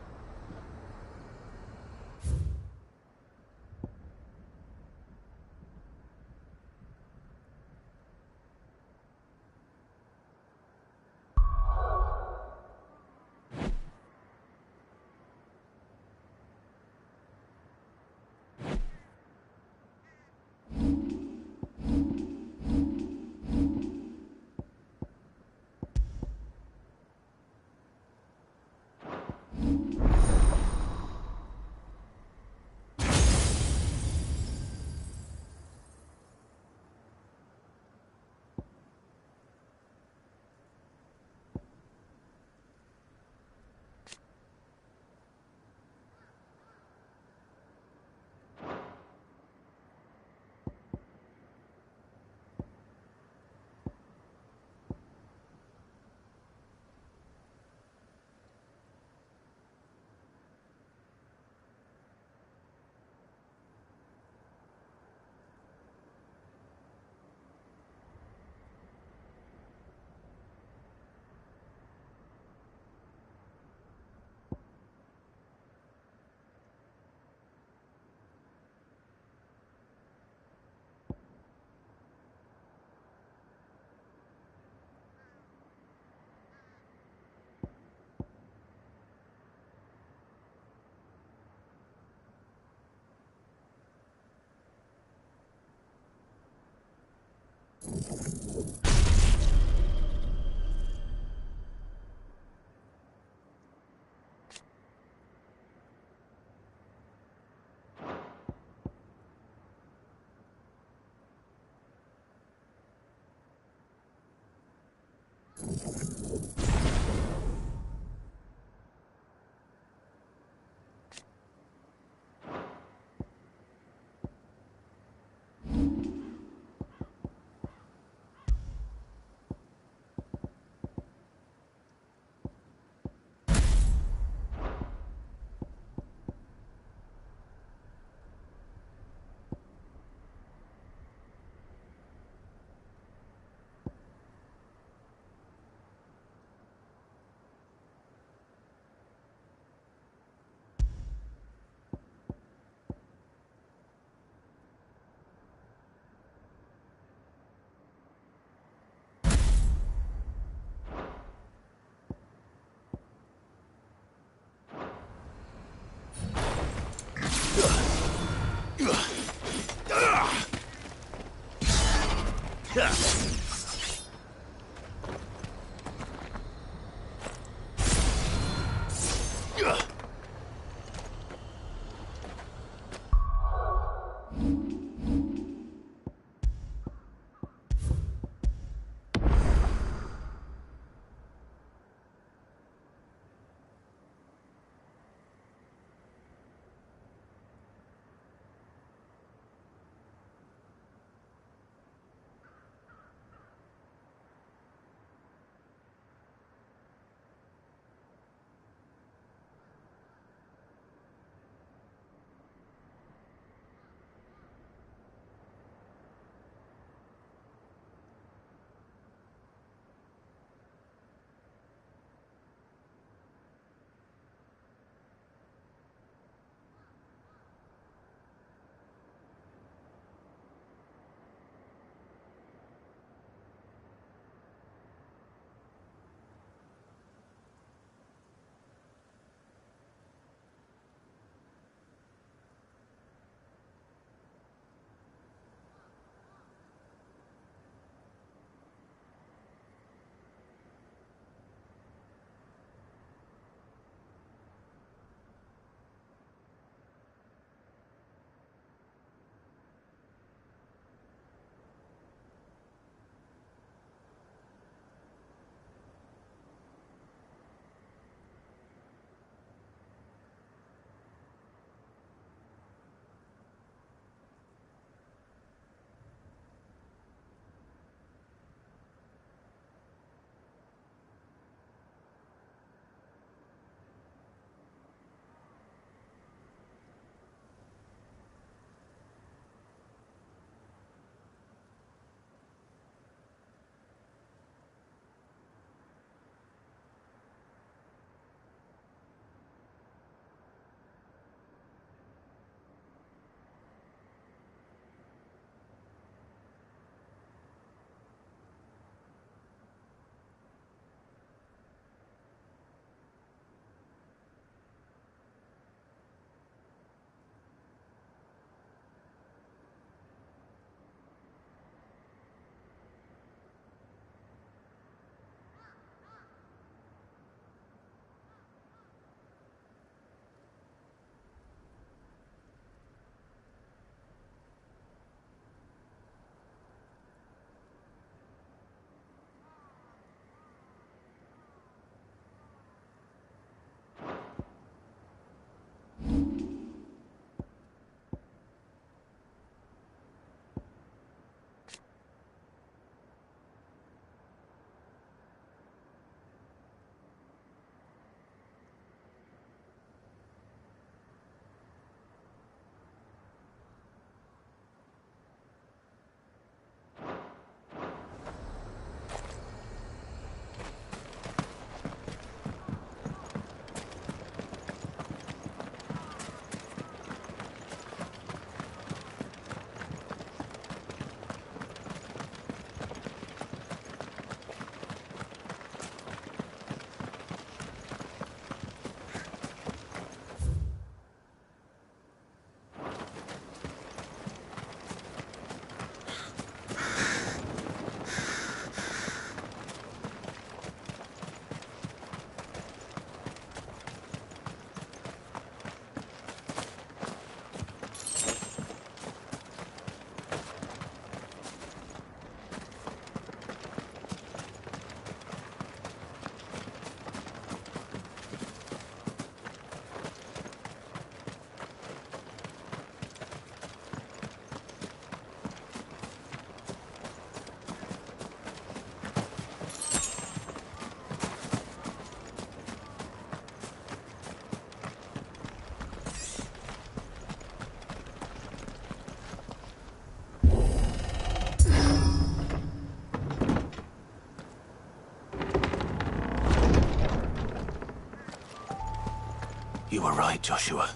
You were right, Joshua.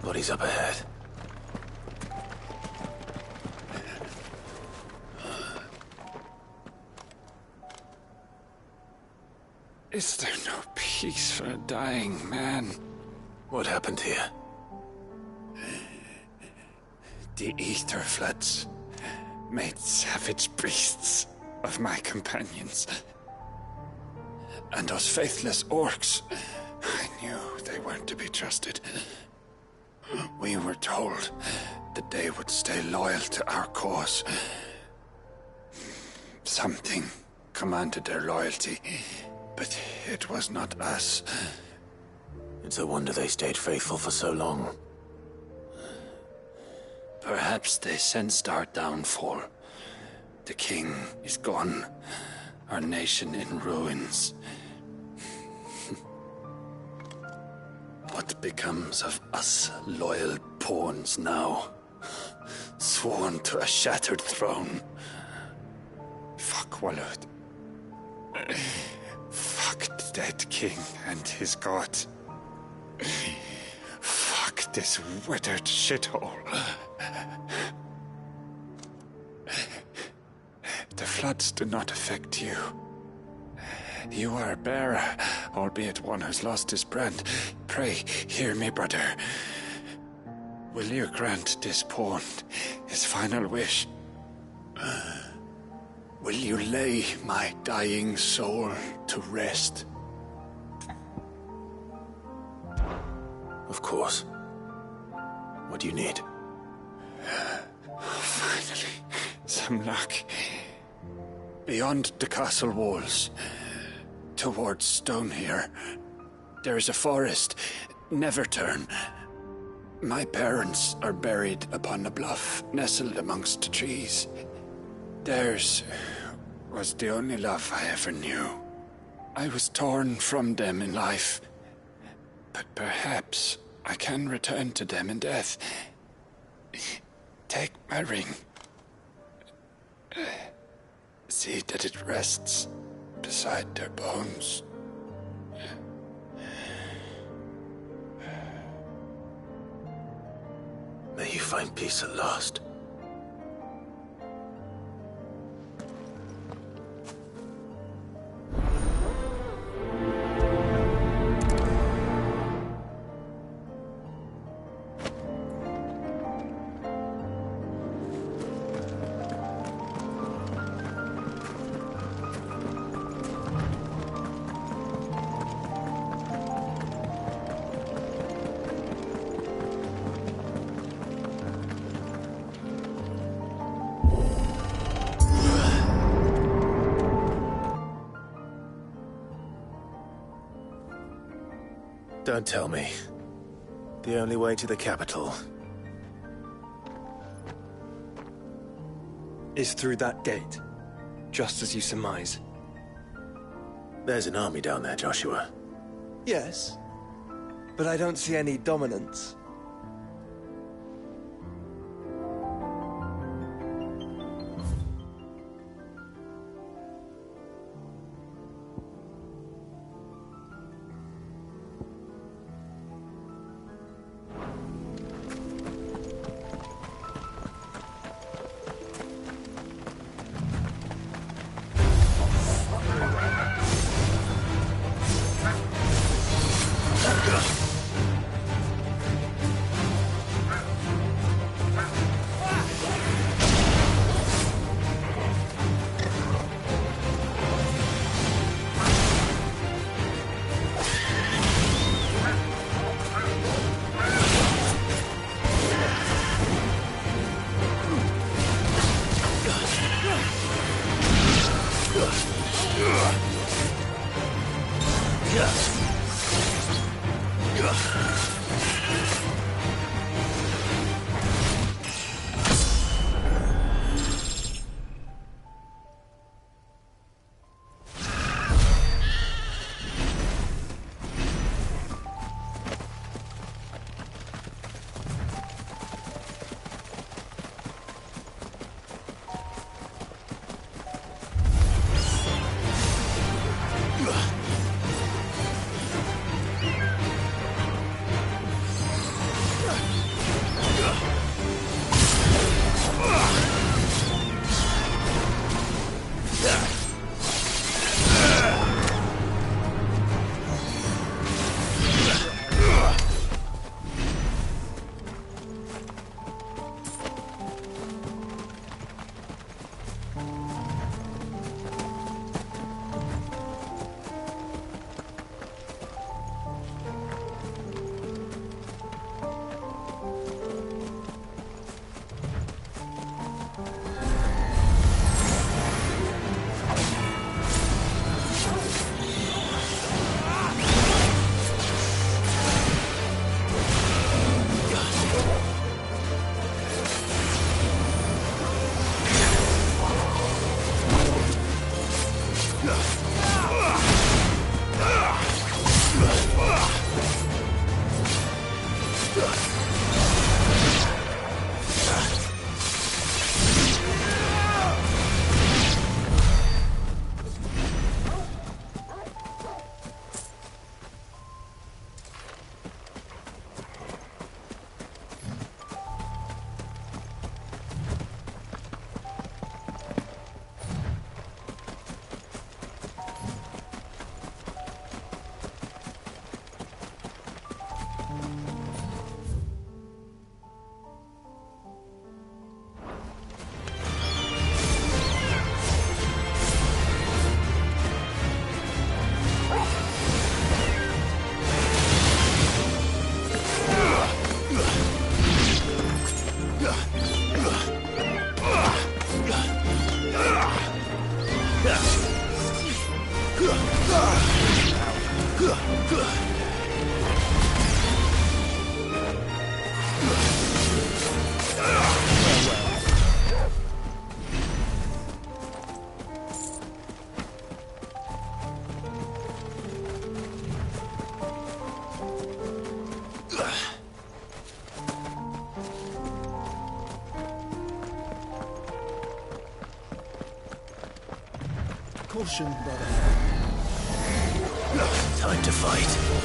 Bodies up ahead. Is there no peace for a dying man? What happened here? The ether floods made savage beasts of my companions. And those faithless orcs, I knew they weren't to be trusted. We were told that they would stay loyal to our cause. Something commanded their loyalty, but it was not us. It's a wonder they stayed faithful for so long. Perhaps they sensed our downfall. The king is gone, our nation in ruins. What becomes of us loyal pawns now? Sworn to a shattered throne. Fuck Walud. Fuck the dead king and his god. Fuck this withered shithole. The floods do not affect you. You are a bearer, albeit one who's lost his brand. Pray, hear me, brother. Will you grant this pawn his final wish? Will you lay my dying soul to rest? Of course. What do you need? Finally, some luck. Beyond the castle walls, towards Stone here, there is a forest. Never turn. My parents are buried upon a bluff, nestled amongst the trees. Theirs was the only love I ever knew. I was torn from them in life, but perhaps I can return to them in death. Take my ring. See that it rests beside their bones. May you find peace at last. Don't tell me. The only way to the capital is through that gate, just as you surmise. There's an army down there, Joshua. Yes, but I don't see any dominance. Caution, brother. Time to fight.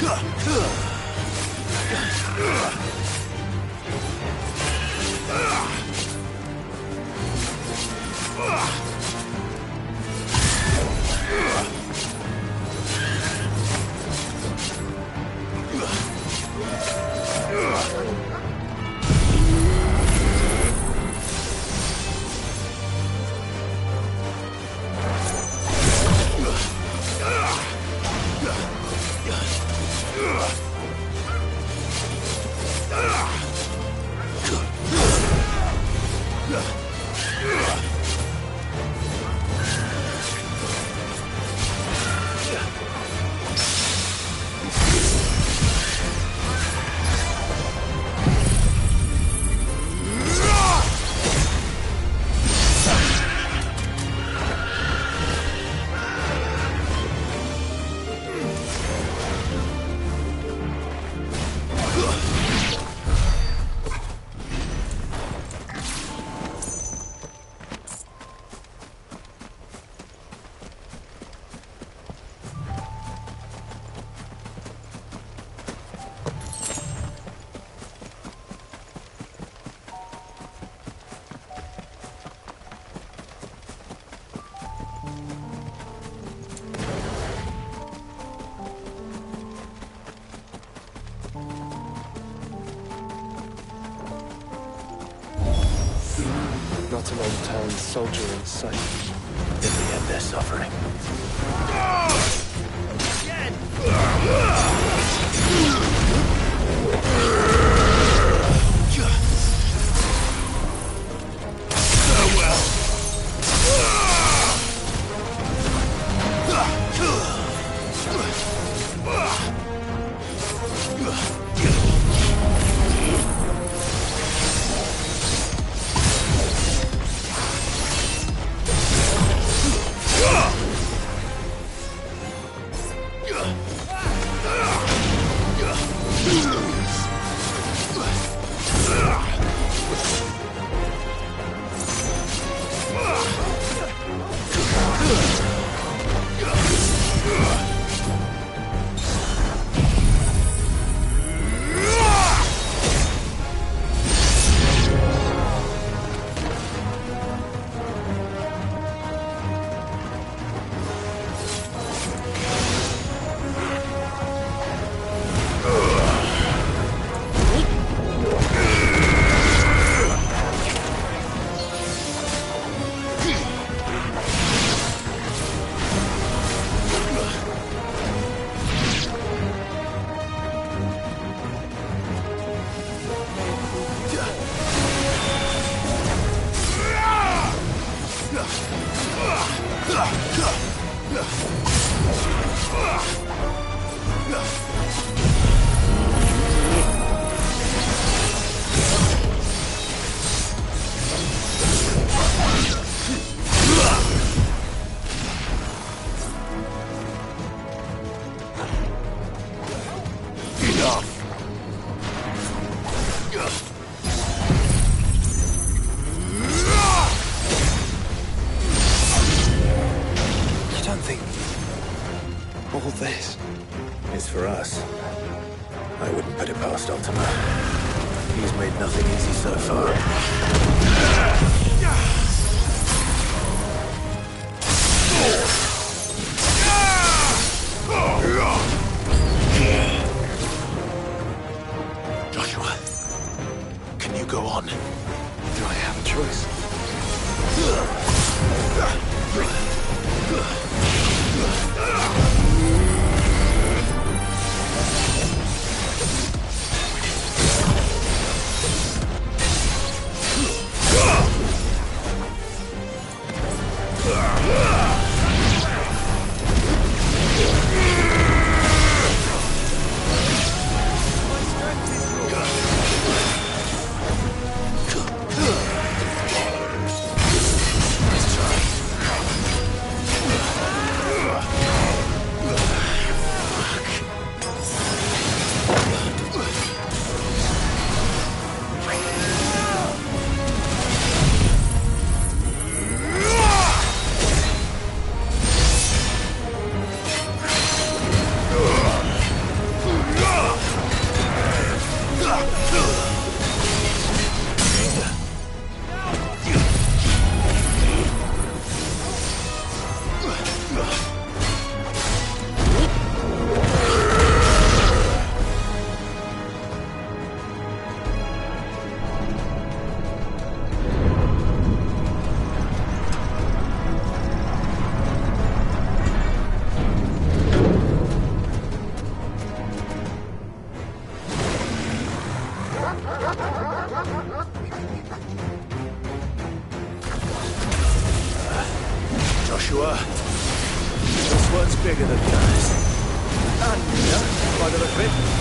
Not an unturned soldier in sight. In the end, they're suffering. of it.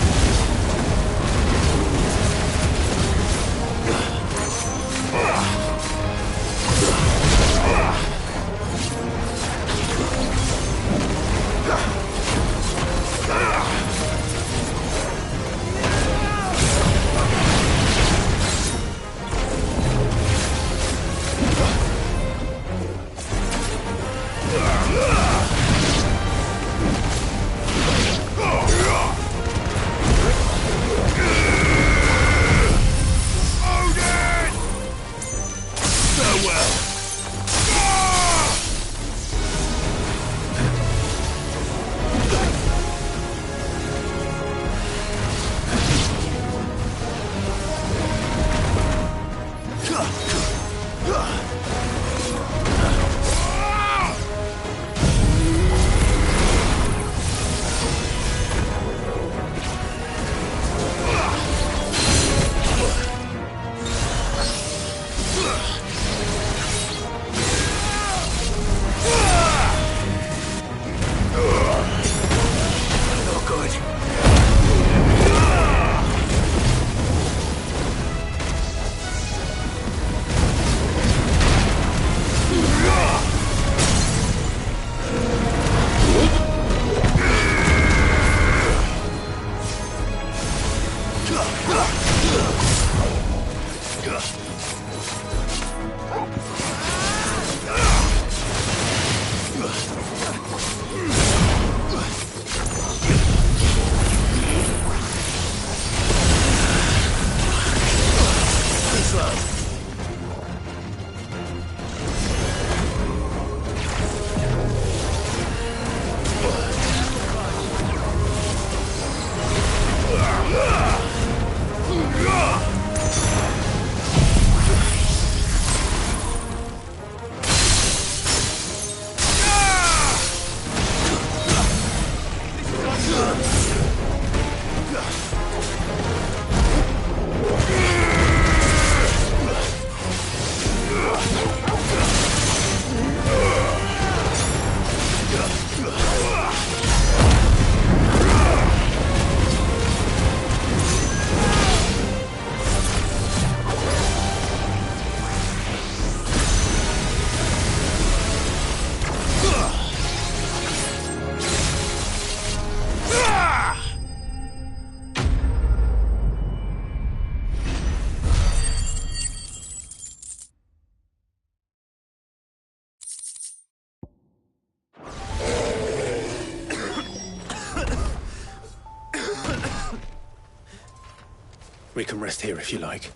We can rest here if you like.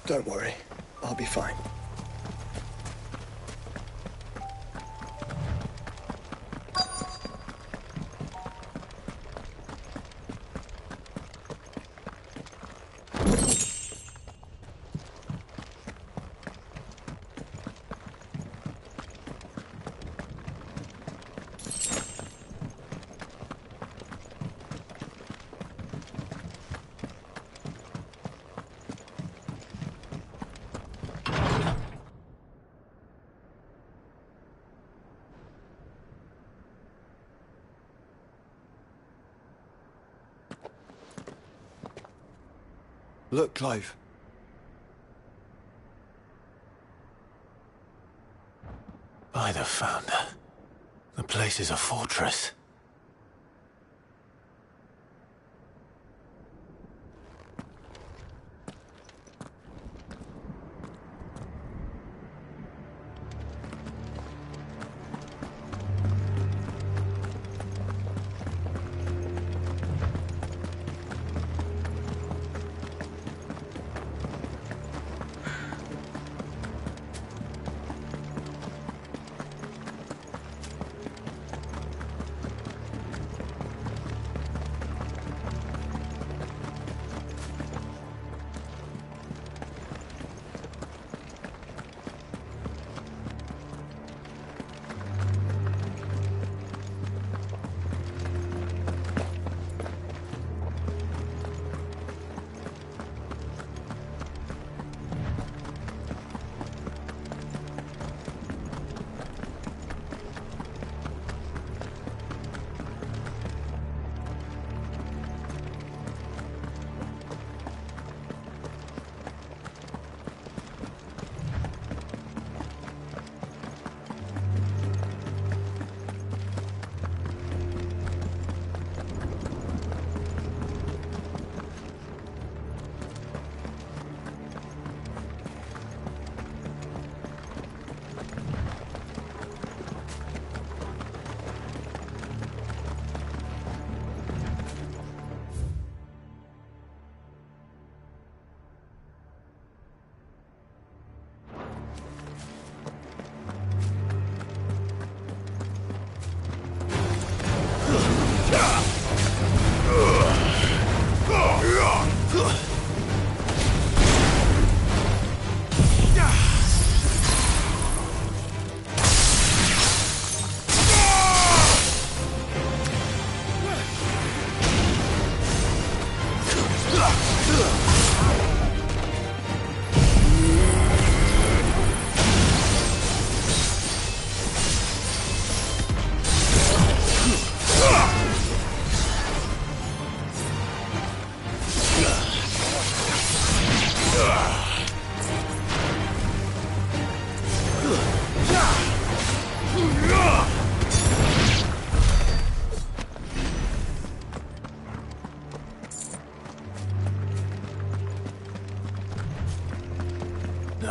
Don't worry, I'll be fine. Look, Clive. By the Founder. The place is a fortress.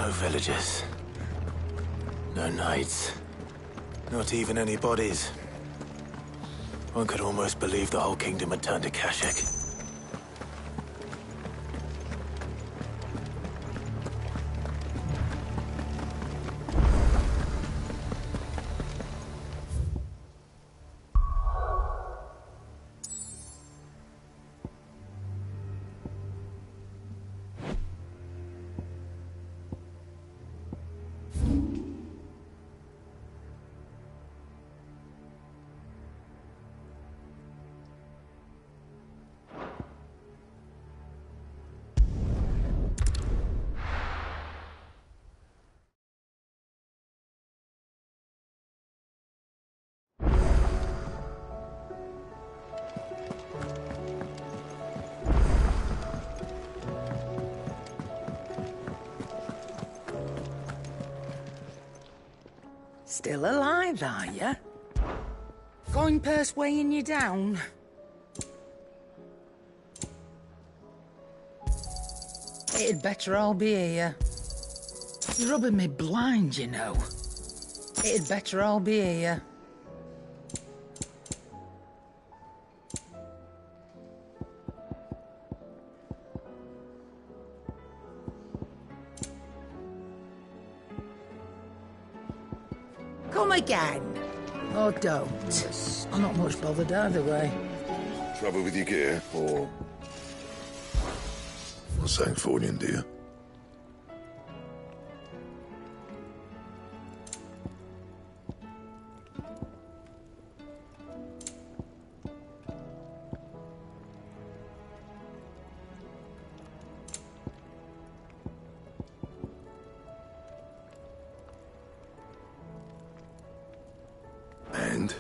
No villages. No knights. Not even any bodies. One could almost believe the whole kingdom had turned to Kashyyyk. Still alive, are you? Coin purse weighing you down? It'd better all be here. You're rubbing me blind, you know. It'd better all be here. Come again. Or don't. I'm not much bothered either way. Trouble with your gear, or... something Fordian, dear? And?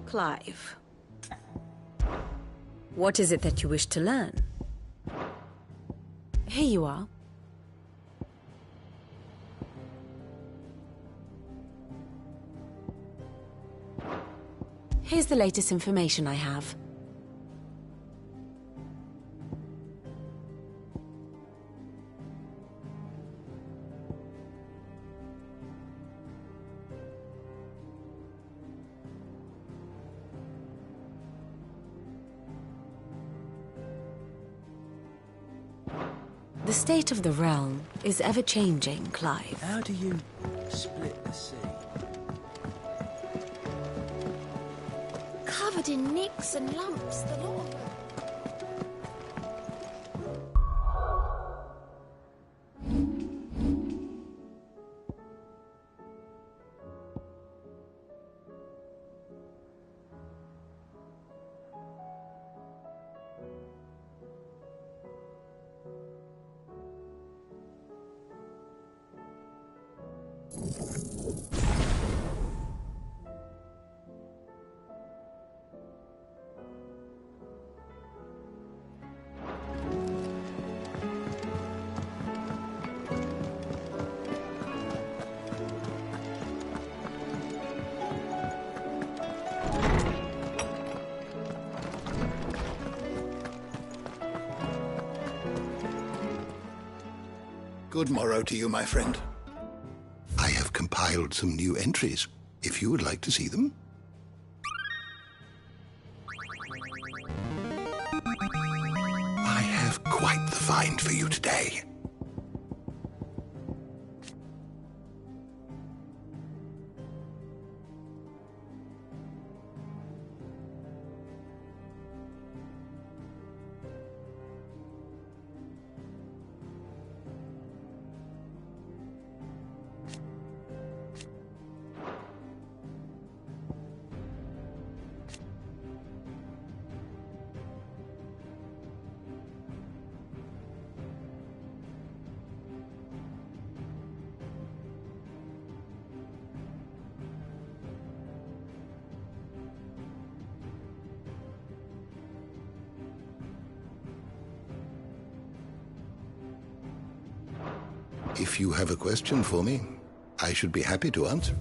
Clive. What is it that you wish to learn? Here you are. Here's the latest information I have. The state of the realm is ever-changing, Clive. How do you split the sea? Covered in nicks and lumps, the lot of them. Good morrow to you, my friend. I have compiled some new entries, if you would like to see them. I have quite the find for you today. If you have a question for me, I should be happy to answer.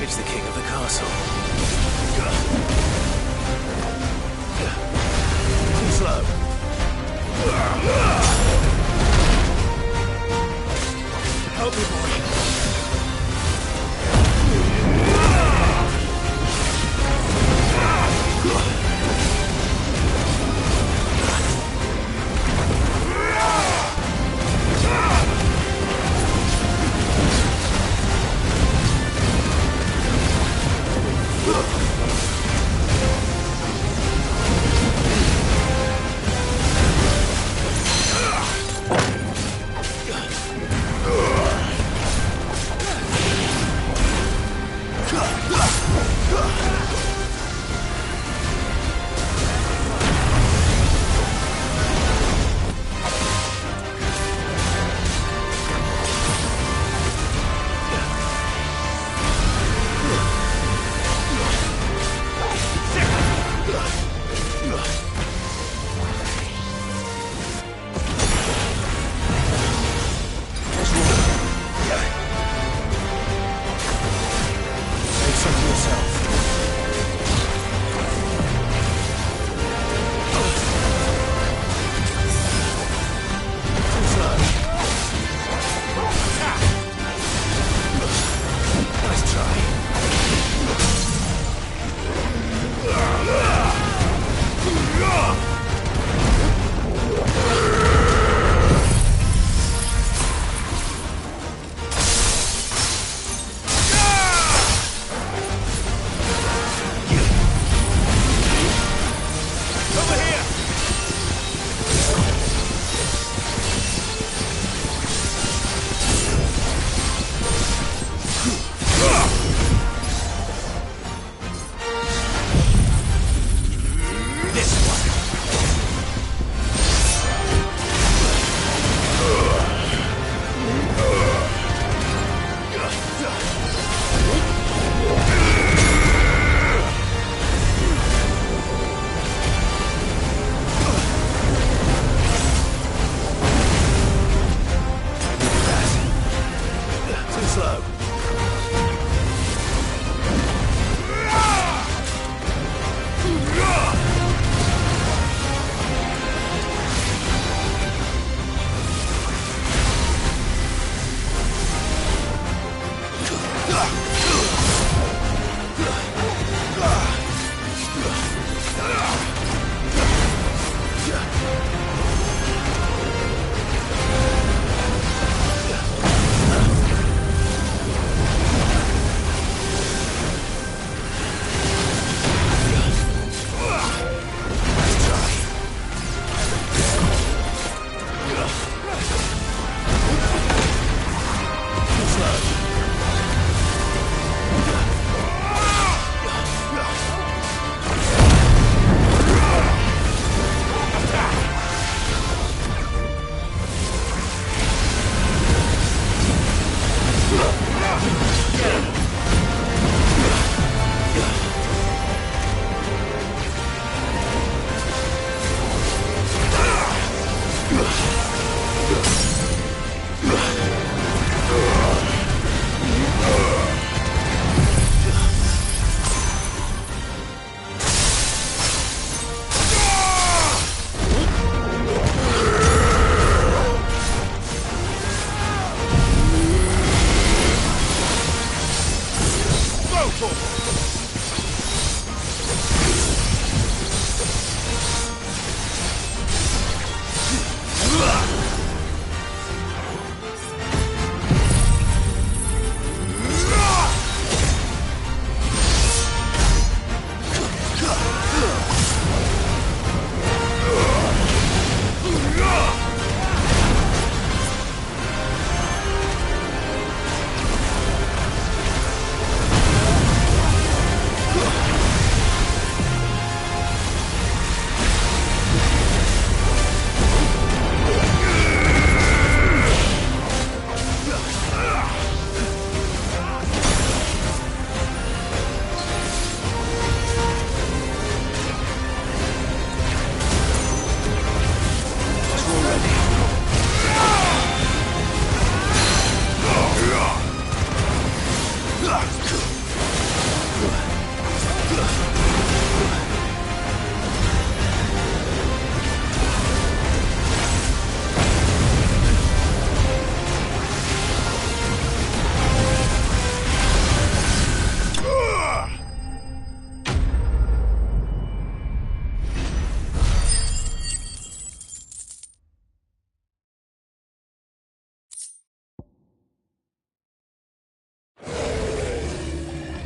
It's the king of the castle. Too slow. Help me, boy.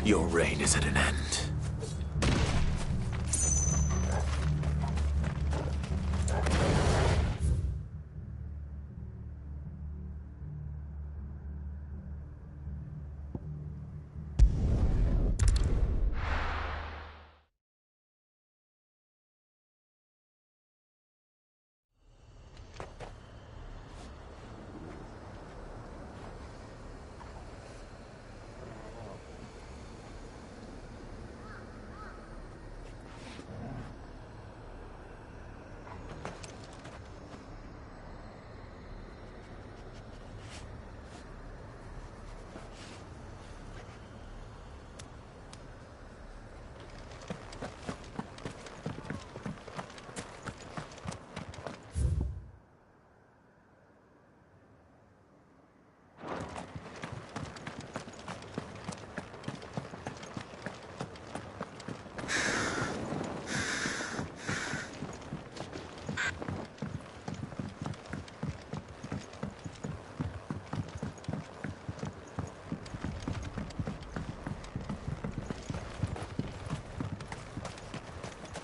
Your reign is at an end.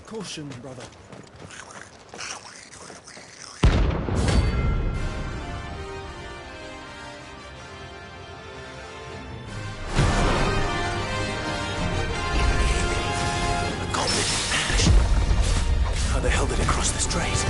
Caution, brother. How the hell did it cross the strait?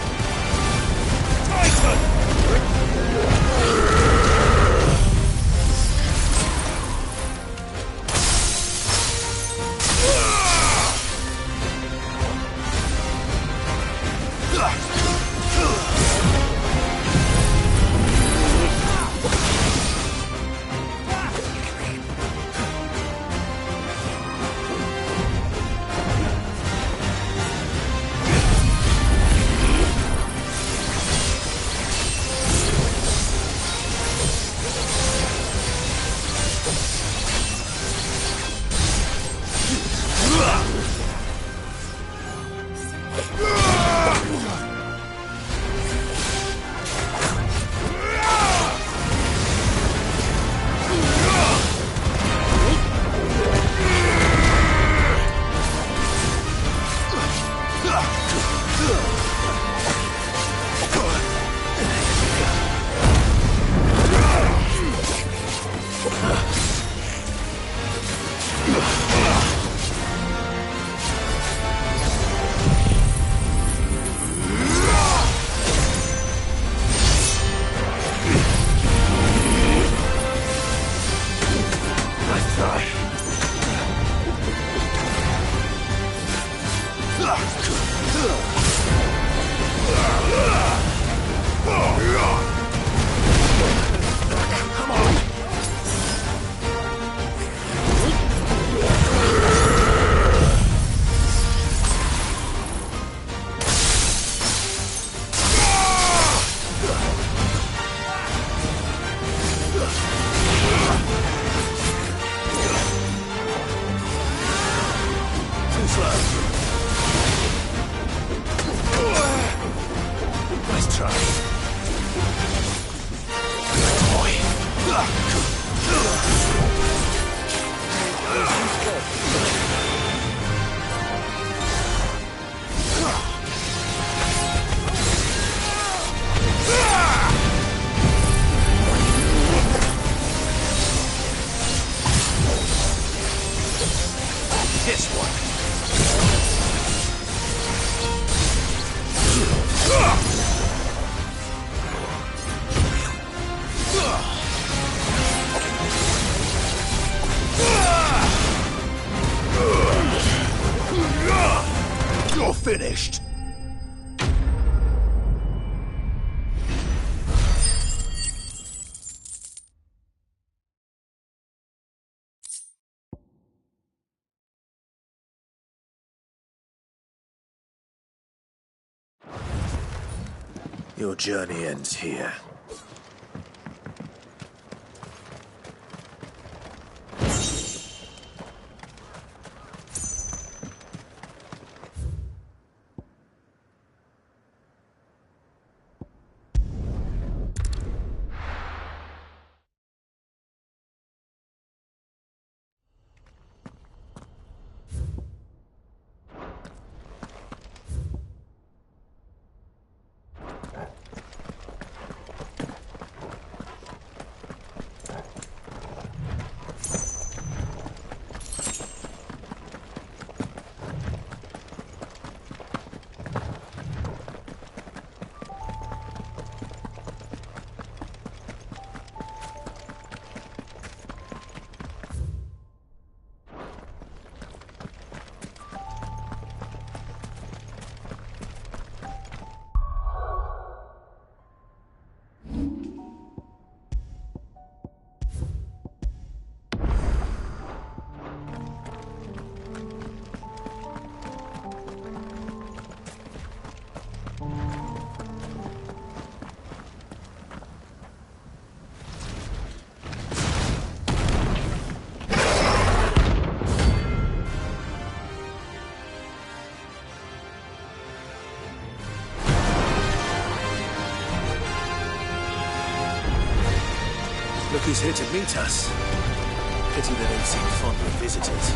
You're finished! Your journey ends here. Look who's here to meet us. Pity they don't seem fond of visitors.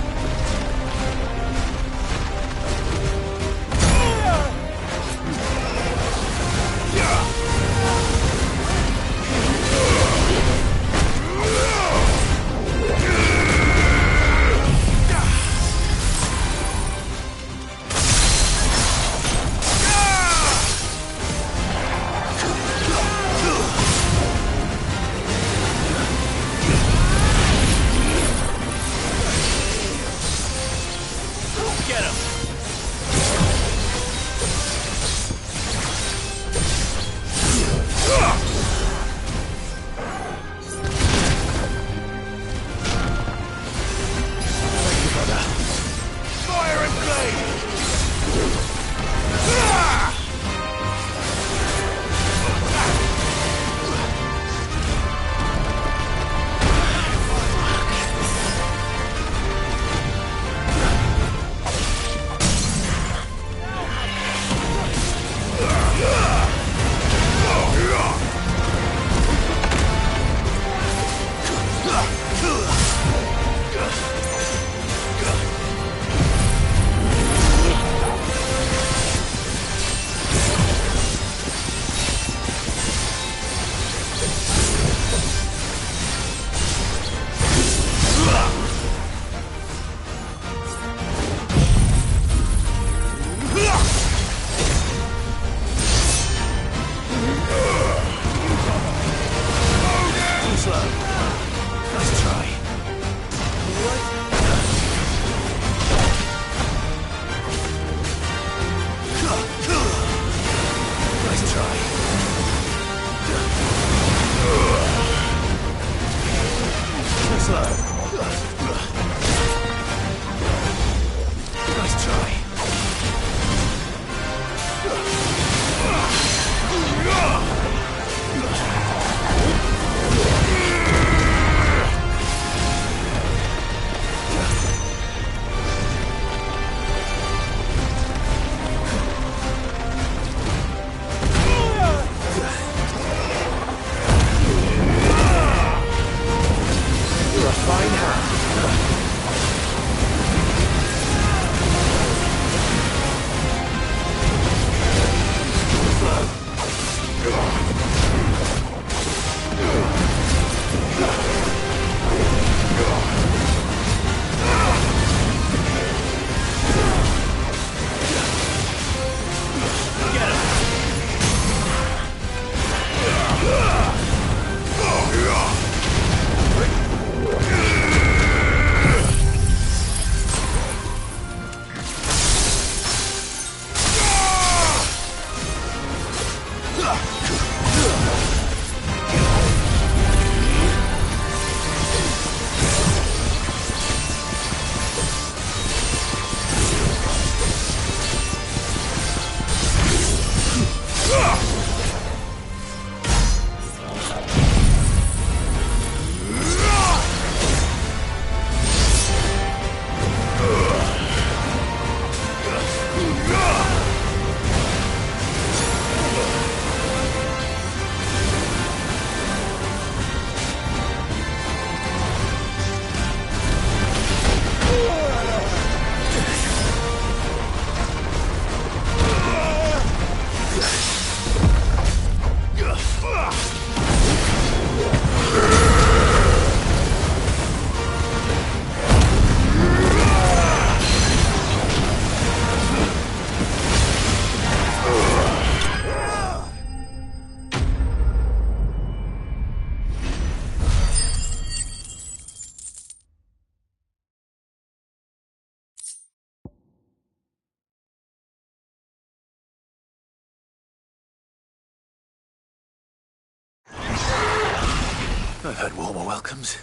I've heard warmer welcomes.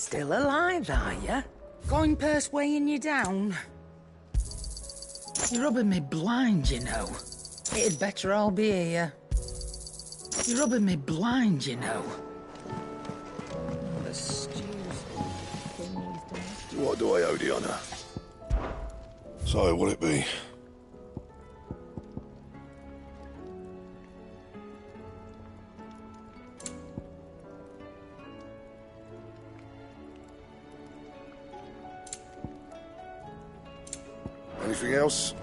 Still alive, are you? Coin purse weighing you down? You're rubbing me blind, you know. It'd better all be here. You're rubbing me blind, you know. The stews. What do I owe the honour? So, what'll it be? Anything else?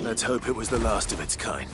Let's hope it was the last of its kind.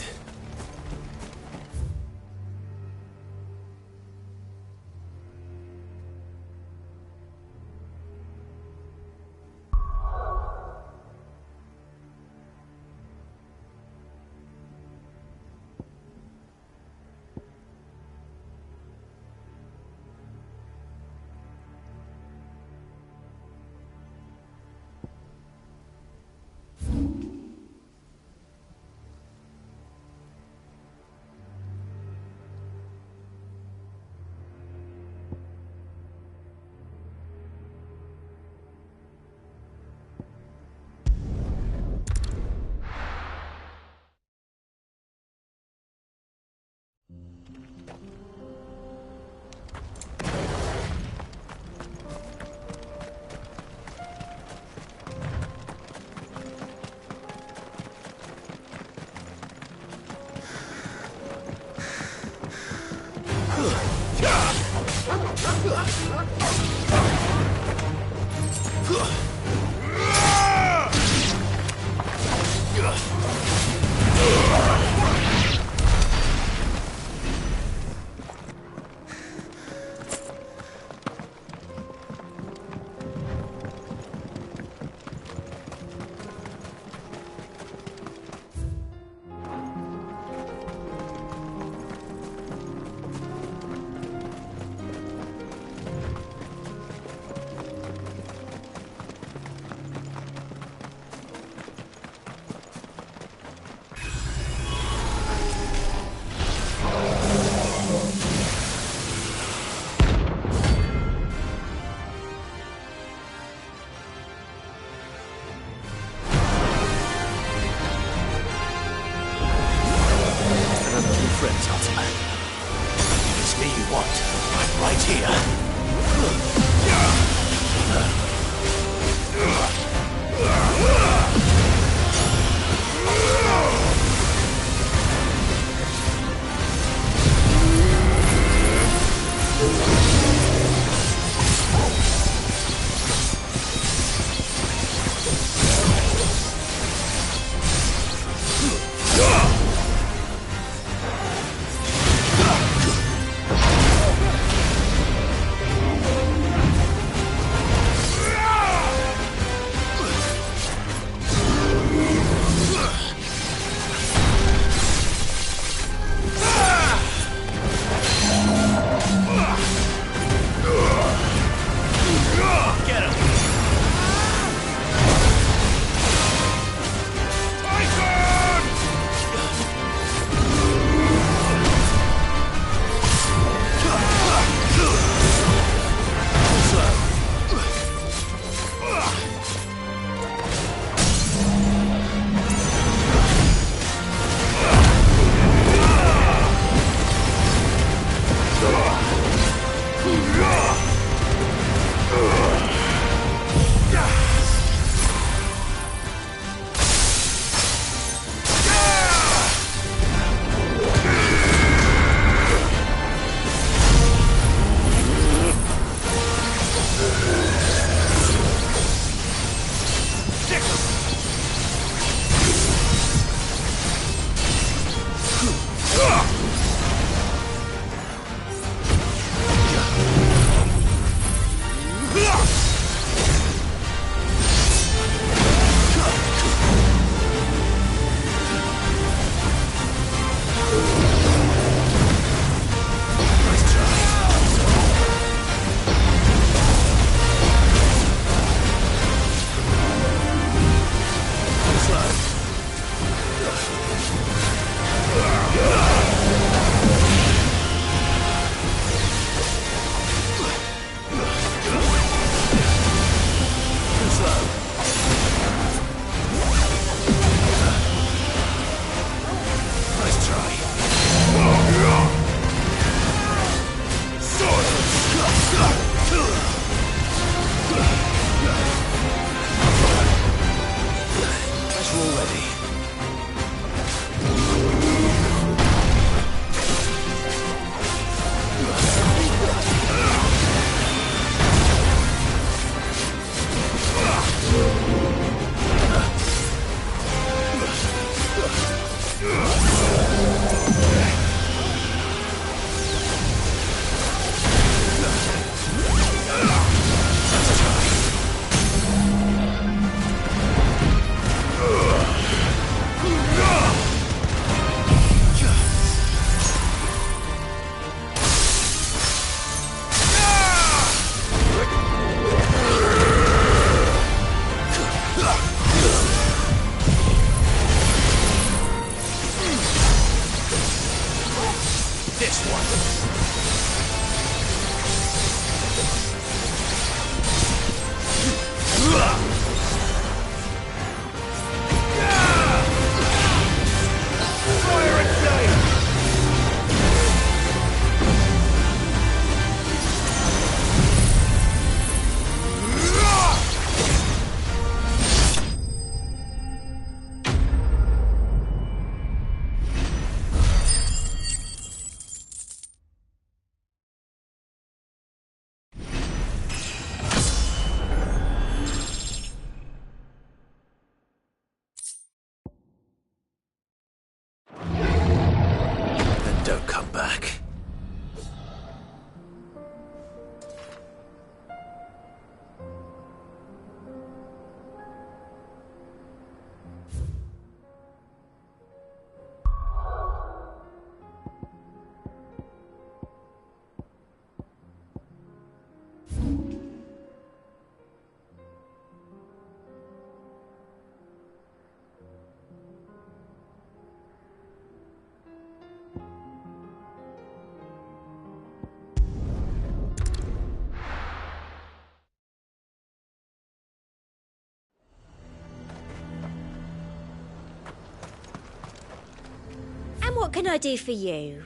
And what can I do for you?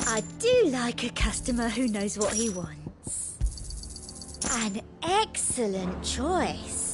I do like a customer who knows what he wants. An excellent choice.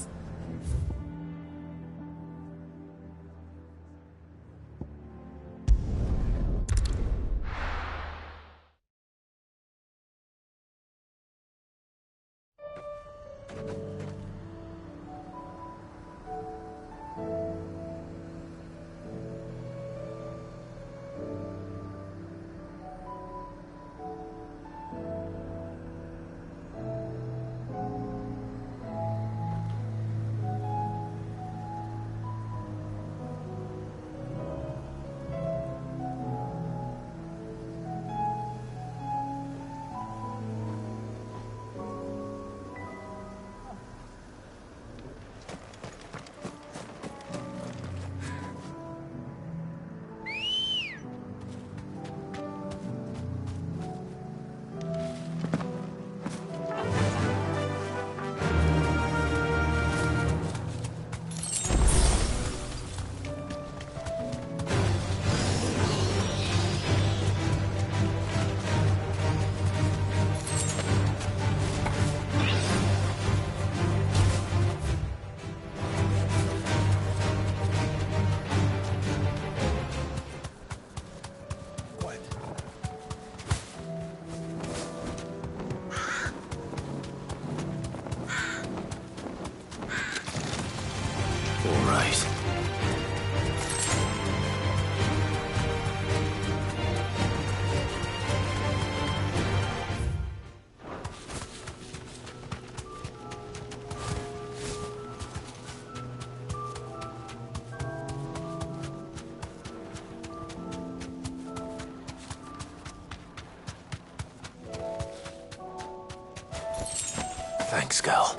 Thanks, girl.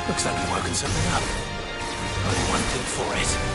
Looks like we're working something up. Only one thing for it.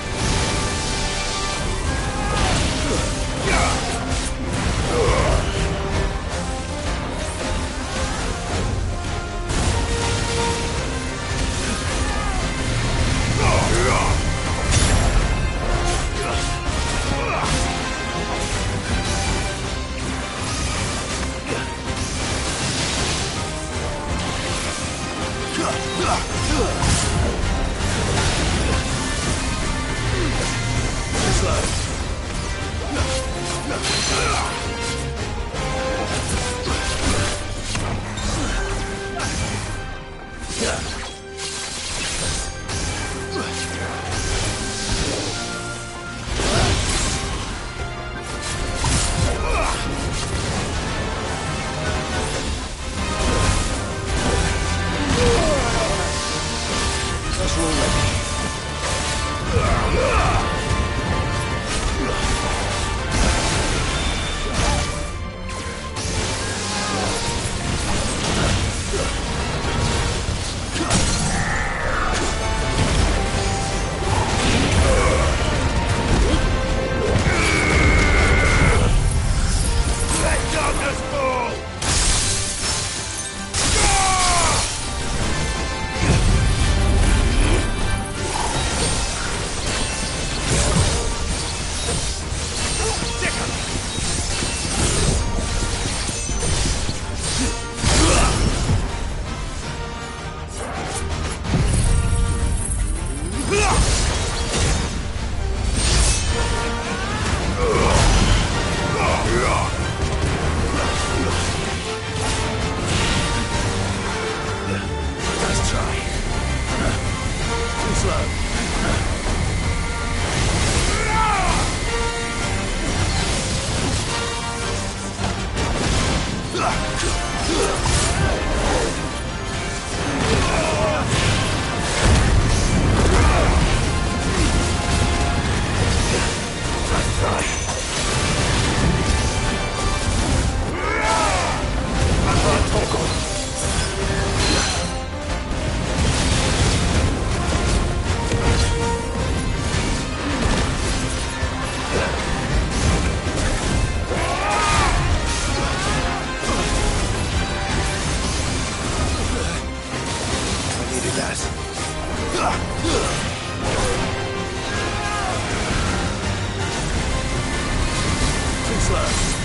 that. Too slow.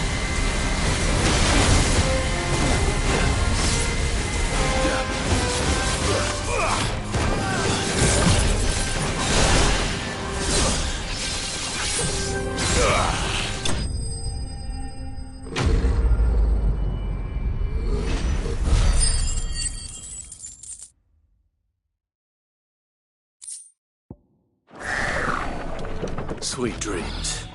Sweet dreams.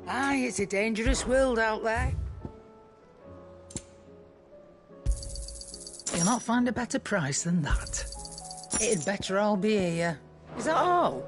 Aye, it's a dangerous world out there. You'll not find a better price than that. It'd better all be here. Is that all?